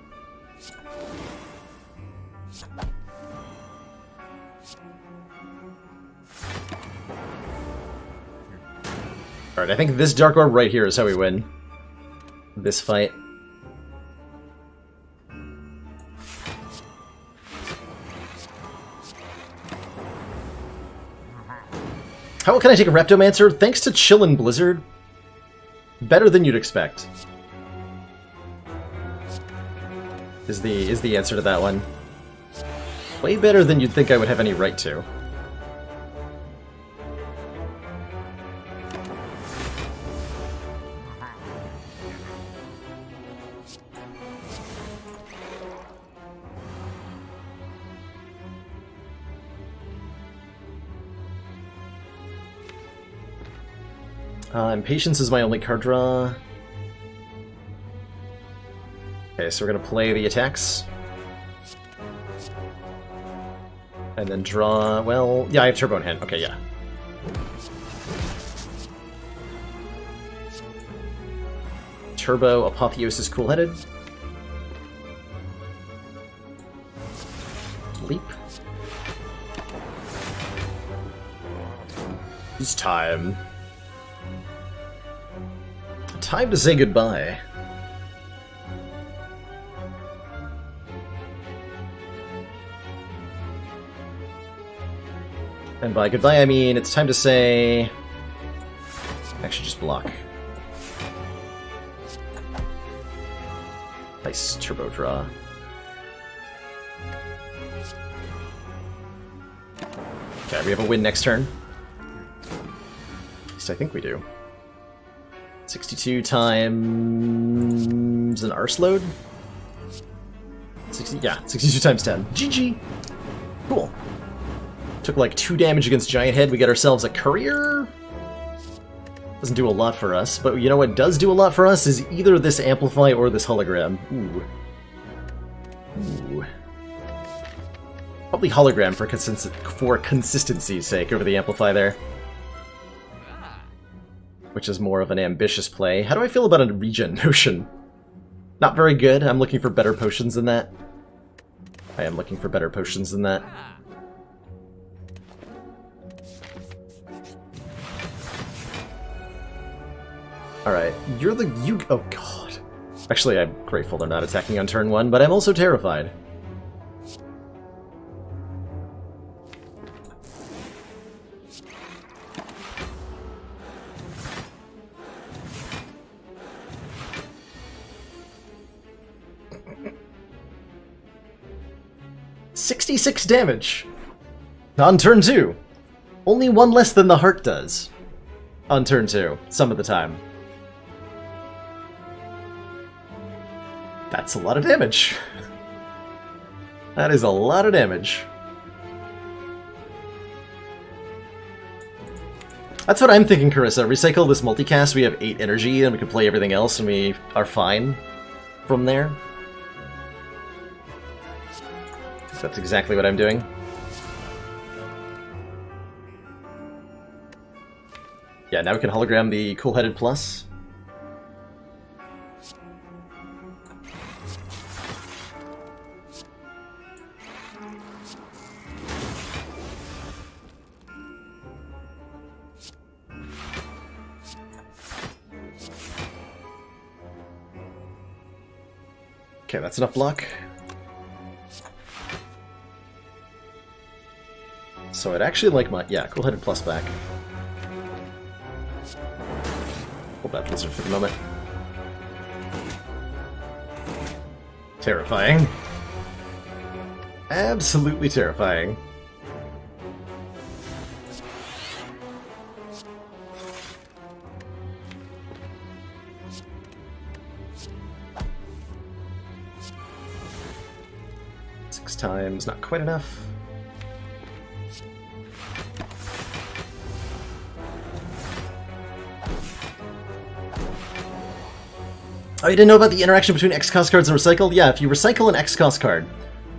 Alright, I think this Dark Orb right here is how we win this fight. How can I take a Reptomancer? Thanks to Chillin' Blizzard. Better than you'd expect. Is the answer to that one. Way better than you'd think I would have any right to. Impatience is my only card draw. Okay, so we're gonna play the attacks. And then draw... well, yeah, I have Turbo in hand. Okay, yeah. Turbo, Apotheosis, Cool-Headed. Leap. It's time. Time to say goodbye. And by goodbye, I mean it's time to say... actually, just block. Nice turbo draw. Okay, we have a win next turn. At least I think we do. 62 times an arse load? 60, yeah, 62 times 10. GG! Cool. Took like 2 damage against Giant Head. We get ourselves a Courier. Doesn't do a lot for us, but you know what does do a lot for us is either this Amplify or this Hologram. Ooh. Ooh. Probably Hologram for consistency's sake over the Amplify there. Which is more of an ambitious play. How do I feel about a regen potion? Not very good. I'm looking for better potions than that. I am looking for better potions than that. Alright, you're the... Oh god. Actually, I'm grateful they're not attacking on turn 1, but I'm also terrified. $66 damage! On turn 2! Only one less than the heart does. On turn 2, some of the time. That's a lot of damage. That is a lot of damage. That's what I'm thinking, Carissa. Recycle this multicast, we have 8 energy, and we can play everything else, and we are fine from there. That's exactly what I'm doing. Yeah, now we can hologram the Cool-Headed Plus. Okay, that's enough block. So I'd actually like my... Yeah, Cool-Headed Plus back. Hold that Blizzard for the moment. Terrifying. Absolutely terrifying. Six times, not quite enough. Oh, you didn't know about the interaction between X-Cost cards and recycled? Yeah, if you recycle an X-Cost card,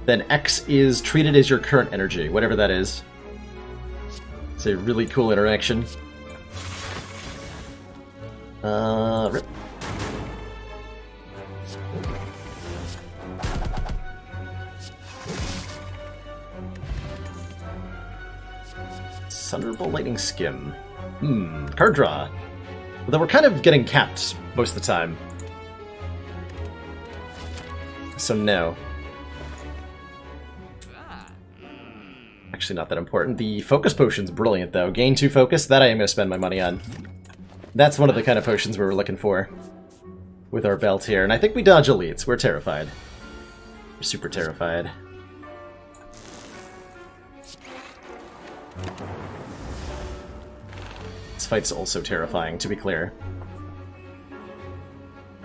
then X is treated as your current energy, whatever that is. It's a really cool interaction. Rip. Thunderbolt Lightning Skim. Card draw. Although we're kind of getting capped most of the time. So no. Actually not that important. The focus potion's brilliant though. Gain 2 focus, that I am going to spend my money on. That's one of the kind of potions we were looking for with our belt here. And I think we dodge elites. We're terrified. We're super terrified. This fight's also terrifying, to be clear.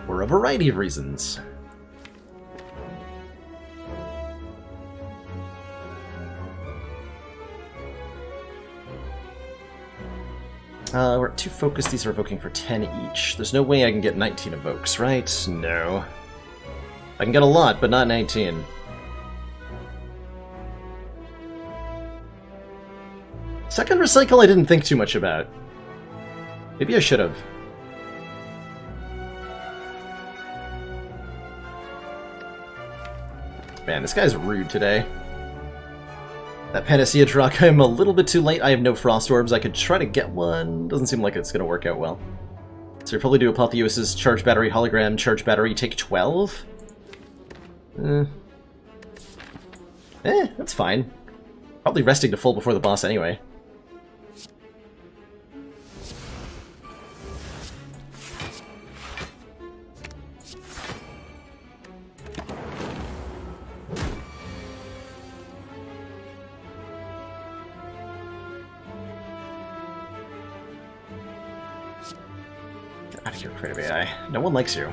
For a variety of reasons. We're at 2 focus, these are evoking for 10 each. There's no way I can get 19 evokes, right? No. I can get a lot, but not 19. Second recycle I didn't think too much about. Maybe I should have. Man, this guy's rude today. That Panacea Drock, I'm a little bit too late. I have no Frost Orbs. I could try to get one. Doesn't seem like it's going to work out well. So you'll probably do Apotheosis, Charge Battery, Hologram, Charge Battery, take 12? That's fine. Probably resting to full before the boss anyway. Out of here, creative AI. No one likes you.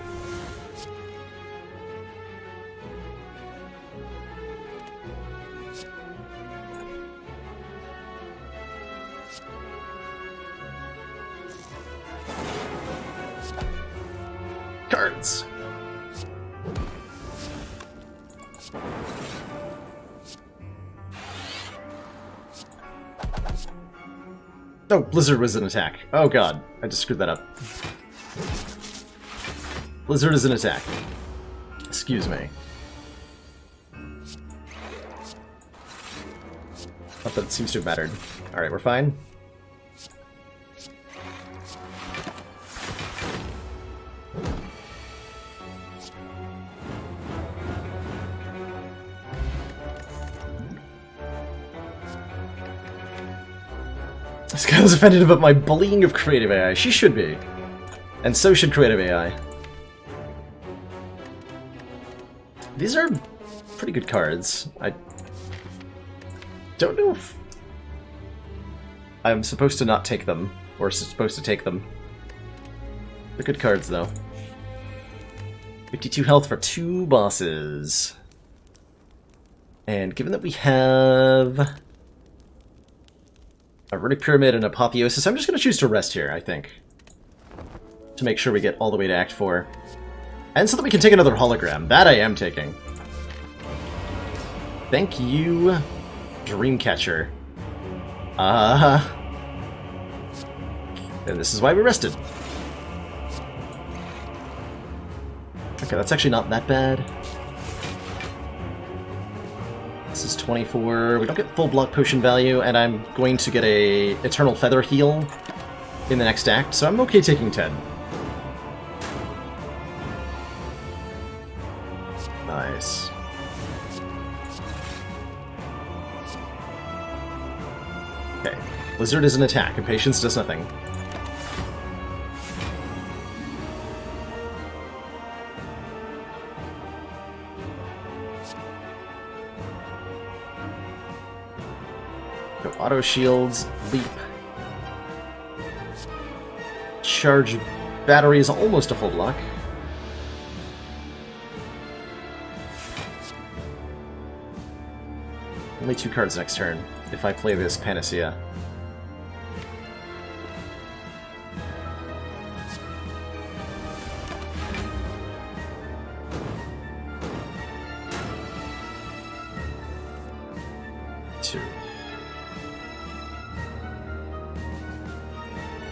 Cards. Oh, Blizzard was an attack. Oh god, I just screwed that up. Blizzard is an attack. Excuse me. but it seems to have mattered. Alright, we're fine. This guy was offended about my bullying of creative AI. She should be. And so should creative AI. These are pretty good cards. I don't know if I'm supposed to not take them, or supposed to take them. They're good cards, though. 52 health for 2 bosses. And given that we have a Runic Pyramid and Apotheosis, I'm just going to choose to rest here, I think. To make sure we get all the way to Act 4. And so that we can take another hologram. That I am taking. Thank you, Dreamcatcher. And this is why we rested. Okay, that's actually not that bad. This is 24. We don't get full block potion value, and I'm going to get a Eternal Feather heal in the next act, so I'm okay taking 10. Nice. Okay. Blizzard is an attack, and Patience does nothing. Go auto shields, leap. Charge battery is almost a full block. Only 2 cards next turn, if I play this Panacea.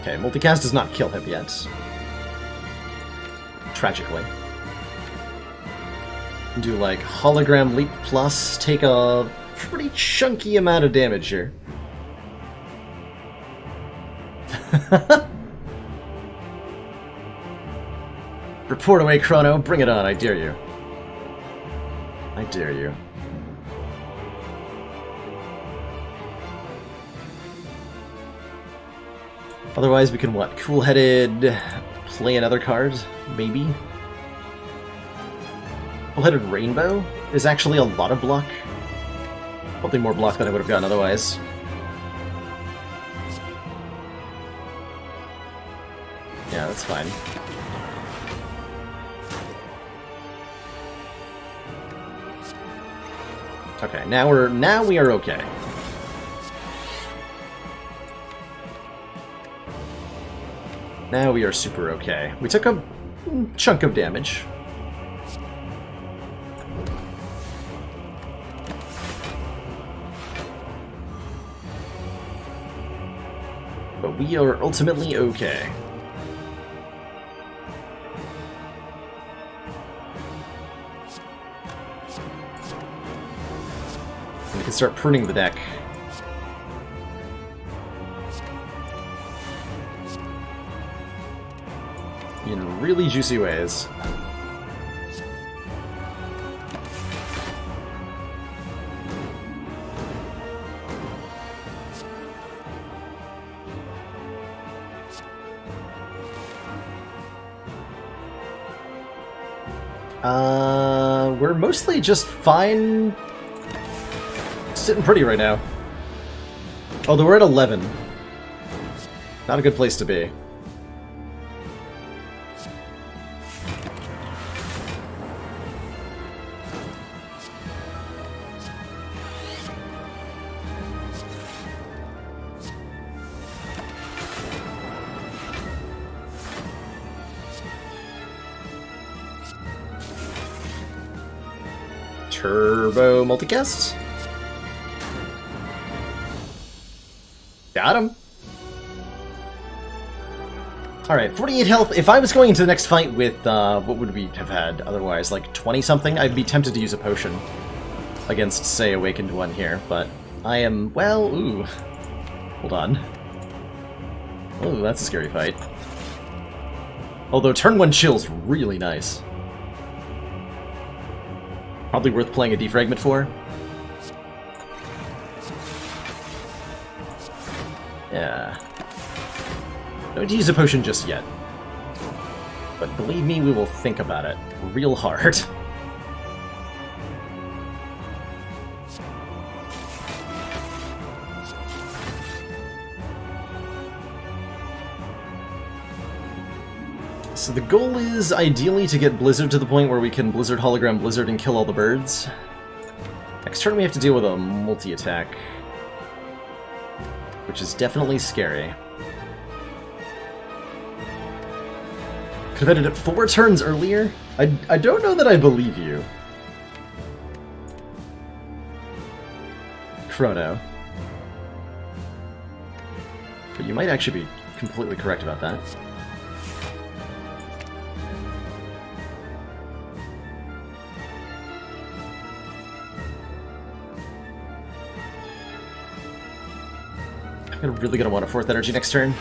Okay, multicast does not kill him yet. Tragically. Do like hologram leap plus, take a pretty chunky amount of damage here. Report away, Chrono. Bring it on, I dare you. I dare you. Otherwise, we can, what, Cool-Headed, play another card, maybe? Cool-Headed Rainbow is actually a lot of block. Probably more block than I would have gotten otherwise. Yeah, that's fine. Okay, now we are okay. Now we are super okay. We took a chunk of damage. But we are ultimately okay. We can start pruning the deck. In really juicy ways. We're mostly just fine sitting pretty right now. Although we're at 11. Not a good place to be. Turbo multicast. Got him. Alright, 48 health. If I was going into the next fight with, what would we have had otherwise? Like 20-something? I'd be tempted to use a potion against, say, Awakened One here, but I am, well, ooh. Hold on. Oh, that's a scary fight. Although turn 1 chill's really nice. Probably worth playing a defragment for. Yeah. Don't use a potion just yet. But believe me, we will think about it real hard. So the goal is ideally to get Blizzard to the point where we can Blizzard Hologram Blizzard and kill all the birds. Next turn we have to deal with a multi-attack, which is definitely scary. Could have ended it 4 turns earlier? I don't know that I believe you. Chrono. But you might actually be completely correct about that. I'm really gonna want a 4th energy next turn.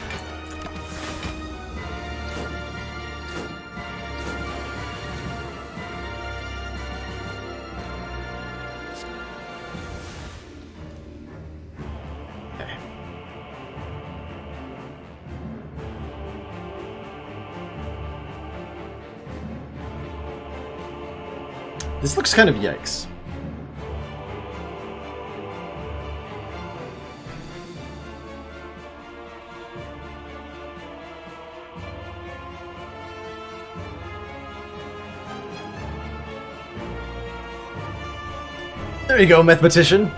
Okay. This looks kind of yikes. There you go, mathematician.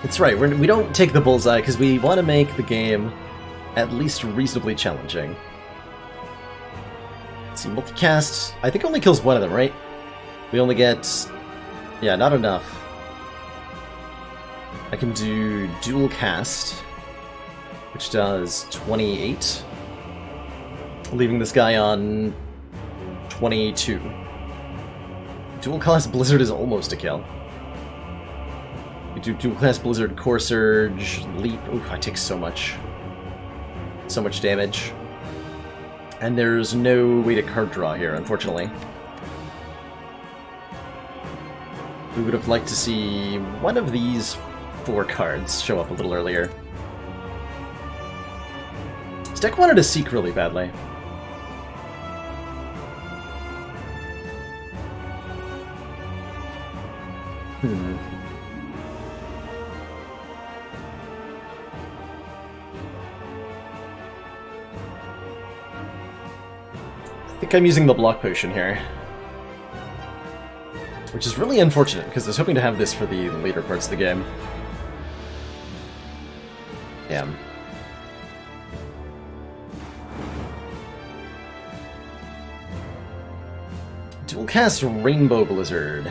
It's right, we don't take the bullseye because we want to make the game at least reasonably challenging. Let's see, multicast, I think only kills 1 of them, right? We only get... yeah, not enough. I can do dual cast, which does 28, leaving this guy on 22. Dual cast Blizzard is almost a kill. We do dual class Blizzard, Core Surge, Leap. Oof, I take so much damage. And there's no way to card draw here, unfortunately. We would have liked to see one of these 4 cards show up a little earlier. This deck wanted to Seek really badly. I think I'm using the block potion here. Which is really unfortunate, because I was hoping to have this for the later parts of the game. Damn. Dual cast Rainbow Blizzard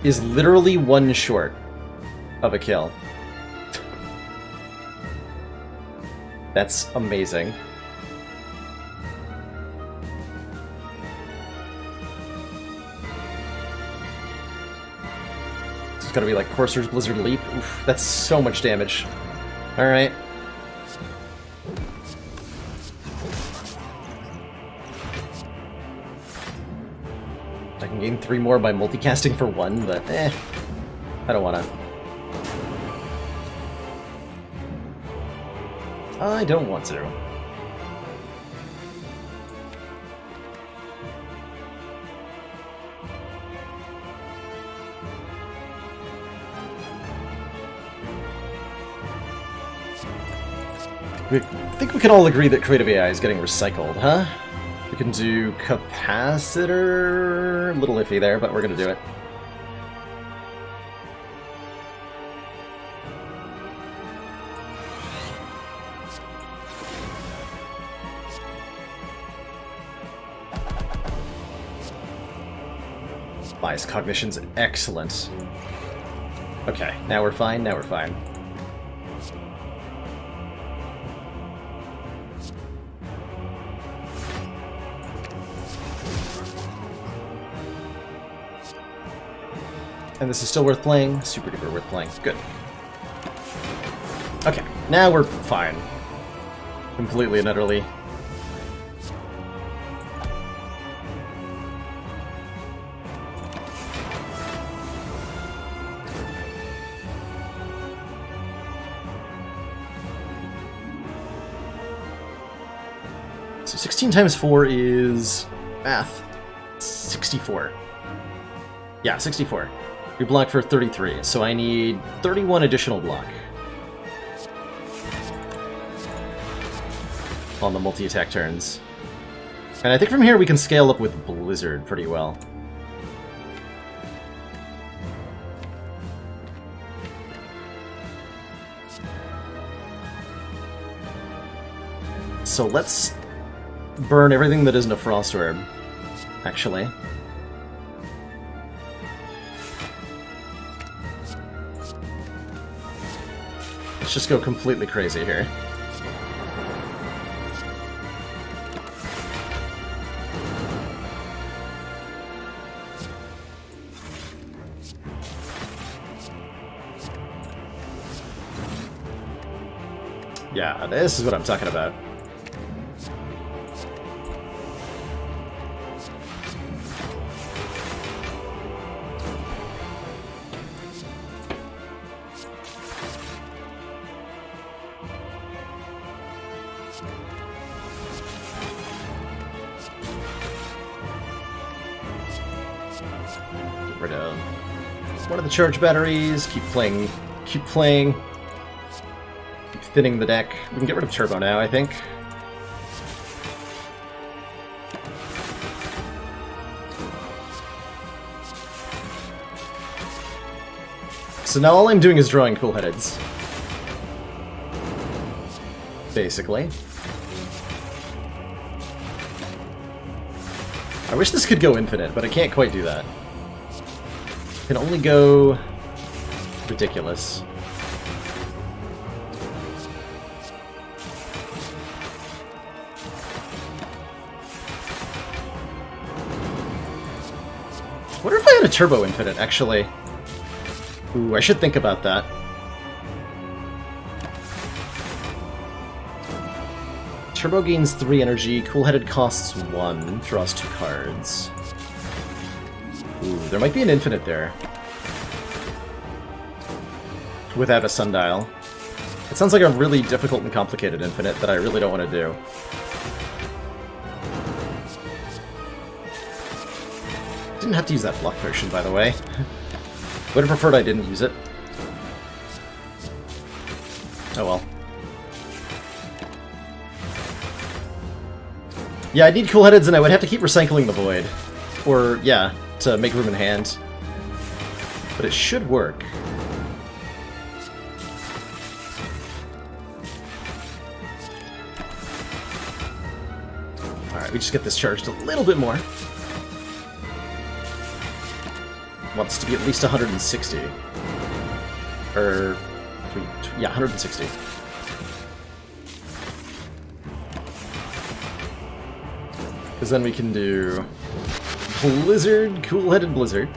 is literally 1 short of a kill. That's amazing. It's gotta be like Core Surge, Blizzard, Leap. Oof, that's so much damage. Alright. I can gain 3 more by multicasting for 1, but I don't wanna. I don't want to. I think we can all agree that creative AI is getting recycled, huh? We can do capacitor, a little iffy there, but we're gonna do it. Bias cognition's excellent. Okay, now we're fine, now we're fine. And this is still worth playing? Super duper worth playing. Good. Okay, now we're fine. Completely and utterly. So 16 times 4 is... math. 64. Yeah, 64. We block for 33, so I need 31 additional block. On the multi-attack turns. And I think from here we can scale up with Blizzard pretty well. So let's burn everything that isn't a Frost Orb, actually. Let's just go completely crazy here. Yeah, this is what I'm talking about. Get rid of one of the charge batteries, keep playing, keep thinning the deck. We can get rid of Turbo now, I think. So now all I'm doing is drawing cool-headeds. Basically. I wish this could go infinite, but I can't quite do that. It can only go... ridiculous. What if I had a Turbo Infinite, actually? Ooh, I should think about that. Turbo gains 3 energy, Cool-Headed costs 1, draws 2 cards. Ooh, there might be an infinite there. Without a Sundial. It sounds like a really difficult and complicated infinite that I really don't want to do. Didn't have to use that block potion, by the way. Would have preferred I didn't use it. Oh well. Yeah, I'd need cool-headeds and I would have to keep recycling the Void. Or, yeah, to make room in hand. But it should work. Alright, we just get this charged a little bit more. Wants to be at least 160. Or... yeah, 160. Because then we can do... Blizzard, Cool-Headed Blizzard.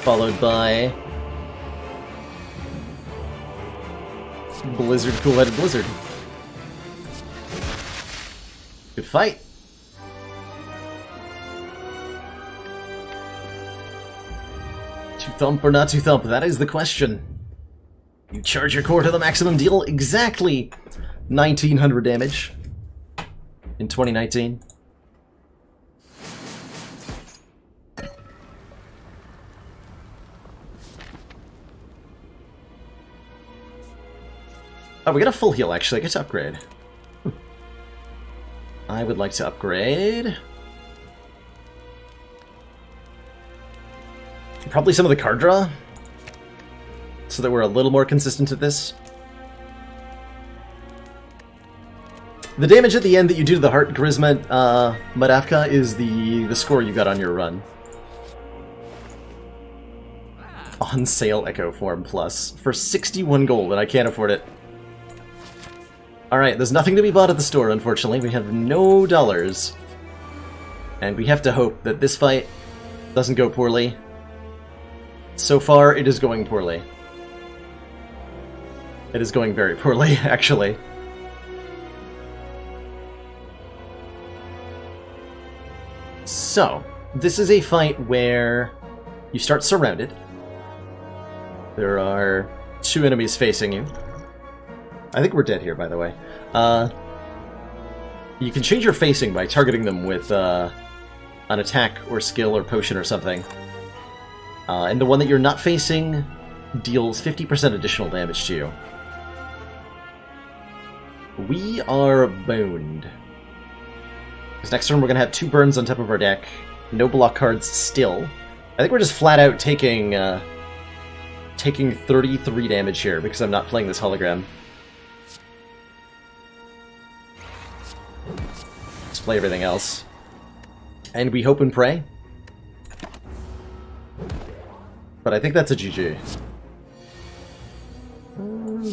Followed by... Blizzard, Cool-Headed Blizzard. Good fight! To thump or not to thump, that is the question. You charge your core to the maximum, deal exactly 1900 damage in 2019. Oh, we got a full heal, actually. I get to upgrade. I would like to upgrade... probably some of the card draw, so that we're a little more consistent at this. The damage at the end that you do to the Heart Charisma Madafka is the score you got on your run. On sale Echo Form Plus for 61 gold, and I can't afford it. Alright, there's nothing to be bought at the store, unfortunately. We have no dollars. And we have to hope that this fight doesn't go poorly. So far, it is going poorly. It is going very poorly, actually. So, this is a fight where you start surrounded. There are 2 enemies facing you. I think we're dead here, by the way. You can change your facing by targeting them with an attack or skill or potion or something. And the one that you're not facing deals 50% additional damage to you. We are boned. Because next turn we're going to have 2 burns on top of our deck. No block cards still. I think we're just flat out taking 33 damage here because I'm not playing this hologram. Let's play everything else. And we hope and pray. But I think that's a GG.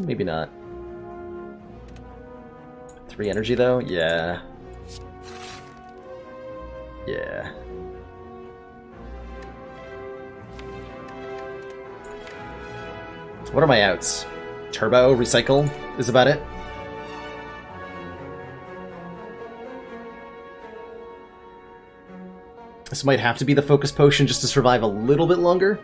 Maybe not. 3 energy though? Yeah. Yeah. What are my outs? Turbo, recycle is about it. This might have to be the focus potion just to survive a little bit longer.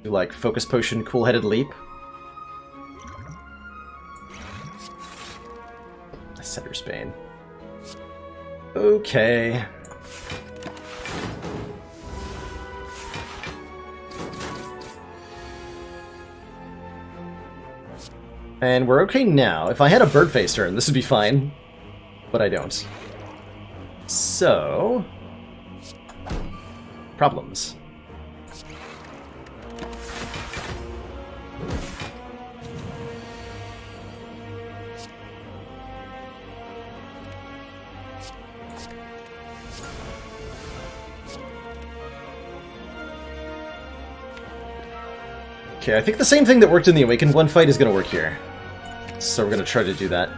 Do like focus potion, cool-headed leap. Setter's Bane. Okay. And we're okay now. If I had a bird face turn, this would be fine. But I don't. So... problems. Okay, I think the same thing that worked in the Awakened One fight is going to work here. So we're going to try to do that.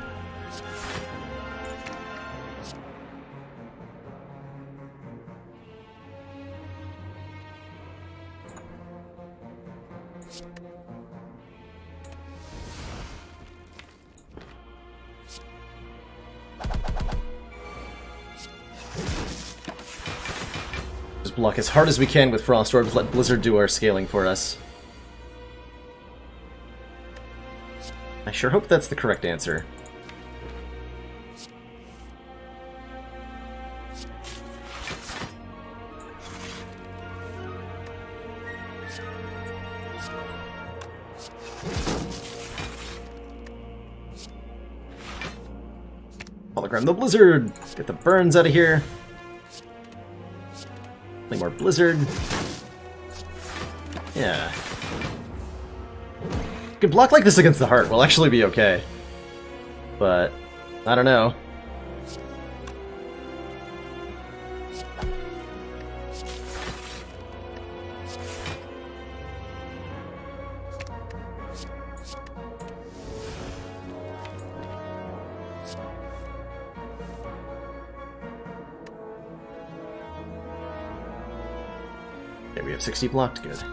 Just block as hard as we can with Frost Orbs, let Blizzard do our scaling for us. I sure hope that's the correct answer. Hologram the Blizzard! Get the burns out of here. Play more Blizzard. Yeah. A block like this against the heart will actually be okay. But, I don't know. Okay, we have 60 blocked, good.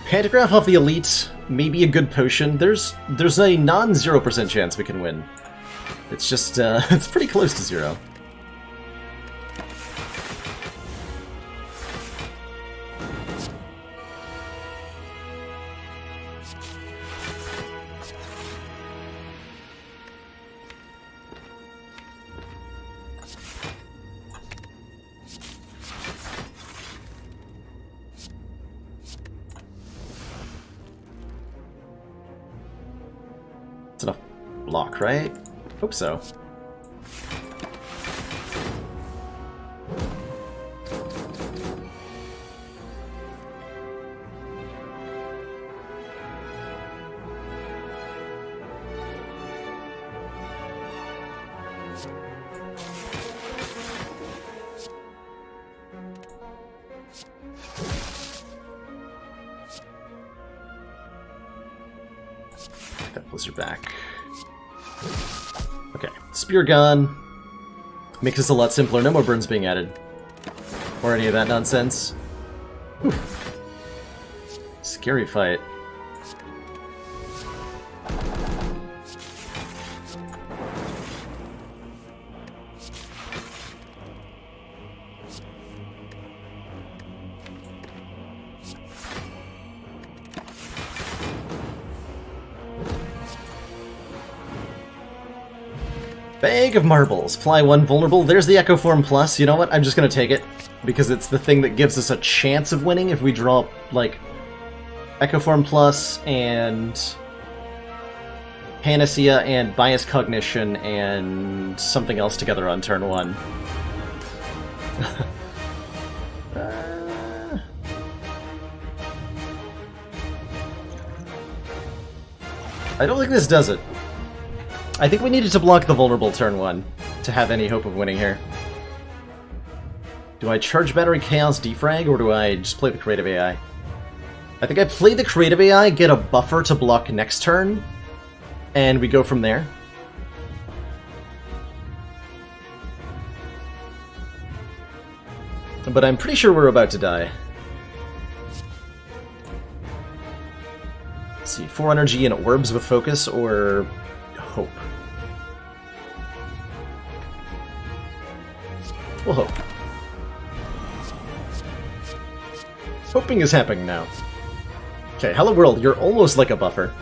Pantograph off the Elite may be a good potion. There's a non-0% chance we can win. It's just, it's pretty close to 0. It's enough block, right? Hope so. That Blizzard back. Okay, Spear Gun. Makes this a lot simpler. No more burns being added. Or any of that nonsense. Whew. Scary fight. Bag of marbles. Fly 1 vulnerable. There's the Echo Form Plus. You know what? I'm just gonna take it. Because it's the thing that gives us a chance of winning if we draw, like, Echo Form Plus and Panacea and Bias Cognition and something else together on turn 1. I don't think this does it. I think we needed to block the vulnerable turn 1 to have any hope of winning here. Do I charge Battery Chaos Defrag, or do I just play the Creative AI? I think I play the Creative AI, get a buffer to block next turn, and we go from there. But I'm pretty sure we're about to die. Let's see, 4 energy and orbs with focus, or hope? We'll hope. Hoping is happening now. Okay, Hello World, you're almost like a buffer.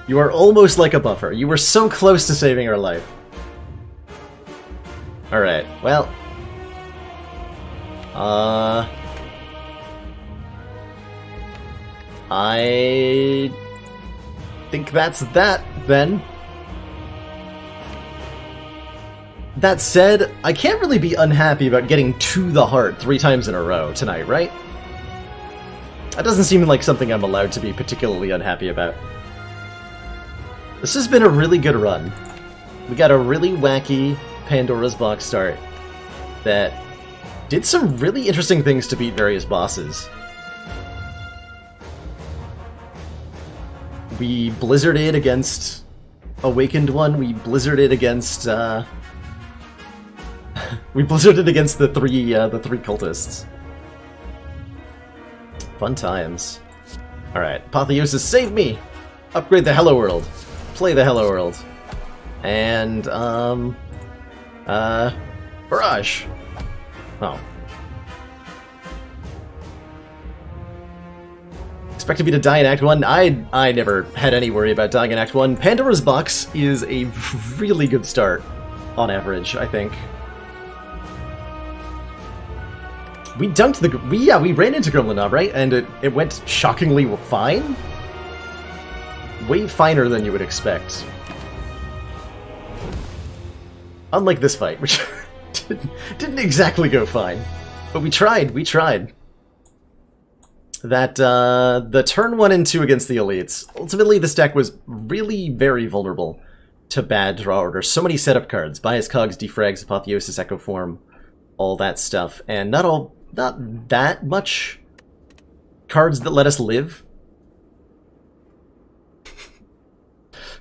You are almost like a buffer. You were so close to saving our life. Alright, well... I think that's that, then. That said, I can't really be unhappy about getting to the heart 3 times in a row tonight, right? That doesn't seem like something I'm allowed to be particularly unhappy about. This has been a really good run. We got a really wacky Pandora's Box start that did some really interesting things to beat various bosses. We blizzarded against Awakened One, we blizzarded against, we blizzarded against the three cultists. Fun times. Alright, Apotheosis, save me! Upgrade the Hello World. Play the Hello World. And, Barrage! Oh. Expect me to die in Act 1? I never had any worry about dying in Act 1. Pandora's Box is a really good start, on average, I think. We dunked the... we ran into Gremlin Knob, right? And it went shockingly fine? Way finer than you would expect. Unlike this fight, which didn't exactly go fine. But we tried. That, the turn 1 and 2 against the elites. Ultimately, this deck was really very vulnerable to bad draw orders. So many setup cards. Bias Cogs, Defrags, Apotheosis, Echo Form, all that stuff. And not that much cards that let us live.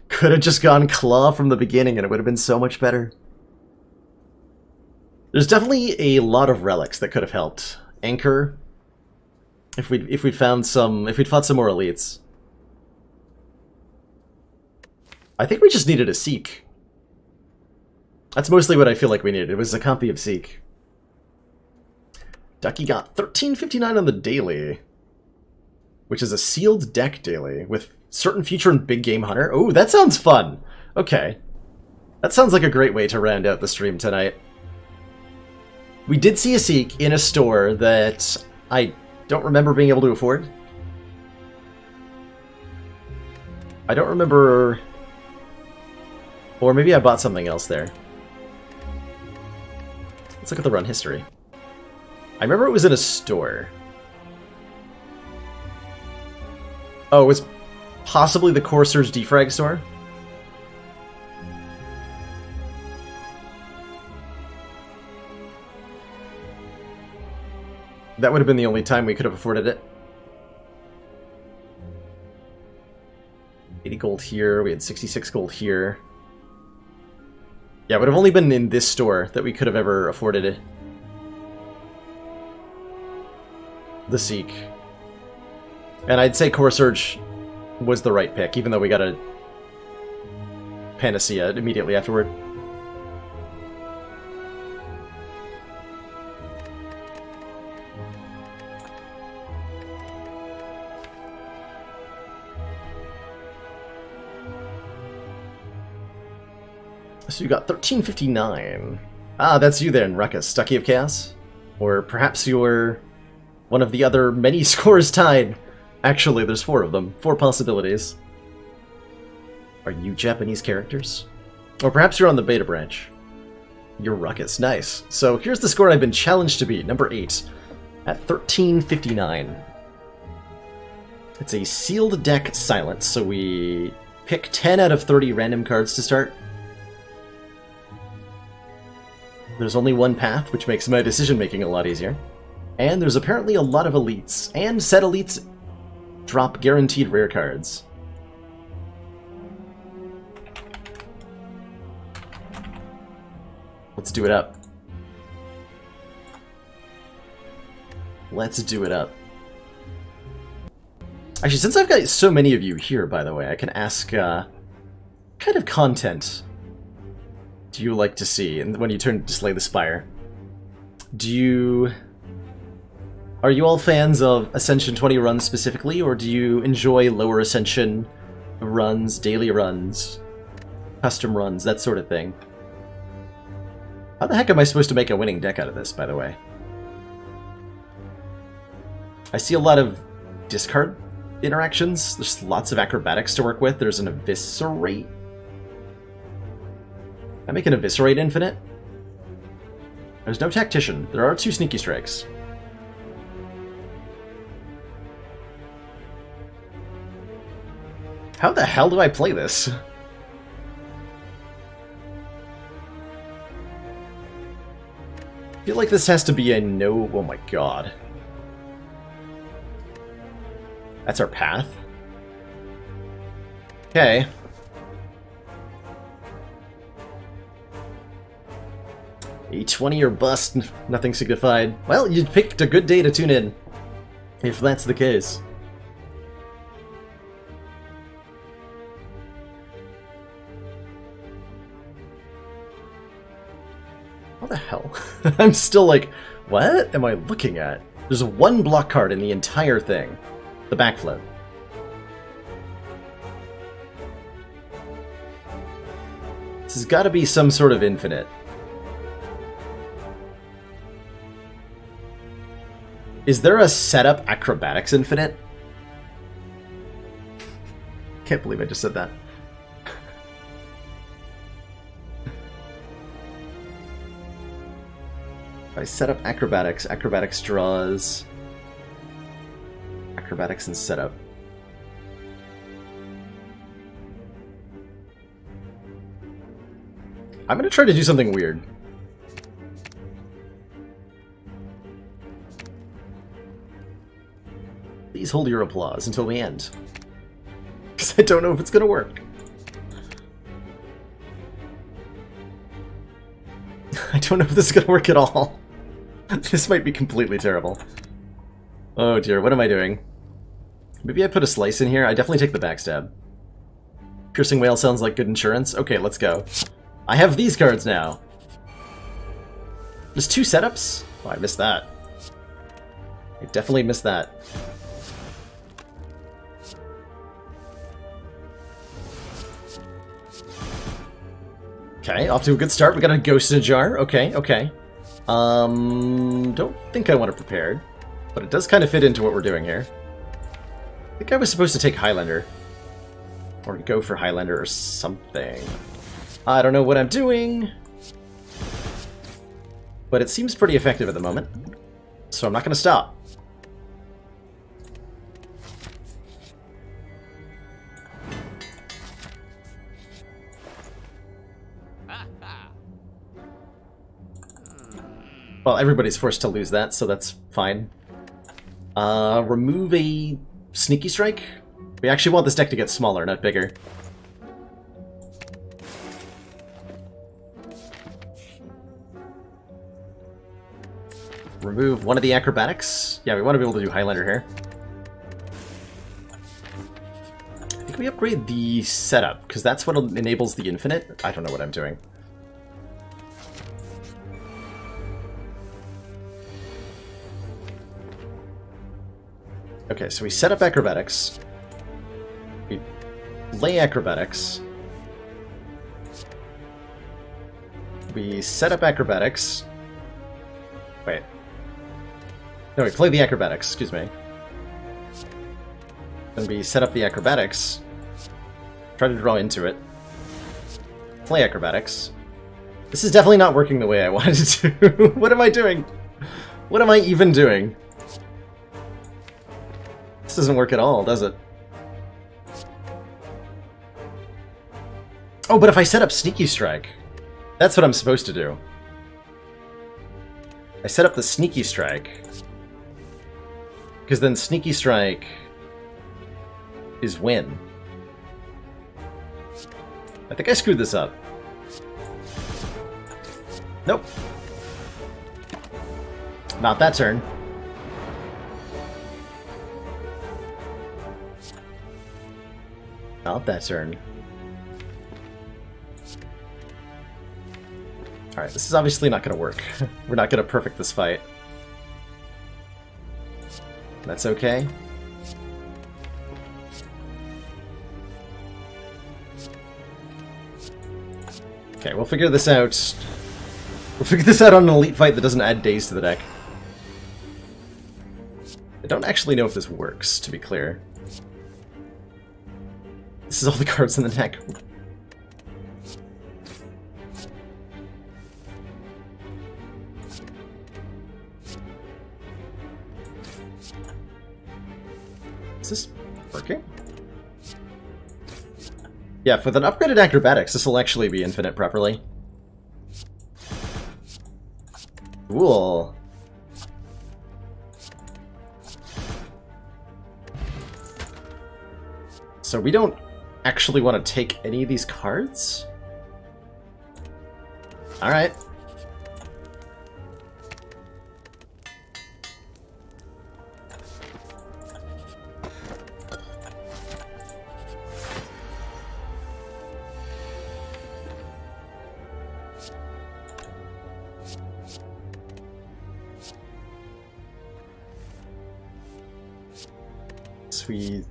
Could have just gone Claw from the beginning and it would have been so much better. There's definitely a lot of relics that could have helped. Anchor, if we'd fought some more elites. I think we just needed a Seek. That's mostly what I feel like we needed. It was a copy of Seek. Ducky got 1359 on the daily, which is a sealed deck daily with certain future and big game hunter. Oh, that sounds fun. Okay. That sounds like a great way to round out the stream tonight. We did see a Seek in a store that I don't remember being able to afford. I don't remember... Or maybe I bought something else there. Let's look at the run history. I remember it was in a store. Oh, it was possibly the Courser's Defrag store? That would have been the only time we could have afforded it. 80 gold here, we had 66 gold here. Yeah, it would have only been in this store that we could have ever afforded the Seek. And I'd say Core Surge was the right pick, even though we got a Panacea immediately afterward. So you got 1359. Ah, that's you then, Ruckus. Stucky of Chaos? Or perhaps you're one of the other many scores tied. Actually, there's 4 of them. 4 possibilities. Are you Japanese characters? Or perhaps you're on the beta branch. You're Ruckus. Nice. So here's the score I've been challenged to beat, number 8, at 1359. It's a sealed deck silence, so we pick 10 out of 30 random cards to start. There's only one path, which makes my decision-making a lot easier. And there's apparently a lot of elites, and said elites drop guaranteed rare cards. Let's do it up. Let's do it up. Actually, since I've got so many of you here, by the way, I can ask, kind of content do you like to see and when you turn to Slay the Spire? Are you all fans of Ascension 20 runs specifically, or do you enjoy lower Ascension runs, daily runs, custom runs, that sort of thing? How the heck am I supposed to make a winning deck out of this, by the way? I see a lot of discard interactions. There's lots of acrobatics to work with. There's an Eviscerate. I make an Eviscerate infinite? There's no Tactician. There are 2 Sneaky Strikes. How the hell do I play this? I feel like this has to be a no... Oh my god. That's our path? Okay. A20 or bust, nothing signified. Well, you picked a good day to tune in, if that's the case. What the hell? I'm still like, what am I looking at? There's 1 block card in the entire thing. The backflip. This has got to be some sort of infinite. Is there a setup acrobatics infinite? Can't believe I just said that. If I set up acrobatics, acrobatics draws... Acrobatics and setup. I'm gonna try to do something weird. Please hold your applause until the end. Because I don't know if it's gonna work. I don't know if this is gonna work at all. This might be completely terrible. Oh dear, what am I doing? Maybe I put a slice in here? I definitely take the backstab. Piercing Whale sounds like good insurance. Okay, let's go. I have these cards now. There's 2 setups? Oh, I missed that. I definitely missed that. Okay, off to a good start. We got a Ghost in a Jar. Okay, okay. Don't think I want it prepared, but it does kind of fit into what we're doing here. I think I was supposed to take Highlander. Or go for Highlander or something. I don't know what I'm doing. But it seems pretty effective at the moment. So I'm not going to stop. Well, everybody's forced to lose that, so that's fine. Remove a Sneaky Strike? We actually want this deck to get smaller, not bigger. remove one of the acrobatics. Yeah, we want to be able to do Highlander here. I think we upgrade the setup, because that's what enables the infinite. I don't know what I'm doing. Okay, so we set up acrobatics. We lay acrobatics. We set up acrobatics. Wait. No, we play the acrobatics, excuse me. Then we set up the acrobatics. Try to draw into it. Play acrobatics. This is definitely not working the way I wanted it to. What am I doing? What am I even doing? This doesn't work at all, does it? Oh, but if I set up Sneaky Strike, that's what I'm supposed to do. I set up the Sneaky Strike, because then Sneaky Strike is win. I think I screwed this up. Nope. Not that turn. Not that turn. Alright, this is obviously not going to work. We're not going to perfect this fight. That's okay. Okay, we'll figure this out. We'll figure this out on an elite fight that doesn't add days to the deck. I don't actually know if this works, to be clear. This is all the cards in the deck. Is this working? Yeah, with an upgraded acrobatics, this will actually be infinite properly. Cool. So we don't actually want to take any of these cards? Alright. Sweet.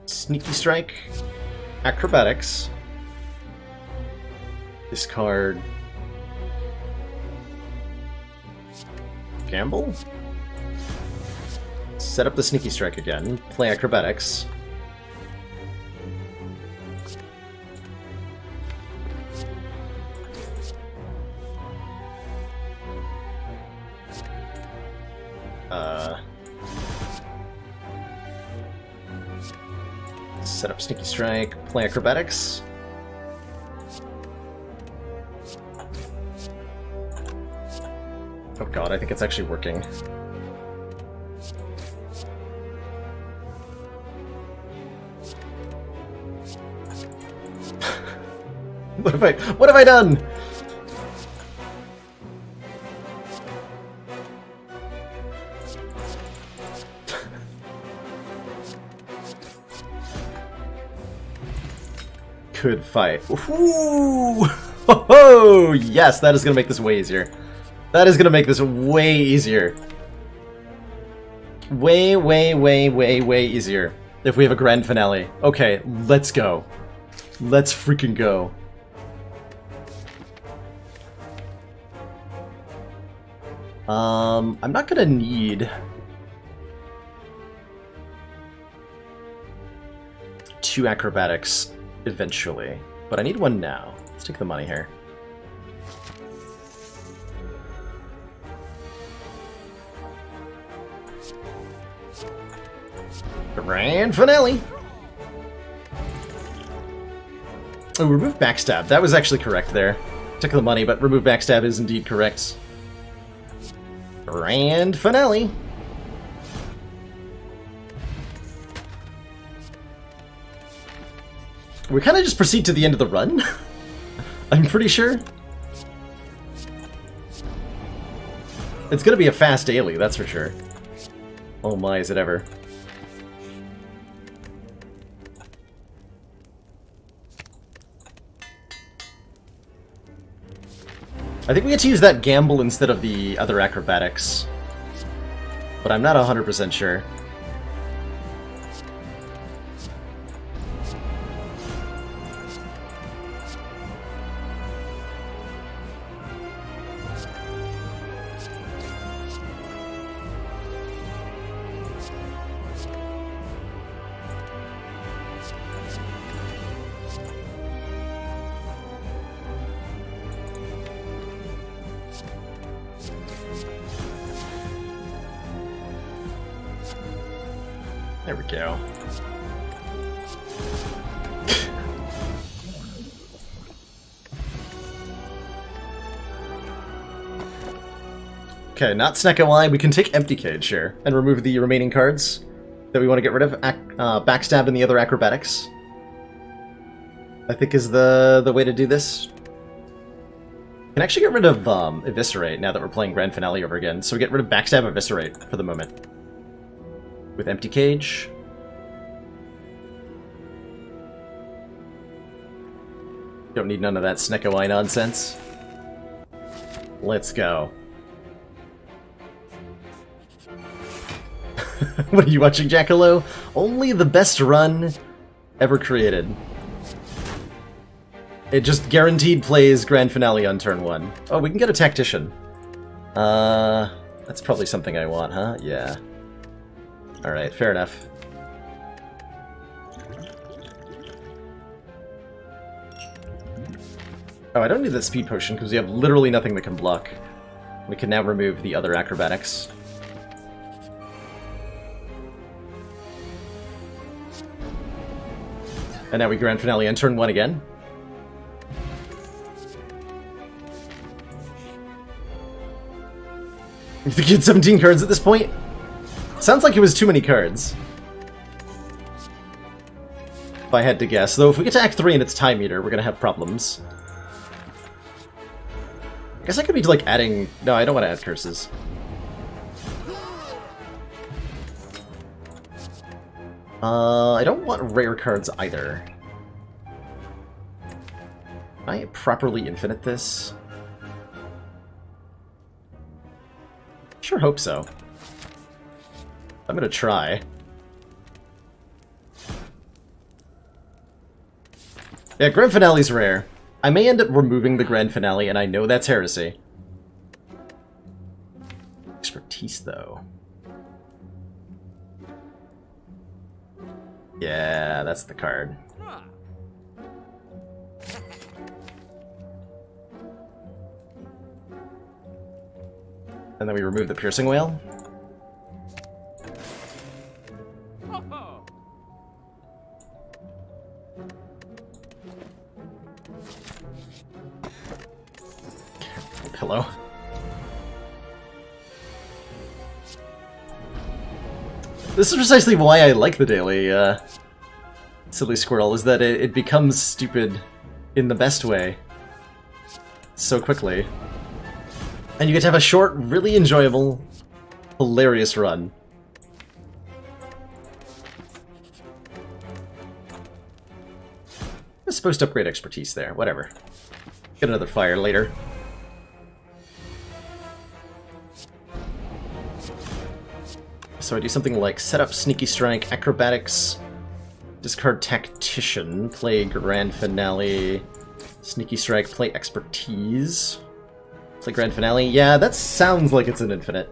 Sneaky Strike, acrobatics, discard, gamble, set up the Sneaky Strike again, play acrobatics, set up Sneaky Strike, play acrobatics. Oh god, I think it's actually working. What have I done? Could fight. Ooh! Oh, yes, that is going to make this way easier. That is going to make this way easier. Way, way, way, way, way easier. If we have a grand finale. Okay, let's go. Let's freaking go. I'm not going to need 2 acrobatics eventually, but I need 1 now. Let's take the money here. Grand finale! Oh, remove backstab. That was actually correct there. Took the money, but remove backstab is indeed correct. Grand finale! We kind of just proceed to the end of the run? I'm pretty sure. It's gonna be a fast daily, that's for sure. Oh my, is it ever. I think we get to use that gamble instead of the other acrobatics. But I'm not 100% sure. There we go. Okay, not Snack Y. We can take Empty Cage here and remove the remaining cards that we want to get rid of. Backstab and the other acrobatics, I think, is the way to do this. We can actually get rid of Eviscerate now that we're playing Grand Finale over again. So we get rid of Backstab, Eviscerate for the moment. With Empty Cage. Don't need none of that Snecko-eye nonsense. Let's go. What are you watching, Jackalow? Only the best run ever created. It just guaranteed plays Grand Finale on turn 1. Oh, we can get a Tactician. That's probably something I want, huh? Yeah. Alright, fair enough. Oh, I don't need that speed potion because we have literally nothing that can block. We can now remove the other acrobatics. And now we Grand Finale on turn 1 again. You think you had 17 cards at this point? Sounds like it was too many cards. If I had to guess. Though if we get to Act 3 and it's Time Eater, we're gonna have problems. I guess I could be like adding... No, I don't want to add curses. I don't want rare cards either. Can I properly infinite this? Sure hope so. I'm gonna try. Yeah, Grand Finale's rare. I may end up removing the Grand Finale, and I know that's heresy. Expertise, though. Yeah, that's the card. And then we remove the Piercing Whale. Pillow. This is precisely why I like the daily, Silly Squirrel, is that it becomes stupid in the best way so quickly. And you get to have a short, really enjoyable, hilarious run. I was supposed to upgrade expertise there, whatever. Get another fire later. So I do something like set up Sneaky Strike, Acrobatics, discard Tactician, play Grand Finale, Sneaky Strike, play Expertise, play Grand Finale. Yeah, that sounds like it's an infinite.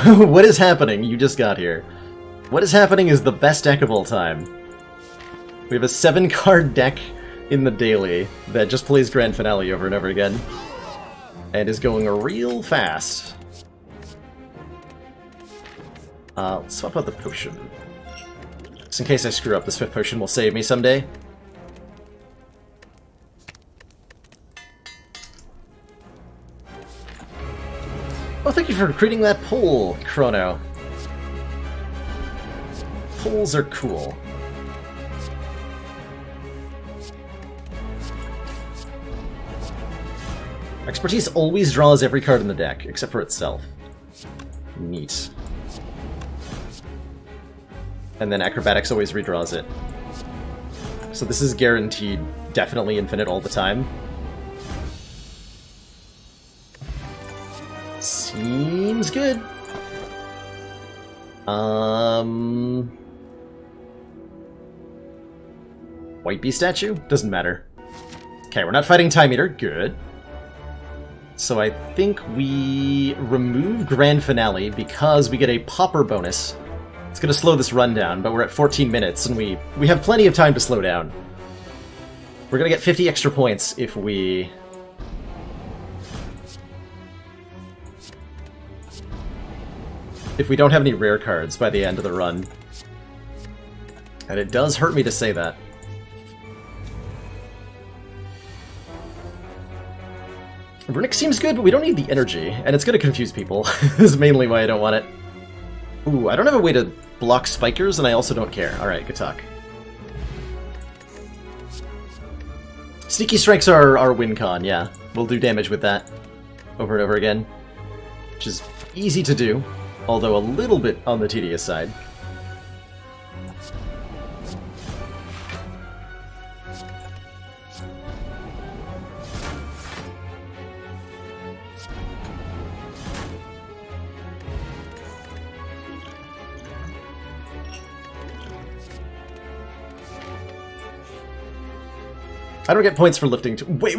What is happening? You just got here. What is happening is the best deck of all time. We have a 7-card deck in the daily that just plays Grand Finale over and over again. And is going real fast. Let's swap out the potion. Just in case I screw up, this 5th potion will save me someday. Oh, thank you for creating that poll, Chrono. Polls are cool. Expertise always draws every card in the deck, except for itself. Neat. And then Acrobatics always redraws it. So this is guaranteed definitely infinite all the time. Seems good. White Bee statue? Doesn't matter. Okay, we're not fighting Time Eater. Good. So I think we remove Grand Finale because we get a popper bonus. It's going to slow this run down, but we're at 14 minutes, and we have plenty of time to slow down. We're going to get 50 extra points if we... if we don't have any rare cards by the end of the run. And it does hurt me to say that. Runic seems good, but we don't need the energy, and it's going to confuse people. This is mainly why I don't want it. Ooh, I don't have a way to block spikers, and I also don't care. Alright, good talk. Sneaky Strikes are our win con, yeah. We'll do damage with that over and over again, which is easy to do, although a little bit on the tedious side. I don't get points for lifting to— wait,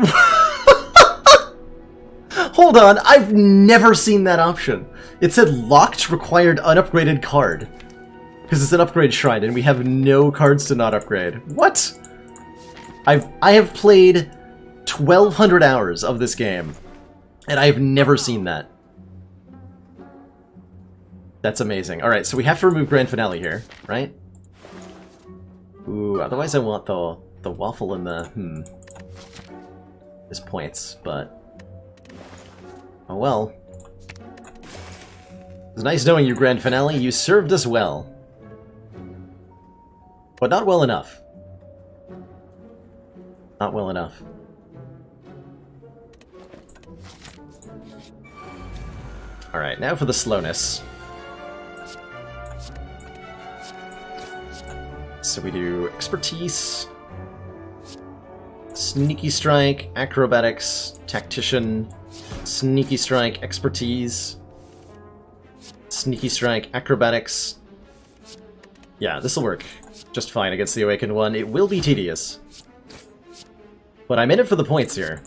hold on, I've never seen that option. It said locked required unupgraded card. Because it's an upgrade shrine and we have no cards to not upgrade. What? I have played 1,200 hours of this game, and I have never seen that. That's amazing. Alright, so we have to remove Grand Finale here, right? Ooh, otherwise I want the waffle and the, is points, but oh well. It was nice knowing you, Grand Finale. You served us well. But not well enough. Not well enough. Alright, now for the slowness. So we do Expertise, Sneaky Strike, Acrobatics, Tactician, Sneaky Strike, Expertise, Sneaky Strike, Acrobatics. Yeah, this'll work just fine against the Awakened one. It will be tedious, but I'm in it for the points here.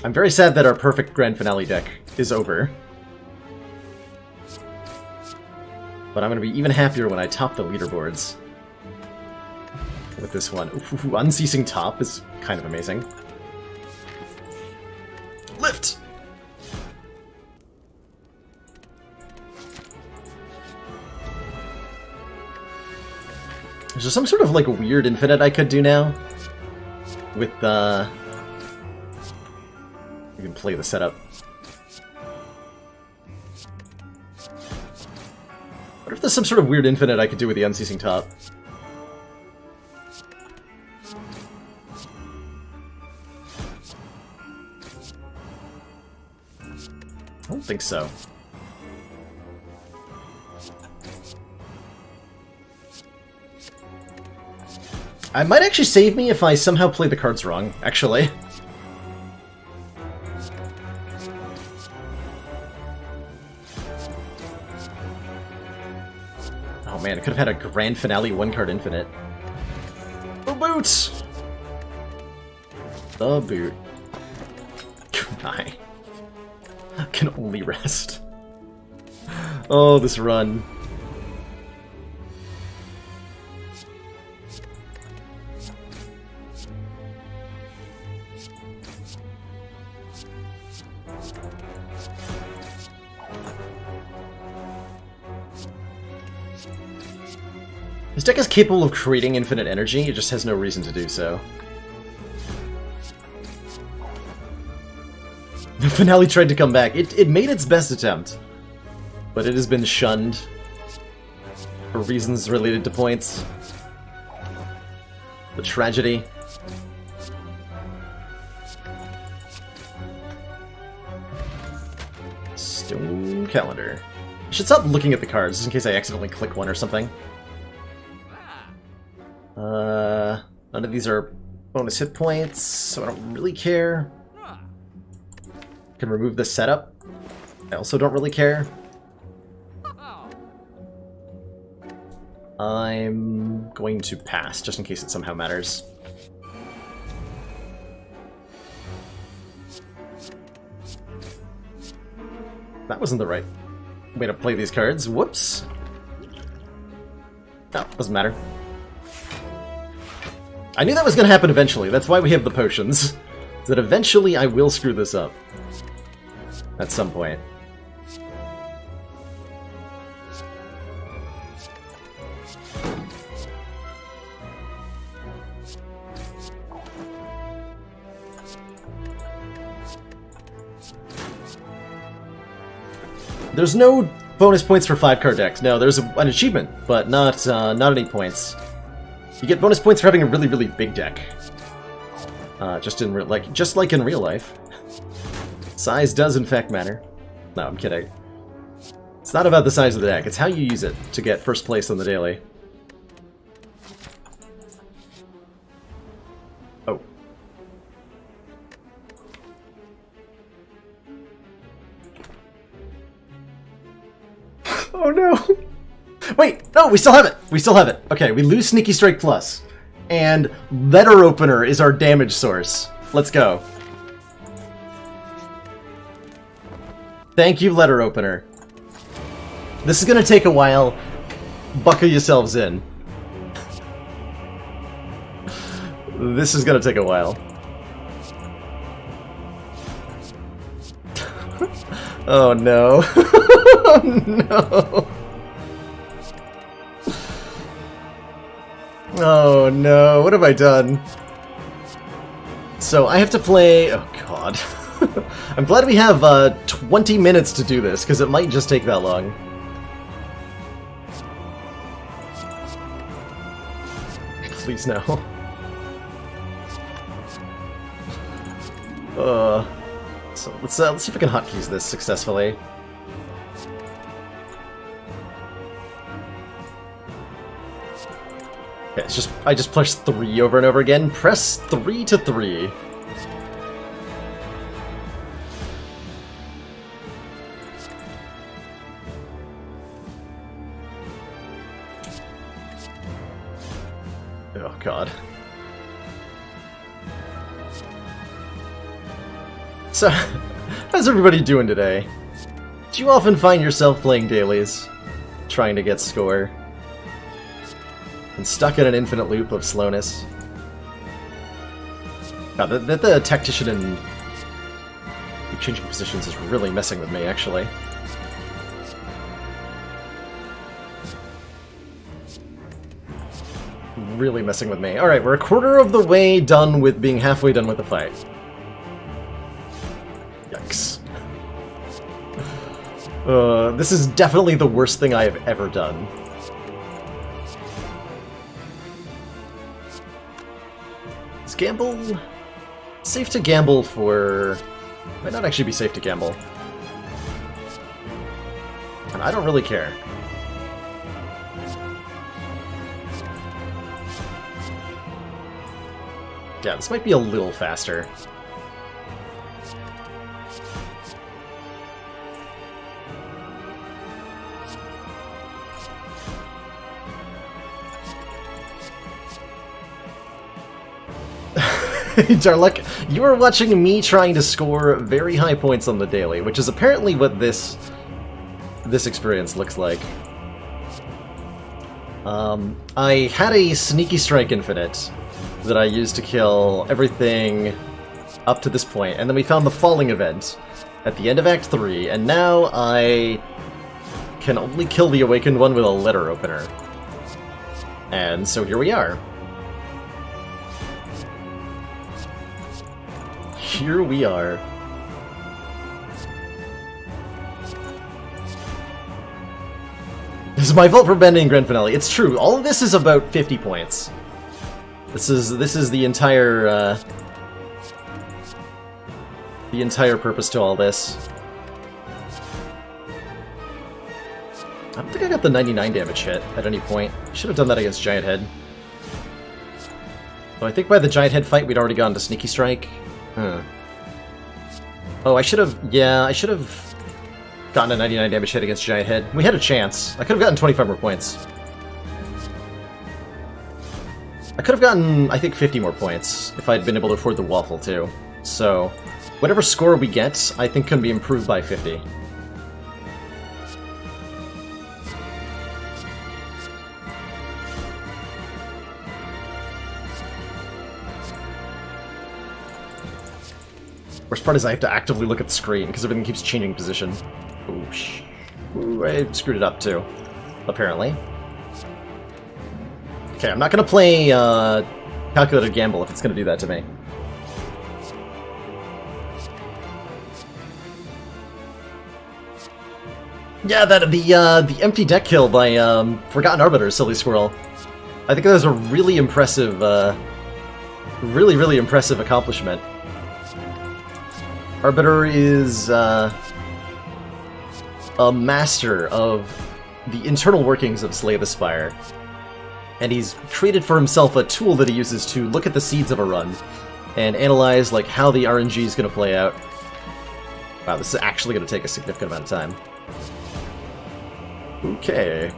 I'm very sad that our perfect Grand Finale deck is over. But I'm going to be even happier when I top the leaderboards with this one. Ooh, Unceasing Top is kind of amazing. Lift! Is there some sort of like weird infinite I could do now? With the... you can play the setup. What if there's some sort of weird infinite I could do with the Unceasing Top? I don't think so. I might actually save me if I somehow play the cards wrong, actually. Oh man, I could have had a Grand Finale one-card infinite. The boot! The boot. I can only rest. Oh, this run. This deck is capable of creating infinite energy, it just has no reason to do so. The Finale tried to come back. It made its best attempt, but it has been shunned for reasons related to points. The tragedy. Stone calendar. I should stop looking at the cards, just in case I accidentally click one or something. None of these are bonus hit points, so I don't really care. Can remove the setup. I also don't really care. I'm going to pass, just in case it somehow matters. That wasn't the right way to play these cards. Whoops. No, doesn't matter. I knew that was going to happen eventually. That's why we have the potions. That eventually I will screw this up. At some point. There's no bonus points for 5-card decks. No, there's an achievement, but not any points. You get bonus points for having a really, really big deck. Just like in real life. Size does in fact matter. No, I'm kidding. It's not about the size of the deck, it's how you use it to get first place on the daily. Oh. Oh no! Wait, no, we still have it! We still have it. Okay, we lose Sneaky Strike Plus. And Letter Opener is our damage source. Let's go. Thank you, Letter Opener. This is gonna take a while. Buckle yourselves in. This is gonna take a while. Oh no. Oh no. Oh no, what have I done? So I have to play... Oh god. I'm glad we have 20 minutes to do this, because it might just take that long. Please no. So let's see if I can hotkeys this successfully. Okay, it's just I just push 3 over and over again. Press 3 to 3. Oh god. So, how's everybody doing today? Do you often find yourself playing dailies, trying to get score, and stuck in an infinite loop of slowness? God, the tactician and changing positions is really messing with me, actually. Really messing with me. Alright, we're a quarter of the way done with being halfway done with the fight. Yikes. This is definitely the worst thing I have ever done. Is gamble... safe to gamble for... Might not actually be safe to gamble. And I don't really care. Yeah, this might be a little faster. Darluck, you are watching me trying to score very high points on the daily, which is apparently what this experience looks like. I had a Sneaky Strike Infinite that I used to kill everything up to this point, and then we found the Falling event at the end of Act 3, and now I can only kill the Awakened one with a Letter Opener. And so here we are. Here we are. This is my fault for bending Grand Finale. It's true, all of this is about 50 points. This is the entire purpose to all this. I don't think I got the 99 damage hit at any point. Should have done that against Giant Head. Though I think by the Giant Head fight we'd already gone to Sneaky Strike. Oh, I should have... Yeah, I should have gotten a 99 damage hit against Giant Head. We had a chance. I could have gotten 25 more points. I could have gotten, I think, 50 more points if I'd been able to afford the Waffle, too. So, whatever score we get, I think can be improved by 50. Worst part is I have to actively look at the screen, because everything keeps changing position. Ooh, I screwed it up, too. Apparently. Okay, I'm not gonna play, Calculated Gamble if it's gonna do that to me. Yeah, the empty deck kill by, Forgotten Arbiter, Silly Squirrel. I think that was a really impressive, really impressive accomplishment. Arbiter is a master of the internal workings of Slay the Spire, and he's created for himself a tool that he uses to look at the seeds of a run and analyze like how the RNG is going to play out. Wow, this is actually going to take a significant amount of time. Okay.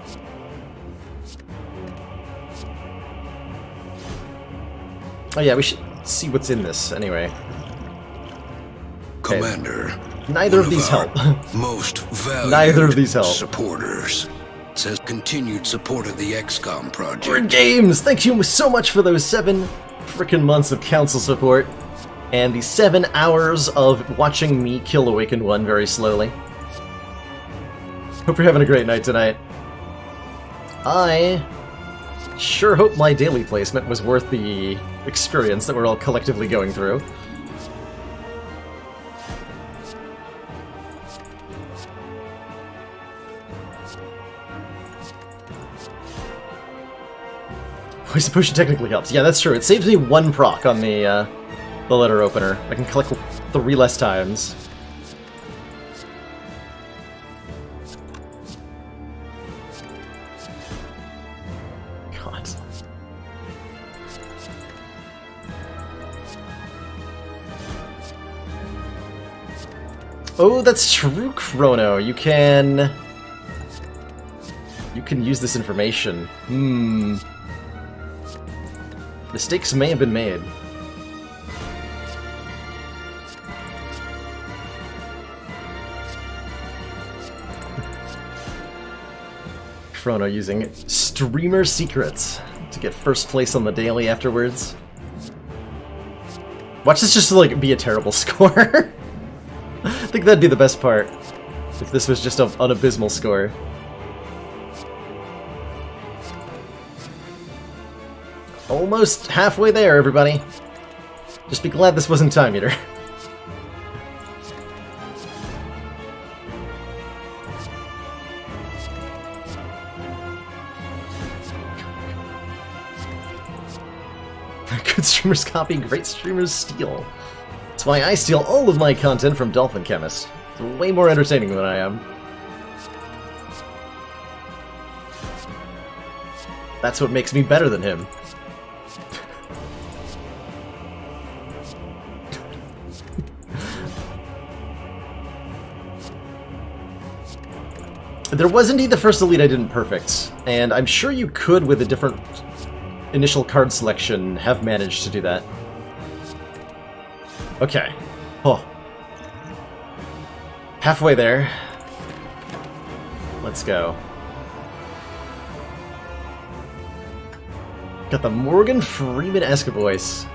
Oh yeah, we should see what's in this anyway. Commander, neither of these help. Most valued Neither of these help. supporters says continued support of the XCOM project. We're in games! Thank you so much for those 7 frickin' months of council support, and the 7 hours of watching me kill Awakened One very slowly. Hope you're having a great night tonight. I sure hope my daily placement was worth the experience that we're all collectively going through. Poison Potion technically helps. Yeah, that's true. It saves me 1 proc on the letter opener. I can collect 3 less times. God. Oh, that's true, Chrono. You can use this information. Mistakes may have been made. Chrono using streamer secrets to get first place on the daily afterwards. Watch this just like be a terrible score. I think that'd be the best part if this was just an abysmal score. Almost halfway there, everybody. Just be glad this wasn't Time Eater. Good streamers copy, great streamers steal. That's why I steal all of my content from Dolphin Chemist. It's way more entertaining than I am. That's what makes me better than him. There was indeed the first elite I didn't perfect, and I'm sure you could, with a different initial card selection, have managed to do that. Okay. Oh. Halfway there. Let's go. Got the Morgan Freeman-esque voice.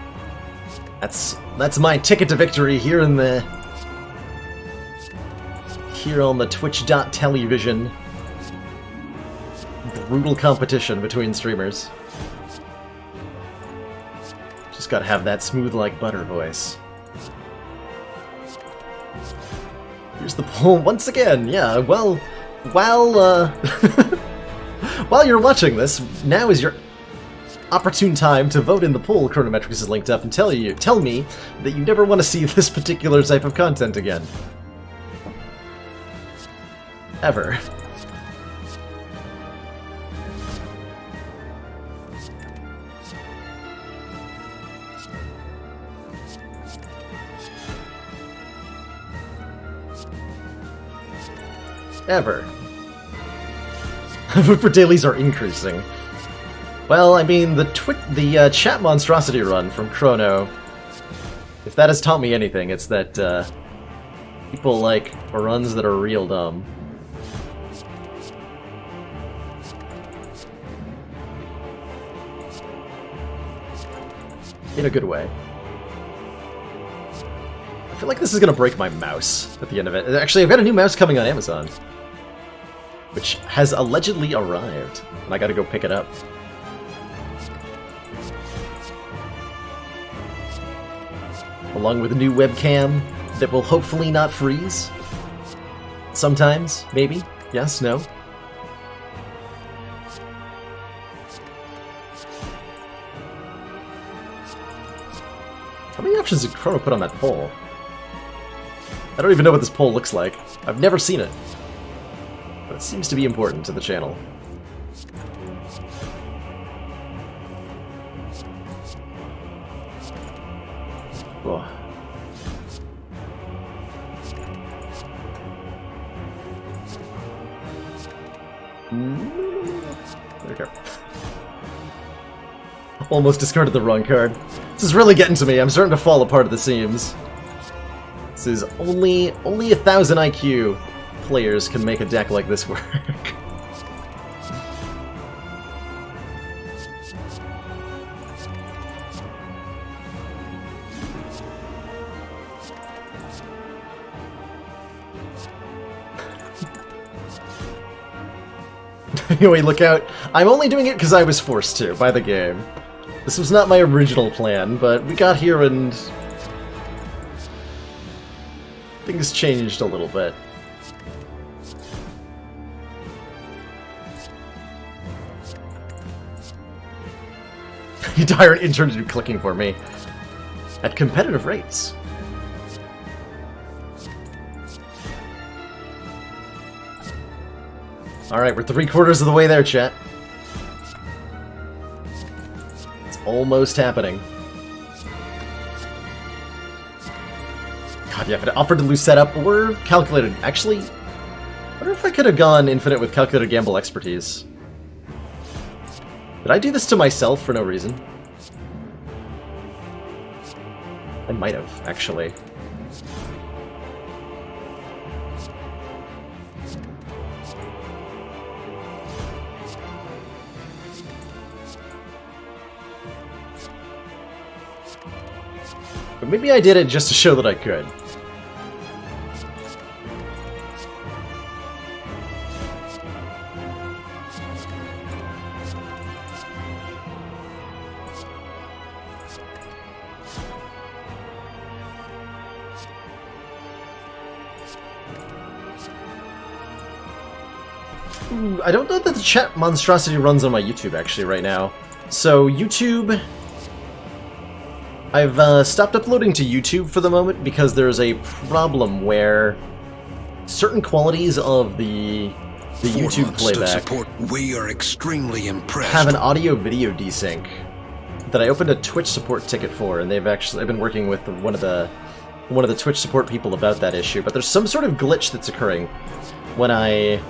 That's my ticket to victory here on the Twitch.television. Brutal competition between streamers. Just gotta have that smooth like butter voice. Here's the poll once again. Yeah, well, while you're watching this, now is your opportune time to vote in the poll Chronometrics is linked up and tell me that you never want to see this particular type of content again. Ever. Ever. Vote for dailies are increasing. Well, I mean, the chat monstrosity run from Chrono, if that has taught me anything, it's that people like runs that are real dumb. In a good way. I feel like this is gonna break my mouse at the end of it. Actually, I've got a new mouse coming on Amazon, which has allegedly arrived, and I gotta go pick it up. Along with a new webcam that will hopefully not freeze. Sometimes, maybe. Yes, no. How many options did Chrono put on that poll? I don't even know what this poll looks like. I've never seen it. But it seems to be important to the channel. Oh. There we go. Almost discarded the wrong card. This is really getting to me. I'm starting to fall apart at the seams. This is only 1,000 IQ players can make a deck like this work. Anyway, look out. I'm only doing it because I was forced to by the game. This was not my original plan, but we got here and things changed a little bit. You hired an intern to do clicking for me. At competitive rates. Alright, we're 3/4 of the way there, chat. It's almost happening. God, yeah, if it offered to lose setup or calculated... Actually, I wonder if I could have gone infinite with calculated gamble expertise. Did I do this to myself for no reason? I might have, actually. But maybe I did it just to show that I could. I don't know that the chat monstrosity runs on my YouTube actually right now. So YouTube... I've stopped uploading to YouTube for the moment because there's a problem where certain qualities of the YouTube playback we are extremely impressed. Have an audio-video desync that I opened a Twitch support ticket for, and I've been working with one of the Twitch support people about that issue. But there's some sort of glitch that's occurring when I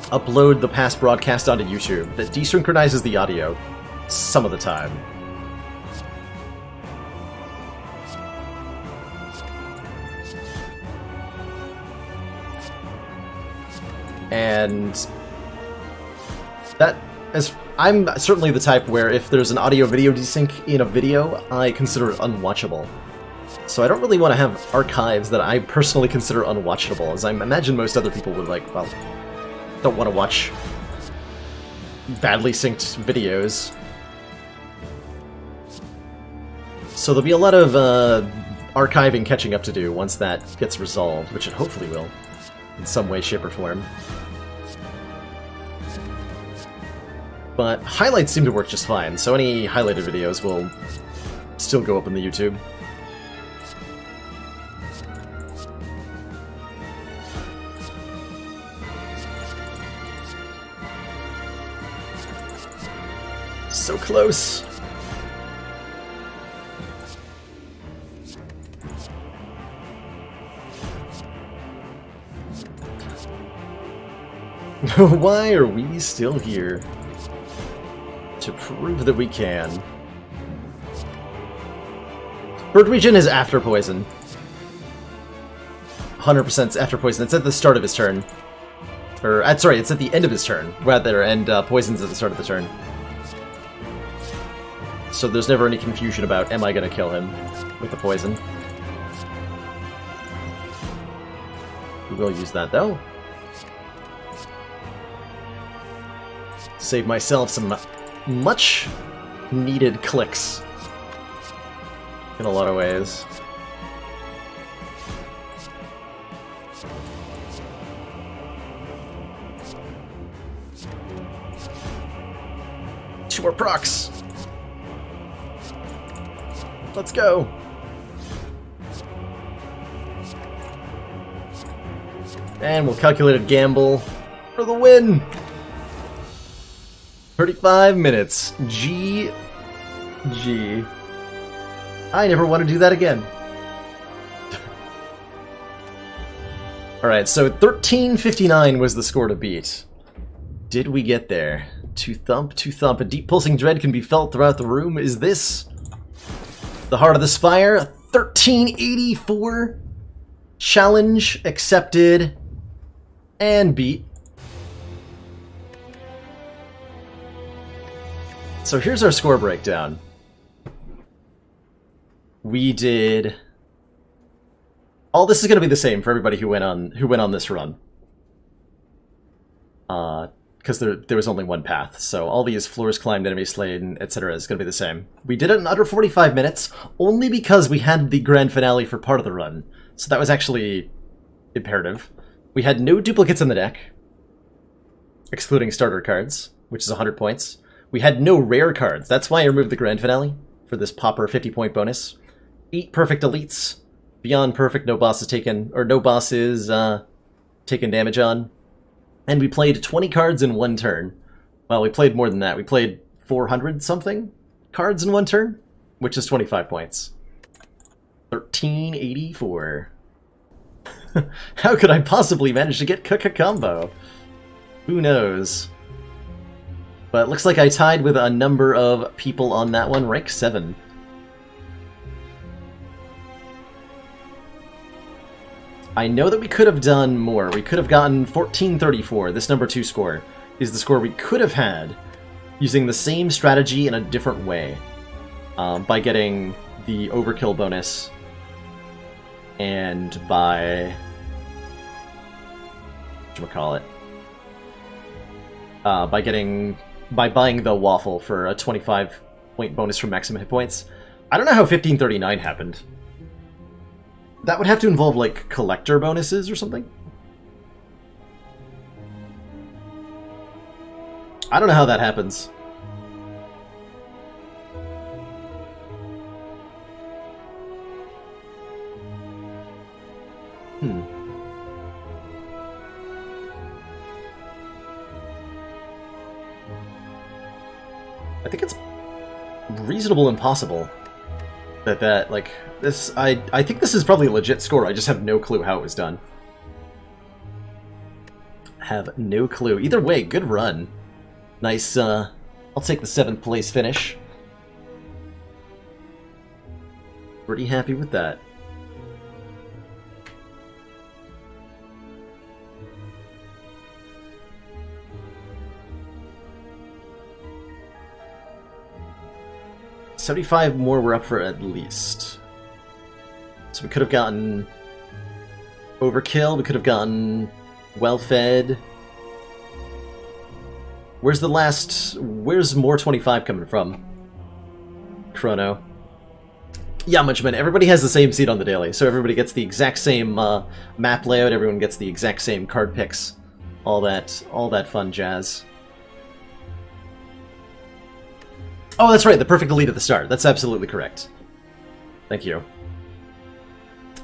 upload the past broadcast onto YouTube that desynchronizes the audio some of the time. And that, I'm certainly the type where if there's an audio-video desync in a video, I consider it unwatchable. So I don't really want to have archives that I personally consider unwatchable, as I imagine most other people would don't want to watch badly synced videos. So there'll be a lot of archiving catching up to do once that gets resolved, which it hopefully will, in some way, shape, or form. But highlights seem to work just fine, so any highlighted videos will still go up on the YouTube. So close. Why are we still here? To prove that we can. Bird Regen is after poison. 100% after poison. It's at the start of his turn. Or, sorry, it's at the end of his turn, rather, and poison's at the start of the turn. So there's never any confusion about, am I gonna kill him with the poison? We will use that, though. Save myself some much needed clicks in a lot of ways. Two more procs. Let's go. And we'll calculated gamble for the win. 35 minutes. GG. I never want to do that again. Alright, so 1359 was the score to beat. Did we get there? To thump, to thump. A deep pulsing dread can be felt throughout the room. Is this the heart of the Spire? 1384. Challenge accepted. And beat. So here's our score breakdown. We did... All this is going to be the same for everybody who went on this run. Because there was only one path, so all these floors climbed, enemies slain, etc. is going to be the same. We did it in under 45 minutes, only because we had the grand finale for part of the run. So that was actually imperative. We had no duplicates in the deck, excluding starter cards, which is 100 points. We had no rare cards. That's why I removed the grand finale for this popper 50-point bonus. 8 perfect elites. Beyond perfect, no boss is taken, or no boss is taken damage on. And we played 20 cards in one turn. Well, we played more than that. We played 400-something cards in one turn, which is 25 points. 1384. How could I possibly manage to get Cook a combo? Who knows? But it looks like I tied with a number of people on that one. Rank 7. I know that we could have done more. We could have gotten 1434. This number 2 score is the score we could have had using the same strategy in a different way. By getting the overkill bonus and by... whatchamacallit? By buying the waffle for a 25-point bonus from maximum hit points. I don't know how 1539 happened. That would have to involve, like, collector bonuses or something? I don't know how that happens. I think it's reasonable and possible that like, this, I think this is probably a legit score, I just have no clue how it was done. Have no clue. Either way, good run. Nice, I'll take the 7th place finish. Pretty happy with that. $75 more we're up for at least. So we could have gotten overkill, we could have gotten well-fed. Where's more 25 coming from? Chrono. Yeah, Munchman, everybody has the same seat on the daily, so everybody gets the exact same map layout, everyone gets the exact same card picks. All that fun jazz. Oh, that's right, the perfect elite at the start. That's absolutely correct. Thank you.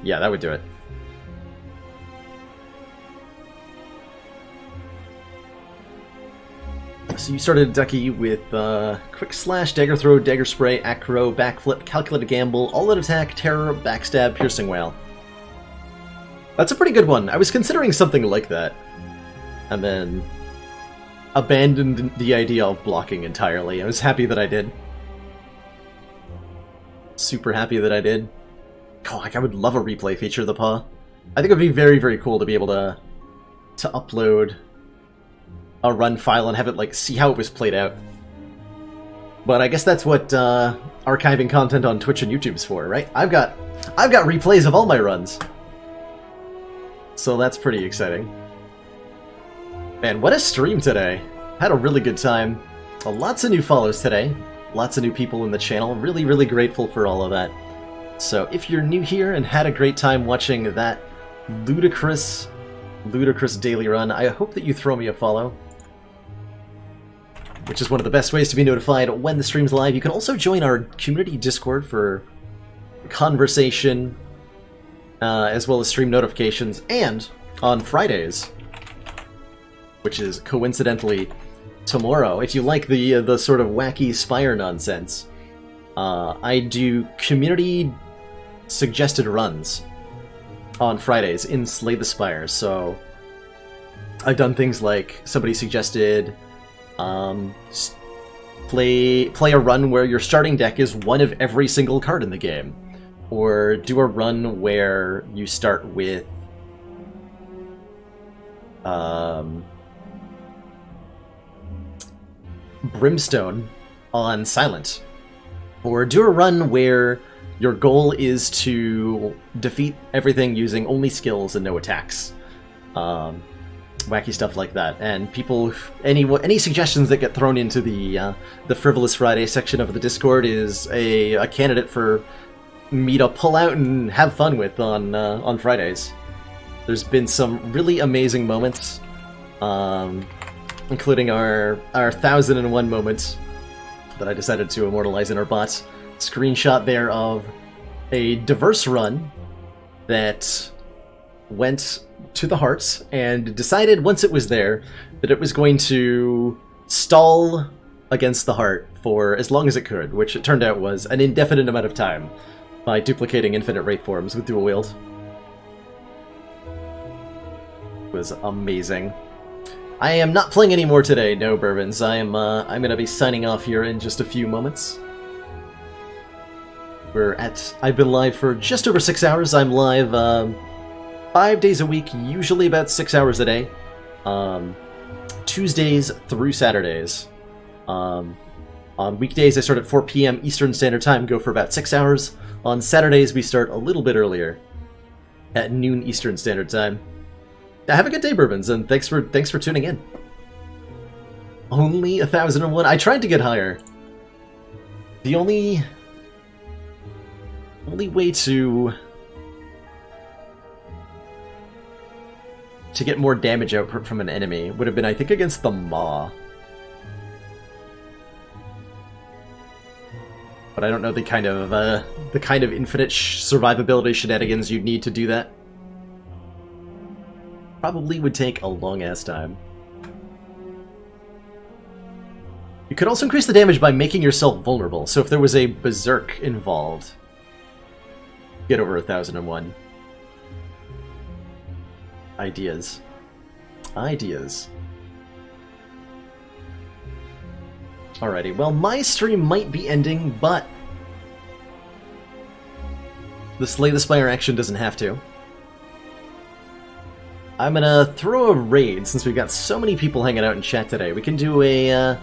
Yeah, that would do it. So you started Ducky with Quick Slash, Dagger Throw, Dagger Spray, Acro, Backflip, Calculated Gamble, All Out Attack, Terror, Backstab, Piercing Wail. That's a pretty good one. I was considering something like that. And then abandoned the idea of blocking entirely. I was happy that I did. Super happy that I did. Oh, like I would love a replay feature of the paw. I think it would be very, very cool to be able to upload a run file and have it, like, see how it was played out. But I guess that's what archiving content on Twitch and YouTube's for, right? I've got replays of all my runs. So that's pretty exciting. Man, what a stream today. Had a really good time. Lots of new follows today. Lots of new people in the channel. Really, really grateful for all of that. So if you're new here and had a great time watching that ludicrous daily run, I hope that you throw me a follow, which is one of the best ways to be notified when the stream's live. You can also join our community Discord for conversation, as well as stream notifications, and on Fridays, which is coincidentally tomorrow, if you like the sort of wacky Spire nonsense, I do community suggested runs on Fridays in Slay the Spire. So I've done things like somebody suggested play a run where your starting deck is one of every single card in the game, or do a run where you start with Brimstone on Silent, or do a run where your goal is to defeat everything using only skills and no attacks. Wacky stuff like that. And people, any suggestions that get thrown into the Frivolous Friday section of the Discord is a candidate for me to pull out and have fun with on Fridays. There's been some really amazing moments, including our 1001 moments that I decided to immortalize in our bot. Screenshot there of a diverse run that went to the hearts and decided once it was there that it was going to stall against the heart for as long as it could, which it turned out was an indefinite amount of time, by duplicating infinite wraith forms with dual wield. It was amazing. I am not playing anymore today, no bourbons. I'm gonna be signing off here in just a few moments. I've been live for just over 6 hours. I'm live 5 days a week, usually about 6 hours a day. Tuesdays through Saturdays. On weekdays I start at 4 p.m. Eastern Standard Time, go for about 6 hours. On Saturdays we start a little bit earlier, at noon Eastern Standard Time. Have a good day, bourbons, and thanks for tuning in. Only 1001. I tried to get higher. The only way to get more damage output from an enemy would have been, I think, against the Maw. But I don't know the kind of infinite survivability shenanigans you'd need to do that. Probably would take a long-ass time. You could also increase the damage by making yourself vulnerable, so if there was a Berserk involved, get over 1001. Ideas. Alrighty, well, my stream might be ending, but the Slay the Spire action doesn't have to. I'm gonna throw a raid, since we've got so many people hanging out in chat today. We can do a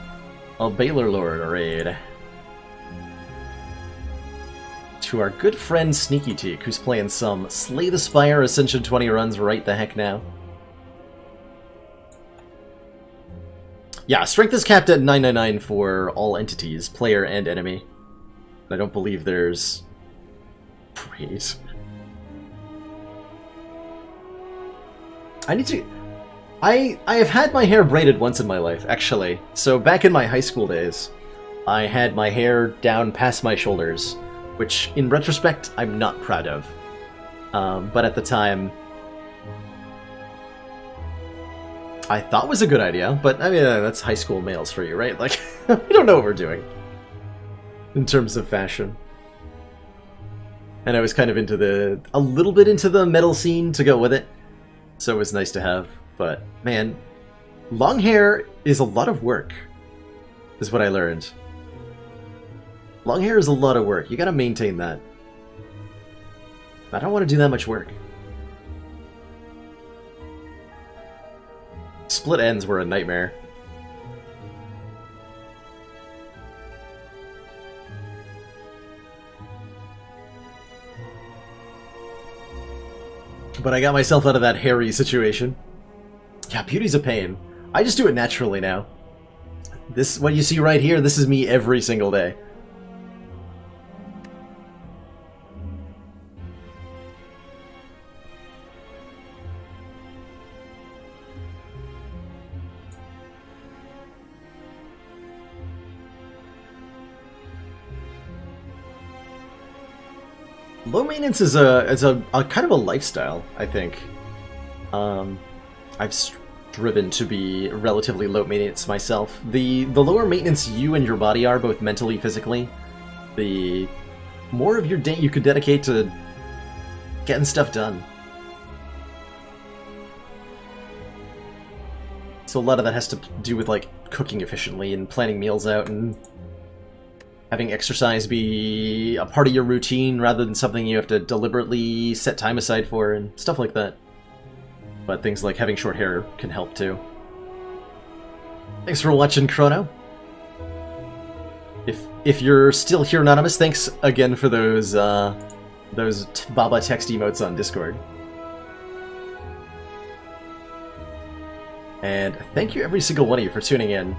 Baylor Lord raid. To our good friend Sneaky Teak, who's playing some Slay the Spire Ascension 20 runs right the heck now. Yeah, strength is capped at 999 for all entities, player and enemy. I don't believe there's... Wait. I need to... I have had my hair braided once in my life, actually. So back in my high school days, I had my hair down past my shoulders, which, in retrospect, I'm not proud of. But at the time, I thought was a good idea, but I mean, that's high school males for you, right? Like, we don't know what we're doing in terms of fashion. And I was kind of a little bit into the metal scene to go with it, so it was nice to have. But, man, long hair is a lot of work, is what I learned. Long hair is a lot of work. You gotta maintain that. I don't want to do that much work. Split ends were a nightmare. But I got myself out of that hairy situation. Yeah, beauty's a pain. I just do it naturally now. This, what you see right here, this is me every single day. Low maintenance is a kind of a lifestyle, I think. I've striven to be relatively low maintenance myself. The lower maintenance you and your body are, both mentally, physically, the more of your day you could dedicate to getting stuff done. So a lot of that has to do with like cooking efficiently and planning meals out and having exercise be a part of your routine rather than something you have to deliberately set time aside for and stuff like that. But things like having short hair can help too. Thanks for watching, Chrono. If you're still here, Anonymous, thanks again for those Baba text emotes on Discord. And thank you every single one of you for tuning in.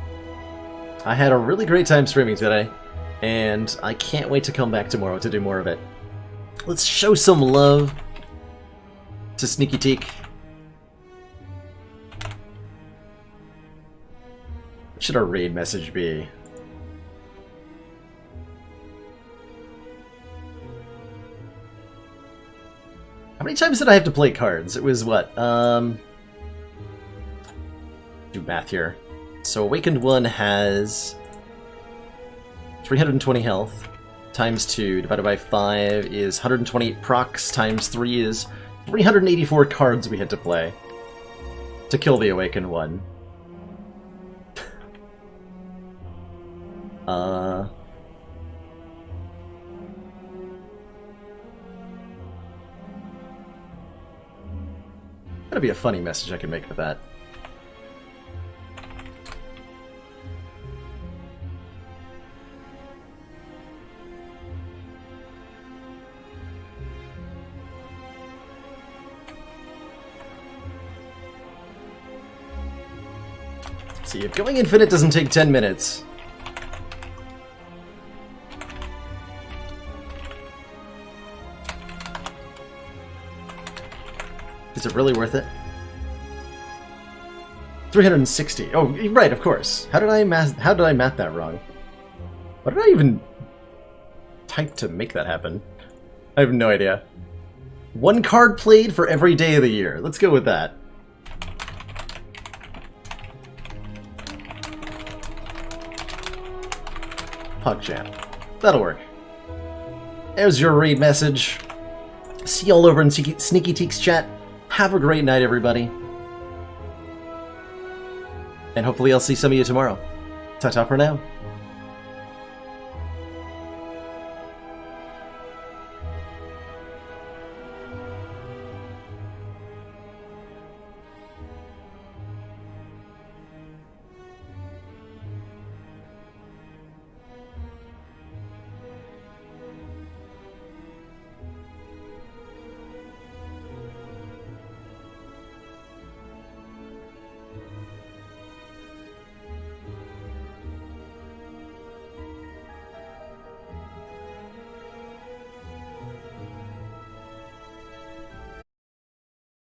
I had a really great time streaming today, and I can't wait to come back tomorrow to do more of it. Let's show some love to Sneaky Teak. What should our raid message be? How many times did I have to play cards? It was what? Do math here. So Awakened 1 has 320 health, times 2 divided by 5 is 128 procs, times 3 is 384 cards we had to play to kill the Awakened 1. That'd be a funny message I could make for that. See, if going infinite doesn't take 10 minutes... Is it really worth it? 360. Oh, right, of course. How did I math that wrong? What did I even type to make that happen? I have no idea. 1 card played for every day of the year. Let's go with that. PogChamp. That'll work. There's your raid message. See you all over in Sneaky Teak's chat. Have a great night, everybody. And hopefully I'll see some of you tomorrow. Ta-ta for now.